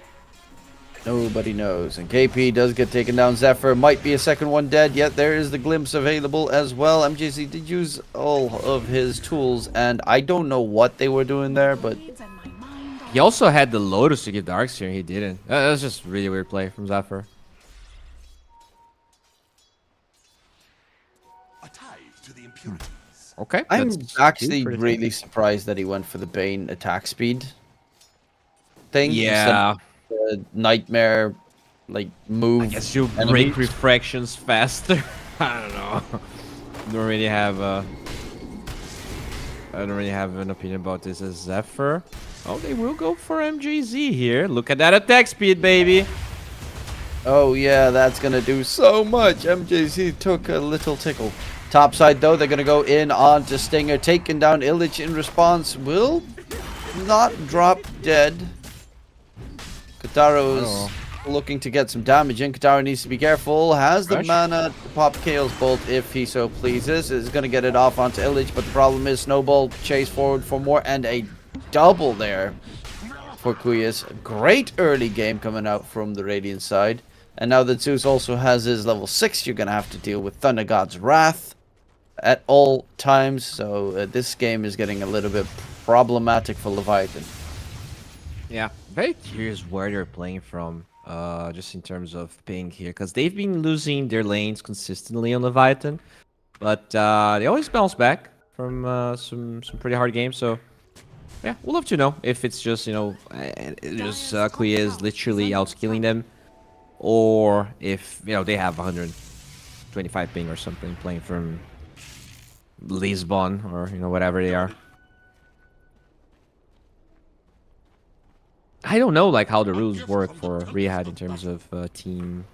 Nobody knows. And KP does get taken down. Zephyr might be a second one dead, yet there is the glimpse available as well. MJZ did use all of his tools, and I don't know what they were doing there, but... He also had the Lotus to get Darkseer, and he didn't. That was just a really weird play from Zephyr. Okay. I'm actually really surprised that he went for the Bane attack speed thing. Yeah. The Nightmare, like, move. I guess you enemies. break refractions faster. I don't know. Don't really have I don't really have an opinion about this as Zephyr. Oh, they will go for MJZ here. Look at that attack speed, baby. Oh, yeah, that's going to do so much. MJZ took a little tickle. Top side, though, they're going to go in onto Stinger. Taking down Illich in response. Will not drop dead. Kataro's looking to get some damage in. Kataro needs to be careful. Has the mana to pop Chaos Bolt if he so pleases. Is going to get it off onto Illich, but the problem is Snowball chase forward for more, and a double there for Qualifiers. Great early game coming out from the Radiant side. And now that Zeus also has his level 6, you're going to have to deal with Thunder God's Wrath at all times. So this game is getting a little bit problematic for Leviathan. Yeah, very curious where they're playing from, just in terms of ping here, because they've been losing their lanes consistently on Leviathan, but they always bounce back from some pretty hard games. So yeah, we'll love to know if it's just, you know, just Qualifiers literally outscaling them, or if, you know, they have 125 ping or something playing from Lisbon or, you know, whatever they are. I don't know, like, how the rules work for Rehab in terms of team.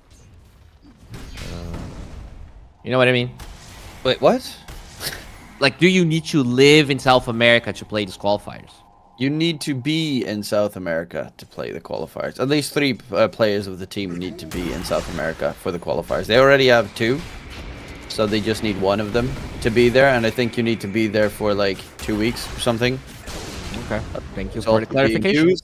You know what I mean? Wait, what? Like, do you need to live in South America to play these qualifiers? You need to be in South America to play the qualifiers. At least 3 players of the team need to be in South America for the qualifiers. They already have 2, so they just need 1 of them to be there. And I think you need to be there for like 2 weeks or something. Okay, thank you for the clarification.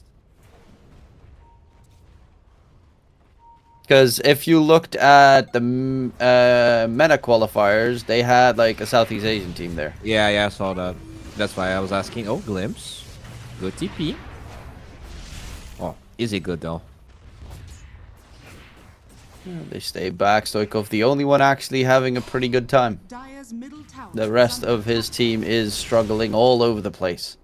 Because if you looked at the MENA qualifiers, they had like a Southeast Asian team there. Yeah, I saw that. That's why I was asking. Oh, Glimpse. Good TP. Oh, is it good though? Yeah, they stay back. Stoikov, the only one actually having a pretty good time. The rest of his team is struggling all over the place.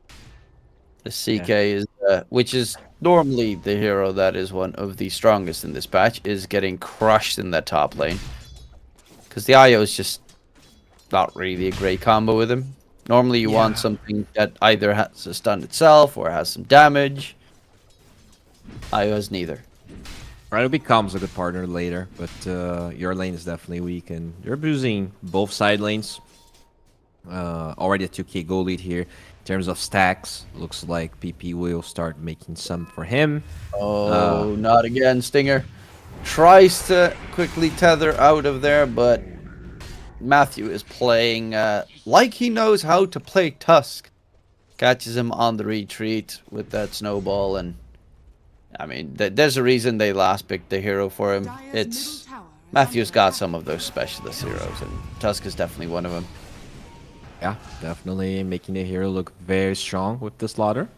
The CK is, which is normally the hero that is one of the strongest in this patch, is getting crushed in that top lane. Because the IO is just not really a great combo with him. Normally you want something that either has a stun itself or has some damage. IO has neither. Right, it becomes a good partner later, but your lane is definitely weak, and you're abusing both side lanes. Already a 2k goal lead here. In terms of stacks, looks like PP will start making some for him. Oh, not again. Stinger tries to quickly tether out of there, but Matthew is playing like he knows how to play Tusk. Catches him on the retreat with that snowball, and I mean, there's a reason they last picked the hero for him. It's Matthew's got some of those specialist heroes, and Tusk is definitely one of them. Yeah, definitely making the hero look very strong with the Slaughter.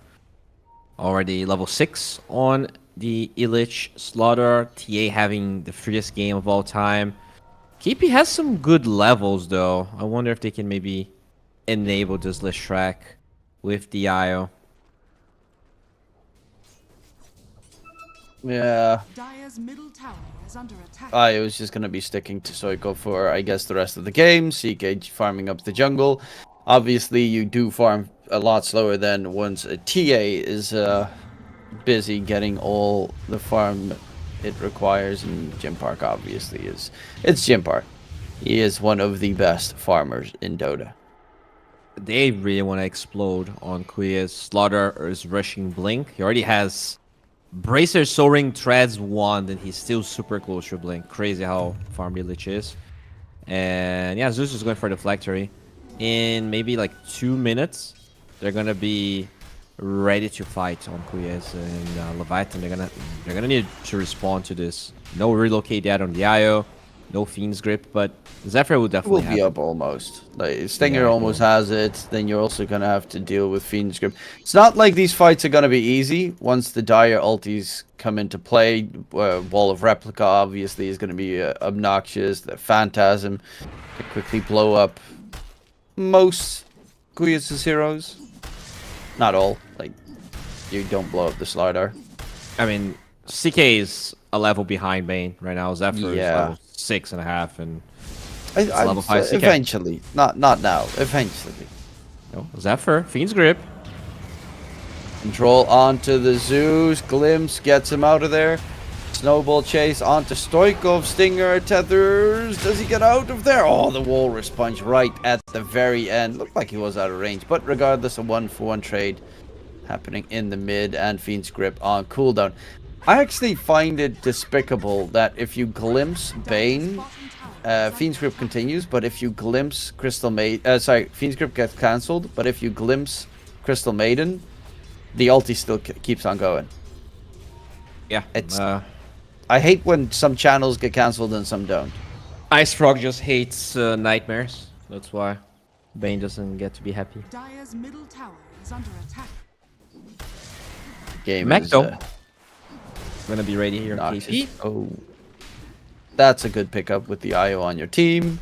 Already level 6 on the Illich Slaughter. TA having the freest game of all time. KP has some good levels though. I wonder if they can maybe enable this Lishrak with the IO. Yeah. Dire's middle tower is under attack. I was just going to be sticking to Soiko for, I guess, the rest of the game. CK farming up the jungle. Obviously, you do farm a lot slower than once a TA is busy getting all the farm it requires. And Jim Park, obviously, it's Jim Park. He is one of the best farmers in Dota. They really want to explode on Kuya's. Slaughter is rushing Blink. He already has Bracer, Soaring, Treads, Wand, and he's still super close to Blink. Crazy how farmy Lich is. And yeah, Zeus is going for Deflectory. In maybe like 2 minutes, they're gonna be ready to fight on Kuyes and Leviathan. They're gonna need to respond to this. No relocate yet on the IO, no Fiend's Grip, but Zephyr will definitely Will be up almost. Like Stinger almost has it. Then you're also gonna have to deal with Fiend's Grip. It's not like these fights are gonna be easy once the Dire ultis come into play. Wall of Replica obviously is gonna be obnoxious. The Phantasm can quickly blow up most Kuyas' heroes. Not all. Like you don't blow up the Slardar. I mean, CK is a level behind Bane right now. Zephyr is level 6.5 and level 5 CK. Eventually. Not now. Eventually. No, Zephyr, Fiend's Grip. Control onto the Zeus. Glimpse gets him out of there. Snowball chase onto Stoikov. Stinger tethers. Does he get out of there? Oh, the Walrus punch right at the very end. Looked like he was out of range. But regardless, a 1-for-1 trade happening in the mid and Fiend's Grip on cooldown. I actually find it despicable that if you glimpse Bane, Fiend's Grip continues, but if you glimpse Crystal Maiden, Fiend's Grip gets cancelled, but if you glimpse Crystal Maiden, the ulti still keeps on going. Yeah, it's. I hate when some channels get cancelled and some don't. Ice Frog just hates nightmares. That's why Bane doesn't get to be happy. Dire's middle tower is under attack. Game Mekto. Gonna be ready here. KP. Oh, that's a good pickup with the IO on your team.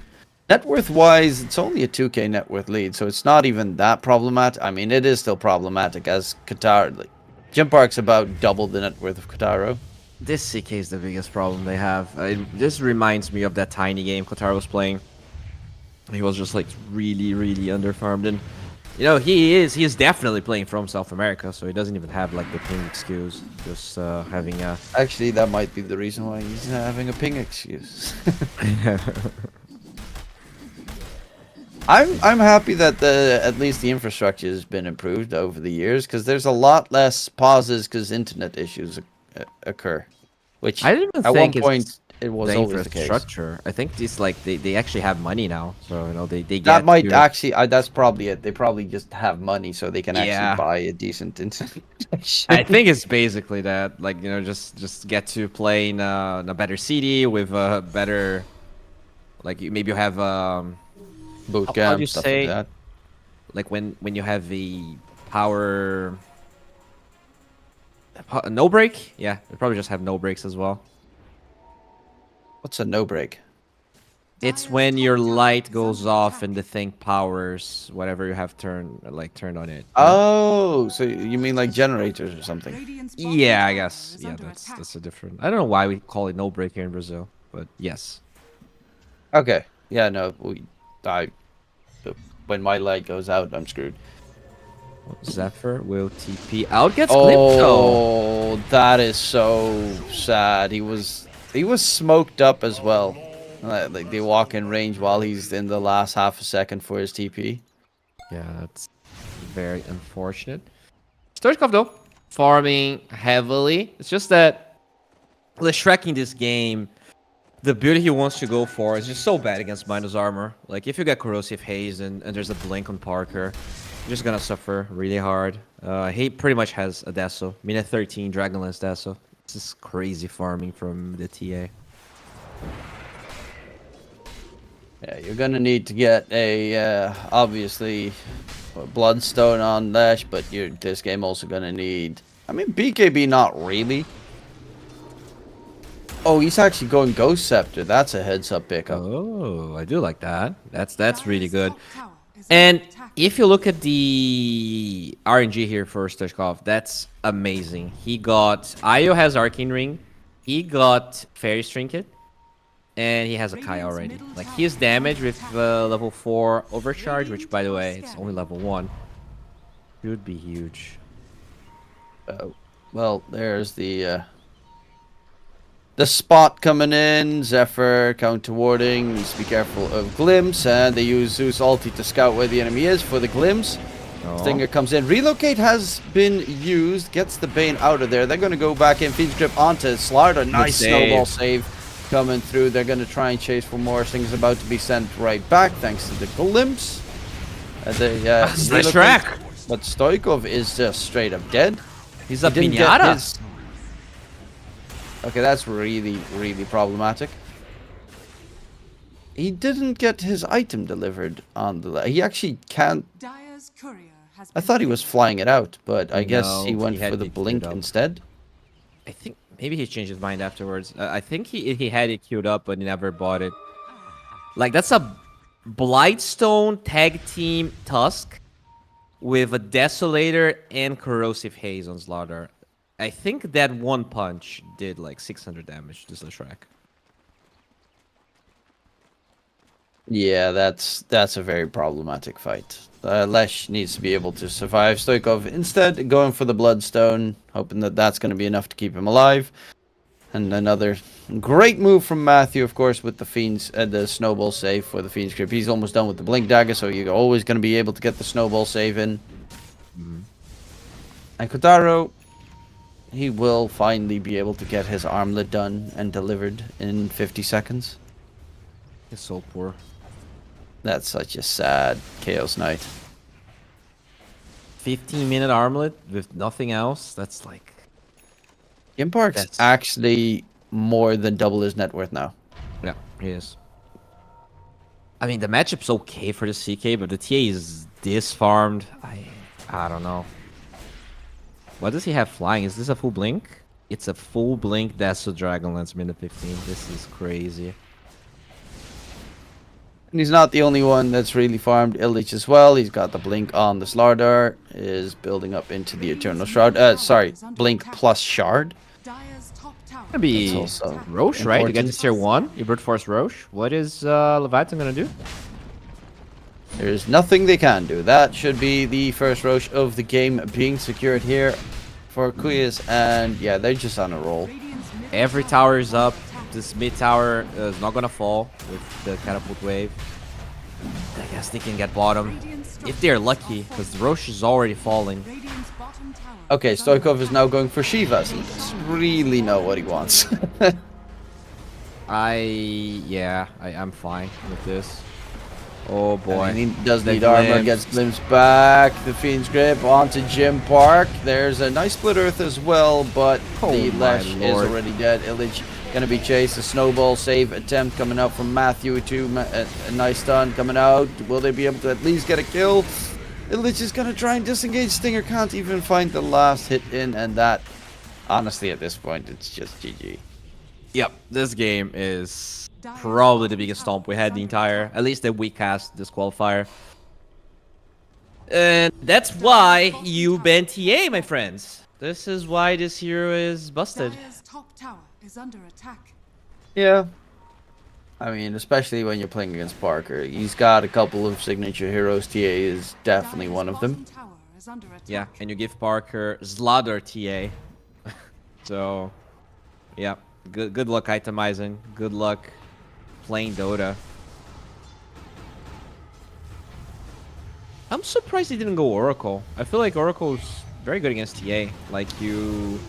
Net worth wise, it's only a 2k net worth lead, so it's not even that problematic. I mean, it is still problematic as Qatar. Like, Jim Park's about double the net worth of Kotaro. This CK is the biggest problem they have. This reminds me of that tiny game Kotaro was playing. He was just like really, really underfarmed, and you know he is definitely playing from South America, so he doesn't even have like the ping excuse. Just having a. Actually, that might be the reason why he's having a ping excuse. I'm happy that at least the infrastructure has been improved over the years, because there's a lot less pauses because internet issues occur, which I didn't even at think one point it was the always the case. Infrastructure. I think it's like they actually have money now, so you know they get that might actually that's probably it. They probably just have money so they can actually Yeah. buy a decent internet. I think it's basically that, like, you know, just get to play in a better city with a better, like maybe you have boot how do camp you stuff say, like that. like when you have the power no break, yeah, they probably just have no breaks as well. What's a no break? It's when your light goes off and the thing powers whatever you have turned on it. Oh, so you mean like generators or something? Yeah, I guess. Yeah, that's a different. I don't know why we call it no break here in Brazil, but yes. Okay. Yeah, no, when my light goes out, I'm screwed. Zephyr will TP out. Gets clipped though. Oh, that is so sad. He was smoked up as well. Like they walk in range while he's in the last half a second for his TP. Yeah, that's very unfortunate. Stoichkov though, farming heavily. It's just that the Shrek in this game, the build he wants to go for is just so bad against minus armor. Like if you get corrosive haze and there's a blink on Parker, you're just gonna suffer really hard. He pretty much has a Deso. Minute 13 Dragonlance Deso. This is crazy farming from the TA. Yeah, you're gonna need to get a obviously Bloodstone on Lash, but this game also gonna need. I mean, BKB not really. Oh, he's actually going Ghost Scepter. That's a heads up pickup. Oh, I do like that. That's really good. And if you look at the RNG here for Stoichkov, that's amazing. He got Io has Arcane Ring, he got Fairy's Trinket, and he has a Kai already. Like his damage with level 4 Overcharge, which by the way, it's only level 1, should be huge. Well, there's the spot coming in. Zephyr counter warding. Needs to be careful of Glimpse, and they use Zeus ulti to scout where the enemy is for the Glimpse. Stinger comes in. Relocate has been used. Gets the Bane out of there. They're going to go back in. Fiend's Grip onto Slardar. Nice snowball save coming through. They're going to try and chase for more. Stinger's about to be sent right back thanks to the Glimpse. Nice track. But Stoichkov is just straight up dead. He's a pinata. Okay, that's really, really problematic. He didn't get his item delivered on the... He actually can't... I thought he was flying it out, but I guess he went for the blink instead. I think maybe he changed his mind afterwards. I think he had it queued up, but he never bought it. Like, that's a Blightstone tag team Tusk with a Desolator and Corrosive Haze on Slardar. I think that one punch did like 600 damage to Shrek. Yeah, that's a very problematic fight. Lesh needs to be able to survive. Stoichkov instead going for the Bloodstone, hoping that that's going to be enough to keep him alive. And another great move from Matthew, of course, with the Fiend's the Snowball save for the Fiend's Grip. He's almost done with the Blink Dagger, so you're always going to be able to get the Snowball save in. And Kotaro, he will finally be able to get his armlet done and delivered in 50 seconds. He's so poor. That's such a sad Chaos Knight. 15-minute armlet with nothing else. That's like... Gimpark's actually more than double his net worth now. Yeah, he is. I mean, the matchup's okay for the CK, but the TA is this farmed. I don't know. What does he have flying? Is this a full blink? It's a full blink Dazzle Dragonlance minute 15. This is crazy. And he's not the only one that's really farmed. Illich as well. He's got the blink on the Slardar. Is building up into the Eternal Shroud. Sorry, blink plus shard. Gonna be also Roche, right? To get to tier 1. You brute force Roche. What is Leviathan gonna do? There's nothing they can do. That should be the first Roche of the game being secured here for Kuyas. And yeah, they're just on a roll. Every tower is up. This mid tower is not gonna fall with the catapult wave. I guess they can get bottom if they're lucky, because Roche is already falling. Okay, Stoichkov is now going for Shivas. He doesn't really know what he wants. I'm fine with this. Oh boy. And he does need armor, gets Glimpse back. The Fiend's Grip onto Jim Park. There's a nice split earth as well, but the Lesh is already dead. Illich gonna be chased. A snowball save attempt coming out from Matthew too. A nice stun coming out. Will they be able to at least get a kill? Illich is gonna try and disengage. Stinger can't even find the last hit in, and that, honestly, at this point, it's just GG. Yep, this game is probably the biggest stomp we had at least the week cast this qualifier. And that's why you ban TA, my friends. This is why this hero is busted. Yeah. I mean, especially when you're playing against Parker. He's got a couple of signature heroes. TA is definitely one of them. Yeah, and you give Parker Slardar TA. So, yeah. Good luck itemizing. Good luck playing Dota. I'm surprised he didn't go Oracle. I feel like Oracle's very good against TA. Like, you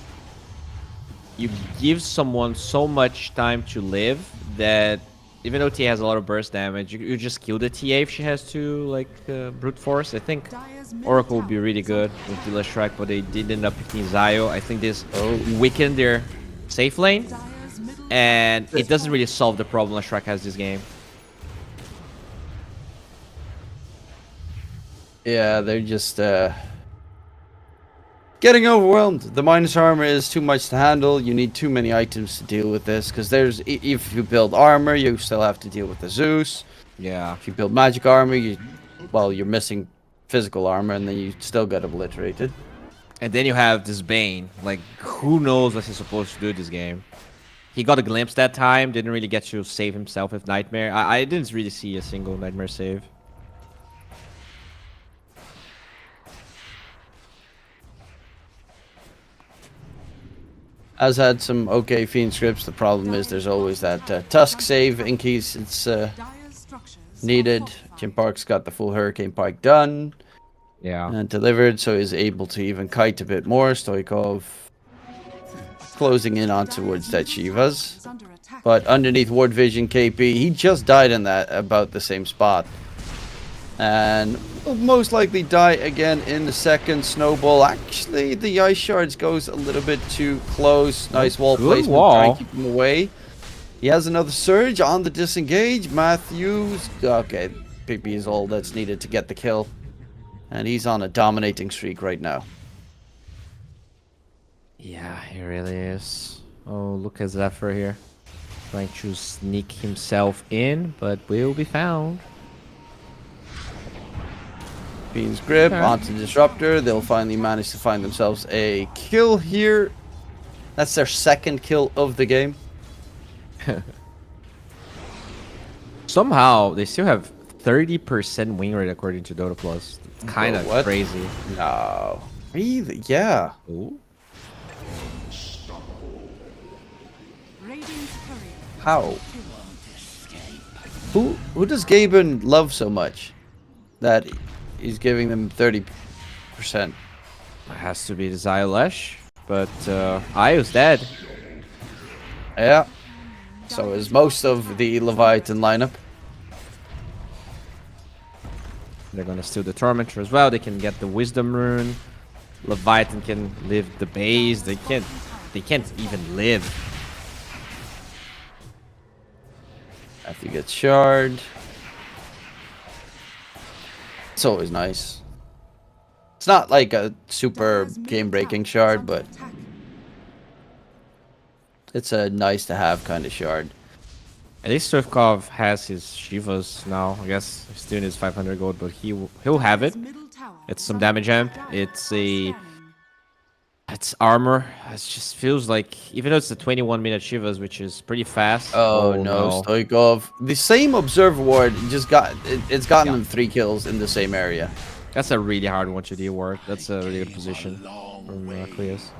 give someone so much time to live that even though TA has a lot of burst damage, you just kill the TA if she has to, like, brute force. I think Oracle would be really good with the Shrek, but they did end up picking Zio. I think this weakened their safe lane, and it doesn't really solve the problem Shrek has this game. Yeah, they're just getting overwhelmed. The minus armor is too much to handle. You need too many items to deal with this, because if you build armor, you still have to deal with the Zeus. Yeah. If you build magic armor, you well, you're missing physical armor, and then you still get obliterated. And then you have this Bane. Like, who knows what he's supposed to do this game? He got a glimpse that time. Didn't really get to save himself with Nightmare. I didn't really see a single Nightmare save. Has had some okay Fiend scripts. The problem is there's always that Tusk save in case it's needed. Jim Park's got the full Hurricane Pike done. Yeah. And delivered, so he's able to even kite a bit more. Stoikov closing in on towards that Shivas. But underneath Ward Vision KP, he just died in that about the same spot. And will most likely die again in the second snowball. Actually, the Ice Shards goes a little bit too close. Nice wall placement, try and keep him away. He has another surge on the disengage. Matthews, okay, PP is all that's needed to get the kill. And he's on a dominating streak right now. Yeah, he really is. Oh, look at Zephyr here. Trying to sneak himself in, but will be found. Fiend's Grip onto Disruptor. They'll finally manage to find themselves a kill here. That's their second kill of the game. Somehow, they still have 30% win rate according to Dota Plus. It's kind of crazy. No. Really? Yeah. Ooh. How? Who does Gaben love so much that he's giving them 30%? It has to be the Xylesh, but Io's dead. Yeah. So is most of the Leviathan lineup. They're gonna steal the Tormentor as well. They can get the Wisdom Rune. Leviathan can live the base. They can't even live. After you get shard. It's always nice. It's not like a super game-breaking shard, but it's a nice to have kind of shard. At least Surfkov has his Shivas now. I guess he still needs 500 gold, but he'll have it. It's some damage amp. It's armor. It just feels like, even though it's the 21-minute Shivas, which is pretty fast. Oh no, Stoikov. The same Observer Ward just it's gotten them 3 kills in the same area. That's a really hard one to deal with. That's a really good position from Cleus.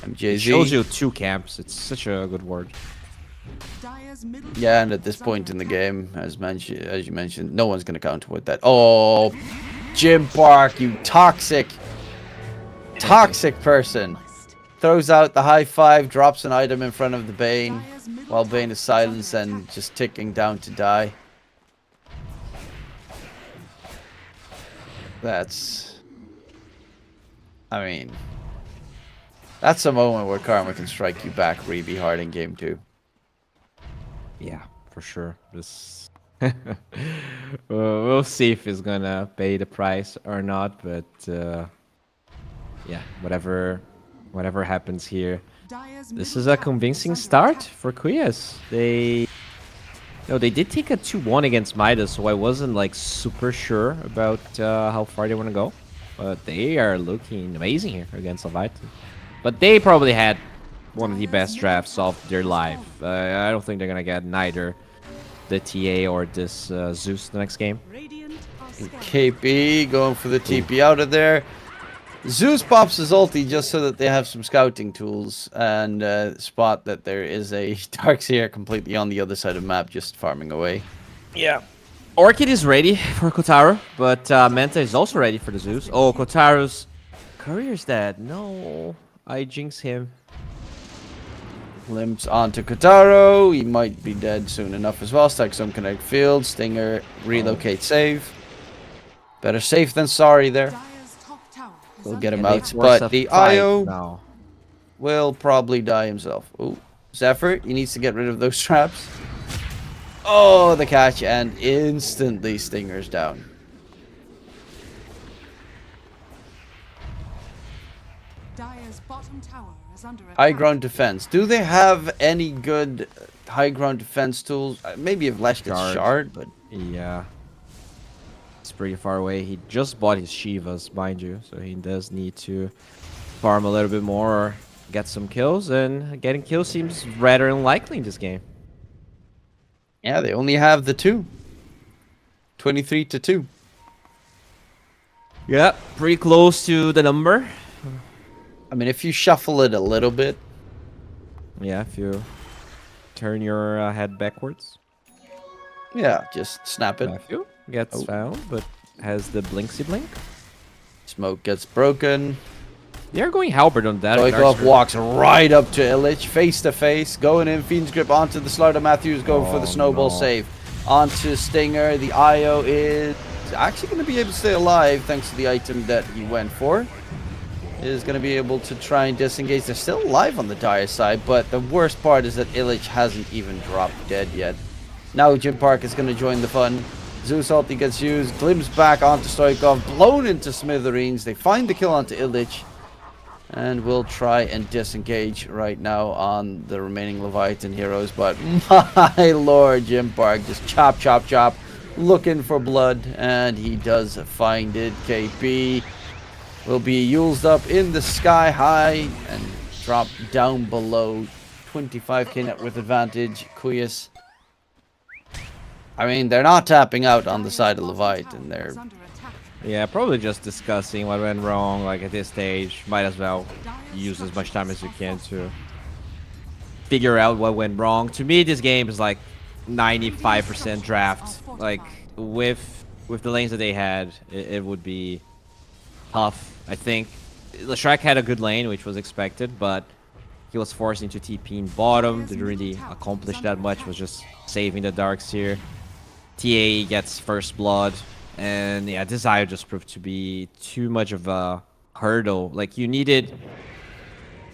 MJZ. It shows you 2 camps. It's such a good word. Yeah, and at this point in the game, as you mentioned, no one's gonna counter with that. Oh, Jim Park, you toxic person. Throws out the high five, drops an item in front of the Bane, while Bane is silenced and just ticking down to die. I mean, that's a moment where Karma can strike you back really hard in game 2. Yeah, for sure. This we'll see if he's gonna pay the price or not, but yeah, whatever happens here, this is a convincing start for Quiyas. They did take a 2-1 against Midas, so I wasn't like super sure about how far they want to go, but they are looking amazing here against Leviathan. But they probably had one of the best drafts of their life. I don't think they're gonna get neither the TA or this Zeus the next game. KP going for the TP out of there. Zeus pops his ulti just so that they have some scouting tools and spot that there is a Darkseer completely on the other side of the map just farming away. Yeah. Orchid is ready for Kotaro, but Manta is also ready for the Zeus. Oh, Kotaro's courier's dead. No, I jinx him. Limps onto Kotaro. He might be dead soon enough as well. Stack some connect field. Stinger, relocate, save. Better safe than sorry there. We'll get him out. But the IO will probably die himself. Oh, Zephyr, he needs to get rid of those traps. Oh, the catch, and instantly Stinger's down. high ground defense. Do they have any good high ground defense tools? Maybe if Lesh gets shard, but yeah, it's pretty far away. He just bought his Shivas, mind you, so he does need to farm a little bit more or get some kills, and getting kills seems rather unlikely in this game. Yeah, they only have the 2. 23-2. Yeah, pretty close to the number. I mean, if you shuffle it a little bit. Yeah, if you turn your head backwards. Yeah, just snap it. Matthew gets found, but has the blinksy blink. Smoke gets broken. They're going halberd on that. Stoikov walks right up to Illich, face to face, going in, Fiend's Grip onto the Slaughter. Matthews going for the snowball save. Onto Stinger, the IO is actually going to be able to stay alive thanks to the item that he went for. Is going to be able to try and disengage. They're still alive on the Dire side, but the worst part is that Illich hasn't even dropped dead yet. Now Jim Park is going to join the fun. Zeus ulti gets used, glimpse back onto Stoikov, blown into smithereens. They find the kill onto Illich. And we'll try and disengage right now on the remaining Leviathan heroes. But my lord, Jim Park just chop, chop, chop, looking for blood. And he does find it. KP will be used up in the sky high and drop down below. 25k net with advantage. Kuyas. I mean, they're not tapping out on the side of Leviathan. They're... Yeah, probably just discussing what went wrong. Like at this stage, might as well use as much time as you can to figure out what went wrong. To me, this game is like 95% draft. Like with the lanes that they had, it would be tough. I think Leshrac had a good lane, which was expected, but he was forced into TP in bottom. Didn't really accomplish that much. Was just saving the darks here. TA gets first blood. And yeah, Desire just proved to be too much of a hurdle. Like you needed...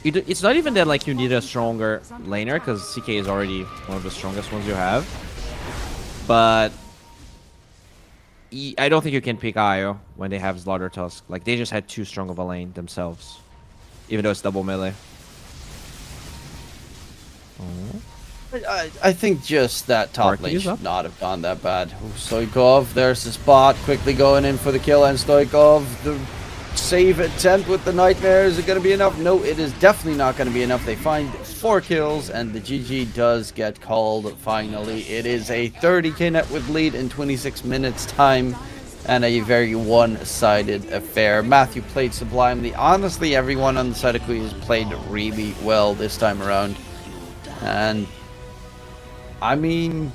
It's not even that like you need a stronger laner, because CK is already one of the strongest ones you have. But... I don't think you can pick Io when they have Slaughter Tusk. Like they just had too strong of a lane themselves. Even though it's double melee. Oh. I think just that top lane should not have gone that bad. Stoikov, there's the spot, quickly going in for the kill, and Stoikov, the save attempt with the Nightmare, is it going to be enough? No, it is definitely not going to be enough. They find 4 kills, and the GG does get called finally. It is a 30k net with lead in 26 minutes time, and a very one-sided affair. Matthew played sublimely. Honestly, everyone on the side of Queen has played really well this time around. And I mean,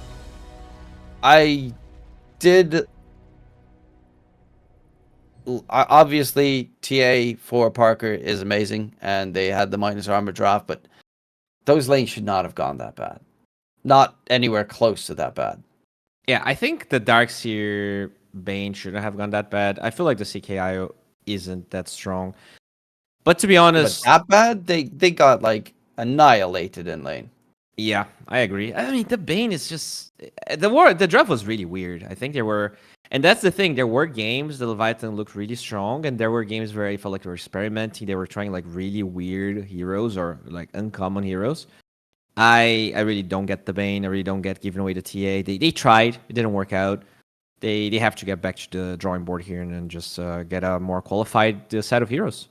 I did... Obviously, TA for Parker is amazing, and they had the minus armor draft, but those lanes should not have gone that bad. Not anywhere close to that bad. Yeah, I think the Darkseer Bane shouldn't have gone that bad. I feel like the CKIO isn't that strong. But to be honest... But that bad? They got, like, annihilated in lane. Yeah, I agree. I mean, the Bane is just... The draft was really weird. I think there were... And that's the thing. There were games the Leviathan looked really strong, and there were games where I felt like they were experimenting. They were trying, like, really weird heroes or, like, uncommon heroes. I really don't get the Bane. I really don't get giving away the TA. They tried. It didn't work out. They have to get back to the drawing board here and then just get a more qualified set of heroes.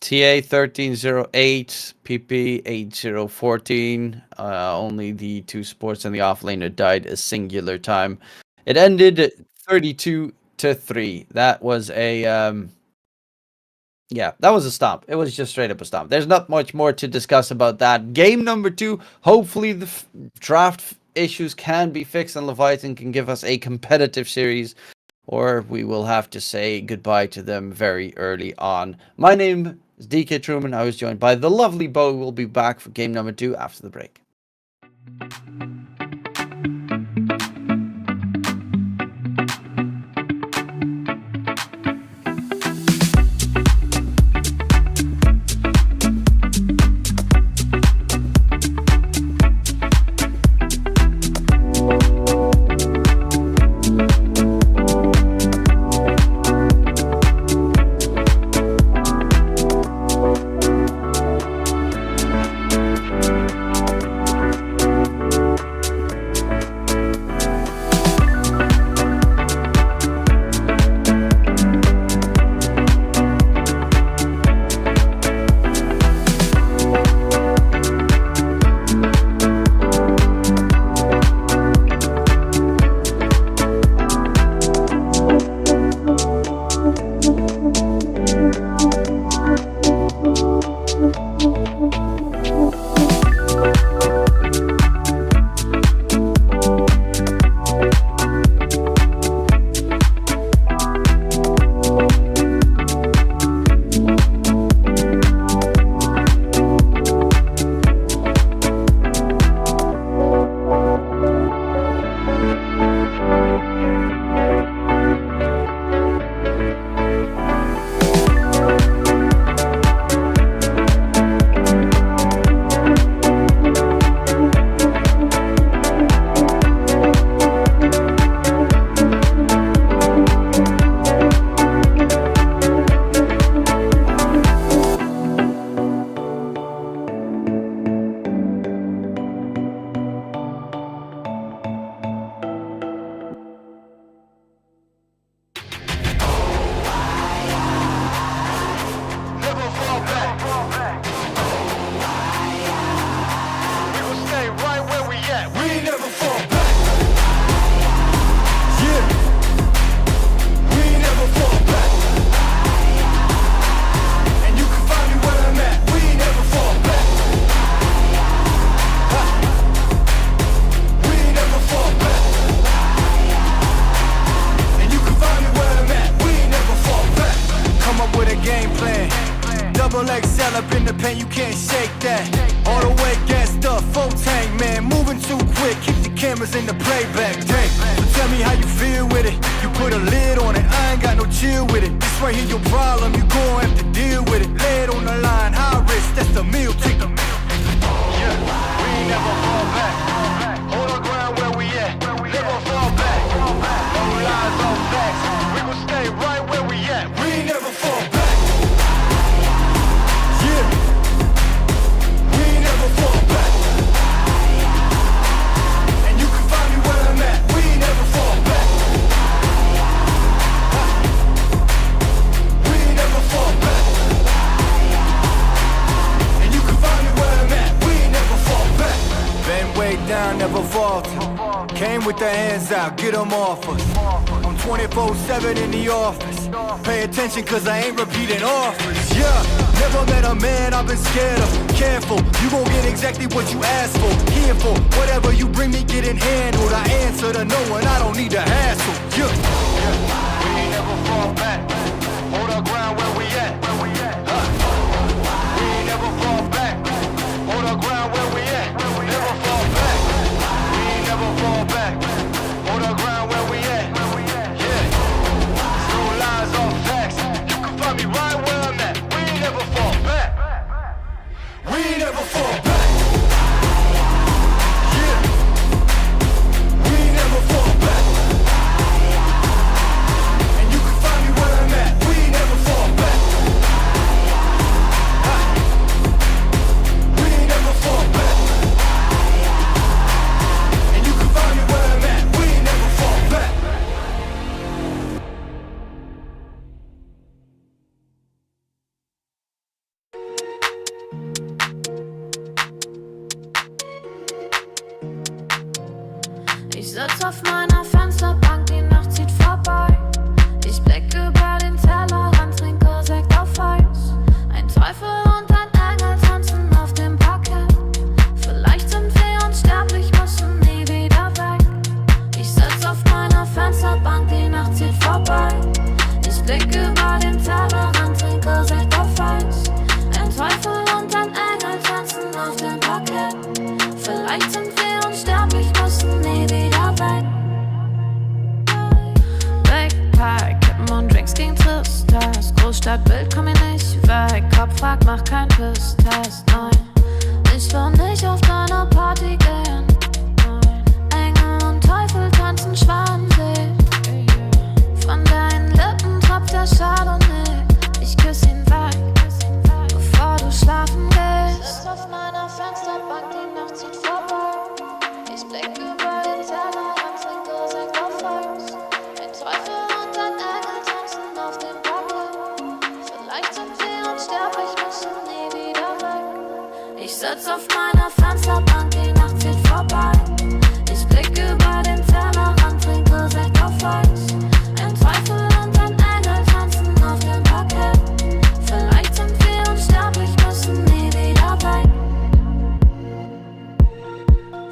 TA 1308, PP 8014. Only the 2 supports and the offlaner died a singular time. It ended 32-3. That was a yeah, that was a stomp. It was just straight up a stomp. There's not much more to discuss about that. Game number 2. Hopefully the draft issues can be fixed and Leviathan can give us a competitive series, or we will have to say goodbye to them very early on. My name is DK Truman. I was joined by the lovely Bo. We'll be back for game number 2 after the break. the pain, you can't shake that. All the way gassed up, full tank, man, moving too quick. Keep the cameras in the playback tank. So tell me how you feel with it. You put a lid on it, I ain't got no chill with it. This right here your problem, you gon' have to deal with it. Lay it on the line, high risk, that's the meal ticket. Yeah, we ain't never fall back. Hold our ground where we at. Never fall back. No lies, no facts. We gon' stay right where we at. We ain't never fall back. Yeah, we ain't never fall back. And you can find me where I'm at. We ain't never fall back. We ain't never fall back. And you can find me where I'm at. We ain't never fall back. Been way down, never falter. Came with the hands out, get them off us. I'm 24/7 in the office. Pay attention cause I ain't repeating offers. Yeah, never met a man I've been scared of. Careful, you gon' get exactly what you asked for. Here for whatever you bring me, getting handled. I answer to no one, I don't need to hassle. Yeah, we ain't never fall back. Hold our ground where we at. We ain't never fall back. Hold our ground where we at. Never fall back. We ain't never fall back. Hold our ground where we at. Yeah. No lies, all facts. You can find me right where I'm at. We ain't never fall back. We ain't never fall back. Yeah. We ain't never fall back. And you can find me where I'm at. We ain't never fall back. We ain't never fall back. And you can find me where I'm at. We ain't never fall back. Ich sitz auf meiner Fensterbank, die Nacht zieht vorbei. Ich blick über den Tellerrand, trinke Sekt auf Eis. Ein Teufel und ein Engel tanzen auf dem Parkett. Vielleicht sind wir unsterblich, müssen nie wieder weg. Ich sitz auf meiner Fensterbank, die Nacht zieht vorbei. Ich blick über den Tellerrand, trinke Sekt auf Eis. Ein Teufel und ein Engel tanzen auf dem Parkett. Vielleicht sind wir unsterblich, müssen nie wieder weg. Backpack, Kippen und Drinks gegen Tristesse. Großstadtbild, komm mir nicht weg. Kopf fragt, mach kein Pisstest, nein. Ich will nicht auf deiner Party gehen, nein. Engel und Teufel tanzen Schwansee. Von deinen Lippen tropft der Chardonnay. Ich küss ihn weg, bevor du schlafen gehst. Sitz auf meiner Fensterbank, die Nacht zieht vorbei. Ich blick über den Tellerrand, trinke Sekt auf Eis. Ein Teufel und ein Engel tanzen auf dem Parkett. Vielleicht sind wir unsterblich, müssen nie wieder weg. Ich sitz auf meiner Fensterbank, die Nacht zieht vorbei. Ich blick über den Tellerrand, trinke Sekt auf Eis. Ein Teufel und ein Engel tanzen auf dem Parkett. Vielleicht sind wir unsterblich, müssen nie wieder weg.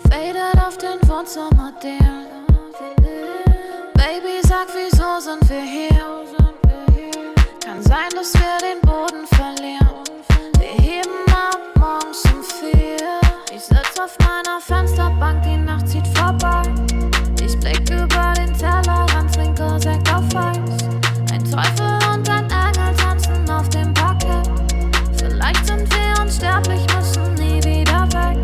Faded auf den Wohnzimmerdielen. Baby, sag, wieso sind wir hier? Kann sein, dass wir den Boden verlieren. Wir heben ab morgens um 4. Ich sitz auf meiner Fensterbank, die Nacht zieht vorbei. Ich blick über den Tellerrand, trinke Sekt auf Eis. Ein Teufel und ein Engel tanzen auf dem Parkett. Vielleicht sind wir unsterblich, müssen nie wieder weg.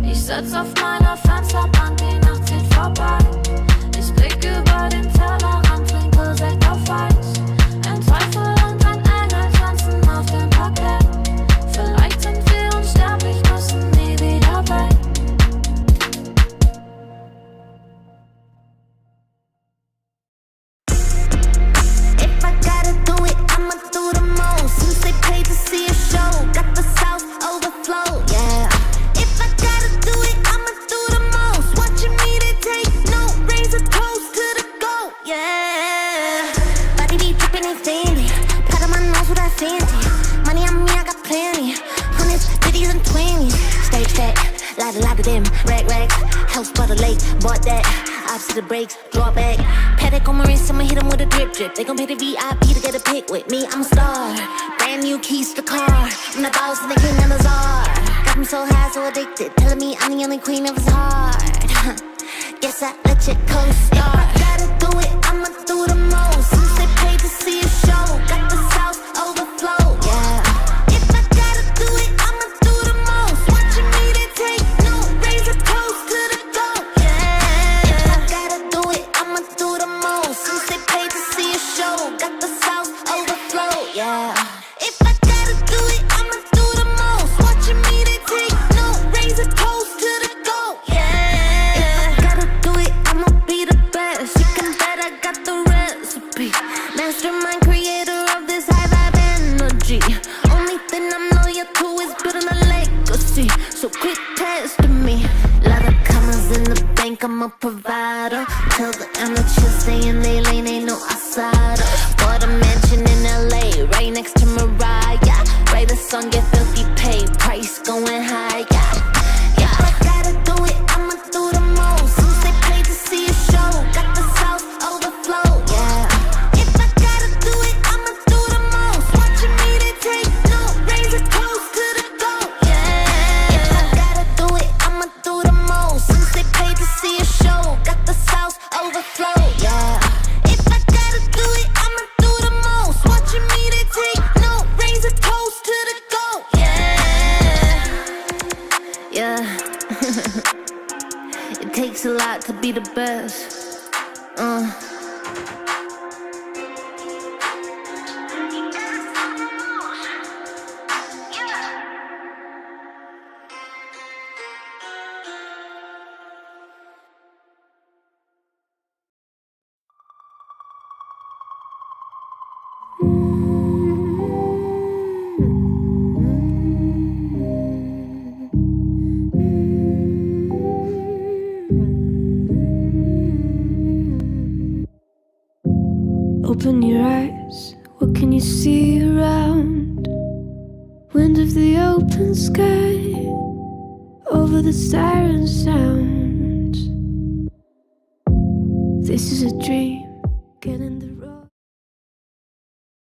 Ich sitz auf meiner Fensterbank, die Nacht zieht vorbei. Ich blick über den Tellerrand, trinke Sekt auf Eis. Ein Teufel und ein Engel tanzen auf dem Parkett. Vielleicht sind wir unsterblich, müssen nie wieder weg. If I gotta do it, I'ma do the most. Since they paid to see a show, got the South overflow, yeah. If I gotta do it, I'ma do the most. Watching me, they take no, raise a toast to the goat, yeah. Body be dripping in Fendi, pat on my nose with that fancy. Money on me, I got plenty. Hundreds, 50s and 20s. Stage set, lot of them, rags. House by the lake, bought that. I vibes to the brakes, draw back. Paddock on my wrist, I'ma hit 'em with a drip drip. They gon' pay the VIP to get a pic with me. I'm a star, brand new keys to the car. I'm the boss and the king and the czar. Got me so high, so addicted, telling me I'm the only queen of his heart. Guess I let you co-star. If I gotta do it, I'ma do the most. Since they paid to see a show, got the South overflow, yeah. If I gotta do it, I'ma do the most. Watching me, they take no raise a toast to the goat, yeah. If I gotta do it, I'ma do the most. Since they paid to see a show, got the South overflow, yeah. If I gotta do it, I'ma do the most. Watching me, they take no raise a toast to the goat, yeah. If I gotta do it, I'ma be the best. You can bet I got the recipe. Mastermind, creator of this high vibe energy. Only thing I'm loyal to is building a legacy. So quit testing me. Lot of commas in the bank, I'm a provider. Tell the amateurs stay in they lane, ain't no outsider. Bought a mansion in LA, right next to Mariah. Write a song, get filthy paid, price going high, yeah. If I gotta do it, I'ma do the most. Since they paid to see a show, got the South overflow, yeah. If I gotta do it, I'ma do the most. Watching me, they take no raise a toast to the goat, yeah. If I gotta do it, I'ma do the most. Since they paid to see a show, got the South overflow, yeah. If I gotta do it, I'ma do the most. Watching me, they take no raise a toast to the goat, yeah. Yeah. It takes a lot to be the best. Open your eyes, what can you see around? Wind of the open sky, over the siren sounds. This is a dream, get in the road.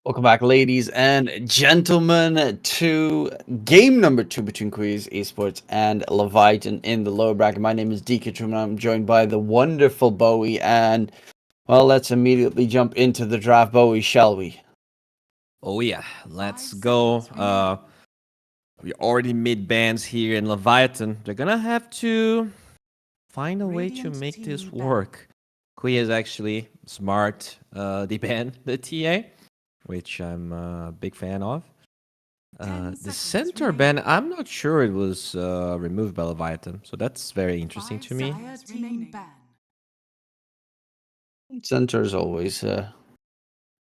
Welcome back, ladies and gentlemen, to game number 2 between Queens Esports and Leviathan in the lower bracket. My name is DK Truman. I'm joined by the wonderful Bowie, and well, let's immediately jump into the draft. Bowie, shall we? Oh yeah, let's go. We already made bans here in Leviathan. They're gonna have to find a way to make this work. Kui is actually smart. They banned the TA, which I'm a big fan of. The center ban, I'm not sure it was removed by Leviathan, so that's very interesting to me. Center is always,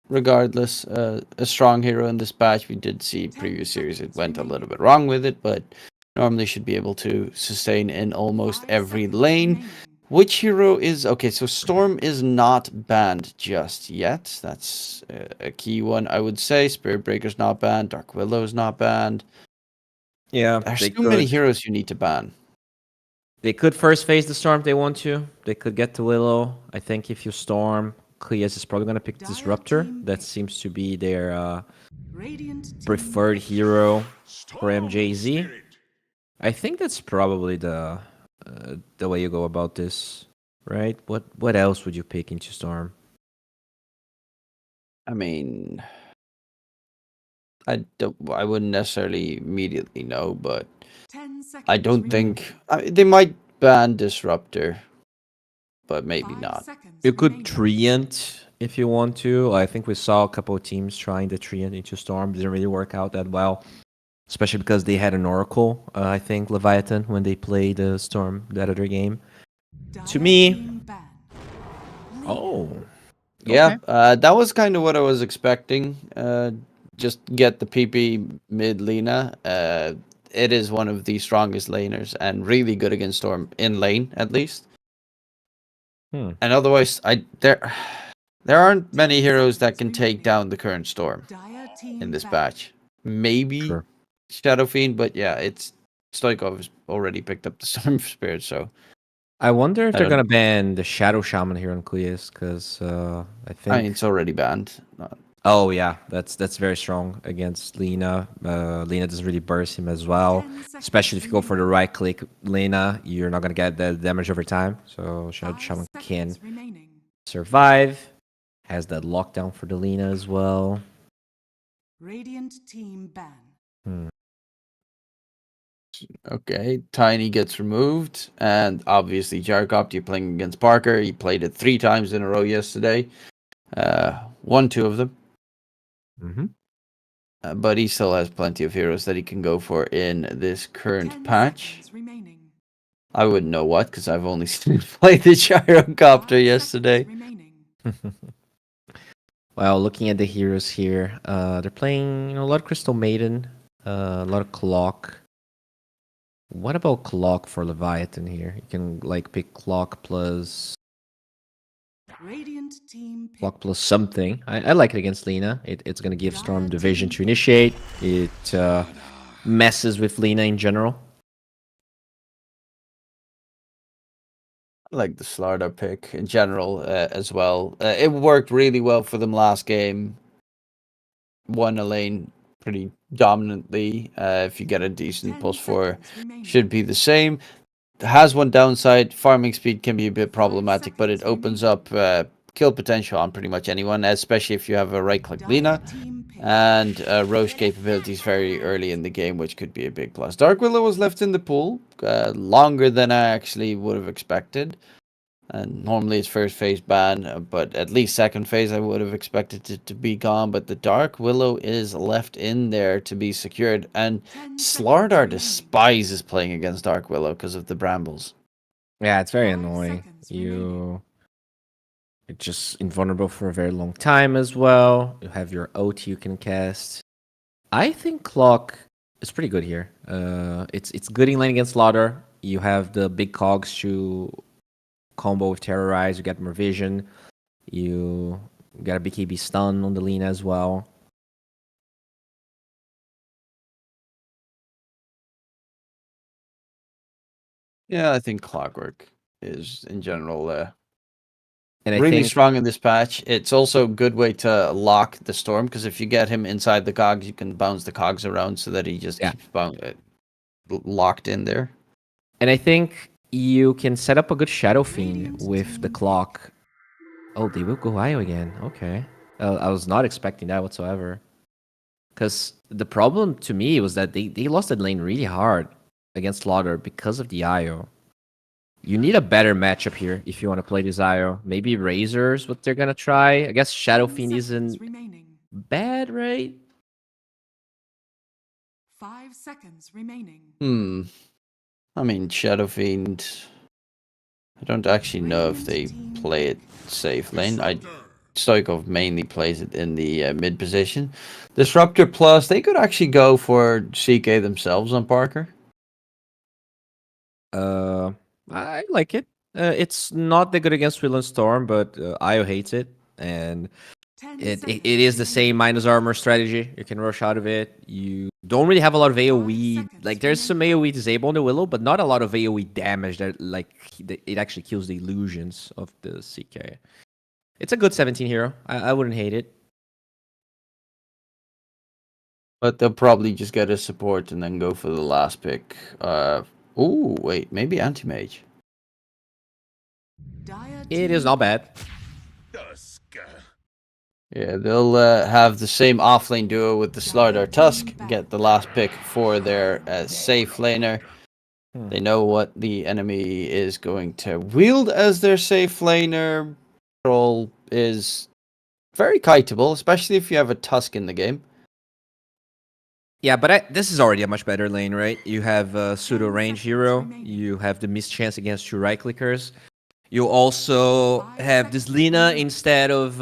regardless, a strong hero in this batch. We did see previous series it went a little bit wrong with it, but normally should be able to sustain in almost every lane. Which hero is... Okay, so Storm is not banned just yet. That's a key one, I would say. Spirit Breaker's not banned. Dark Willow's not banned. Yeah, there's too many heroes you need to ban. They could first phase the Storm if they want to. They could get to Willow. I think if you Storm, Cleas is probably going to pick Disruptor. That seems to be their preferred hero for MJZ. I think that's probably the way you go about this, right? What else would you pick into Storm? I mean, I wouldn't necessarily immediately know, but I don't think they might ban Disruptor, but maybe not. You could Treant if you want to. I think we saw a couple of teams trying the Treant into Storm. Didn't really work out that well, especially because they had an Oracle. I think Leviathan when they played Storm that other game. To me, yeah, that was kind of what I was expecting. Just get the PP mid Lina. It is one of the strongest laners and really good against Storm in lane, at least. And otherwise, there aren't many heroes that can take down the current Storm in this batch. Maybe Shadow Fiend, but yeah, it's Stoikov has already picked up the Storm Spirit, so I wonder if I they're don't. gonna ban the Shadow Shaman here on Cleus, because I I think. mean, it's already banned. Oh yeah, that's very strong against Lena. Lena doesn't really burst him as well, especially if you go for the right click Lena. You're not gonna get the damage over time. So Shadow Shaman can survive. Has that lockdown for the Lena as well. Radiant team ban. Okay, Tiny gets removed, and obviously Jarkop, you're playing against Parker. He played it 3 times in a row yesterday. Won 2 of them. Mm-hmm. But he still has plenty of heroes that he can go for in this current patch. I wouldn't know what, because I've only seen him play the Gyrocopter yesterday. Well, looking at the heroes here, they're playing a lot of Crystal Maiden, a lot of Clock. What about Clock for Leviathan here? You can pick Clock plus Radiant team Clock plus something. I like it against Lena. It's gonna give Storm the vision to initiate. It messes with Lena in general. I like the Slardar pick in general as well. It worked really well for them last game. Won a lane pretty dominantly. If you get a decent +4, should be the same. Has one downside. Farming speed can be a bit problematic, but it opens up kill potential on pretty much anyone, especially if you have a right-click Lena and Roche capabilities very early in the game, which could be a big plus. Dark Willow was left in the pool longer than I actually would have expected. And normally it's first phase ban, but at least second phase I would have expected it to be gone. But the Dark Willow is left in there to be secured. And Slardar despises playing against Dark Willow because of the brambles. Yeah, it's very annoying. It's just invulnerable for a very long time as well. You have your ult you can cast. I think Clock is pretty good here. It's good in lane against Slaughter. You have the big cogs to combo with Terrorize. You get more vision. You got a BKB stun on the Lena as well. Yeah, I think Clockwork is in general and really strong in this patch. It's also a good way to lock the Storm, because if you get him inside the cogs, you can bounce the cogs around so that he just keeps locked in there. And I think you can set up a good Shadow Fiend with the Clock. Oh, they will go IO again. Okay. I was not expecting that whatsoever. Because the problem to me was that they lost that lane really hard against Slaughter because of the IO. You need a better matchup here if you want to play this IO. Maybe Razor's what they're going to try. I guess Shadow Fiend isn't bad, right? 5 seconds remaining. I mean, Shadow Fiend, I don't actually know if they play it safe lane. Stoikov mainly plays it in the mid position. Disruptor Plus, they could actually go for CK themselves on Parker. I like it. It's not that good against Will and Storm, but Io hates it. And it is the same minus armor strategy. You can rush out of it. You don't really have a lot of AoE. Like, there's some AoE disable on the Willow, but not a lot of AoE damage that, it actually kills the illusions of the CK. It's a good 17 hero. I wouldn't hate it. But they'll probably just get a support and then go for the last pick. Ooh, wait, maybe Anti-Mage. It is not bad. Yeah, they'll have the same offlane duo with the Slardar Tusk, get the last pick for their safe laner. They know what the enemy is going to wield as their safe laner. Troll is very kiteable, especially if you have a Tusk in the game. Yeah, but this is already a much better lane, right? You have a pseudo range hero. You have the mischance against two right clickers. You also have this Lina instead of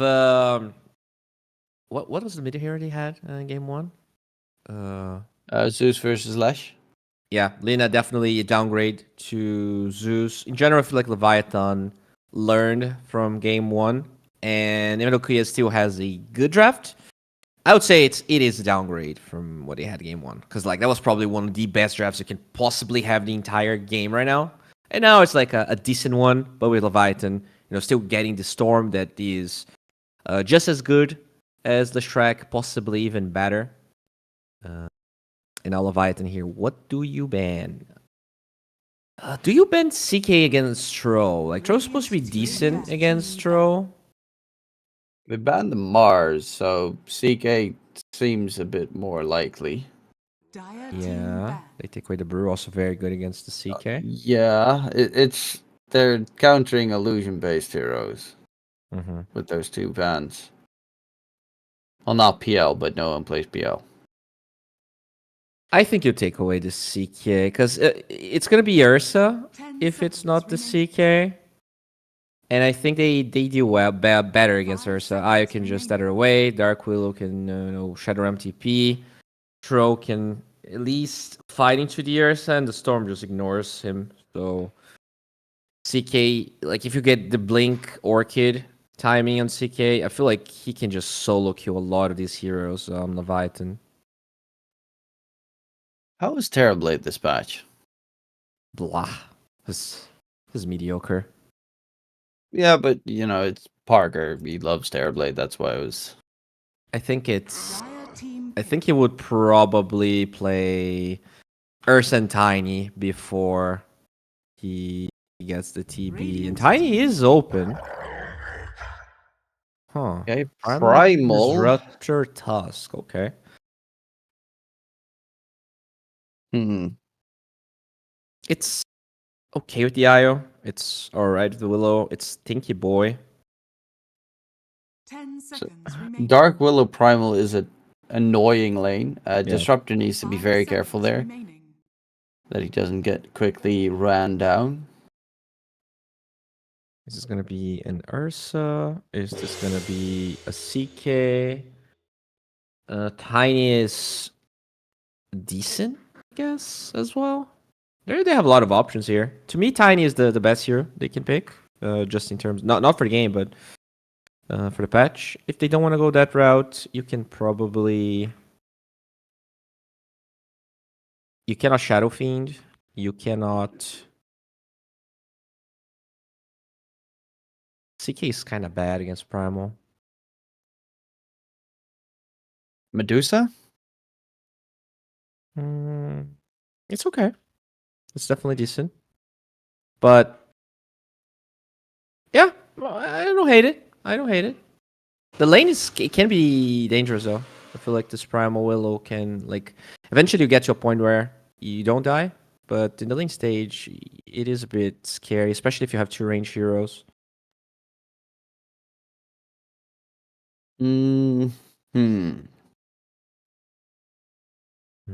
what was the mid hero they had in game 1? Zeus versus Lash. Yeah, Lina definitely a downgrade to Zeus. In general, I feel like Leviathan learned from game 1, and even though Kuya still has a good draft, I would say it is a downgrade from what they had game 1, because that was probably one of the best drafts you can possibly have the entire game right now. And now it's like a decent one, but with Leviathan, still getting the Storm that is just as good as the Shrek, possibly even better. And now Leviathan here. What do you ban? Do you ban CK against Troll? Like, Troll's supposed to be decent against Troll. They banned the Mars, so CK seems a bit more likely. Yeah, they take away the Brew, also very good against the CK. Yeah, they're countering illusion-based heroes with those two bans. Well, not PL, but no one plays PL. I think you take away the CK, because it's going to be Ursa if it's not the CK. And I think they do better against Ursa. Io can just set her away. Dark Willow can Shadow MTP. Tro can at least fight into the Ursa, and the Storm just ignores him. So CK, like if you get the Blink Orchid timing on CK, I feel like he can just solo kill a lot of these heroes on Leviathan. How was Terrorblade this patch? Blah. This is mediocre. Yeah, but it's Parker. He loves Terrorblade. That's why it was. I think he would probably play Ursa and Tiny before he gets the TB. And Tiny is open. Huh. Okay, Primal. Disruptor Tusk. Okay. It's okay with the IO. It's alright with the Willow. It's Stinky Boy. 10 seconds remaining. Dark Willow Primal is an annoying lane. Yeah. Disruptor needs to be very careful there. That he doesn't get quickly ran down. Is this gonna be an Ursa? Is this gonna be a CK? Tiny is decent, I guess, as well. They have a lot of options here. To me, Tiny is the best hero they can pick. Just in terms, not for the game, but for the patch. If they don't want to go that route, you can probably... You cannot Shadow Fiend. You cannot... CK is kind of bad against Primal. Medusa? It's okay. It's definitely decent. But... yeah, I don't hate it. The lane it can be dangerous though. I feel like this Primal Willow can eventually you get to a point where you don't die, but in the lane stage it is a bit scary, especially if you have two range heroes.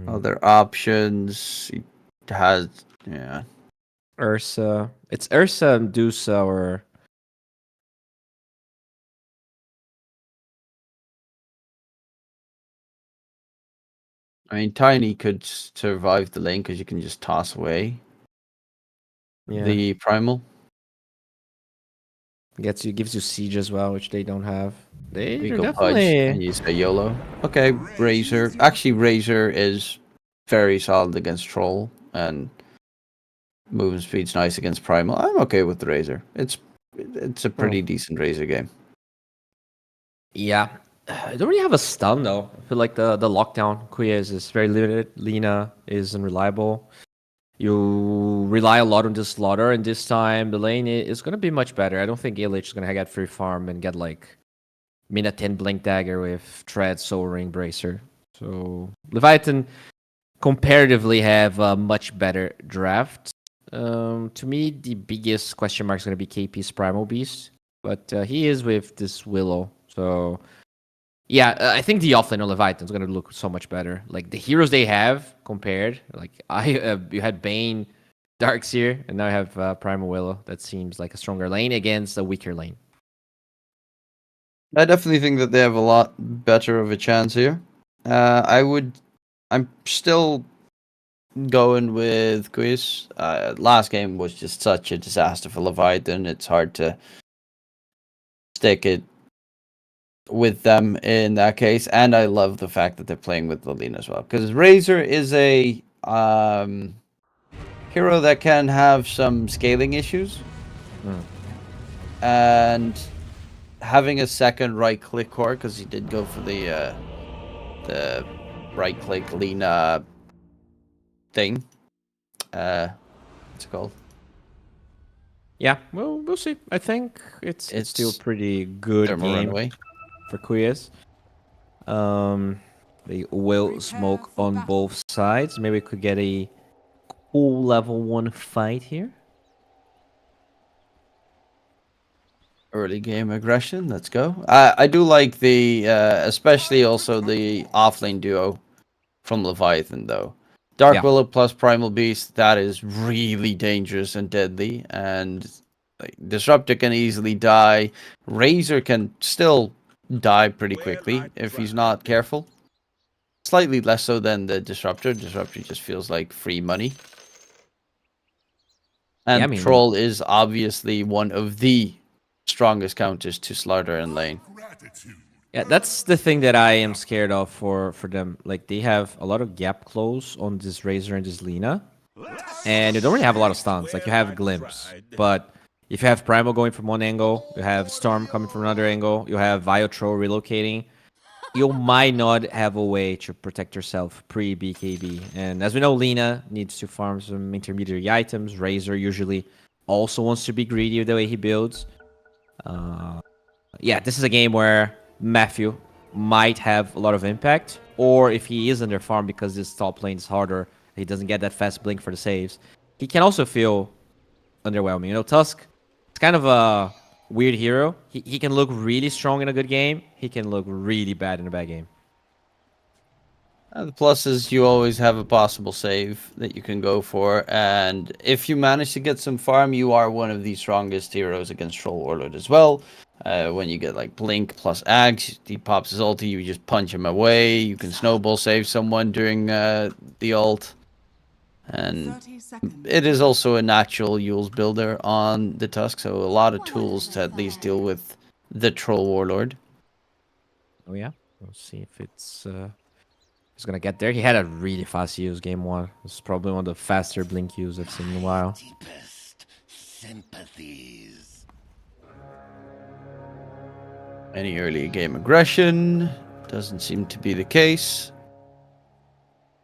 Other options has Ursa. It's Ursa, Medusa, or I mean, Tiny could survive the lane because you can just toss away the Primal. Gives you siege as well, which they don't have. You go Pudge and you say YOLO. Okay, Razor. Actually, Razor is very solid against Troll, and movement speed's nice against Primal. I'm okay with the Razor. It's a pretty decent Razor game. Yeah. I don't really have a stun though. I feel like the lockdown Qualifiers is very limited. Lina is unreliable. You rely a lot on the slaughter, and this time the lane is going to be much better. I don't think Illich is going to get free farm and get Mina 10 Blink Dagger with Tread, Soul Ring, Bracer. So Leviathan comparatively have a much better draft. To me, the biggest question mark is going to be KP's Primal Beast, but he is with this Willow. So yeah, I think the offlane on Leviathan is going to look so much better. Like the heroes they have compared, you had Bane, Darkseer, and now I have Primal Willow. That seems like a stronger lane against a weaker lane. I definitely think that they have a lot better of a chance here. I'm still going with Quiz. Last game was just such a disaster for Leviathan. It's hard to stick it with them in that case, and I love the fact that they're playing with Lilina as well, because Razor is a hero hero that can have some scaling issues. And having a second right-click core, because he did go for the right-click Lina thing. What's it called? Yeah, well, we'll see. I think it's still pretty good Thermal game Runaway. for Quiyas. They will smoke on both sides. Maybe we could get a cool level 1 fight here. Early game aggression. Let's go. I do like the, especially also the offlane duo from Leviathan, though. Dark Willow plus Primal Beast, that is really dangerous and deadly. And like, Disruptor can easily die. Razor can still die pretty quickly if he's not careful. Slightly less so than the Disruptor. Disruptor just feels like free money. And Troll is obviously one of the strongest counters to Slaughter and lane. Yeah, that's the thing that I am scared of for them. Like, they have a lot of gap close on this Razor and this Lina. And you don't really have a lot of stuns. Like, you have Glimpse. But if you have Primal going from one angle, you have Storm coming from another angle, you have Viotro relocating, you might not have a way to protect yourself pre-BKB. And as we know, Lina needs to farm some intermediary items. Razor usually also wants to be greedy the way he builds. Yeah, this is a game where Matthew might have a lot of impact. Or if he is under farm because this top lane is harder, he doesn't get that fast blink for the saves, he can also feel underwhelming. You know, Tusk, it's kind of a weird hero. He can look really strong in a good game. He can look really bad in a bad game. The plus is you always have a possible save that you can go for. And if you manage to get some farm, you are one of the strongest heroes against Troll Warlord as well. When you get like Blink plus Axe, he pops his ulti, you just punch him away. You can snowball save someone during the ult. And it is also a natural Yule's builder on the Tusk, so a lot of tools to at least deal with the Troll Warlord. Oh yeah, we'll see if it's he's gonna get there. He had a really fast use game 1. It's probably one of the faster blink use I've seen in a while. Any early game aggression doesn't seem to be the case.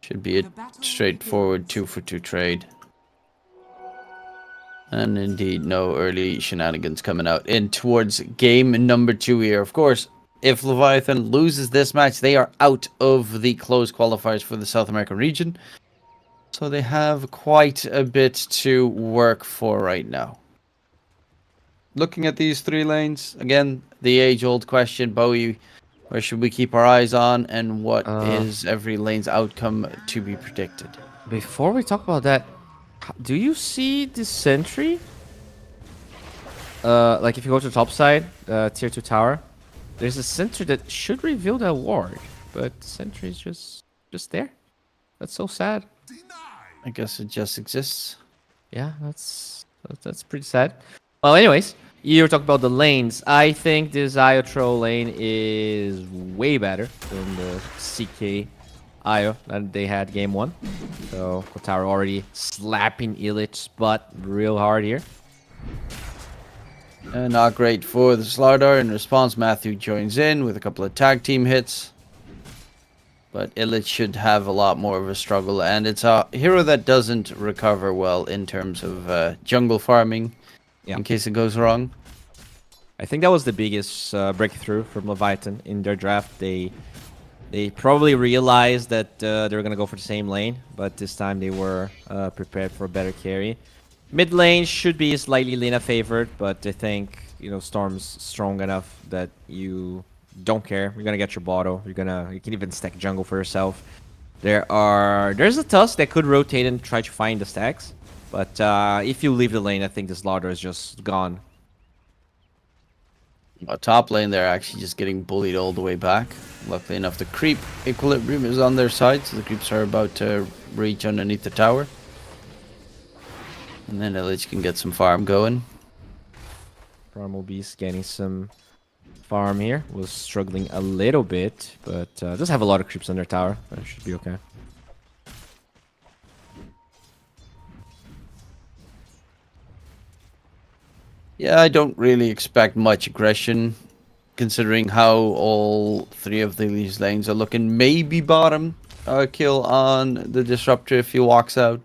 Should be a straightforward 2-for-2 trade. And indeed, no early shenanigans coming out in towards game number 2 here. Of course, if Leviathan loses this match, they are out of the closed qualifiers for the South American region. So they have quite a bit to work for right now. Looking at these 3 lanes, again, the age-old question, Bowie, where should we keep our eyes on, and what is every lane's outcome to be predicted? Before we talk about that, do you see the sentry? Like if you go to the top side, tier 2 tower, there's a sentry that should reveal that ward, but the sentry is just there. That's so sad. I guess it just exists. Yeah, that's pretty sad. Well, anyways, you were talking about the lanes. I think this Iotro lane is way better than the CK Io that they had game 1. So Kotaro already slapping Illich's butt real hard here. Not great for the Slardar. In response, Matthew joins in with a couple of tag team hits. But Illich should have a lot more of a struggle. And it's a hero that doesn't recover well in terms of jungle farming. In case it goes wrong. I think that was the biggest breakthrough from Leviathan in their draft. They probably realized that they were going to go for the same lane, but this time they were prepared for a better carry. Mid lane should be slightly Lina favored, but I think, you know, Storm's strong enough that you don't care. You're going to get your bottle. You can even stack jungle for yourself. There's a Tusk that could rotate and try to find the stacks. But if you leave the lane, I think this Lauder is just gone. Top lane, they're actually just getting bullied all the way back. Luckily enough, the creep equilibrium is on their side, so the creeps are about to reach underneath the tower. And then Illich can get some farm going. Primal Beast getting some farm here. Was struggling a little bit, but does have a lot of creeps on their tower. That should be okay. Yeah, I don't really expect much aggression, considering how all three of these lanes are looking. Maybe bottom kill on the Disruptor if he walks out.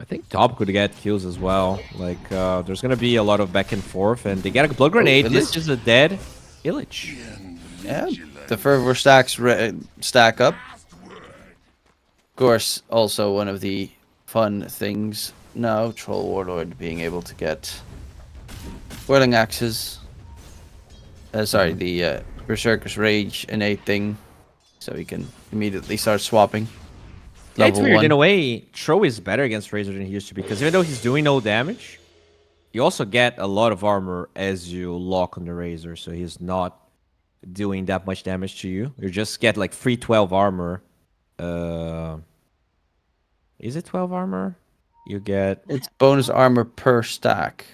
I think top could get kills as well. Like, there's gonna be a lot of back and forth, and they get a blood grenade. This is a dead Illich. Yeah, the fervor stacks stack up. Of course, also one of the fun things now, Troll Warlord being able to get Whirling Axes. Sorry, the Berserker's Rage innate thing, so he can immediately start swapping. Yeah, it's weird. In a way, Tro is better against Razor than he used to be, because even though he's doing no damage, you also get a lot of armor as you lock on the Razor, so he's not doing that much damage to you. You just get like free 12 armor. Is it 12 armor? You get... It's bonus armor per stack.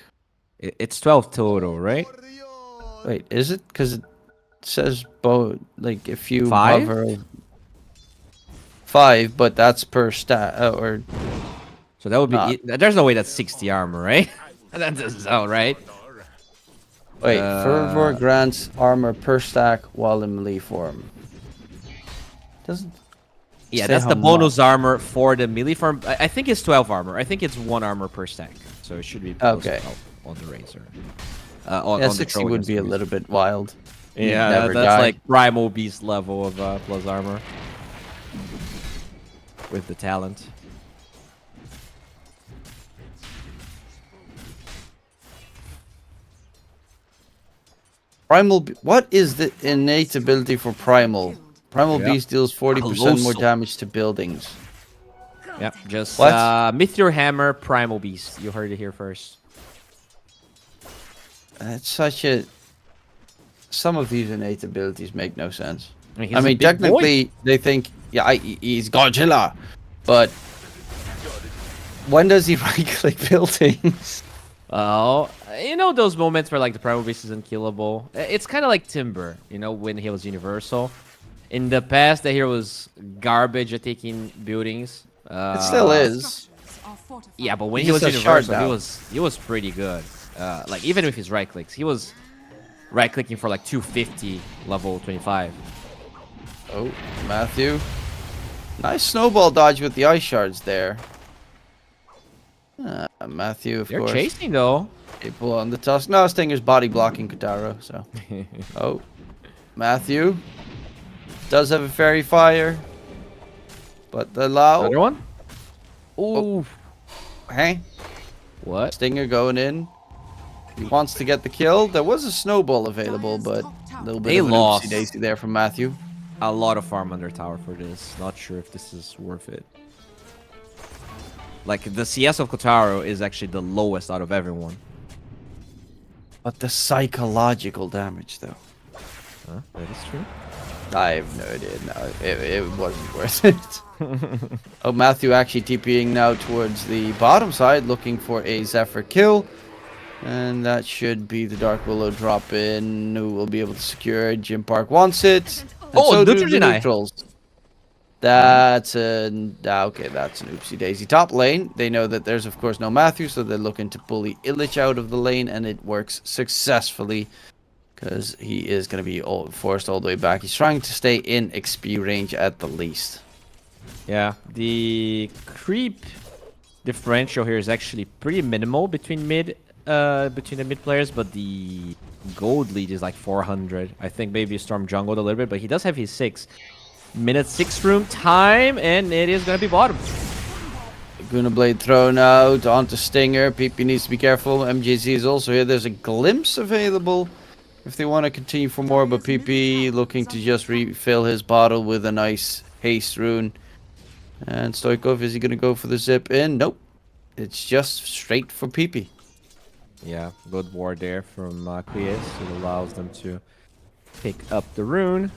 It's 12 total, right? Wait, is it? Because it says like if you 5? hover 5, but that's per stat or. So that would be. There's no way that's 60 armor, right? That doesn't sound right. Wait, fervor grants armor per stack while in melee form. Doesn't. Yeah, that's the bonus armor for the melee form. I think it's 12 armor. I think it's 1 armor per stack, so it should be okay on the Razor. On 60 would be a little bit wild. Yeah, that's like Primal Beast level of plus armor with the talent. Primal. What is the innate ability for Primal? Primal Beast deals 40% more damage to buildings. Yep, just Meteor Hammer, Primal Beast. You heard it here first. It's such a... Some of these innate abilities make no sense. I mean technically, they think, yeah, he's Godzilla, but when does he right-click buildings? Oh, you know those moments where like the Primal Beast is unkillable? It's kind of like Timber, you know, when he was Universal. In the past, the hero was garbage at taking buildings. It still is. Yeah, but when he was Universal, he was pretty good. Like even with his right clicks, he was right clicking for like 250 level 25. Oh, Matthew. Nice snowball dodge with the ice shards there. Matthew, of course. They're chasing though. People on the tusk. No, Stinger's body blocking Kotaro, so. Oh, Matthew does have a fairy fire, but the Lao. Another one? Ooh. Hey. What? Stinger going in. He wants to get the kill. There was a snowball available, but a little bit of an oopsie daisy there from Matthew. A lot of farm under tower for this. Not sure if this is worth it. Like, the CS of Kotaro is actually the lowest out of everyone. But the psychological damage, though. Huh? That is true. I have no idea. No, it wasn't worth it. Oh, Matthew actually TPing now towards the bottom side, looking for a Zephyr kill. And that should be the Dark Willow drop in, who will be able to secure. Jim Park wants it. Oh, so neutral do the deny. neutrals. That's an okay. That's an oopsie daisy. Top lane. They know that there's of course no Matthew, so they're looking to bully Illich out of the lane, and it works successfully because he is going to be forced all the way back. He's trying to stay in XP range at the least. Yeah, the creep differential here is actually pretty minimal between the mid players, but the gold lead is like 400. I think maybe Storm jungled a little bit, but he does have his 6. Minute 6 room time, and it is going to be bottom. Guna Blade thrown out onto Stinger. PP needs to be careful. MJZ is also here. There's a glimpse available if they want to continue for more, but PP looking to just refill his bottle with a nice haste rune. And Stoikov, is he going to go for the zip in? Nope. It's just straight for PP. Yeah, good ward there from Quies. It allows them to pick up the rune.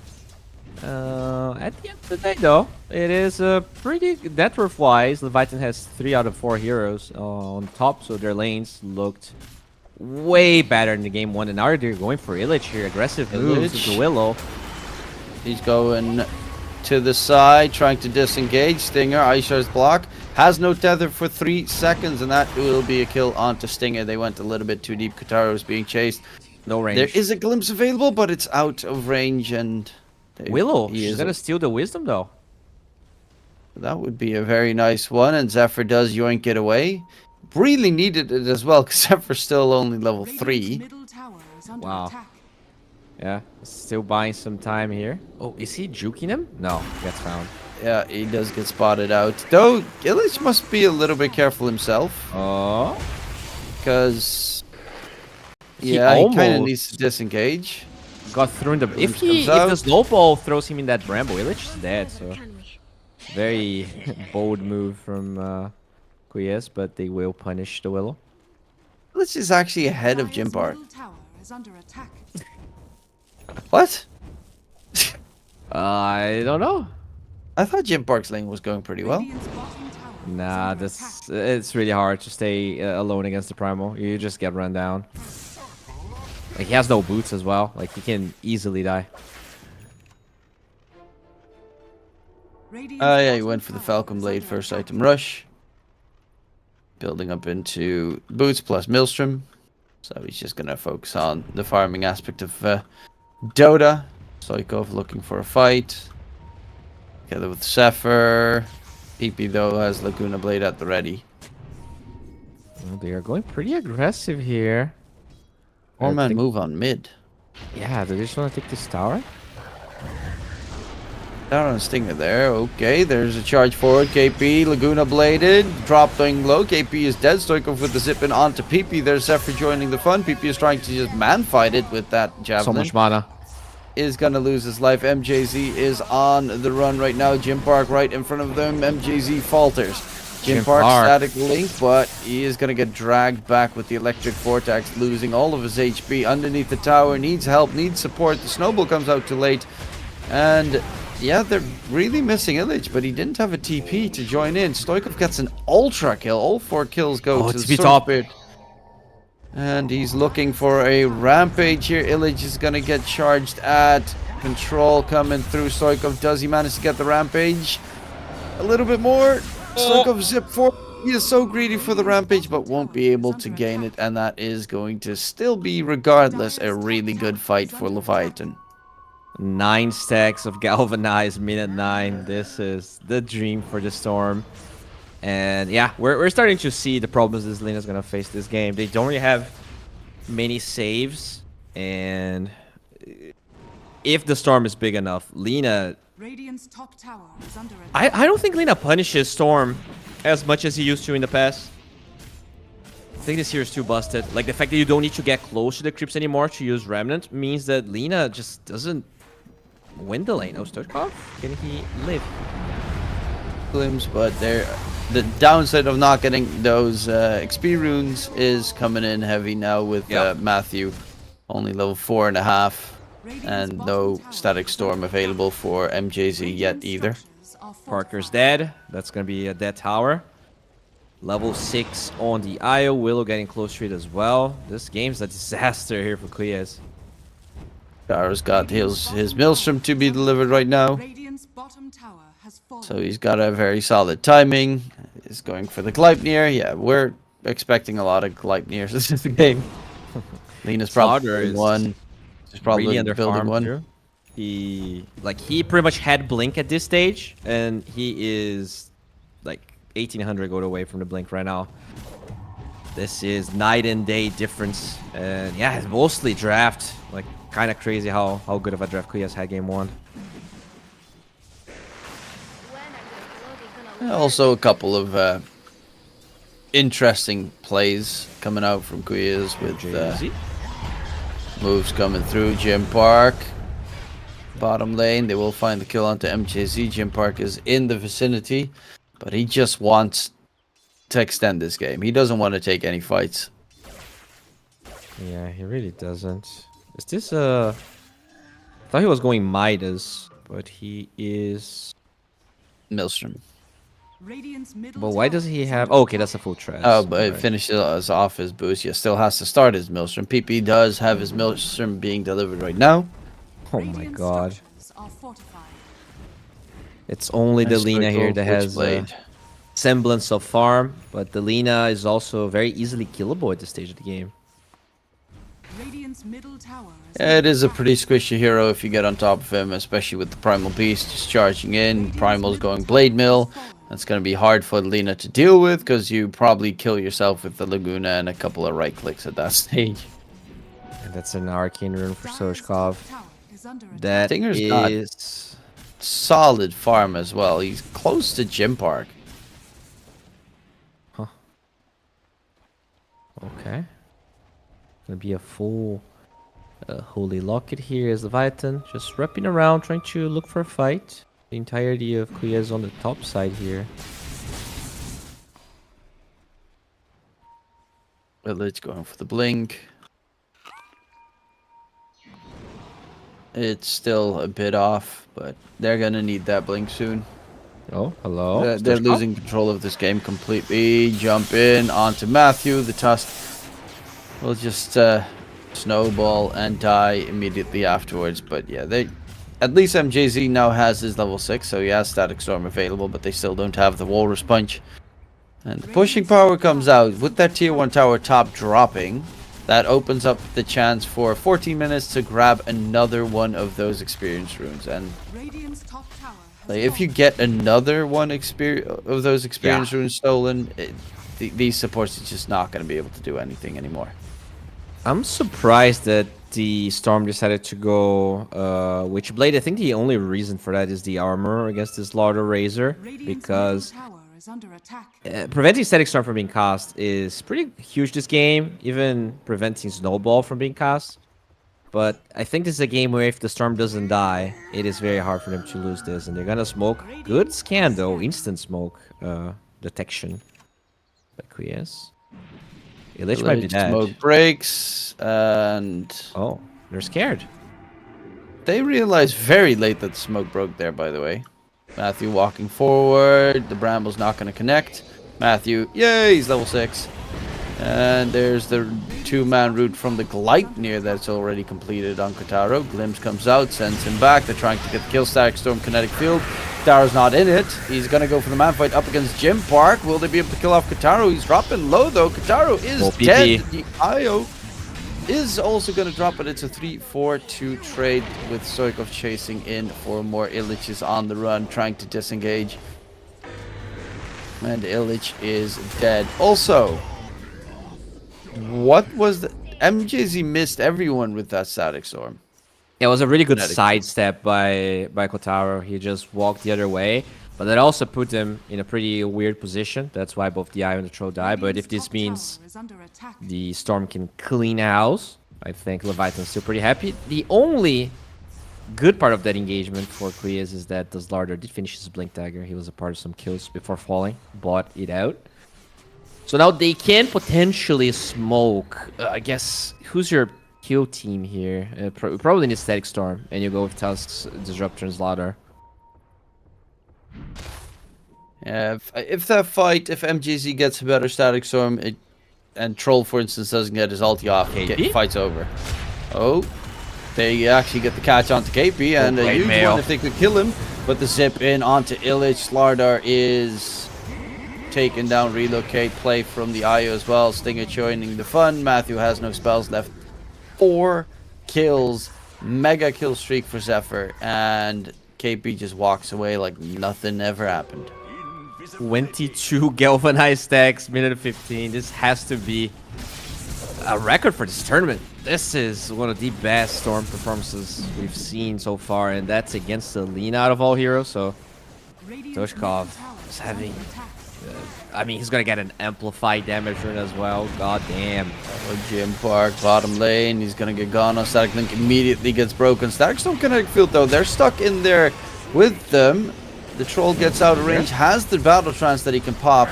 At the end of the day, though, it is pretty net worth wise. Leviathan has 3 out of 4 heroes on top, so their lanes looked way better in the game 1. And now they're going for Illich here. Aggressive moves with the Willow. He's going to the side, trying to disengage. Stinger, Ice Shard's block. Has no tether for 3 seconds, and that will be a kill onto Stinger. They went a little bit too deep. Katara was being chased. No range. There is a glimpse available, but it's out of range, and Willow, she's gonna steal the wisdom though. That would be a very nice one, and Zephyr does yoink it away. Really needed it as well, because Zephyr's still only level 3. Wow. Yeah, still buying some time here. Oh, is he juking him? No, gets found. Yeah, he does get spotted out. Though, Illich must be a little bit careful himself. Oh. Because... yeah, he kind of needs to disengage. Got through in the... If the snowball throws him in that bramble, Illich is dead, so... Very bold move from Quiyes, but they will punish the Willow. Illich is actually ahead of Jim Park. What? I don't know. I thought Jim Park's lane was going pretty well. Nah, it's really hard to stay alone against the Primal. You just get run down. Like, he has no boots as well. Like, he can easily die. Yeah, he went for the Falcon Blade first item rush. Building up into boots plus Maelstrom. So he's just going to focus on the farming aspect of Dota. Soikov looking for a fight. Together with Zephyr. PP though has Laguna Blade at the ready. Well, they are going pretty aggressive here. Four-man move on mid. Yeah, do they just want to take this tower? Down on Stinger there. Okay, there's a charge forward. KP, Laguna bladed, dropping low. KP is dead. Stoikov with the zip in onto PP. There's Zephyr joining the fun. PP is trying to just man fight it with that javelin. So much mana. Is gonna lose his life. MJZ is on the run right now. Jim Park right in front of them. MJZ falters. Jim Park static link, but he is gonna get dragged back with the electric vortex, losing all of his HP underneath the tower. Needs help, needs support. The snowball comes out too late, and yeah, they're really missing Illich, but he didn't have a TP to join in. Stoikov gets an ultra kill. All 4 kills go to the top. And he's looking for a rampage here. Illich is going to get charged at. Control coming through. Stoikov, does he manage to get the rampage? A little bit more. Stoikov zip forward. He is so greedy for the rampage, but won't be able to gain it. And that is going to still be, regardless, a really good fight for Leviathan. 9 stacks of galvanized minute 9. This is the dream for the Storm. And yeah, we're starting to see the problems this lane is going to face this game. They don't really have many saves. And if the Storm is big enough, Lina... Radiant's top tower is under attack. I don't think Lina punishes Storm as much as he used to in the past. I think this here is too busted. Like, the fact that you don't need to get close to the creeps anymore to use Remnant means that Lina just doesn't win the lane. Oh, Stoikov? Can he live? Glimpse, but the downside of not getting those XP runes is coming in heavy now with Matthew. Only level 4.5. And no static storm available for MJZ yet either. Parker's dead. That's going to be a dead tower. Level 6 on the IO. Willow getting close to it as well. This game's a disaster here for Quiyes. Dara's got his Maelstrom to be delivered right now. So he's got a very solid timing. He's going for the Gleipnir. Yeah, we're expecting a lot of Gleipnirs. This is the game. Lina's probably one. He's probably really under building one. Too. He pretty much had Blink at this stage, and he is like 1800 gold away from the Blink right now. This is night and day difference, and yeah, it's mostly draft. Like, kind of crazy how good of a draft Quiyes had game 1. Also, a couple of interesting plays coming out from Quiyes with moves coming through. Jim Park, bottom lane. They will find the kill onto MJZ. Jim Park is in the vicinity, but he just wants to extend this game. He doesn't want to take any fights. Yeah, he really doesn't. Is this I thought he was going Midas, but he is Maelstrom. But why does he have... Oh, okay, that's a full trash. Oh, but it finishes off his boost. Yeah, still has to start his Maelstrom. PP does have his Maelstrom being delivered right now. Oh my god. It's only the Lina here that has semblance of farm, but the Lina is also very easily killable at this stage of the game. Radiant's middle tower is Yeah, it is a pretty squishy hero if you get on top of him, especially with the Primal Beast just charging in. Primal's going Blade Mill. That's going to be hard for Lina to deal with because you probably kill yourself with the Laguna and a couple of right clicks at that stage. And that's an arcane rune for Soshkov. That Stinger's got solid farm as well. He's close to Gym Park. Huh. Okay. Gonna be a full Holy Locket here as Leviathan. Just wrapping around, trying to look for a fight. The entirety of Kuya is on the top side here. Village going for the blink. It's still a bit off, but they're gonna need that blink soon. Oh, hello. They're losing control of this game completely. Jump in onto Matthew. The Tusk will just snowball and die immediately afterwards. But yeah, at least MJZ now has his level 6, so he has Static Storm available, but they still don't have the Walrus Punch. And the pushing power comes out with that tier 1 tower top dropping. That opens up the chance for 14 minutes to grab another one of those experience runes. And like, if you get another one of those experience runes stolen, these supports are just not going to be able to do anything anymore. I'm surprised that the Storm decided to go Witchblade. I think the only reason for that is the armor against this Larder Razor, because preventing Static Storm from being cast is pretty huge this game, even preventing Snowball from being cast. But I think this is a game where if the Storm doesn't die, it is very hard for them to lose this. And they're gonna smoke. Good scan though, instant smoke detection. But yes. Illich might be dead. Smoke breaks, and... Oh, they're scared. They realized very late that the smoke broke there, by the way. Matthew walking forward. The Bramble's not going to connect. Matthew, yay, he's level 6. And there's the 2-man route from the Gleipnir that's already completed on Kotaro. Glimpse comes out, sends him back. They're trying to get the kill. Static Storm, Kinetic Field. Kataro's not in it. He's going to go for the man fight up against Gym Park. Will they be able to kill off Kotaro? He's dropping low, though. Kotaro is dead. The IO is also going to drop, but it's a 3-4-2 trade with Soikov chasing in for more. Illich is on the run, trying to disengage. And Illich is dead. Also, what was the... MJZ missed everyone with that Static Storm. Yeah, it was a really good sidestep by Kotaro. He just walked the other way. But that also put him in a pretty weird position. That's why both the Eye and the Troll die. But if this means the Storm can clean house, I think Leviathan's still pretty happy. The only good part of that engagement for Krias is that the Slarder did finish his Blink Dagger. He was a part of some kills before falling. Bought it out. So now they can potentially smoke. I guess, who's your kill team here? Probably need Static Storm. And you go with Tusk's Disruptor and Slaughter. Yeah, if that fight, if MJZ gets a better Static Storm, and Troll, for instance, doesn't get his ulti off, fight's over. Oh, they actually get the catch onto KP, and a huge one if they could kill him. But the zip in onto Illich. Slardar is taken down, relocate, play from the IO as well. Stinger joining the fun. Matthew has no spells left. 4 kills, mega kill streak for Zephyr, and KP just walks away like nothing ever happened. 22 galvanized stacks, minute 15. This has to be a record for this tournament. This is one of the best Storm performances we've seen so far, and that's against the Lina out of all heroes. So Toshkov is having... I mean, he's gonna get an amplified damage rune as well. God damn. Oh, Gym Park, bottom lane. He's gonna get gone on Static Link. Immediately gets broken. Static Storm Kinetic Field, though. They're stuck in there with them. The Troll gets out of range, has the Battle Trance that he can pop,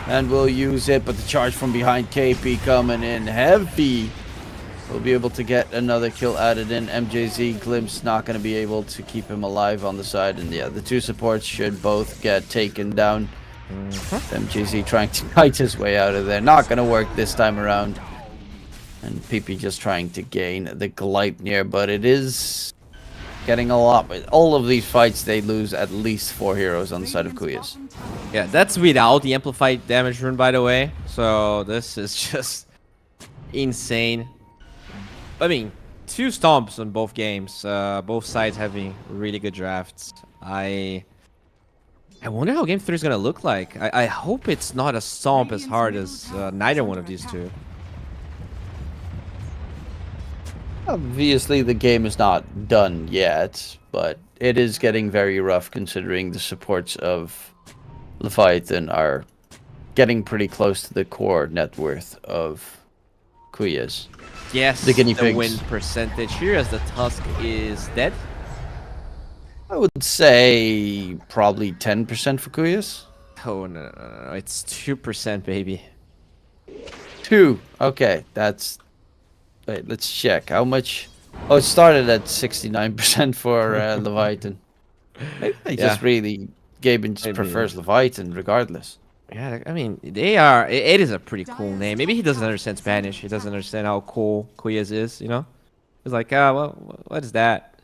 and will use it. But the charge from behind, KP coming in heavy. Will be able to get another kill added in. MJZ Glimpse not going to be able to keep him alive on the side. And yeah, the 2 supports should both get taken down. MJZ trying to fight his way out of there. Not going to work this time around. And PP just trying to gain the Gleipnir, but it is getting a lot. But all of these fights, they lose at least 4 heroes on the side of Kuyas. Yeah, that's without the amplified damage rune, by the way. So this is just insane. I mean, 2 stomps on both games. Both sides having really good drafts. I wonder how game 3 is gonna look like. I hope it's not a stomp as hard as neither one of these two. Obviously, the game is not done yet, but it is getting very rough considering the supports of Leviathan are getting pretty close to the core net worth of Kuyas. Yes, the guinea pigs. Win percentage here as the Tusk is dead. I would say probably 10% for Kuyas. Oh, no, it's 2%, baby. 2. Okay, that's... Wait, let's check. How much... Oh, it started at 69% for Leviathan. Maybe they just really... Gaben just prefers Leviathan regardless. Yeah, I mean, they are... It is a pretty cool name. Maybe he doesn't understand Spanish. He doesn't understand how cool Kuyas is, you know? He's like, well, what is that?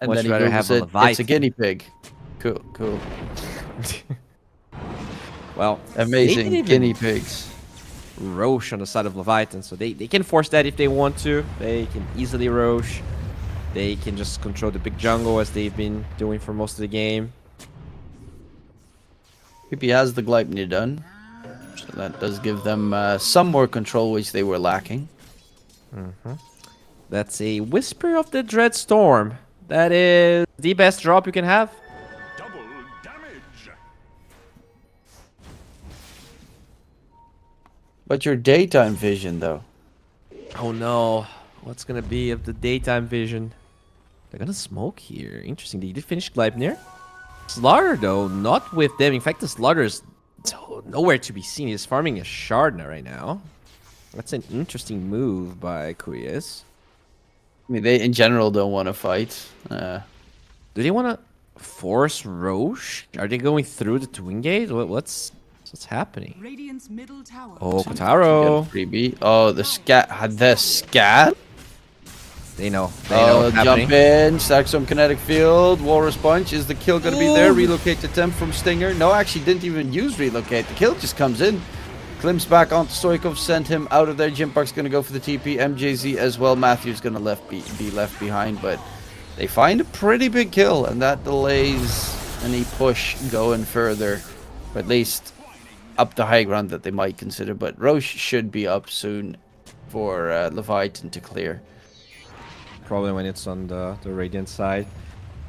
And Much then he rather Googles have a it, Leviathan. it's a guinea pig. Cool. Well, amazing guinea pigs. Roche on the side of Leviathan, so they can force that if they want to. They can easily Roche. They can just control the big jungle as they've been doing for most of the game. PP has the Gleipnir done, so that does give them some more control, which they were lacking. That's a Whisper of the Dread Storm. That is the best drop you can have. But your daytime vision, though. Oh no. What's gonna be of the daytime vision? They're gonna smoke here. Interesting. They did finish Gleipnir. Slaughter, though, not with them. In fact, the Slaughter is nowhere to be seen. He's farming a Shardna right now. That's an interesting move by Kuyas. I mean, they in general don't want to fight. Do they want to force Roche? Are they going through the Twin Gate? What's happening? Radiant's middle tower. Oh, Kotaro. Freebie. Oh, the scat. They know. They know what's happening. Jump in, stack some kinetic field. Walrus punch. Is the kill gonna be there? Relocate the temp from Stinger. No, actually didn't even use relocate. The kill just comes in. Klims back onto Stoikov, send him out of there. Jimpark's gonna go for the TP. MJZ as well. Matthew's gonna be left behind, but they find a pretty big kill, and that delays any push going further, or at least up the high ground that they might consider. But Roche should be up soon for Leviathan to clear. Probably when it's on the Radiant side.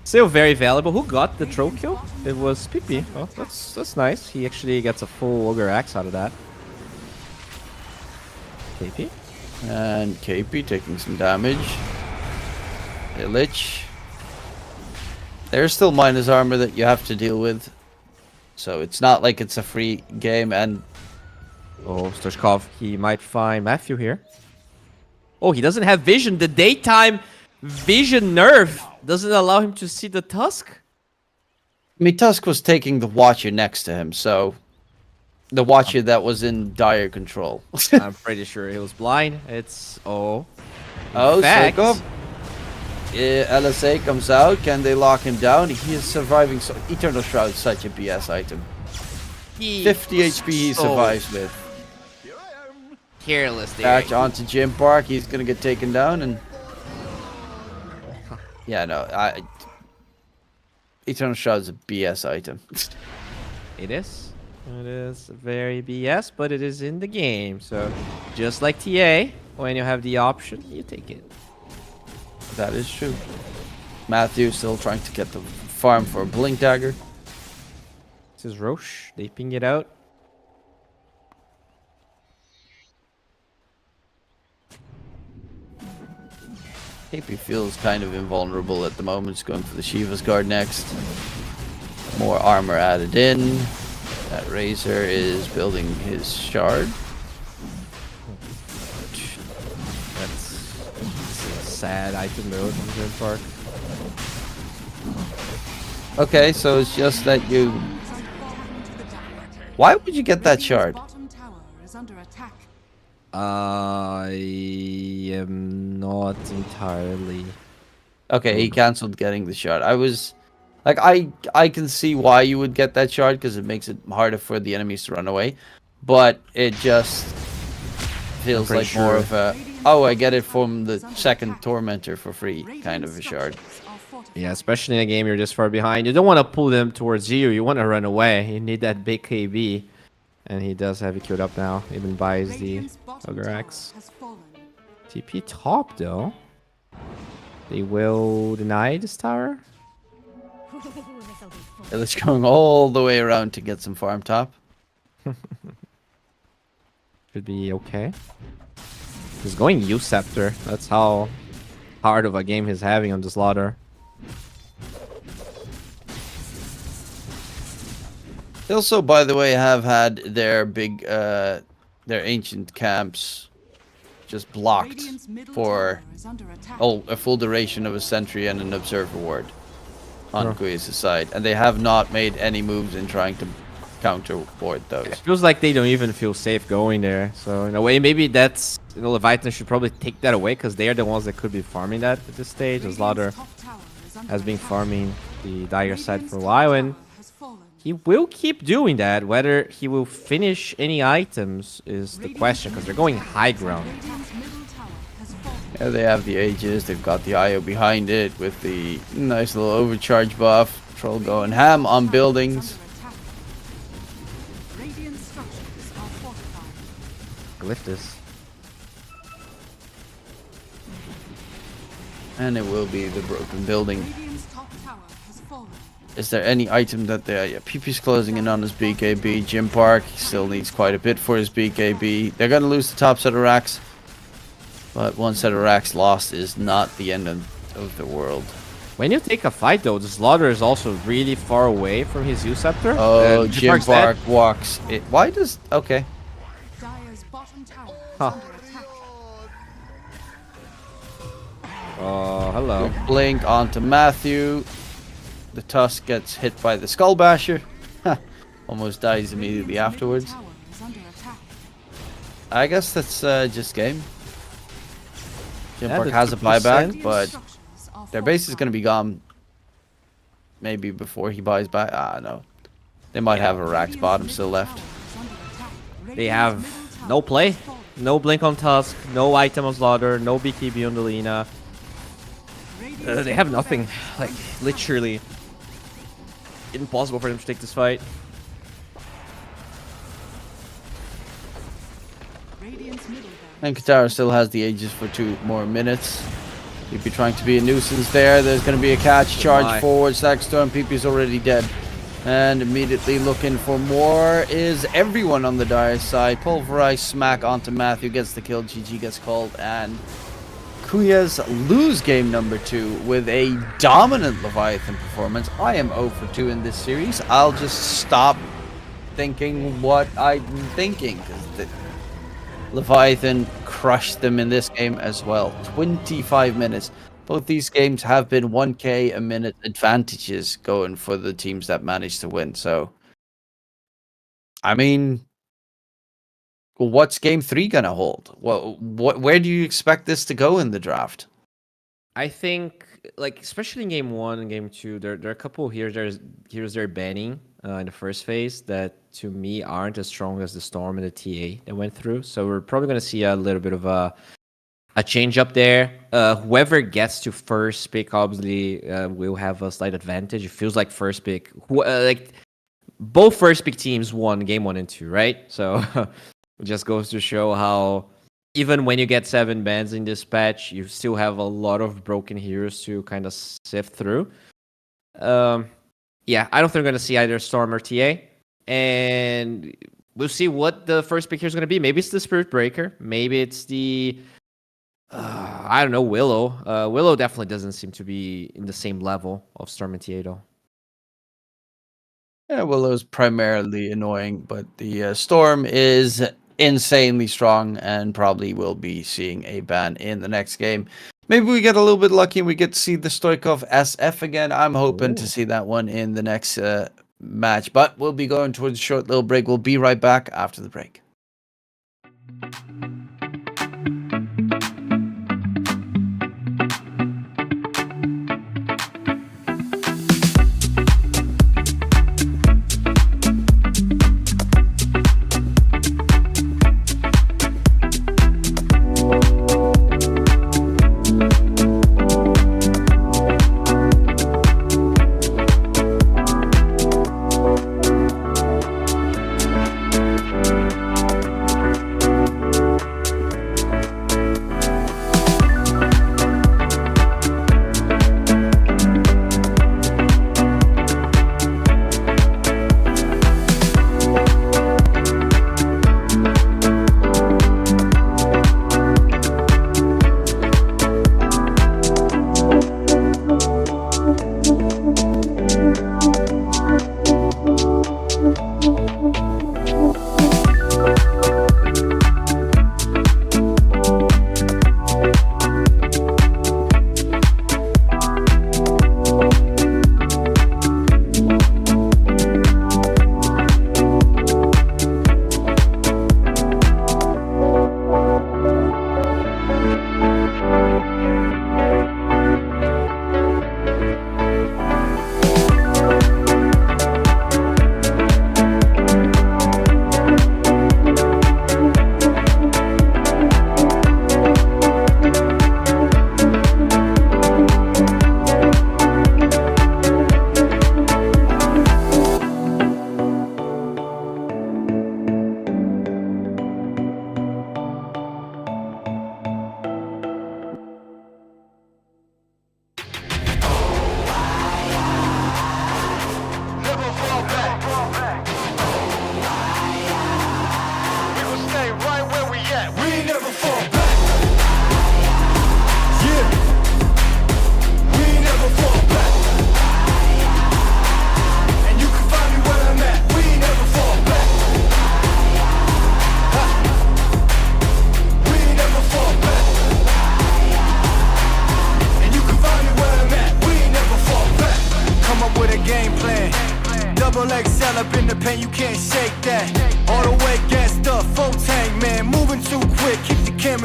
Still very valuable. Who got the throw kill? It was PP. Oh, that's nice. He actually gets a full Ogre Axe out of that. KP. And KP taking some damage. Illich. There's still minus armor that you have to deal with. So it's not like it's a free game. And oh, Stoichkov, he might find Matthew here. Oh, he doesn't have vision. The daytime vision nerf doesn't allow him to see the Tusk. I mean, Tusk was taking the Watcher next to him, so the Watcher that was in dire control. I'm pretty sure he was blind. It's Oh, Stoikov. LSA comes out. Can they lock him down? He is surviving. So Eternal Shroud is such a BS item. 50 HP he survives with. Careless there. Catch onto Jimpark. He's gonna get taken down, and yeah, no, Eternal Shroud is a BS item. It is. It is very BS, but it is in the game. So just like TA, when you have the option, you take it. That is true. Matthew still trying to get the farm for a Blink Dagger. This is Roche. They ping it out. KP feels kind of invulnerable at the moment. He's going for the Shiva's Guard next. More armor added in. That Razor is building his shard. That's a sad item build from Jimpark. Okay, so it's just that you... Why would you get that shard? I am not entirely... Okay, he cancelled getting the shard. I was like, I can see why you would get that shard because it makes it harder for the enemies to run away, but it just feels pretty like more sure. of a, oh, I get it from the second tormentor for free kind of a shard. Yeah, especially in a game you're this far behind. You don't want to pull them towards you. You want to run away. You need that big KB. And he does have it queued up now. Even buys the Ogre Axe. TP top, though. They will deny this tower. It's going all the way around to get some farm top. Should be okay. He's going U-Scepter. That's how hard of a game he's having on this ladder. They also, by the way, have had their big, their ancient camps just blocked for a full duration of a century and an observer ward on Kuya's side. And they have not made any moves in trying to counter ward those. It feels like they don't even feel safe going there. So in a way, maybe that's, Leviathan should probably take that away because they are the ones that could be farming that at this stage. As Lauder has been farming the Dire side for a while, and he will keep doing that. Whether he will finish any items is the question because they're going high ground. Yeah, they have the Aegis, they've got the IO behind it with the nice little overcharge buff. Troll going ham on buildings. Glyph this. And it will be the broken building. Is there any item that they... Yeah, PP's closing in on his BKB. Gym Park still needs quite a bit for his BKB. They're going to lose the top set of racks. But one set of racks lost is not the end of the world. When you take a fight, though, the Slaughter is also really far away from his U-Scepter. Oh, Gym Park walks it. Why does... Okay. Huh. Oh, hello. Good blink onto Matthew. The Tusk gets hit by the Skull Basher. Almost dies immediately afterwards. I guess that's just game. Gym Park has a buyback, but their base is going to be gone maybe before he buys back. Ah, no. They might have a Rax bottom still left. They have no play. No blink on Tusk, no item on Slaughter, no BKB on the Lina. They have nothing. Like, literally impossible for them to take this fight. And Katara still has the Aegis for 2 more minutes. PP trying to be a nuisance there. There's going to be a catch. Charge forward. Sackstorm. PP's already dead. And immediately looking for more is everyone on the Dire side. Pulverize smack onto Matthew. Gets the kill. GG gets called. And Kuyas lose game number 2 with a dominant Leviathan performance. I am 0 for 2 in this series. I'll just stop thinking what I'm thinking. Because Leviathan crushed them in this game as well. 25 minutes. Both these games have been 1k a minute advantages going for the teams that managed to win. So, I mean, what's game 3 gonna hold? Where do you expect this to go in the draft? I think, like, especially in game 1 and game 2, there are a couple heroes they're banning in the first phase that, to me, aren't as strong as the Storm and the TA that went through. So we're probably going to see a little bit of a change up there. Whoever gets to first pick, obviously, will have a slight advantage. It feels like first pick, like, both first pick teams won game 1 and 2, right? So it just goes to show how even when you get 7 bans in this patch, you still have a lot of broken heroes to kind of sift through. Yeah, I don't think we're going to see either Storm or TA. And we'll see what the first pick here is going to be. Maybe it's the Spirit Breaker. Maybe it's the... I don't know, Willow. Willow definitely doesn't seem to be in the same level of Storm and TA, though. Yeah, Willow's primarily annoying, but the Storm is insanely strong and probably will be seeing a ban in the next game. Maybe we get a little bit lucky and we get to see the Stoikov SF again. I'm hoping to see that one in the next match, but we'll be going towards a short little break. We'll be right back after the break.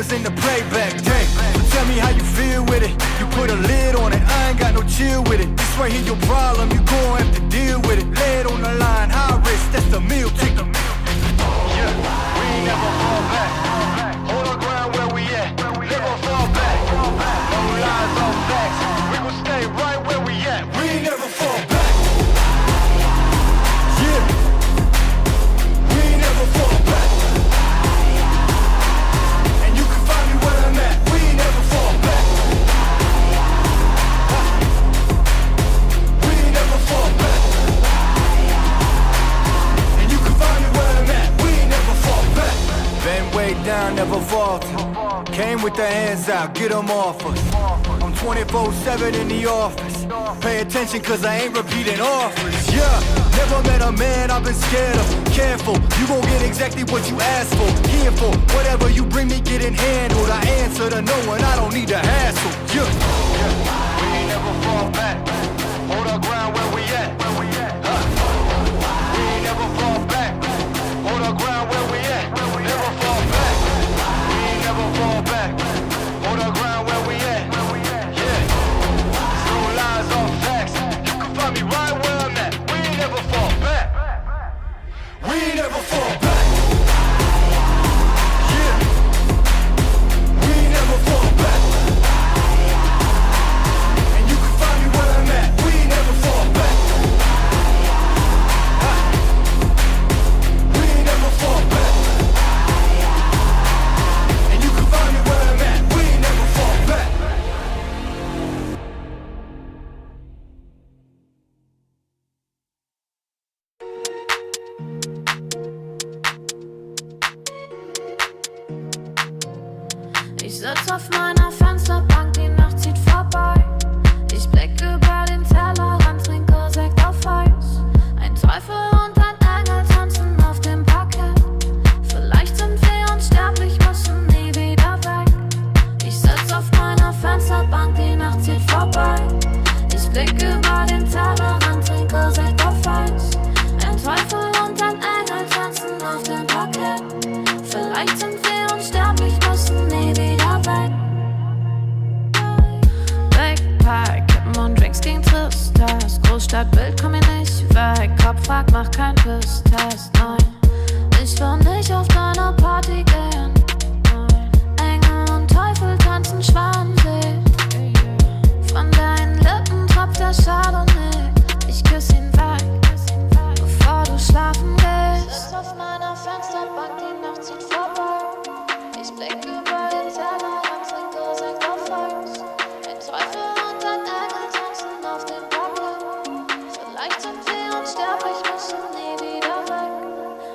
this ain't the playback day. So tell me how you feel with it. You put a lid on it, I ain't got no chill with it. This right here your problem, you gon' have to deal with it. Lay it on the line, high risk, that's the meal ticket. Yeah, we ain't never fall back. Hold our ground where we at, never fall back. No lies, no facts, we gon' stay right where we at. We ain't never fall back. Yeah, we ain't never fall back. And you can find me where I'm at. We ain't never fall back. We ain't never fall back. And you can find me where I'm at. We ain't never fall back. Been way down, never falter. Came with the hands out, get them off us. I'm 24/7 in the office. Pay attention cause I ain't repeating offers. Yeah, never met a man I've been scared of. Careful, you gon' get exactly what you asked for. Here for whatever you bring me getting handled. I answer to no one, I don't need a hassle. Yeah, we ain't never fall back. Hold our ground where we at. We ain't never fall back. Hold our ground where we at. Never fall back. We ain't never fall back. Hold our ground where we at. Yeah. No lies, all facts. You can find me right where I'm at. We ain't never fall back. We ain't never fall back. Yeah. We ain't never fall back. And you can find me where I'm at. We ain't never fall back. We ain't never fall back. And you can find me where I'm at. We ain't never fall back. Ich sitz auf meiner Fensterbank, die Nacht zieht vorbei. Ich blick über den Tellerrand, trinke Sekt auf Eis. Ein Teufel und ein Engel tanzen auf dem Parkett. Vielleicht sind wir unsterblich, müssen nie wieder weg. Ich sitz auf meiner Fensterbank, die Nacht zieht vorbei. Ich blick über den Tellerrand, trinke Sekt auf Eis. Ein Teufel und ein Engel tanzen auf dem Parkett. Vielleicht sind wir unsterblich, müssen nie wieder weg. Backpack, Kippen und Drinks gegen Tristesse. Großstadtbild, komm mir nicht weg. Kopf fragt, mach kein Pisstest, nein. Ich will nicht auf deine Party gehen, nein. Engel und Teufel tanzen schwansee. Von deinen Lippen tropft der Chardonnay. Ich küss ihn weg, bevor du schlafen gehst. Auf meiner Fensterbank, die Nacht zieht vorbei. Ich blick über den Tellerrand, trinke Sekt auf Eis. Ein Teufel und ein Engel tanzen auf dem Parkett. Vielleicht sind wir unsterblich, müssen nie wieder weg.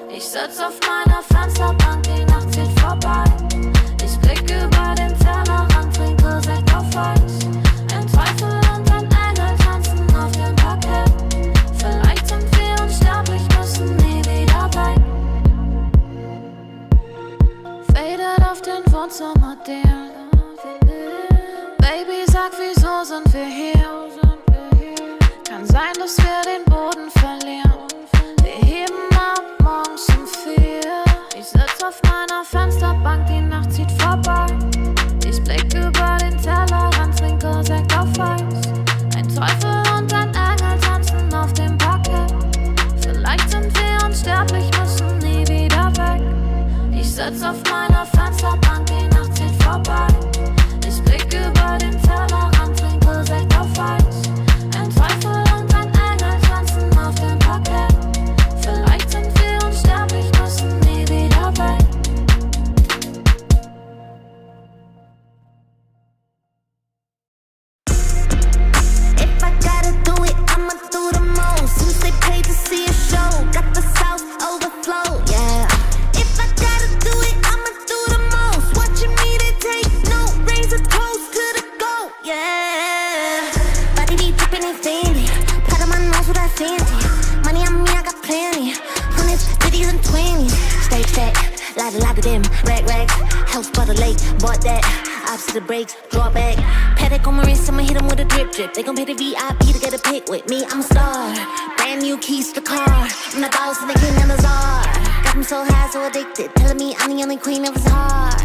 Ich sitz auf meiner Fensterbank, die Nacht zieht vorbei. Ich blick über den Tellerrand, trinke Sekt auf Eis. Ein Teufel und ein Engel tanzen auf dem Parkett. Vielleicht sind wir unsterblich, müssen nie wieder weg. Faded auf den Wohnzimmerdielen. Baby, sag, wieso sind wir hier? Kann sein, dass wir den Boden verlieren. Wir heben ab morgens um 4. Ich sitz auf meiner Fensterbank, die Nacht zieht vorbei. Ich blick über den Tellerrand, trinke Sekt auf Eis. Ein Teufel und ein Engel tanzen auf dem Parkett. Vielleicht sind wir unsterblich, müssen nie wieder weg. Ich sitz auf meiner Fensterbank, die Nacht zieht vorbei. Ich blick über den Tellerrand, trinke Sekt auf Eis. Ein Teufel und ein Engel tanzen auf dem Parkett. Vielleicht sind wir unsterblich, müssen nie wieder weg. If I gotta do it, I'ma do the most. Since they paid to see a show, got the South overflow, yeah. If I gotta do it, I'ma do the most. Watching me, they take no, raise a toast to the goat, yeah. Body be dripping and fancy, pat on my nose with that fancy. Money on me, I got plenty. Hundreds, 50s and 20s. Stay fat, lot of them. Rags, house by the lake, bought that. Opposite the brakes, draw back. Paddock on my wrist, I'ma hit 'em with a drip. They gon' pay the VIP to get a pic with me. I'm a star, brand new keys to the car. I'm the boss and the king and the czar. Got them so high, so addicted, telling me I'm the only queen of his heart.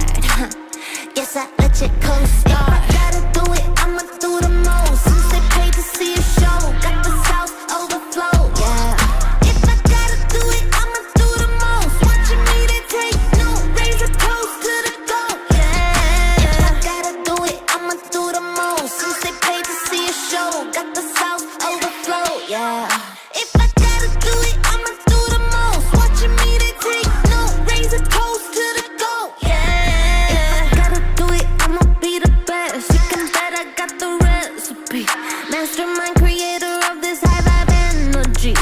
Yes, I let you co-star. If I gotta do it, I'ma do the most. Since they paid to see a show, got the South overflow, yeah. If I gotta do it, I'ma do the most. Watching me, they take no, raise a toast to the goat, yeah. If I gotta do it, I'ma do the most. Since they paid to see a show, got the South overflow, yeah. If I gotta do it, I'ma do the most. Watching me, they take no, raise a toast to the goat, yeah. If I gotta do it, I'ma be the best. You can bet I got the recipe. Mastermind, creator of this high vibe energy.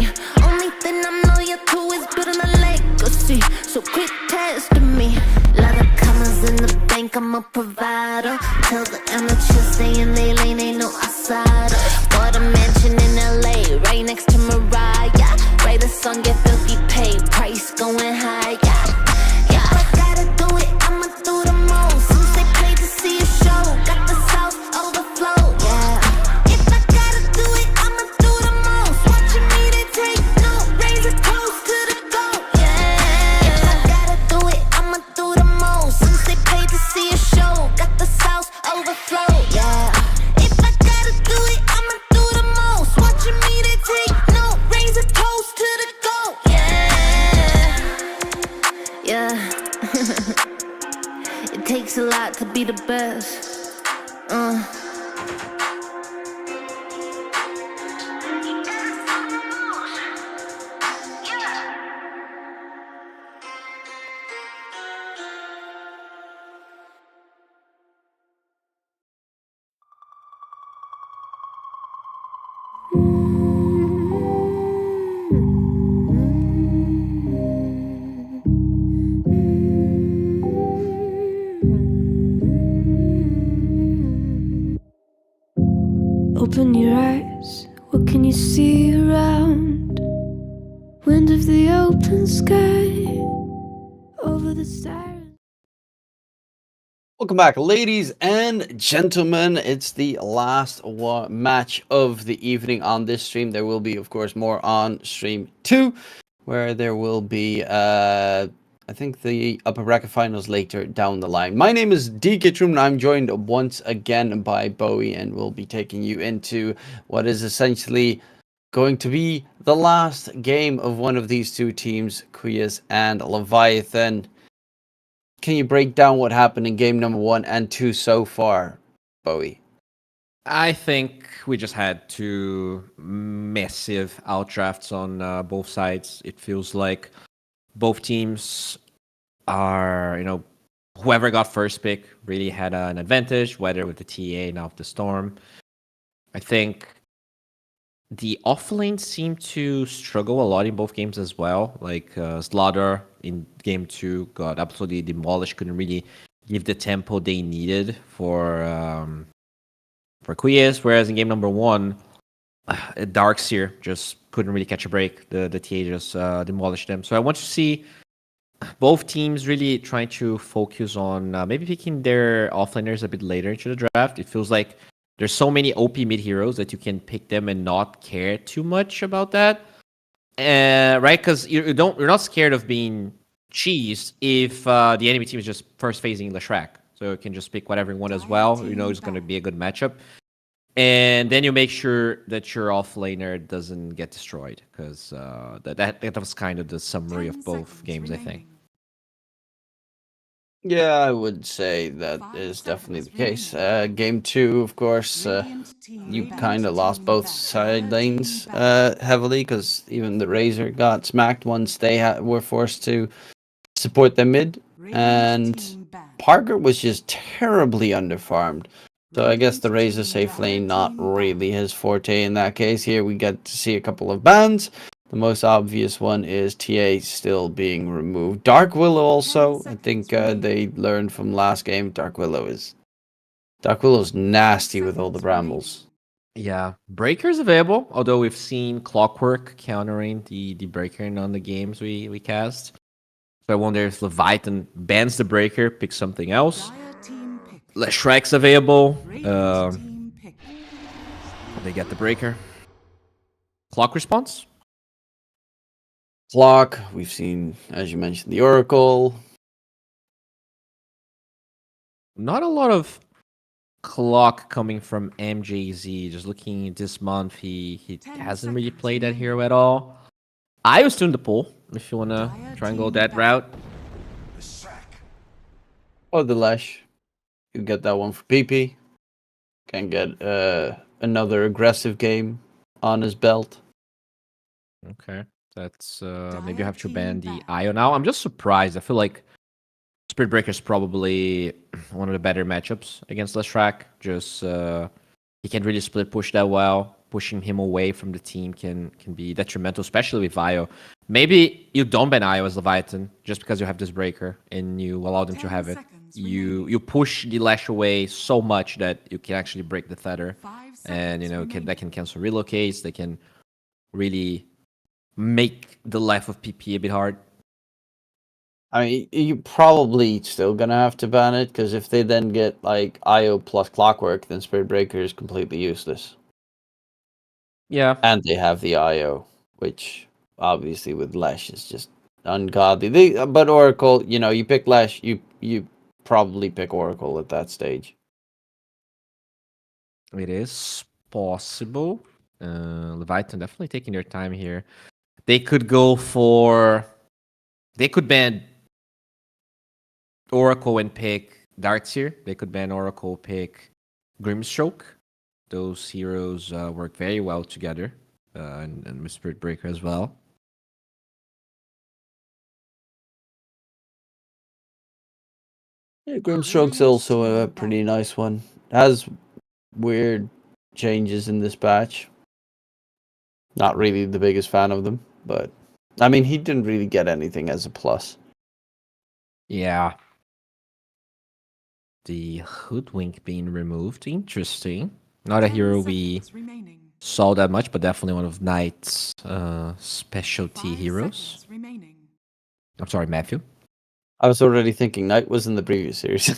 Only thing I'm loyal to is building a legacy. So quit testing me. Lot of commas in the bank, I'm a provider. Tell the amateurs stay in their lane, ain't no outsider. Bought a mansion in LA, right next to Mariah. Write a song, get filthy paid, price going high, yeah. If I gotta do it, I'ma do the most. Since they paid to see a show, got the South overflow, yeah. If I gotta do it, I'ma do the most. Watching me, they take no, raise a toast to the goat, yeah. If I gotta do it, I'ma do the most. Since they paid to see a show, got the South overflow, yeah. If I gotta do it, I'ma do the most. Watching me, they take no, raise a toast to the goat, yeah. Yeah. It takes a lot to be the best. Open your eyes, what can you see around? Wind of the open sky, over the siren. Welcome back, ladies and gentlemen. It's the last match of the evening on this stream. There will be, of course, more on stream 2, where there will be, I think, the upper bracket finals later down the line. My name is DKitrum, and I'm joined once again by Bowie, and we'll be taking you into what is essentially going to be the last game of one of these two teams, Quiyas and Leviathan. Can you break down what happened in game number 1 and 2 so far, Bowie? I think we just had two massive outdrafts on both sides. It feels like both teams are, whoever got first pick really had an advantage, whether with the TA, now with the Storm. I think the offlane seemed to struggle a lot in both games as well. Like Slaughter in game 2 got absolutely demolished, couldn't really give the tempo they needed for Quiyas, whereas in game number 1, Darkseer just couldn't really catch a break. The TA just demolished them. So I want to see both teams really trying to focus on maybe picking their offlaners a bit later into the draft. It feels like there's so many OP mid heroes that you can pick them and not care too much about that, right? Because you're not scared of being cheesed if the enemy team is just first phasing Leshrac, so you can just pick whatever you want as well. It's going to be a good matchup, and then you make sure that your offlaner doesn't get destroyed, because that was kind of the summary of both games, I think. Yeah, I would say that is definitely the case. Game 2, of course, you kind of lost both side lanes heavily, because even the Razor got smacked once they were forced to support their mid, and Parker was just terribly underfarmed. So I guess the Razor safe lane, not really his forte in that case. Here we get to see a couple of bans. The most obvious one is TA still being removed. Dark Willow also. I think they learned from last game. Dark Willow's nasty with all the brambles. Yeah, Breaker's available, although we've seen Clockwork countering the Breaker in on the games we cast. So I wonder if Leviathan bans the Breaker, picks something else. Leshrek's available. They get the Breaker. Clock response? Clock, we've seen, as you mentioned, the Oracle. Not a lot of clock coming from MJZ. Just looking at this month, he hasn't really played that hero at all. I was still in the pool if you wanna try and go that route. Or the Lash. You get that one for PP. Can get another aggressive game on his belt. Okay, that's maybe I have to ban the IO now. I'm just surprised. I feel like Spirit Breaker is probably one of the better matchups against Leshrac. Just he can't really split push that well. Pushing him away from the team can be detrimental, especially with IO. Maybe you don't ban IO as Leviathan just because you have this breaker and you allow them to have it. You push the Lash away so much that you can actually break the Tether, and that can cancel relocates. They can really make the life of PP a bit hard. I mean, you're probably still gonna have to ban it, because if they then get like IO plus Clockwork, then Spirit Breaker is completely useless. Yeah. And they have the IO, which obviously with Lash is just ungodly. But Oracle, you pick Lash, you probably pick Oracle at that stage. It is possible. Leviathan definitely taking their time here. They could ban Oracle and pick Darkseer. They could ban Oracle, pick Grimstroke. Those heroes work very well together, and with Spirit Breaker as well. Yeah, Grimstroke's also a pretty nice one. Has weird changes in this patch. Not really the biggest fan of them, but I mean, he didn't really get anything as a plus. Yeah. The Hoodwink being removed. Interesting. Not a hero we saw that much, but definitely one of Knight's specialty heroes. I'm sorry, Matthew. I was already thinking Knight was in the previous series.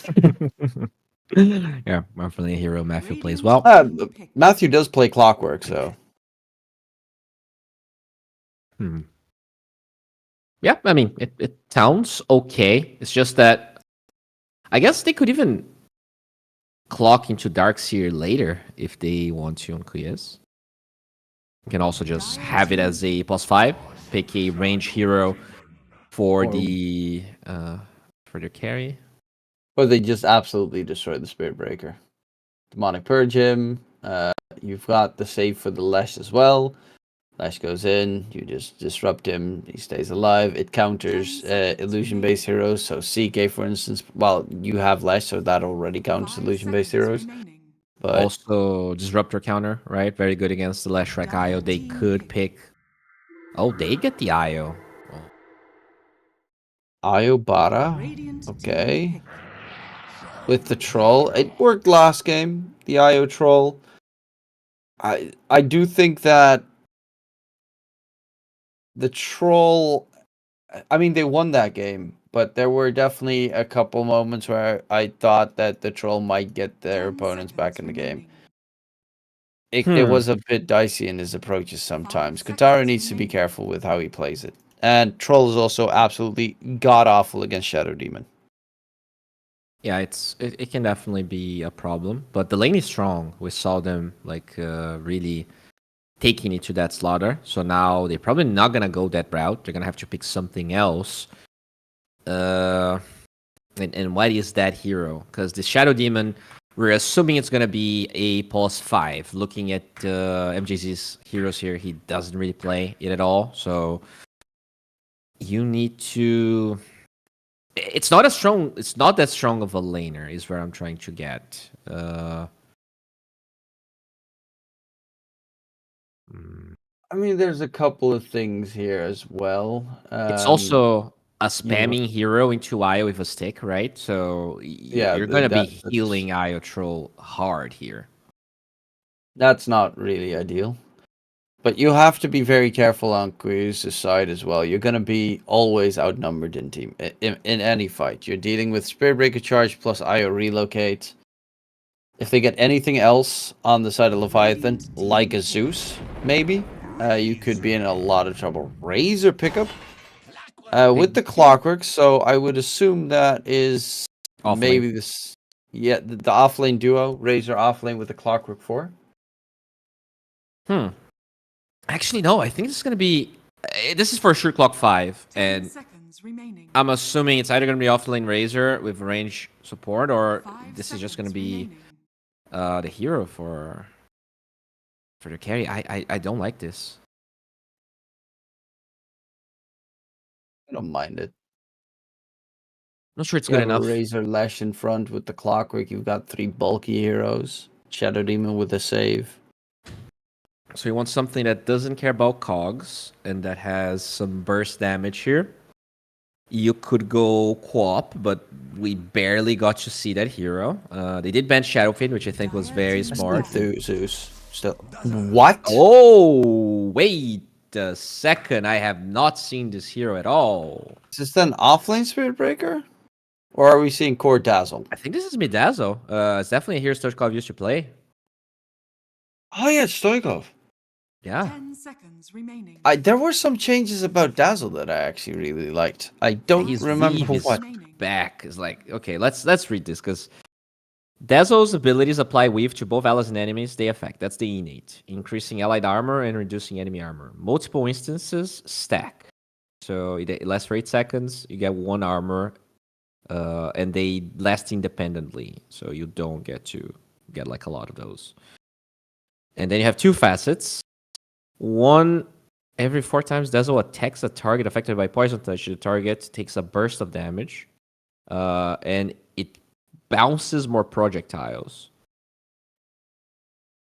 Yeah, definitely a hero Matthew plays well. Matthew does play Clockwork, so. Yeah, I mean, it sounds okay. It's just that I guess they could even clock into Darkseer later if they want to on Quiz. You can also just have it as a +5, pick a range hero for their carry. Or they just absolutely destroy the Spirit Breaker. Demonic Purge him. You've got the save for the Lash as well. Lash goes in, you just disrupt him, he stays alive. It counters illusion-based heroes, so CK, for instance. Well, you have Lash, so that already counters illusion-based heroes. But also, Disruptor counter, right? Very good against the Leshrac IO. They could pick... Oh, they get the IO. IO Bara? Okay. With the Troll. It worked last game, the IO Troll. I do think that the Troll, I mean, they won that game, but there were definitely a couple moments where I thought that the Troll might get their opponents back in the game. It was a bit dicey in his approaches sometimes. Katara needs to be careful with how he plays it. And Troll is also absolutely god-awful against Shadow Demon. Yeah, it can definitely be a problem, but the lane is strong. We saw them really taking it to that slaughter. So now they're probably not gonna go that route. They're gonna have to pick something else. And what is that hero? Because the Shadow Demon, we're assuming it's gonna be a +5. Looking at MJZ's heroes here, he doesn't really play it at all. So you need to. It's not as strong. It's not that strong of a laner, is where I'm trying to get. I mean, there's a couple of things here as well. It's also a spamming hero into IO with a stick, right? So you're going to be healing IO Troll hard here. That's not really ideal. But you have to be very careful on Quiz's side as well. You're going to be always outnumbered in team in any fight. You're dealing with Spirit Breaker charge plus IO relocate. If they get anything else on the side of Leviathan, like a Zeus, maybe, you could be in a lot of trouble. Razor pickup with the Clockwork, so I would assume that is maybe this. Yeah, the offlane duo, Razor offlane with the Clockwork 4. Actually, no. I think this is gonna be. This is for sure Clock 5, and I'm assuming it's either gonna be offlane Razor with range support, or this is just gonna be the hero for the carry. I don't like this. I don't mind it. Not sure it's You good have a enough. Razor Lash in front with the Clockwork. You've got 3 bulky heroes. Shadow Demon with a save. So you want something that doesn't care about cogs and that has some burst damage here. You could go co-op, but we barely got to see that hero. They did ban Shadowfade, which I think was very smart. Zeus. Still. What? Oh, wait a second. I have not seen this hero at all. Is this then offlane Spirit Breaker? Or are we seeing Core Dazzle? I think this is Midazo. It's definitely a hero Stoichkov used to play. Oh yeah, it's Stoichkov. Yeah. 10 seconds remaining. There were some changes about Dazzle that I actually really liked. I don't remember what. Back is like, okay, let's read this, because Dazzle's abilities apply weave to both allies and enemies they affect. That's the innate, increasing allied armor and reducing enemy armor. Multiple instances stack, so it lasts for 8 seconds. You get 1 armor, and they last independently, so you don't get to get like a lot of those. And then you have 2 facets. One, every 4 times Dazzle attacks a target affected by poison touch, the target takes a burst of damage, and it bounces more projectiles.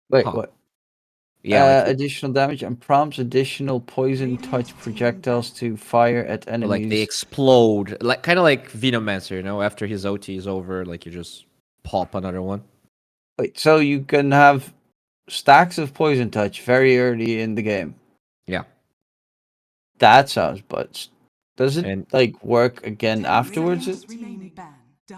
Wait, what? Yeah, additional damage and prompts additional poison touch projectiles to fire at enemies. like they explode, like kind of like Venomancer, you know, after his OT is over, like you just pop another one. Wait, so you can have stacks of poison touch very early in the game. Yeah. That sounds, but does it like work again afterwards?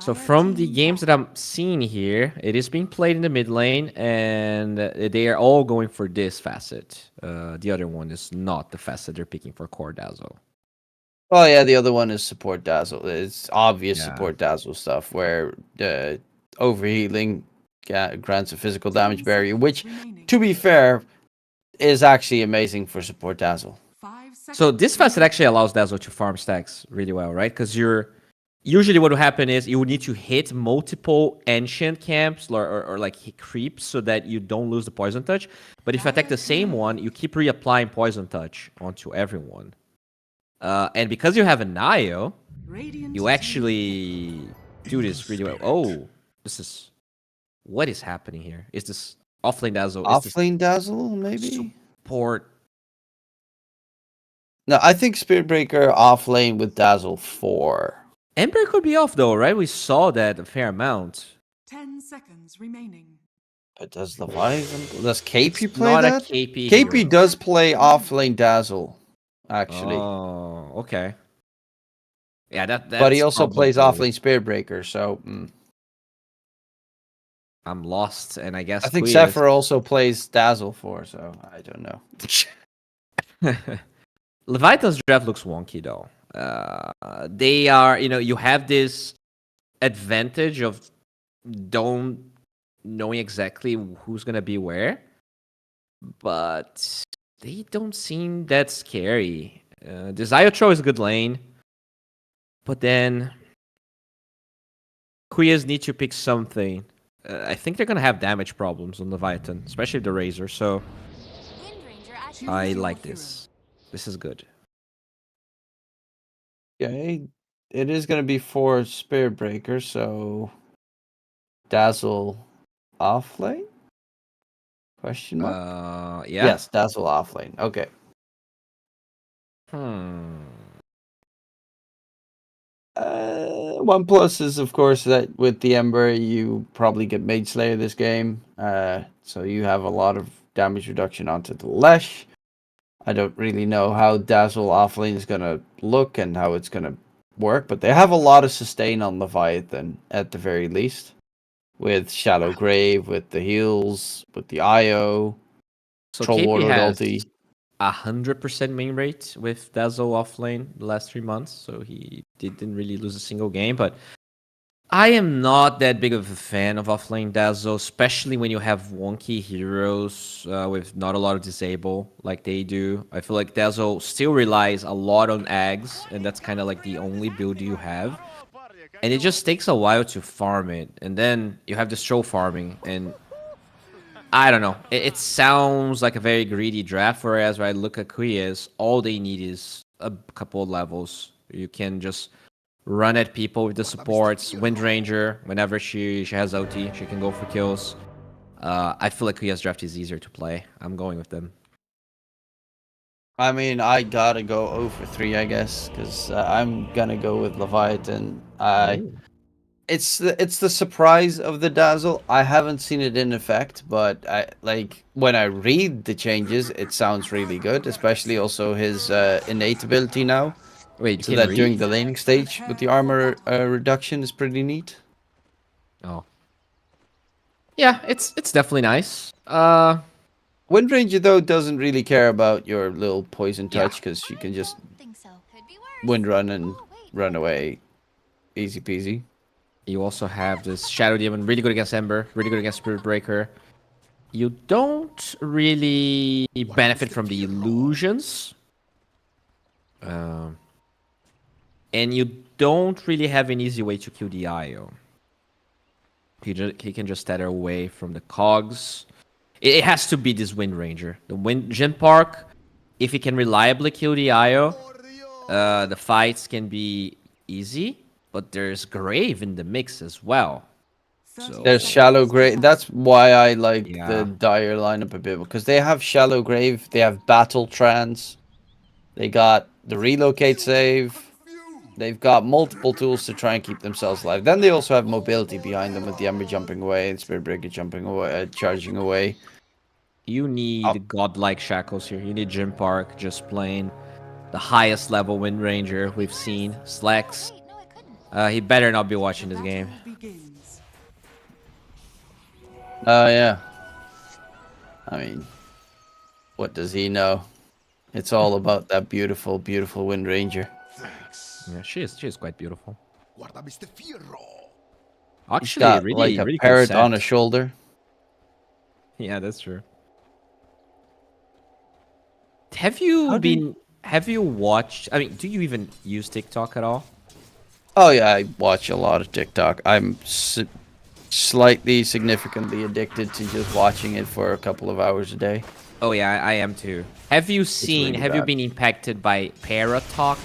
So from the games that I'm seeing here, it is being played in the mid lane, and they are all going for this facet. The other one is not the facet they're picking for Core Dazzle. Oh yeah, the other one is support Dazzle. It's obvious support Dazzle stuff where the overhealing grants a physical damage barrier, which, to be fair, is actually amazing for support Dazzle. So this facet actually allows Dazzle to farm stacks really well, right? Because usually what will happen is you would need to hit multiple ancient camps or like creeps so that you don't lose the poison touch. But if you attack the same one, you keep reapplying poison touch onto everyone. And because you have a Nio, you actually do this really well. Oh, this is... What is happening here? Is this offlane Dazzle? Offlane Dazzle, maybe? Support. No, I think Spirit Breaker offlane with Dazzle 4. Ember could be off though, right? We saw that a fair amount. 10 seconds remaining. But does Leviathan... Does KP play not that? a KP KP hero. does play offlane Dazzle, actually. Oh, okay. Yeah, that's but he also plays probably- offlane Spirit Breaker, so... I'm lost, and I guess I think Queers- Zephyr also plays Dazzle 4, so I don't know. Leviathan's draft looks wonky though. They are, you have this advantage of don't knowing exactly who's gonna be where, but they don't seem that scary. This Iotro is a good lane, but then Queers need to pick something. I think they're gonna have damage problems on Leviathan, especially the Razor. So I like this. This is good. Okay, it is going to be 4 Spirit Breaker, so Dazzle offlane? Question mark? Yeah. Yes, Dazzle offlane. Okay. One plus is, of course, that with the Ember, you probably get Mage Slayer this game. So you have a lot of damage reduction onto the Lesh. I don't really know how Dazzle offlane is going to look and how it's going to work, but they have a lot of sustain on Leviathan, at the very least. With Shallow Grave, with the heals, with the IO, So Troll KP Warlord has ulti. 100% main rate with Dazzle offlane the last 3 months, so he didn't really lose a single game. But I am not that big of a fan of offlane Dazzle, especially when you have wonky heroes with not a lot of disable like they do. I feel like Dazzle still relies a lot on Ags, and that's kind of like the only build you have. And it just takes a while to farm it, and then you have the stroll farming, and I don't know. It sounds like a very greedy draft, whereas when I look at Quiyas, all they need is a couple of levels. You can just run at people with the supports. Wind Ranger, whenever she has OT, she can go for kills. I feel like Kuya's draft is easier to play. I'm going with them. I mean, I gotta go 0 for 3, I guess, because I'm gonna go with Leviathan. It's the surprise of the Dazzle. I haven't seen it in effect, but when I read the changes, it sounds really good, especially also his innate ability now. Wait, so that during the laning stage with the armor reduction is pretty neat. Oh. Yeah, it's definitely nice. Wind Ranger though doesn't really care about your little poison touch because she can just wind run and run away, easy peasy. You also have this Shadow Demon, really good against Ember, really good against Spirit Breaker. You don't really benefit from the illusions. And you don't really have an easy way to kill the IO. He can just tether away from the cogs. It has to be this Wind Ranger. The Jin Park, if he can reliably kill the IO, the fights can be easy. But there's Grave in the mix as well. So there's Shallow Grave. That's why I like the Dire lineup a bit. Because they have Shallow Grave, they have Battle Trance, they got the Relocate save, they've got multiple tools to try and keep themselves alive. Then they also have mobility behind them with the Ember jumping away and Spirit Breaker jumping away, charging away. You need godlike shackles here. You need Jim Park just playing the highest level Wind Ranger we've seen. Slex. He better not be watching this game. Yeah. I mean, what does he know? It's all about that beautiful, beautiful Wind Ranger. Yeah, she is quite beautiful. Actually, he's got really, like a parrot on a shoulder. Yeah, that's true. Have you watched? I mean, do you even use TikTok at all? Oh yeah, I watch a lot of TikTok. I'm slightly, significantly addicted to just watching it for a couple of hours a day. Oh yeah, I am too. Have you seen? Have you been impacted by Parrot Talk?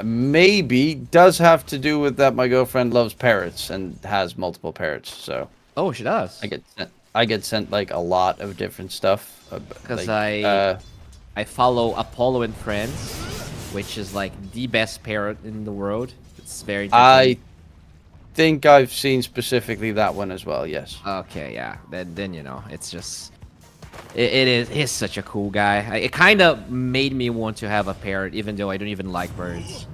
Maybe. Does have to do with that my girlfriend loves parrots and has multiple parrots. So. Oh, she does. I get sent like a lot of different stuff. Because I follow Apollo and Friends, which is like the best parrot in the world. It's very different. I think I've seen specifically that one as well, yes. Okay, yeah. Then you know, it's just he's such a cool guy. It kind of made me want to have a parrot, even though I don't even like birds.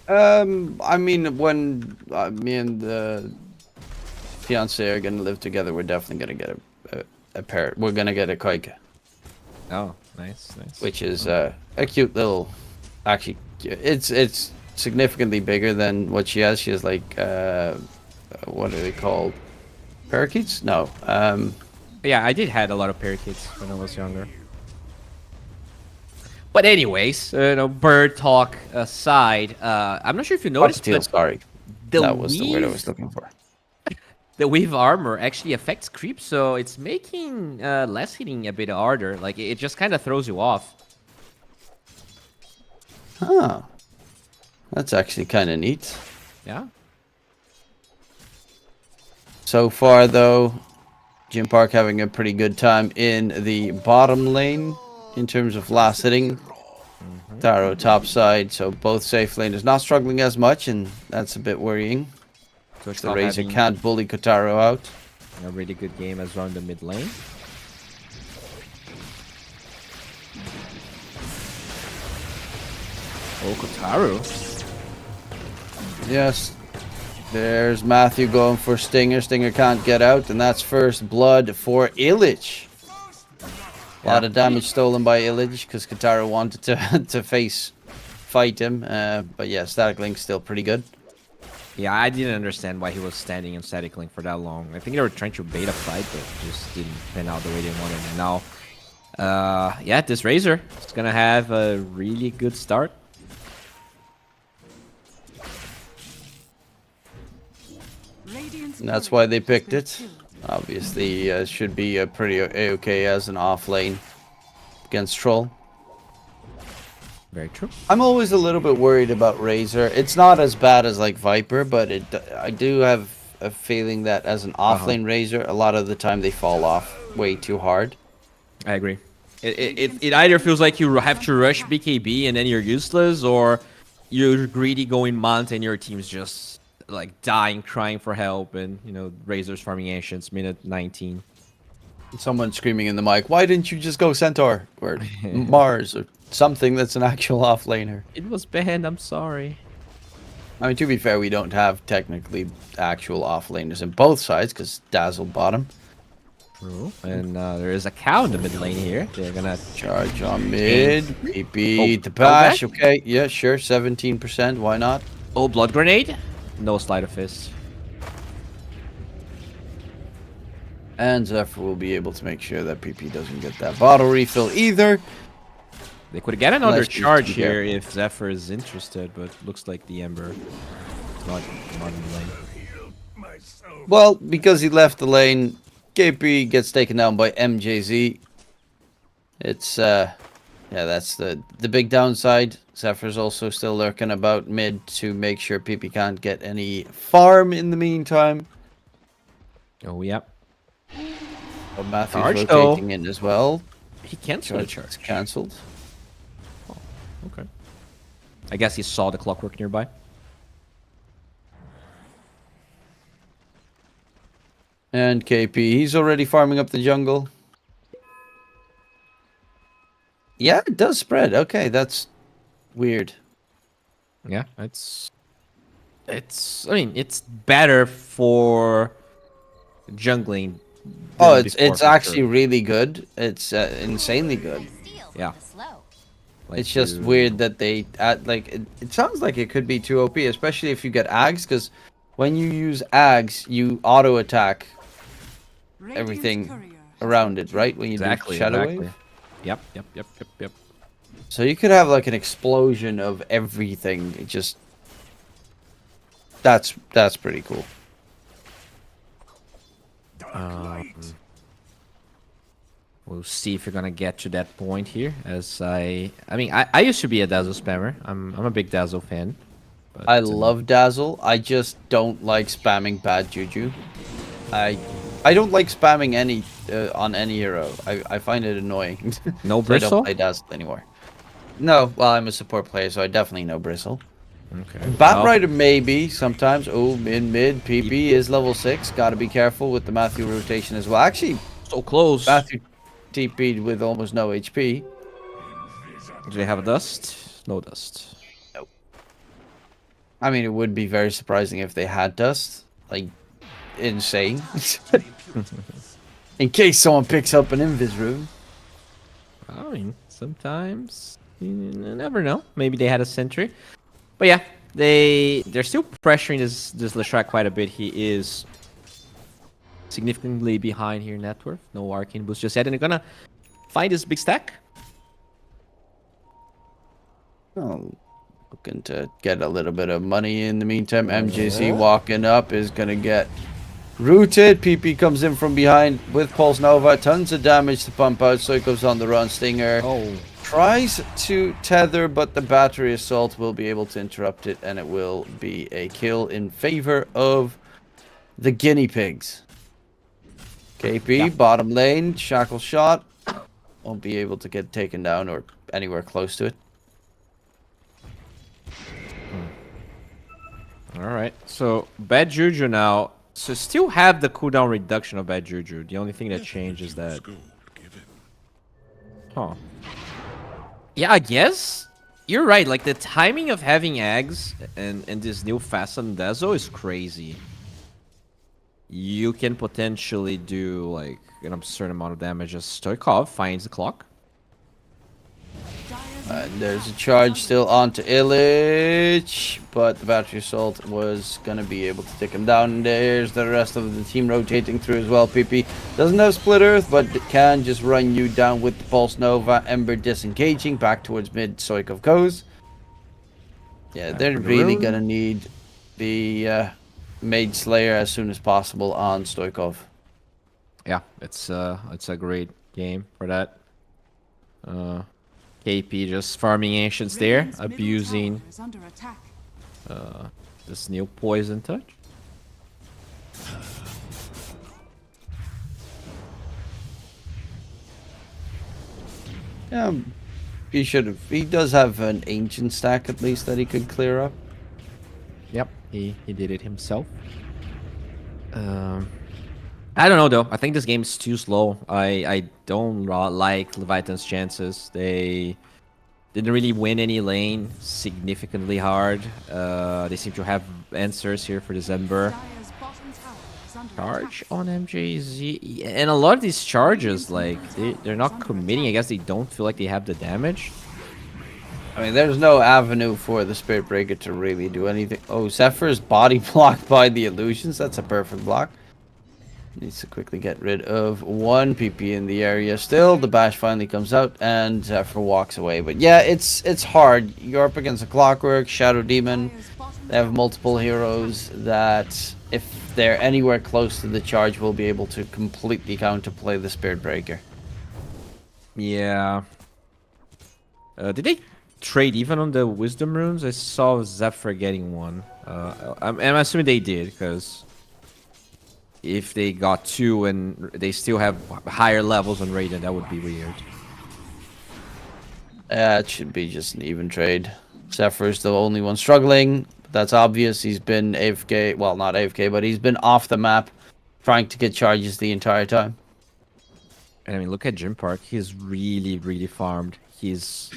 I mean, when me and the fiance are gonna live together, we're definitely gonna get a parrot. We're gonna get a koike. Oh, nice. Which is a cute little. Actually, it's significantly bigger than what she has. She has like what are they called? Parakeets? No. Yeah, I did had a lot of parakeets when I was younger. But anyways, bird talk aside, I'm not sure if you noticed, but sorry, that was the word I was looking for. The weave armor actually affects creep, so it's making less hitting a bit harder. Like it just kind of throws you off. Huh. That's actually kind of neat. Yeah. So far, though, Jim Park having a pretty good time in the bottom lane in terms of last hitting. Taro top side, so both safe lane is not struggling as much, and that's a bit worrying. The Razor can't bully Kotaro out. A really good game as well in the mid lane. Oh, Kotaro. Yes. There's Matthew going for Stinger. Stinger can't get out, and that's first blood for Illich. A lot of damage stolen by Illich because Kotaro wanted to face fight him. But yeah, Static Link's still pretty good. Yeah, I didn't understand why he was standing in Static Link for that long. I think they were trying to bait a fight, but just didn't pan out the way they wanted. And now, yeah, this Razor is gonna have a really good start. And that's why they picked it. Obviously, should be a pretty okay as an off lane against Troll. Very true. I'm always a little bit worried about Razor. It's not as bad as like Viper, but I do have a feeling that as an offlane Razor, a lot of the time they fall off way too hard. I agree. It either feels like you have to rush BKB and then you're useless, or you're greedy going Mont and your team's just like dying, crying for help, and you know Razor's farming Ancients minute 19. Someone screaming in the mic, "Why didn't you just go Centaur or Mars or something that's an actual off laner?" It was banned. I'm sorry. I mean, to be fair, we don't have technically actual off laners in both sides because Dazzle bottom. True. And there is a cow in the mid lane here. They're gonna charge on mid. PP the bash. Okay, yeah, sure. 17%. Why not? Oh, blood grenade. No Sleight of Fist. And Zephyr will be able to make sure that PP doesn't get that bottle refill either. They could get another charge here if Zephyr is interested, but looks like the Ember is not in the lane. Well, because he left the lane, KP gets taken down by MJZ. It's yeah, that's the big downside. Zephyr's also still lurking about mid to make sure PP can't get any farm in the meantime. Oh, yep. But Matthew's rotating in as well. He canceled the charge. It's cancelled. Oh, okay. I guess he saw the clockwork nearby. And KP, he's already farming up the jungle. Yeah, it does spread. Okay, that's weird. Yeah, it's I mean, it's better for jungling. Oh, it's actually really good. It's insanely good. Yeah. It's just weird that they add, like, it sounds like it could be too OP, especially if you get Ags, because when you use Ags, you auto attack everything around it, right? When you do Shadow Wave. Yep. So you could have like an explosion of everything. It just that's pretty cool. We'll see if you're gonna get to that point here. As I mean, I used to be a Dazzle spammer. I'm a big Dazzle fan. But, I love Dazzle. I just don't like spamming bad juju. I don't like spamming any on any hero. I find it annoying. No So Bristle? I don't play Dazzle anymore. No, well, I'm a support player, so I definitely know Bristle. Okay. Batrider maybe sometimes. Oh, mid. PP is level 6. Gotta be careful with the Matthew rotation as well. Actually, so close. Matthew TP'd with almost no HP. Do they have a dust? No dust. Nope. I mean, it would be very surprising if they had dust. Like, insane. In case someone picks up an invis rune. I mean, sometimes you never know. Maybe they had a sentry. But yeah, they're still pressuring this Leshrac quite a bit. He is significantly behind here in net worth. No arcane boost just yet, and they're gonna find this big stack. Oh, looking to get a little bit of money in the meantime. MJC walking up is gonna get rooted. PP comes in from behind with Pulse Nova. Tons of damage to pump out. So it goes on the run. Stinger tries to tether, but the battery assault will be able to interrupt it, and it will be a kill in favor of the guinea pigs. KP, bottom lane, shackle shot. Won't be able to get taken down or anywhere close to it. Alright, so bad juju now. So still have the cooldown reduction of bad juju. The only thing that changes that. Huh. Yeah, I guess you're right. Like the timing of having eggs and this new Fasten Dazzle is crazy. You can potentially do like an absurd amount of damage as Stoikov finds the clock. There's a charge still onto Illich, but the battery assault was going to be able to take him down. There's the rest of the team rotating through as well. PP doesn't have Split Earth, but can just run you down with the Pulse Nova. Ember disengaging back towards mid. Soikov goes. Yeah, they're really going to need the Maid Slayer as soon as possible on Stoikov. Yeah, it's a great game for that. KP just farming ancients there, abusing this new poison touch. Yeah, he should have. He does have an ancient stack at least that he could clear up. Yep, he did it himself. I don't know though. I think this game is too slow. I don't like Leviathan's chances. They didn't really win any lane significantly hard. They seem to have answers here for December. Charge on MJZ, and a lot of these charges, like they're not committing. I guess they don't feel like they have the damage. I mean, there's no avenue for the Spirit Breaker to really do anything. Oh, Zephyr's body blocked by the illusions. That's a perfect block. Needs to quickly get rid of one PP in the area. Still, the bash finally comes out and Zephyr walks away. But yeah, it's hard. You're up against a Clockwork, Shadow Demon. They have multiple heroes that, if they're anywhere close to the charge, will be able to completely counterplay the Spirit Breaker. Yeah. Did they trade even on the Wisdom runes? I saw Zephyr getting one. I'm assuming they did, because if they got two and they still have higher levels on Raiden, that would be weird. Yeah, it should be just an even trade. Zephyr's the only one struggling. That's obvious. He's been AFK. Well, not AFK, but he's been off the map trying to get charges the entire time. And I mean, look at Gym Park. He's really, really farmed. He's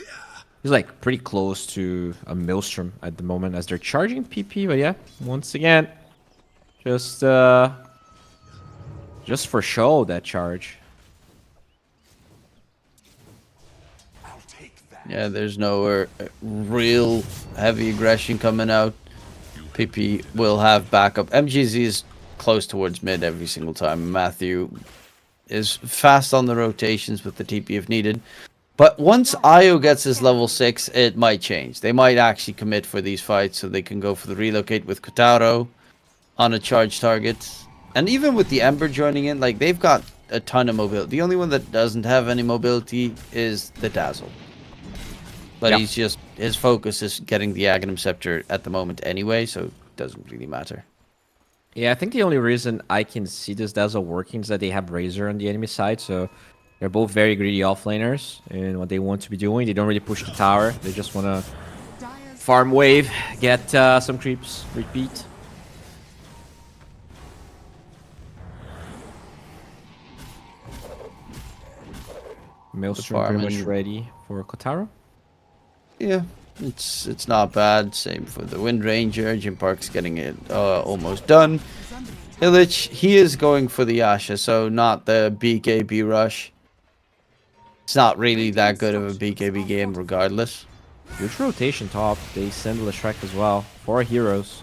like pretty close to a Maelstrom at the moment as they're charging PP. But yeah, once again, just for show, that charge. Yeah, there's no real heavy aggression coming out. PP will have backup. MGZ is close towards mid every single time. Matthew is fast on the rotations with the TP if needed. But once Io gets his level 6, it might change. They might actually commit for these fights so they can go for the relocate with Kotaro on a charge target. And even with the Ember joining in, like, they've got a ton of mobility. The only one that doesn't have any mobility is the Dazzle. But he's just, his focus is getting the Aghanim Scepter at the moment anyway, so it doesn't really matter. Yeah, I think the only reason I can see this Dazzle working is that they have Razor on the enemy side, so they're both very greedy offlaners in what they want to be doing. They don't really push the tower. They just want to farm wave, get some creeps, repeat. Maelstrom pretty much ready for Kotaro. Yeah, it's not bad. Same for the Wind Ranger. Jim Park's getting it almost done. Illich, he is going for the Asha, so not the BKB rush. It's not really that good of a BKB game regardless. Huge rotation top. They send Leshrac as well. 4 heroes.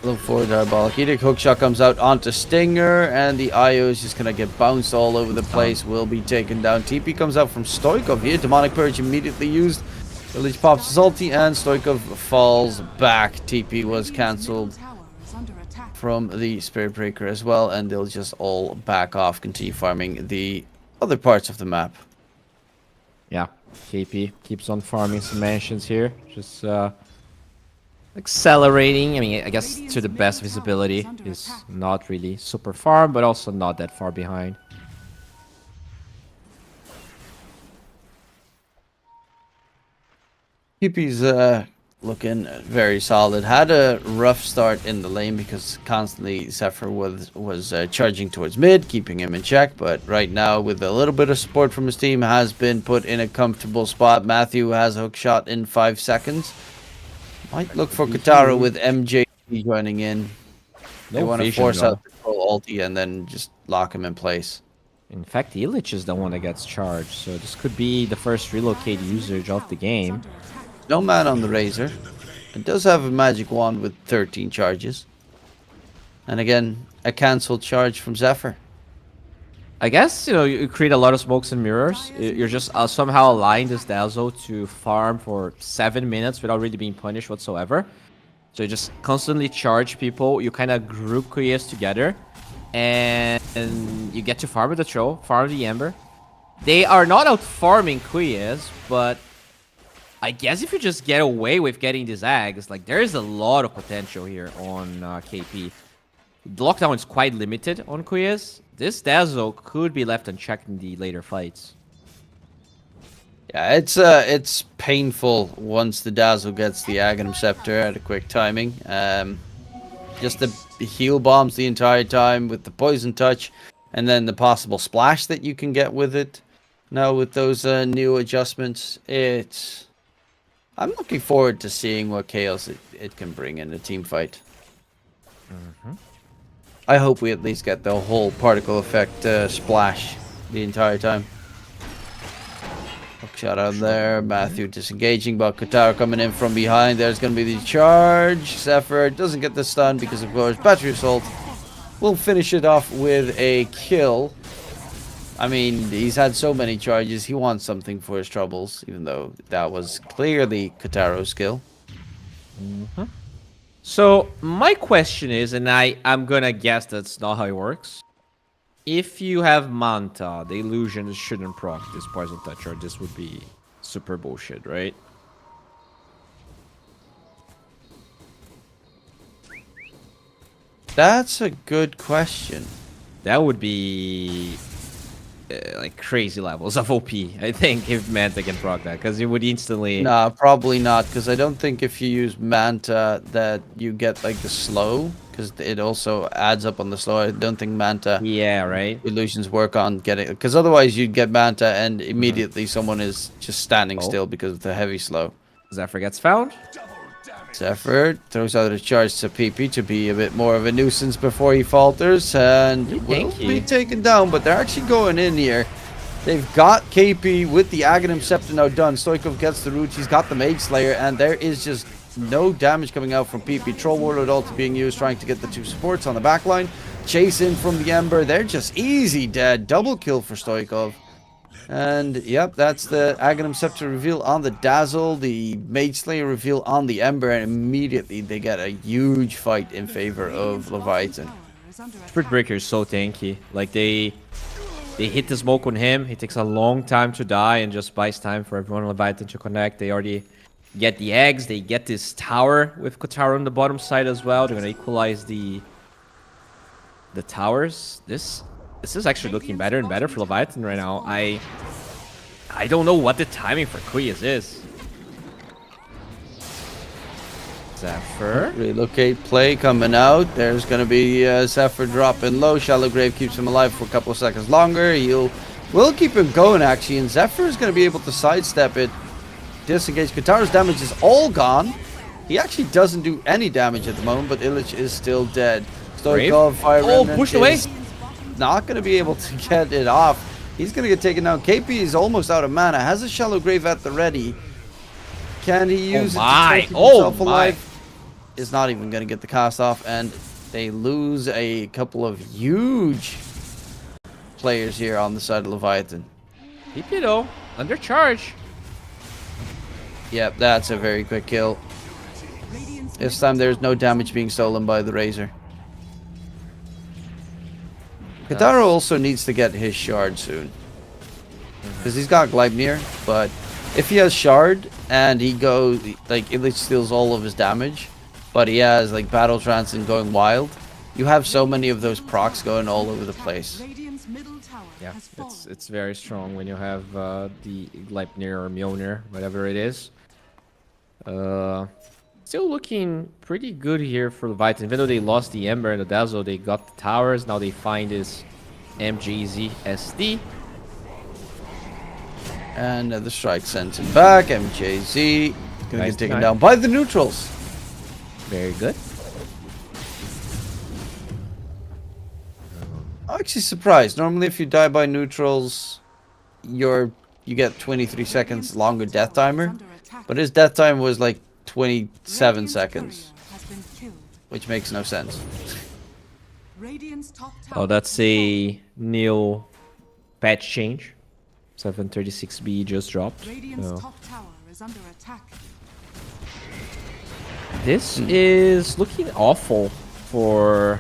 Look for Diabolic Edict. Hookshot comes out onto Stinger, and the IO is just gonna get bounced all over the place. Will be taken down. TP comes out from Stoikov here. Demonic Purge immediately used. Village pops his ulti, and Stoikov falls back. TP was cancelled from the Spirit Breaker as well, and they'll just all back off, continue farming the other parts of the map. Yeah, KP keeps on farming some mansions here. Just accelerating. I mean, I guess to the best visibility. Is not really super far, but also not that far behind. TP's looking very solid. Had a rough start in the lane because constantly Zephyr was charging towards mid, keeping him in check. But right now, with a little bit of support from his team, has been put in a comfortable spot. Matthew has a hook shot in 5 seconds. Might look for Kotaro with MJ joining in. They want to force out the full ulti and then just lock him in place. In fact, Illich is the one that gets charged, so this could be the first relocate usage of the game. No man on the Razor. It does have a magic wand with 13 charges. And again, a cancelled charge from Zephyr. I guess, you know, you create a lot of smokes and mirrors. You're just somehow allowing this Dazzle to farm for 7 minutes without really being punished whatsoever. So you just constantly charge people. You kind of group Koreas together. And you get to farm with the Troll, farm the Ember. They are not out farming Koreas, but I guess if you just get away with getting these eggs, like, there is a lot of potential here on KP. The lockdown is quite limited on Koreas. This Dazzle could be left unchecked in the later fights. Yeah, it's painful once the Dazzle gets the Aghanim Scepter at a quick timing. Just the heal bombs the entire time with the poison touch, and then the possible splash that you can get with it. Now with those new adjustments, I'm looking forward to seeing what chaos it can bring in a team fight. I hope we at least get the whole particle effect splash the entire time. Hook shot out there. Matthew disengaging, but Kotaro coming in from behind. There's going to be the charge. Zephyr doesn't get the stun because, of course, Battery Assault will finish it off with a kill. I mean, he's had so many charges. He wants something for his troubles, even though that was clearly Kotaro's skill. So my question is, and I'm gonna guess that's not how it works. If you have Manta, the illusion shouldn't proc this poison touch, or this would be super bullshit, right? That's a good question. That would be like crazy levels of OP, I think, if Manta can proc that, because it would instantly... Nah, probably not, because I don't think if you use Manta that you get like the slow, because it also adds up on the slow. I don't think Manta illusions work on getting, because otherwise you'd get Manta and immediately someone is just standing still because of the heavy slow. Zephyr gets found. Zephyr throws out a charge to PP to be a bit more of a nuisance before he falters, and will be taken down, but they're actually going in here. They've got KP with the Aghanim Scepter now done. Stoikov gets the root, he's got the Mage Slayer, and there is just no damage coming out from PP. Troll Warlord ulti being used, trying to get the two supports on the backline. Chase in from the Ember, they're just easy dead. Double kill for Stoikov. And yep, that's the Aghanim Scepter reveal on the Dazzle, the Mage Slayer reveal on the Ember, and immediately they get a huge fight in favor of Leviathan. Spirit Breaker is so tanky. Like, they hit the smoke on him, he takes a long time to die and just buys time for everyone on Leviathan to connect. They already get the eggs, they get this tower with Kotaro on the bottom side as well. They're gonna equalize the towers. This is actually looking better and better for Leviathan right now. I don't know what the timing for Koreas is. Zephyr. Relocate play coming out. There's going to be Zephyr dropping low. Shallow Grave keeps him alive for a couple of seconds longer. Will keep him going, actually. And Zephyr is going to be able to sidestep it. Disengage. Kataro's damage is all gone. He actually doesn't do any damage at the moment, but Illich is still dead. Stoikov, Fire Remnant pushed away. Not going to be able to get it off. He's going to get taken down. KP is almost out of mana. Has a Shallow Grave at the ready. Can he use it to take himself alive? Is not even going to get the cast off, and they lose a couple of huge players here on the side of Leviathan. PP though, under charge. Yep, that's a very quick kill. This time there's no damage being stolen by the Razor. Kotaro also needs to get his shard soon, because he's got Gleipnir, but if he has shard and he goes, like, Illich steals all of his damage, but he has like Battle Trance and going wild, you have so many of those procs going all over the place. Yeah, it's very strong when you have the Gleipnir or Mjolnir, whatever it is. Still looking pretty good here for Leviathan. Even though they lost the Ember and the Dazzle, they got the towers. Now they find this MGZ SD. And the strike sends him back. MJZ gonna get taken down by the neutrals. Very good. I actually surprised. Normally, if you die by neutrals, you get 23 seconds longer death timer, but his death time was like 27 seconds, which makes no sense. Oh, that's a new patch change. 736B just dropped. So. This is looking awful for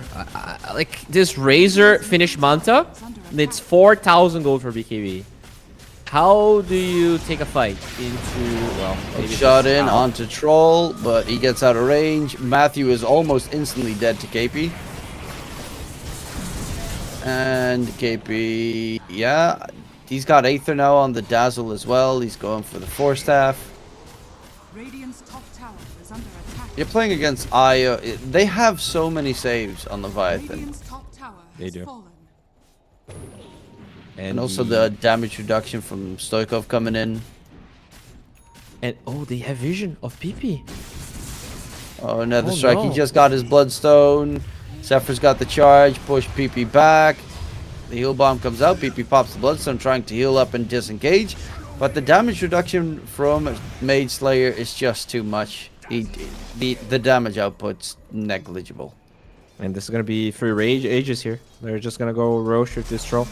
like this Razor finish Manta. It's 4,000 gold for BKB. How do you take a fight into, well, maybe shot in onto Troll, but he gets out of range. Matthew is almost instantly dead to KP. And KP, yeah, he's got Aether now on the Dazzle as well. He's going for the Force Staff. You're playing against Io. They have so many saves on Leviathan. They do. And also the damage reduction from Stoikov coming in. And oh, they have vision of PP. Oh, another strike. No. He just got his Bloodstone. Zephyr's got the charge. Push PP back. The heal bomb comes out. PP pops the Bloodstone, trying to heal up and disengage. But the damage reduction from Mage Slayer is just too much. The damage output's negligible. And this is going to be free rage ages here. They're just going to go Roche with this troll.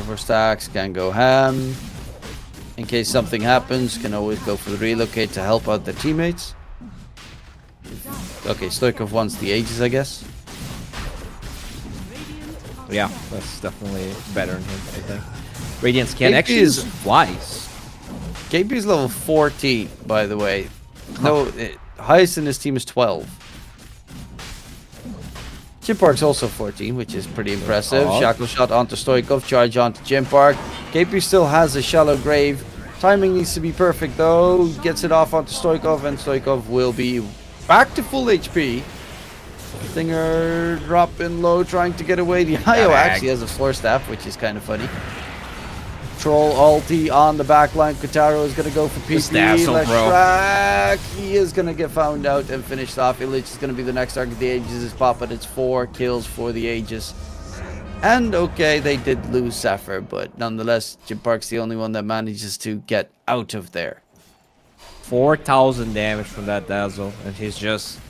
For stacks, can go ham. In case something happens, can always go for the relocate to help out their teammates. Okay, Stoikov wants the Aegis, I guess. Yeah, that's definitely better than him, I think. Radiant's can actually is wise. KP is level 14, by the way. No, highest in his team is 12. Jimpark's also 14, which is pretty impressive. Shackle shot onto Stoikov, charge onto Jimpark. KP still has a shallow grave. Timing needs to be perfect though. Gets it off onto Stoikov, and Stoikov will be back to full HP. Stinger dropping low, trying to get away. The IO actually has a floor staff, which is kind of funny. Troll ulti on the backline. Kotaro is going to go for PP. Let's track. He is going to get found out and finished off. Illich is going to be the next target. The Aegis is pop, but it's 4 kills for the Aegis. And okay, they did lose Sapphire, but nonetheless, Jimpark's the only one that manages to get out of there. 4,000 damage from that Dazzle, and he's just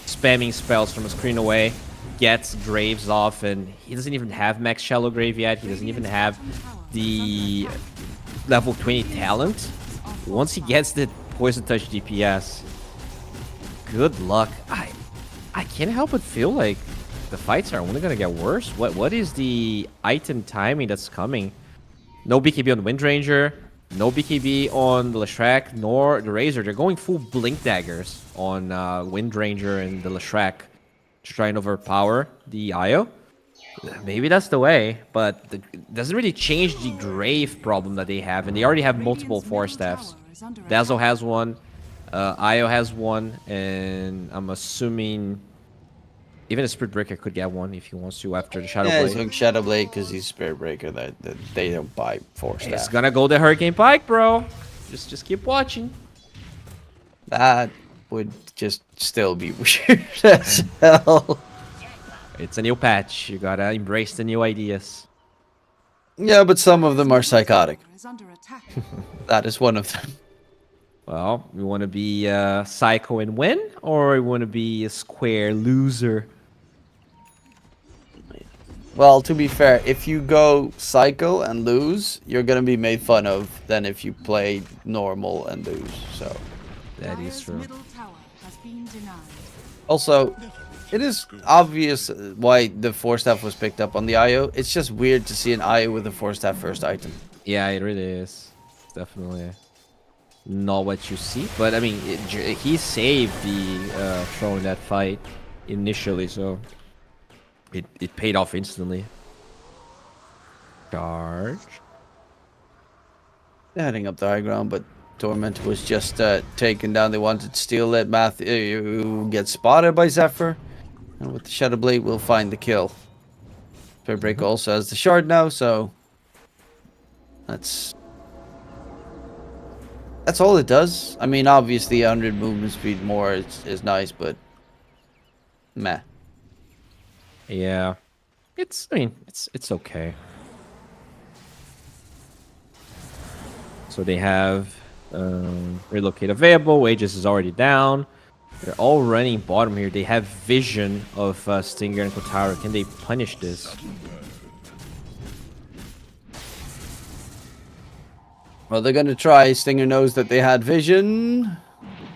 spamming spells from a screen away. Gets Graves off, and he doesn't even have max Shallow Grave yet. He doesn't even have the level 20 talent. Once he gets the Poison Touch DPS, good luck. I can't help but feel like the fights are only gonna get worse. What is the item timing that's coming? No BKB on Windranger, no BKB on the Leshrac, nor the Razor. They're going full Blink Daggers on Windranger and the Leshrac to try and overpower the IO. Maybe that's the way, but it doesn't really change the grave problem that they have, and they already have multiple Force Staffs. Dazzle has one, IO has one, and I'm assuming even a Spirit Breaker could get one if he wants to after the Shadow Blade. Yeah, Shadow Blade because he's Spirit Breaker. That they don't buy Force Staff. It's gonna go the Hurricane Pike, bro. Just keep watching. That would just still be weird as hell. It's a new patch. You gotta embrace the new ideas. Yeah, but some of them are psychotic. That is one of them. Well, we want to be psycho and win, or we want to be a square loser? Well, to be fair, if you go psycho and lose, you're gonna be made fun of than if you play normal and lose. So that is true. Also, it is obvious why the Force Staff was picked up on the IO. It's just weird to see an IO with a Force Staff first item. Yeah, it really is. It's definitely not what you see. But I mean, he saved the throw in that fight initially, so it paid off instantly. Charge. They're heading up the high ground, but Torment was just taken down. They wanted to steal it. Matthew gets spotted by Zephyr. And with the Shadow Blade, we'll find the kill. Spirit Breaker also has the shard now, so that's all it does. I mean, obviously, 100 movement speed more is nice, but meh. Yeah. I mean, it's okay. So they have relocate available. Wages is already down. They're all running bottom here. They have vision of Stinger and Kotaro. Can they punish this? Well, they're gonna try. Stinger knows that they had vision.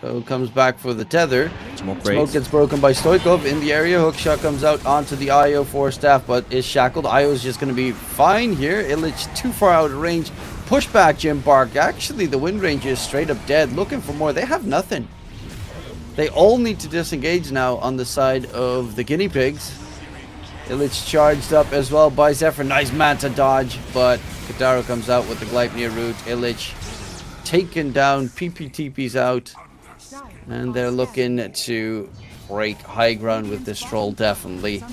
So comes back for the tether. Smoke gets broken by Stoikov in the area. Hookshot comes out onto the IO for staff, but is shackled. IO is just gonna be fine here. Illich too far out of range. Push back Jim Bark. Actually, the wind range is straight up dead. Looking for more. They have nothing. They all need to disengage now on the side of the guinea pigs. Illich charged up as well by Zephyr. Nice Manta dodge, but Kotaro comes out with the Gleipnir route. Illich taken down. PPTP's out. And they're looking to break high ground with this troll, definitely.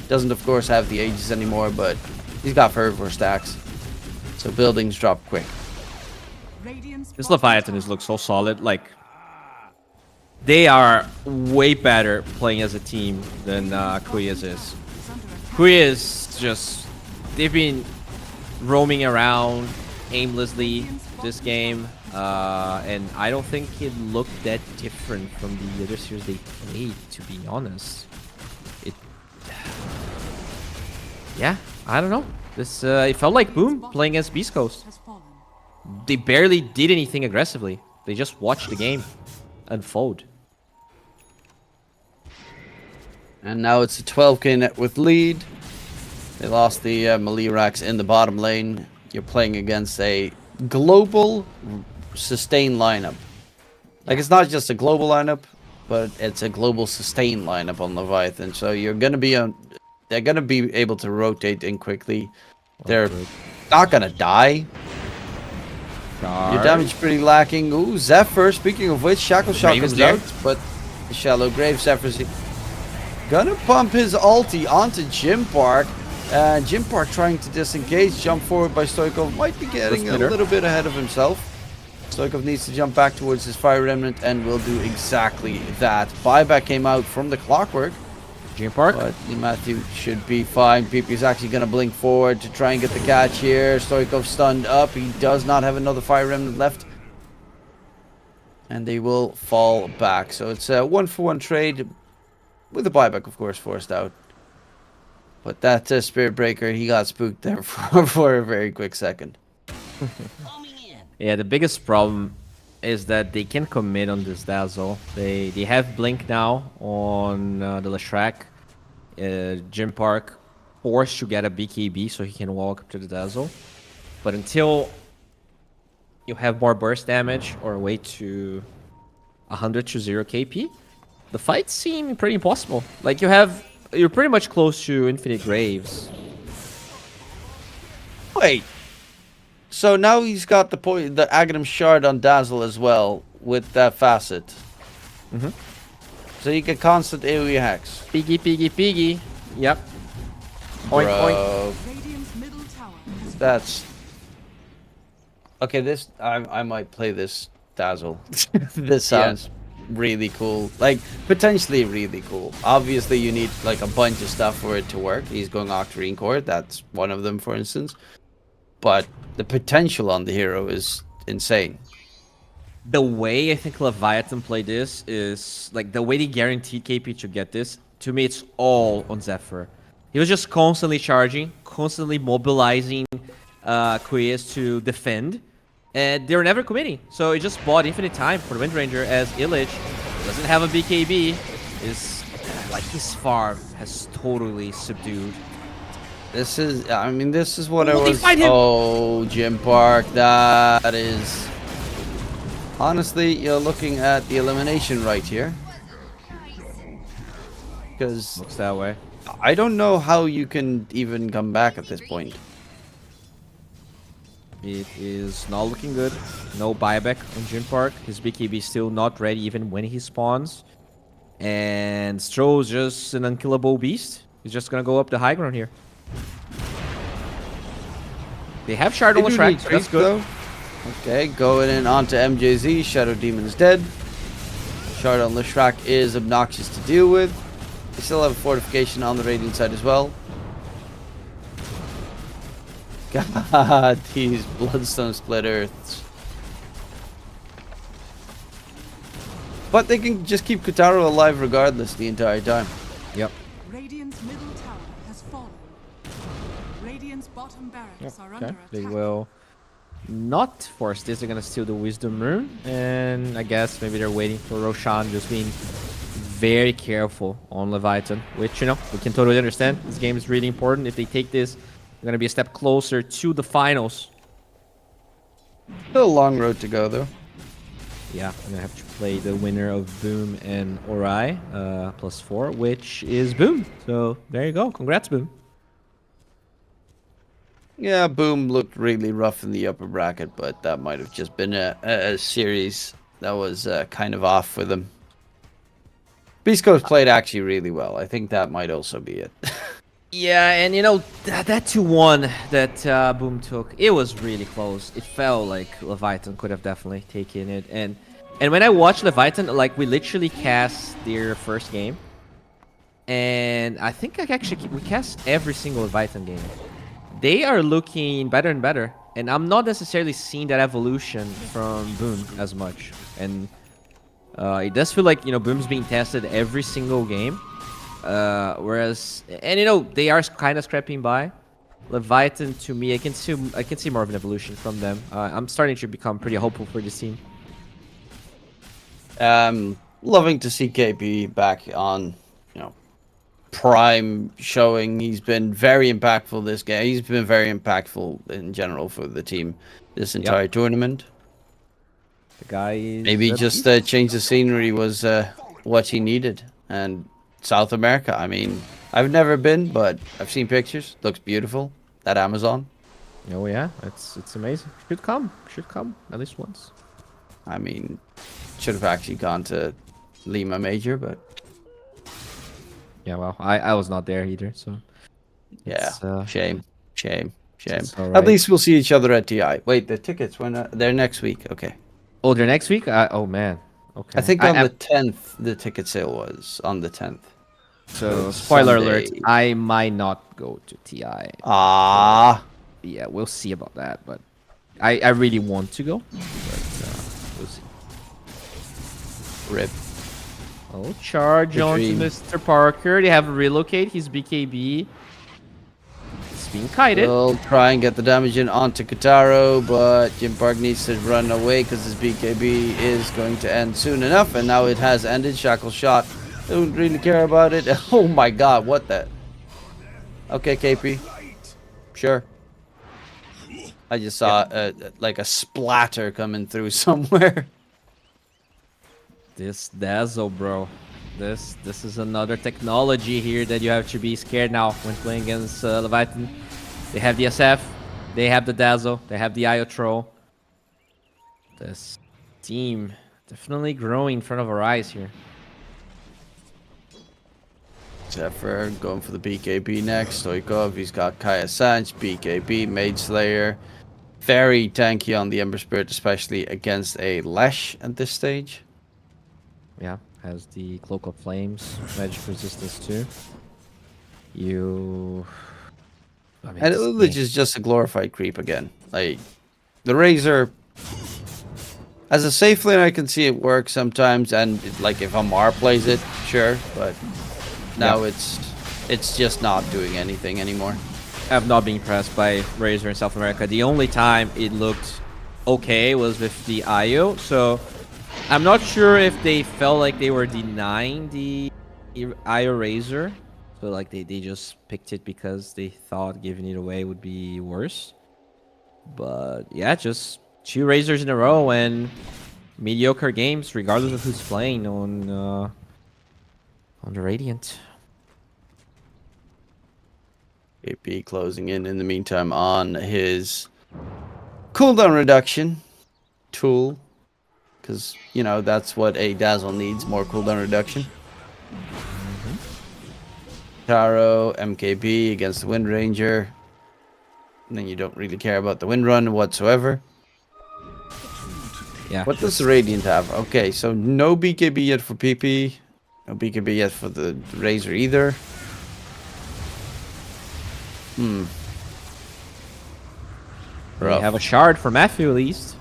Doesn't, of course, have the Aegis anymore, but he's got fervor stacks. So buildings drop quick. This Leviathan looks so solid. Like, they are way better playing as a team than Kuya's is. Kuya's just... They've been roaming around aimlessly this game. And I don't think it looked that different from the other series they played, to be honest. Yeah, I don't know. This it felt like Boom playing against Beast Coast. They barely did anything aggressively. They just watched the game unfold. And now it's a 12k net with lead. They lost the melee racks in the bottom lane. You're playing against a global sustain lineup. Like, it's not just a global lineup, but it's a global sustain lineup on Leviathan. So you're gonna be on. They're gonna be able to rotate in quickly. They're not gonna die. Your damage pretty lacking. Ooh, Zephyr. Speaking of which, Shackle Shot comes out, but the Shallow Grave Zephyr's gonna pump his ulti onto Jim Park. Jim Park trying to disengage, jump forward by Stoikov. Might be getting a little bit ahead of himself. Stoikov needs to jump back towards his Fire Remnant and will do exactly that. Buyback came out from the Clockwork. Jim Park. But Matthew should be fine. PP is actually going to blink forward to try and get the catch here. Stoikov stunned up. He does not have another Fire Remnant left. And they will fall back. So it's a 1-for-1 trade with the buyback, of course, forced out. But that Spirit Breaker, he got spooked there for a very quick second. Yeah, the biggest problem is that they can commit on this Dazzle. They have Blink now on the Leshrac. Jim Park forced to get a BKB so he can walk up to the Dazzle. But until you have more burst damage or a way to 100 to 0 KP, the fights seem pretty impossible. Like, you're pretty much close to Infinite Graves. Wait. So now he's got the Aghanim Shard on Dazzle as well with that facet. Mm-hmm. So you can constant AoE hacks. Piggy, piggy, piggy. Yep. Bro. Oink, oink. That's... Okay, this... I might play this Dazzle. This sounds really cool. Like, potentially really cool. Obviously, you need, like, a bunch of stuff for it to work. He's going Octarine Core. That's one of them, for instance. But the potential on the hero is insane. The way I think Leviathan played this is, like, the way they guaranteed KP to get this, to me, it's all on Zephyr. He was just constantly charging, constantly mobilizing Quayas to defend, and they were never committing. So it just bought infinite time for the Windranger, as Illich doesn't have a BKB, is, like, his farm has totally subdued. This is, I mean, this is what I was... Oh, Jim Park, that is... Honestly, you're looking at the elimination right here. Because... Looks that way. I don't know how you can even come back at this point. It is not looking good. No buyback on Jim Park. His BKB still not ready even when he spawns. And Stroh's just an unkillable beast. He's just gonna go up the high ground here. They have Shard on the track, so that's good. Though. Okay, going in onto MJZ. Shadow Demon's dead. Shard on Leshrac is obnoxious to deal with. They still have a fortification on the Radiant side as well. God, these Bloodstone split earths. But they can just keep Kotaro alive regardless the entire time. Yep. Radiant's middle tower has fallen. Radiant's bottom barracks are Okay. under They attack. will not force this. They're gonna steal the Wisdom Rune, and I guess maybe they're waiting for Roshan, just being very careful on Leviathan, which, you know, we can totally understand. This game is really important. If they take this, they're gonna be a step closer to the finals. Still a long road to go though. Yeah, I'm gonna have to play the winner of Boom and Orai, +4, which is Boom. So there you go. Congrats, Boom. Yeah, Boom looked really rough in the upper bracket, but that might have just been a series that was kind of off for them. Beast Coast played actually really well. I think that might also be it. Yeah, and you know, that 2-1 that Boom took, it was really close. It felt like Leviathan could have definitely taken it. And when I watched Leviathan, like, we literally cast their first game. And I think we cast every single Leviathan game. They are looking better and better. And I'm not necessarily seeing that evolution from Boom as much. And it does feel like, you know, Boom's being tested every single game. Whereas, and you know, they are kind of scrapping by. Leviathan, to me, I can see more of an evolution from them. I'm starting to become pretty hopeful for this team. Loving to see KP back on, you know, prime showing. He's been very impactful this game. He's been very impactful in general for the team this entire tournament. The guy is maybe just change the scenery was what he needed. And South America, I mean, I've never been, but I've seen pictures. Looks beautiful. That Amazon. Oh yeah, it's amazing. Should come at least once. I mean, should have actually gone to Lima Major, but yeah, well, I was not there either, so yeah, shame. Right. At least we'll see each other at TI. Wait, the tickets when they're next week. Okay. Oh, they're next week. Oh man. Okay. I think on the 10th, the ticket sale was on the 10th. So spoiler alert, I might not go to TI. Yeah, we'll see about that, but I really want to go, but we'll see. Rip. Oh, charge onto Mr. Parker. They have a relocate. He's BKB. It's being kited. We'll try and get the damage in onto Kotaro, but Jim Park needs to run away because his BKB is going to end soon enough, and now it has ended. Shackle shot. Don't really care about it. Oh my god, what the? Okay, KP. Sure. I just saw like a splatter coming through somewhere. This Dazzle, bro. This is another technology here that you have to be scared now when playing against Leviathan. They have the SF, they have the Dazzle, they have the IO Troll. This team definitely growing in front of our eyes here. Zephyr going for the BKB next. Stoikov, he's got Kaya Sanch, BKB, Mage Slayer. Very tanky on the Ember Spirit, especially against a Lash at this stage. Yeah, has the Cloak of Flames, magic resistance too. I mean, And Ulich is just a glorified creep again. Like, the Razor, as a safe lane, I can see it work sometimes, and like if Amar plays it, sure, but now it's just not doing anything anymore. I've not been impressed by Razor in South America. The only time it looked okay was with the IO, so I'm not sure if they felt like they were denying the IO Razor. So like they just picked it because they thought giving it away would be worse. But yeah, just 2 Razors in a row and mediocre games regardless of who's playing on the Radiant. AP closing in the meantime on his cooldown reduction tool. Because, you know, that's what a Dazzle needs, more cooldown reduction. Taro, MKB against the Wind Ranger. And then you don't really care about the Wind Run whatsoever. Yeah. What does the Radiant have? Okay, so no BKB yet for PP. No BKB yet for the Razor either. We Rough. have a shard for Matthew at least.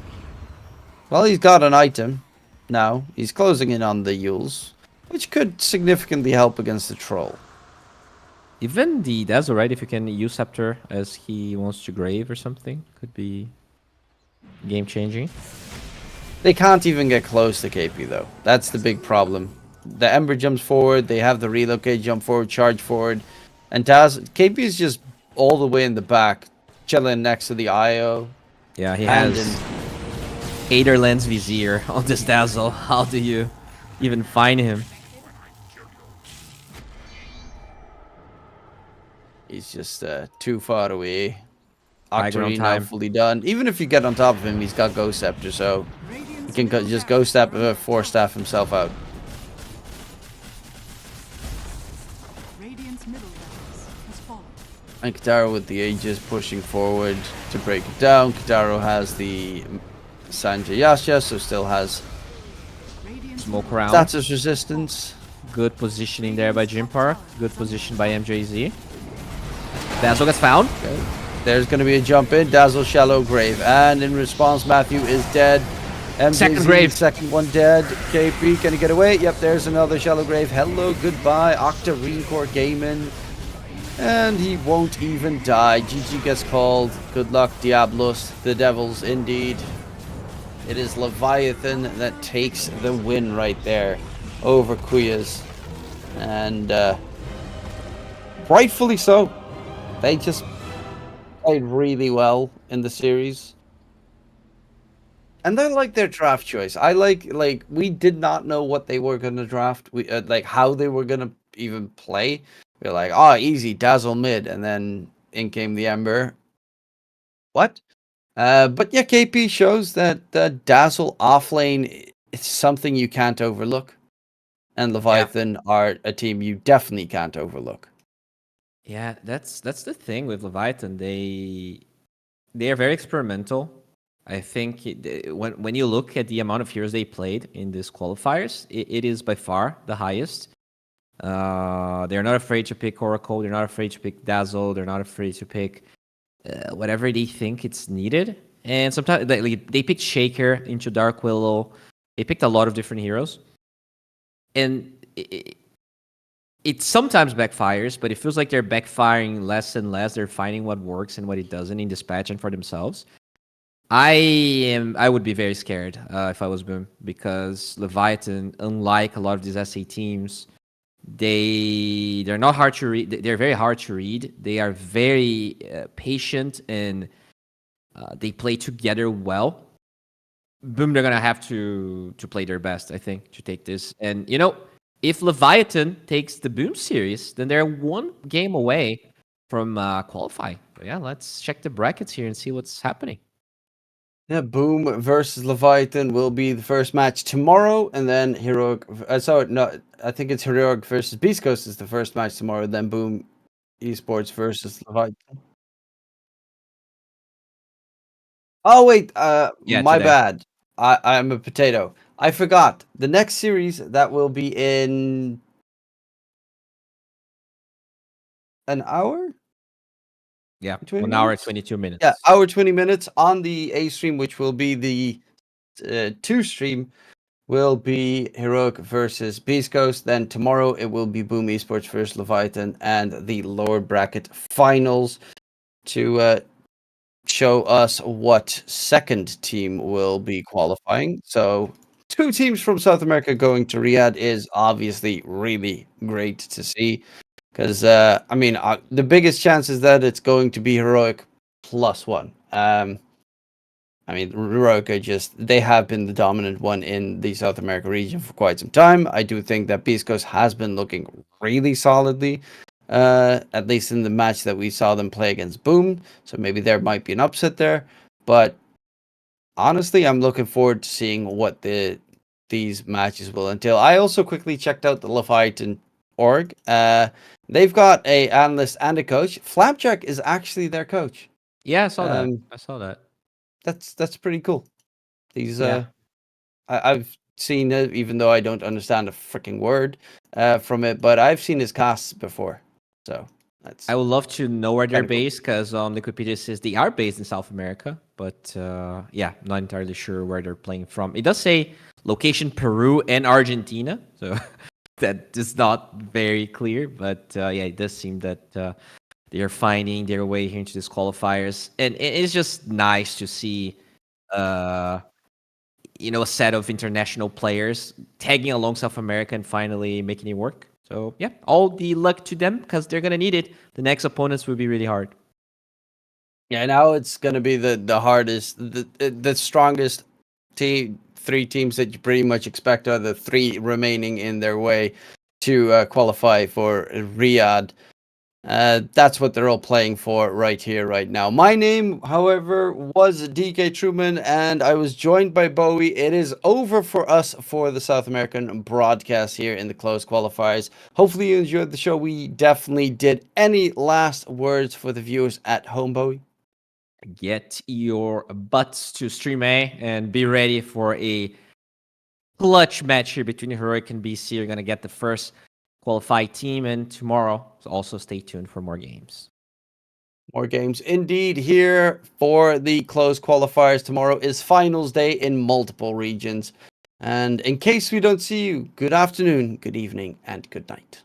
Well, he's got an item now. He's closing in on the Yules, which could significantly help against the Troll. Even the Dazzle, right? If you can use Scepter as he wants to Grave or something, could be game changing. They can't even get close to KP though. That's the big problem. The Ember jumps forward, they have the relocate, jump forward, charge forward, and KP is just all the way in the back, chilling next to the IO. Yeah, he has Aether Lens Vizier on this Dazzle. How do you even find him? He's just too far away. High ground Octarine now time. fully done. Even if you get on top of him, he's got Ghost Scepter, so he can just Ghost Step, Force Staff himself out. Radiant's middle barracks has fallen. And Kitaro with the Aegis pushing forward to break it down. Kitaro has the Sanjay Yasha, so still has Smoke around. status resistance. Good positioning there by Jimpar. Good position by MJZ. Dazzle gets found. Okay. There's going to be a jump in. Dazzle, Shallow, Grave. And in response, Matthew is dead. MJZ, Second Grave. Second one dead. KP, can he get away? Yep, there's another Shallow Grave. Hello, goodbye. Octarine Core Gaming. And he won't even die. GG gets called. Good luck, Diablos. The Devils, indeed. It is Leviathan that takes the win right there over Quiyas. And rightfully so. They just played really well in the series. And I like their draft choice. I like we did not know what they were going to draft. We like how they were going to even play. We were like, oh, easy, Dazzle mid, and then in came the Ember. What? But yeah, KP shows that Dazzle offlane is something you can't overlook. And Leviathan are a team you definitely can't overlook. Yeah, that's the thing with Leviathan. They are very experimental. I think when you look at the amount of heroes they played in these qualifiers, it is by far the highest. They're not afraid to pick Oracle. They're not afraid to pick Dazzle. They're not afraid to pick whatever they think it's needed. And sometimes they picked Shaker into Dark Willow. They picked a lot of different heroes. And it sometimes backfires, but it feels like they're backfiring less and less. They're finding what works and what it doesn't in dispatch and for themselves. I would be very scared if I was Boom, because Leviathan, unlike a lot of these SA teams, they're not hard to read. They're very hard to read. They are very patient, and they play together well. Boom, they're gonna have to play their best, I think, to take this. And if Leviathan takes the Boom series, then they're one game away from qualifying. But yeah, let's check the brackets here and see what's happening. Yeah, Boom versus Leviathan will be the first match tomorrow, and then Heroic. I think it's Heroic versus Beast Coast is the first match tomorrow. Then Boom Esports versus Leviathan. Oh wait, my today. bad. I'm a potato. I forgot. The next series that will be in an hour. Yeah, 1 hour, 22 minutes. Yeah, hour 20 minutes on the A stream, which will be the 2 stream, will be Heroic versus Beast Coast. Then tomorrow it will be Boom Esports versus Leviathan, and the lower bracket finals to show us what second team will be qualifying. So 2 teams from South America going to Riyadh is obviously really great to see. Because, the biggest chance is that it's going to be Heroic +1. Heroic they have been the dominant one in the South America region for quite some time. I do think that Beast Coast has been looking really solidly, at least in the match that we saw them play against Boom. So maybe there might be an upset there. But honestly, I'm looking forward to seeing what these matches will entail. I also quickly checked out the Leviathan org. They've got a analyst and a coach. Flapjack is actually their coach. Yeah, I saw that. I saw that. That's pretty cool. These Yeah. I've seen it, even though I don't understand a freaking word from it. But I've seen his casts before, so that's. I would love to know where they're Kinda cool. based because Wikipedia says they are based in South America, but yeah, not entirely sure where they're playing from. It does say location Peru and Argentina, so that is not very clear. But yeah, it does seem that they are finding their way here into these qualifiers, and it's just nice to see, a set of international players tagging along South America and finally making it work. So yeah, all the luck to them because they're gonna need it. The next opponents will be really hard. Yeah, now it's gonna be the hardest, the strongest team. 3 teams that you pretty much expect are the 3 remaining in their way to qualify for Riyadh. That's what they're all playing for right here, right now. My name, however, was DK Truman, and I was joined by Bowie. It is over for us for the South American broadcast here in the closed qualifiers. Hopefully you enjoyed the show. We definitely did. Any last words for the viewers at home, Bowie? Get your butts to Stream A and be ready for a clutch match here between Heroic and BC. You're gonna get the first qualified team, and tomorrow, so also stay tuned for more games. More games indeed here for the closed qualifiers. Tomorrow is finals day in multiple regions. And in case we don't see you, good afternoon, good evening, and good night.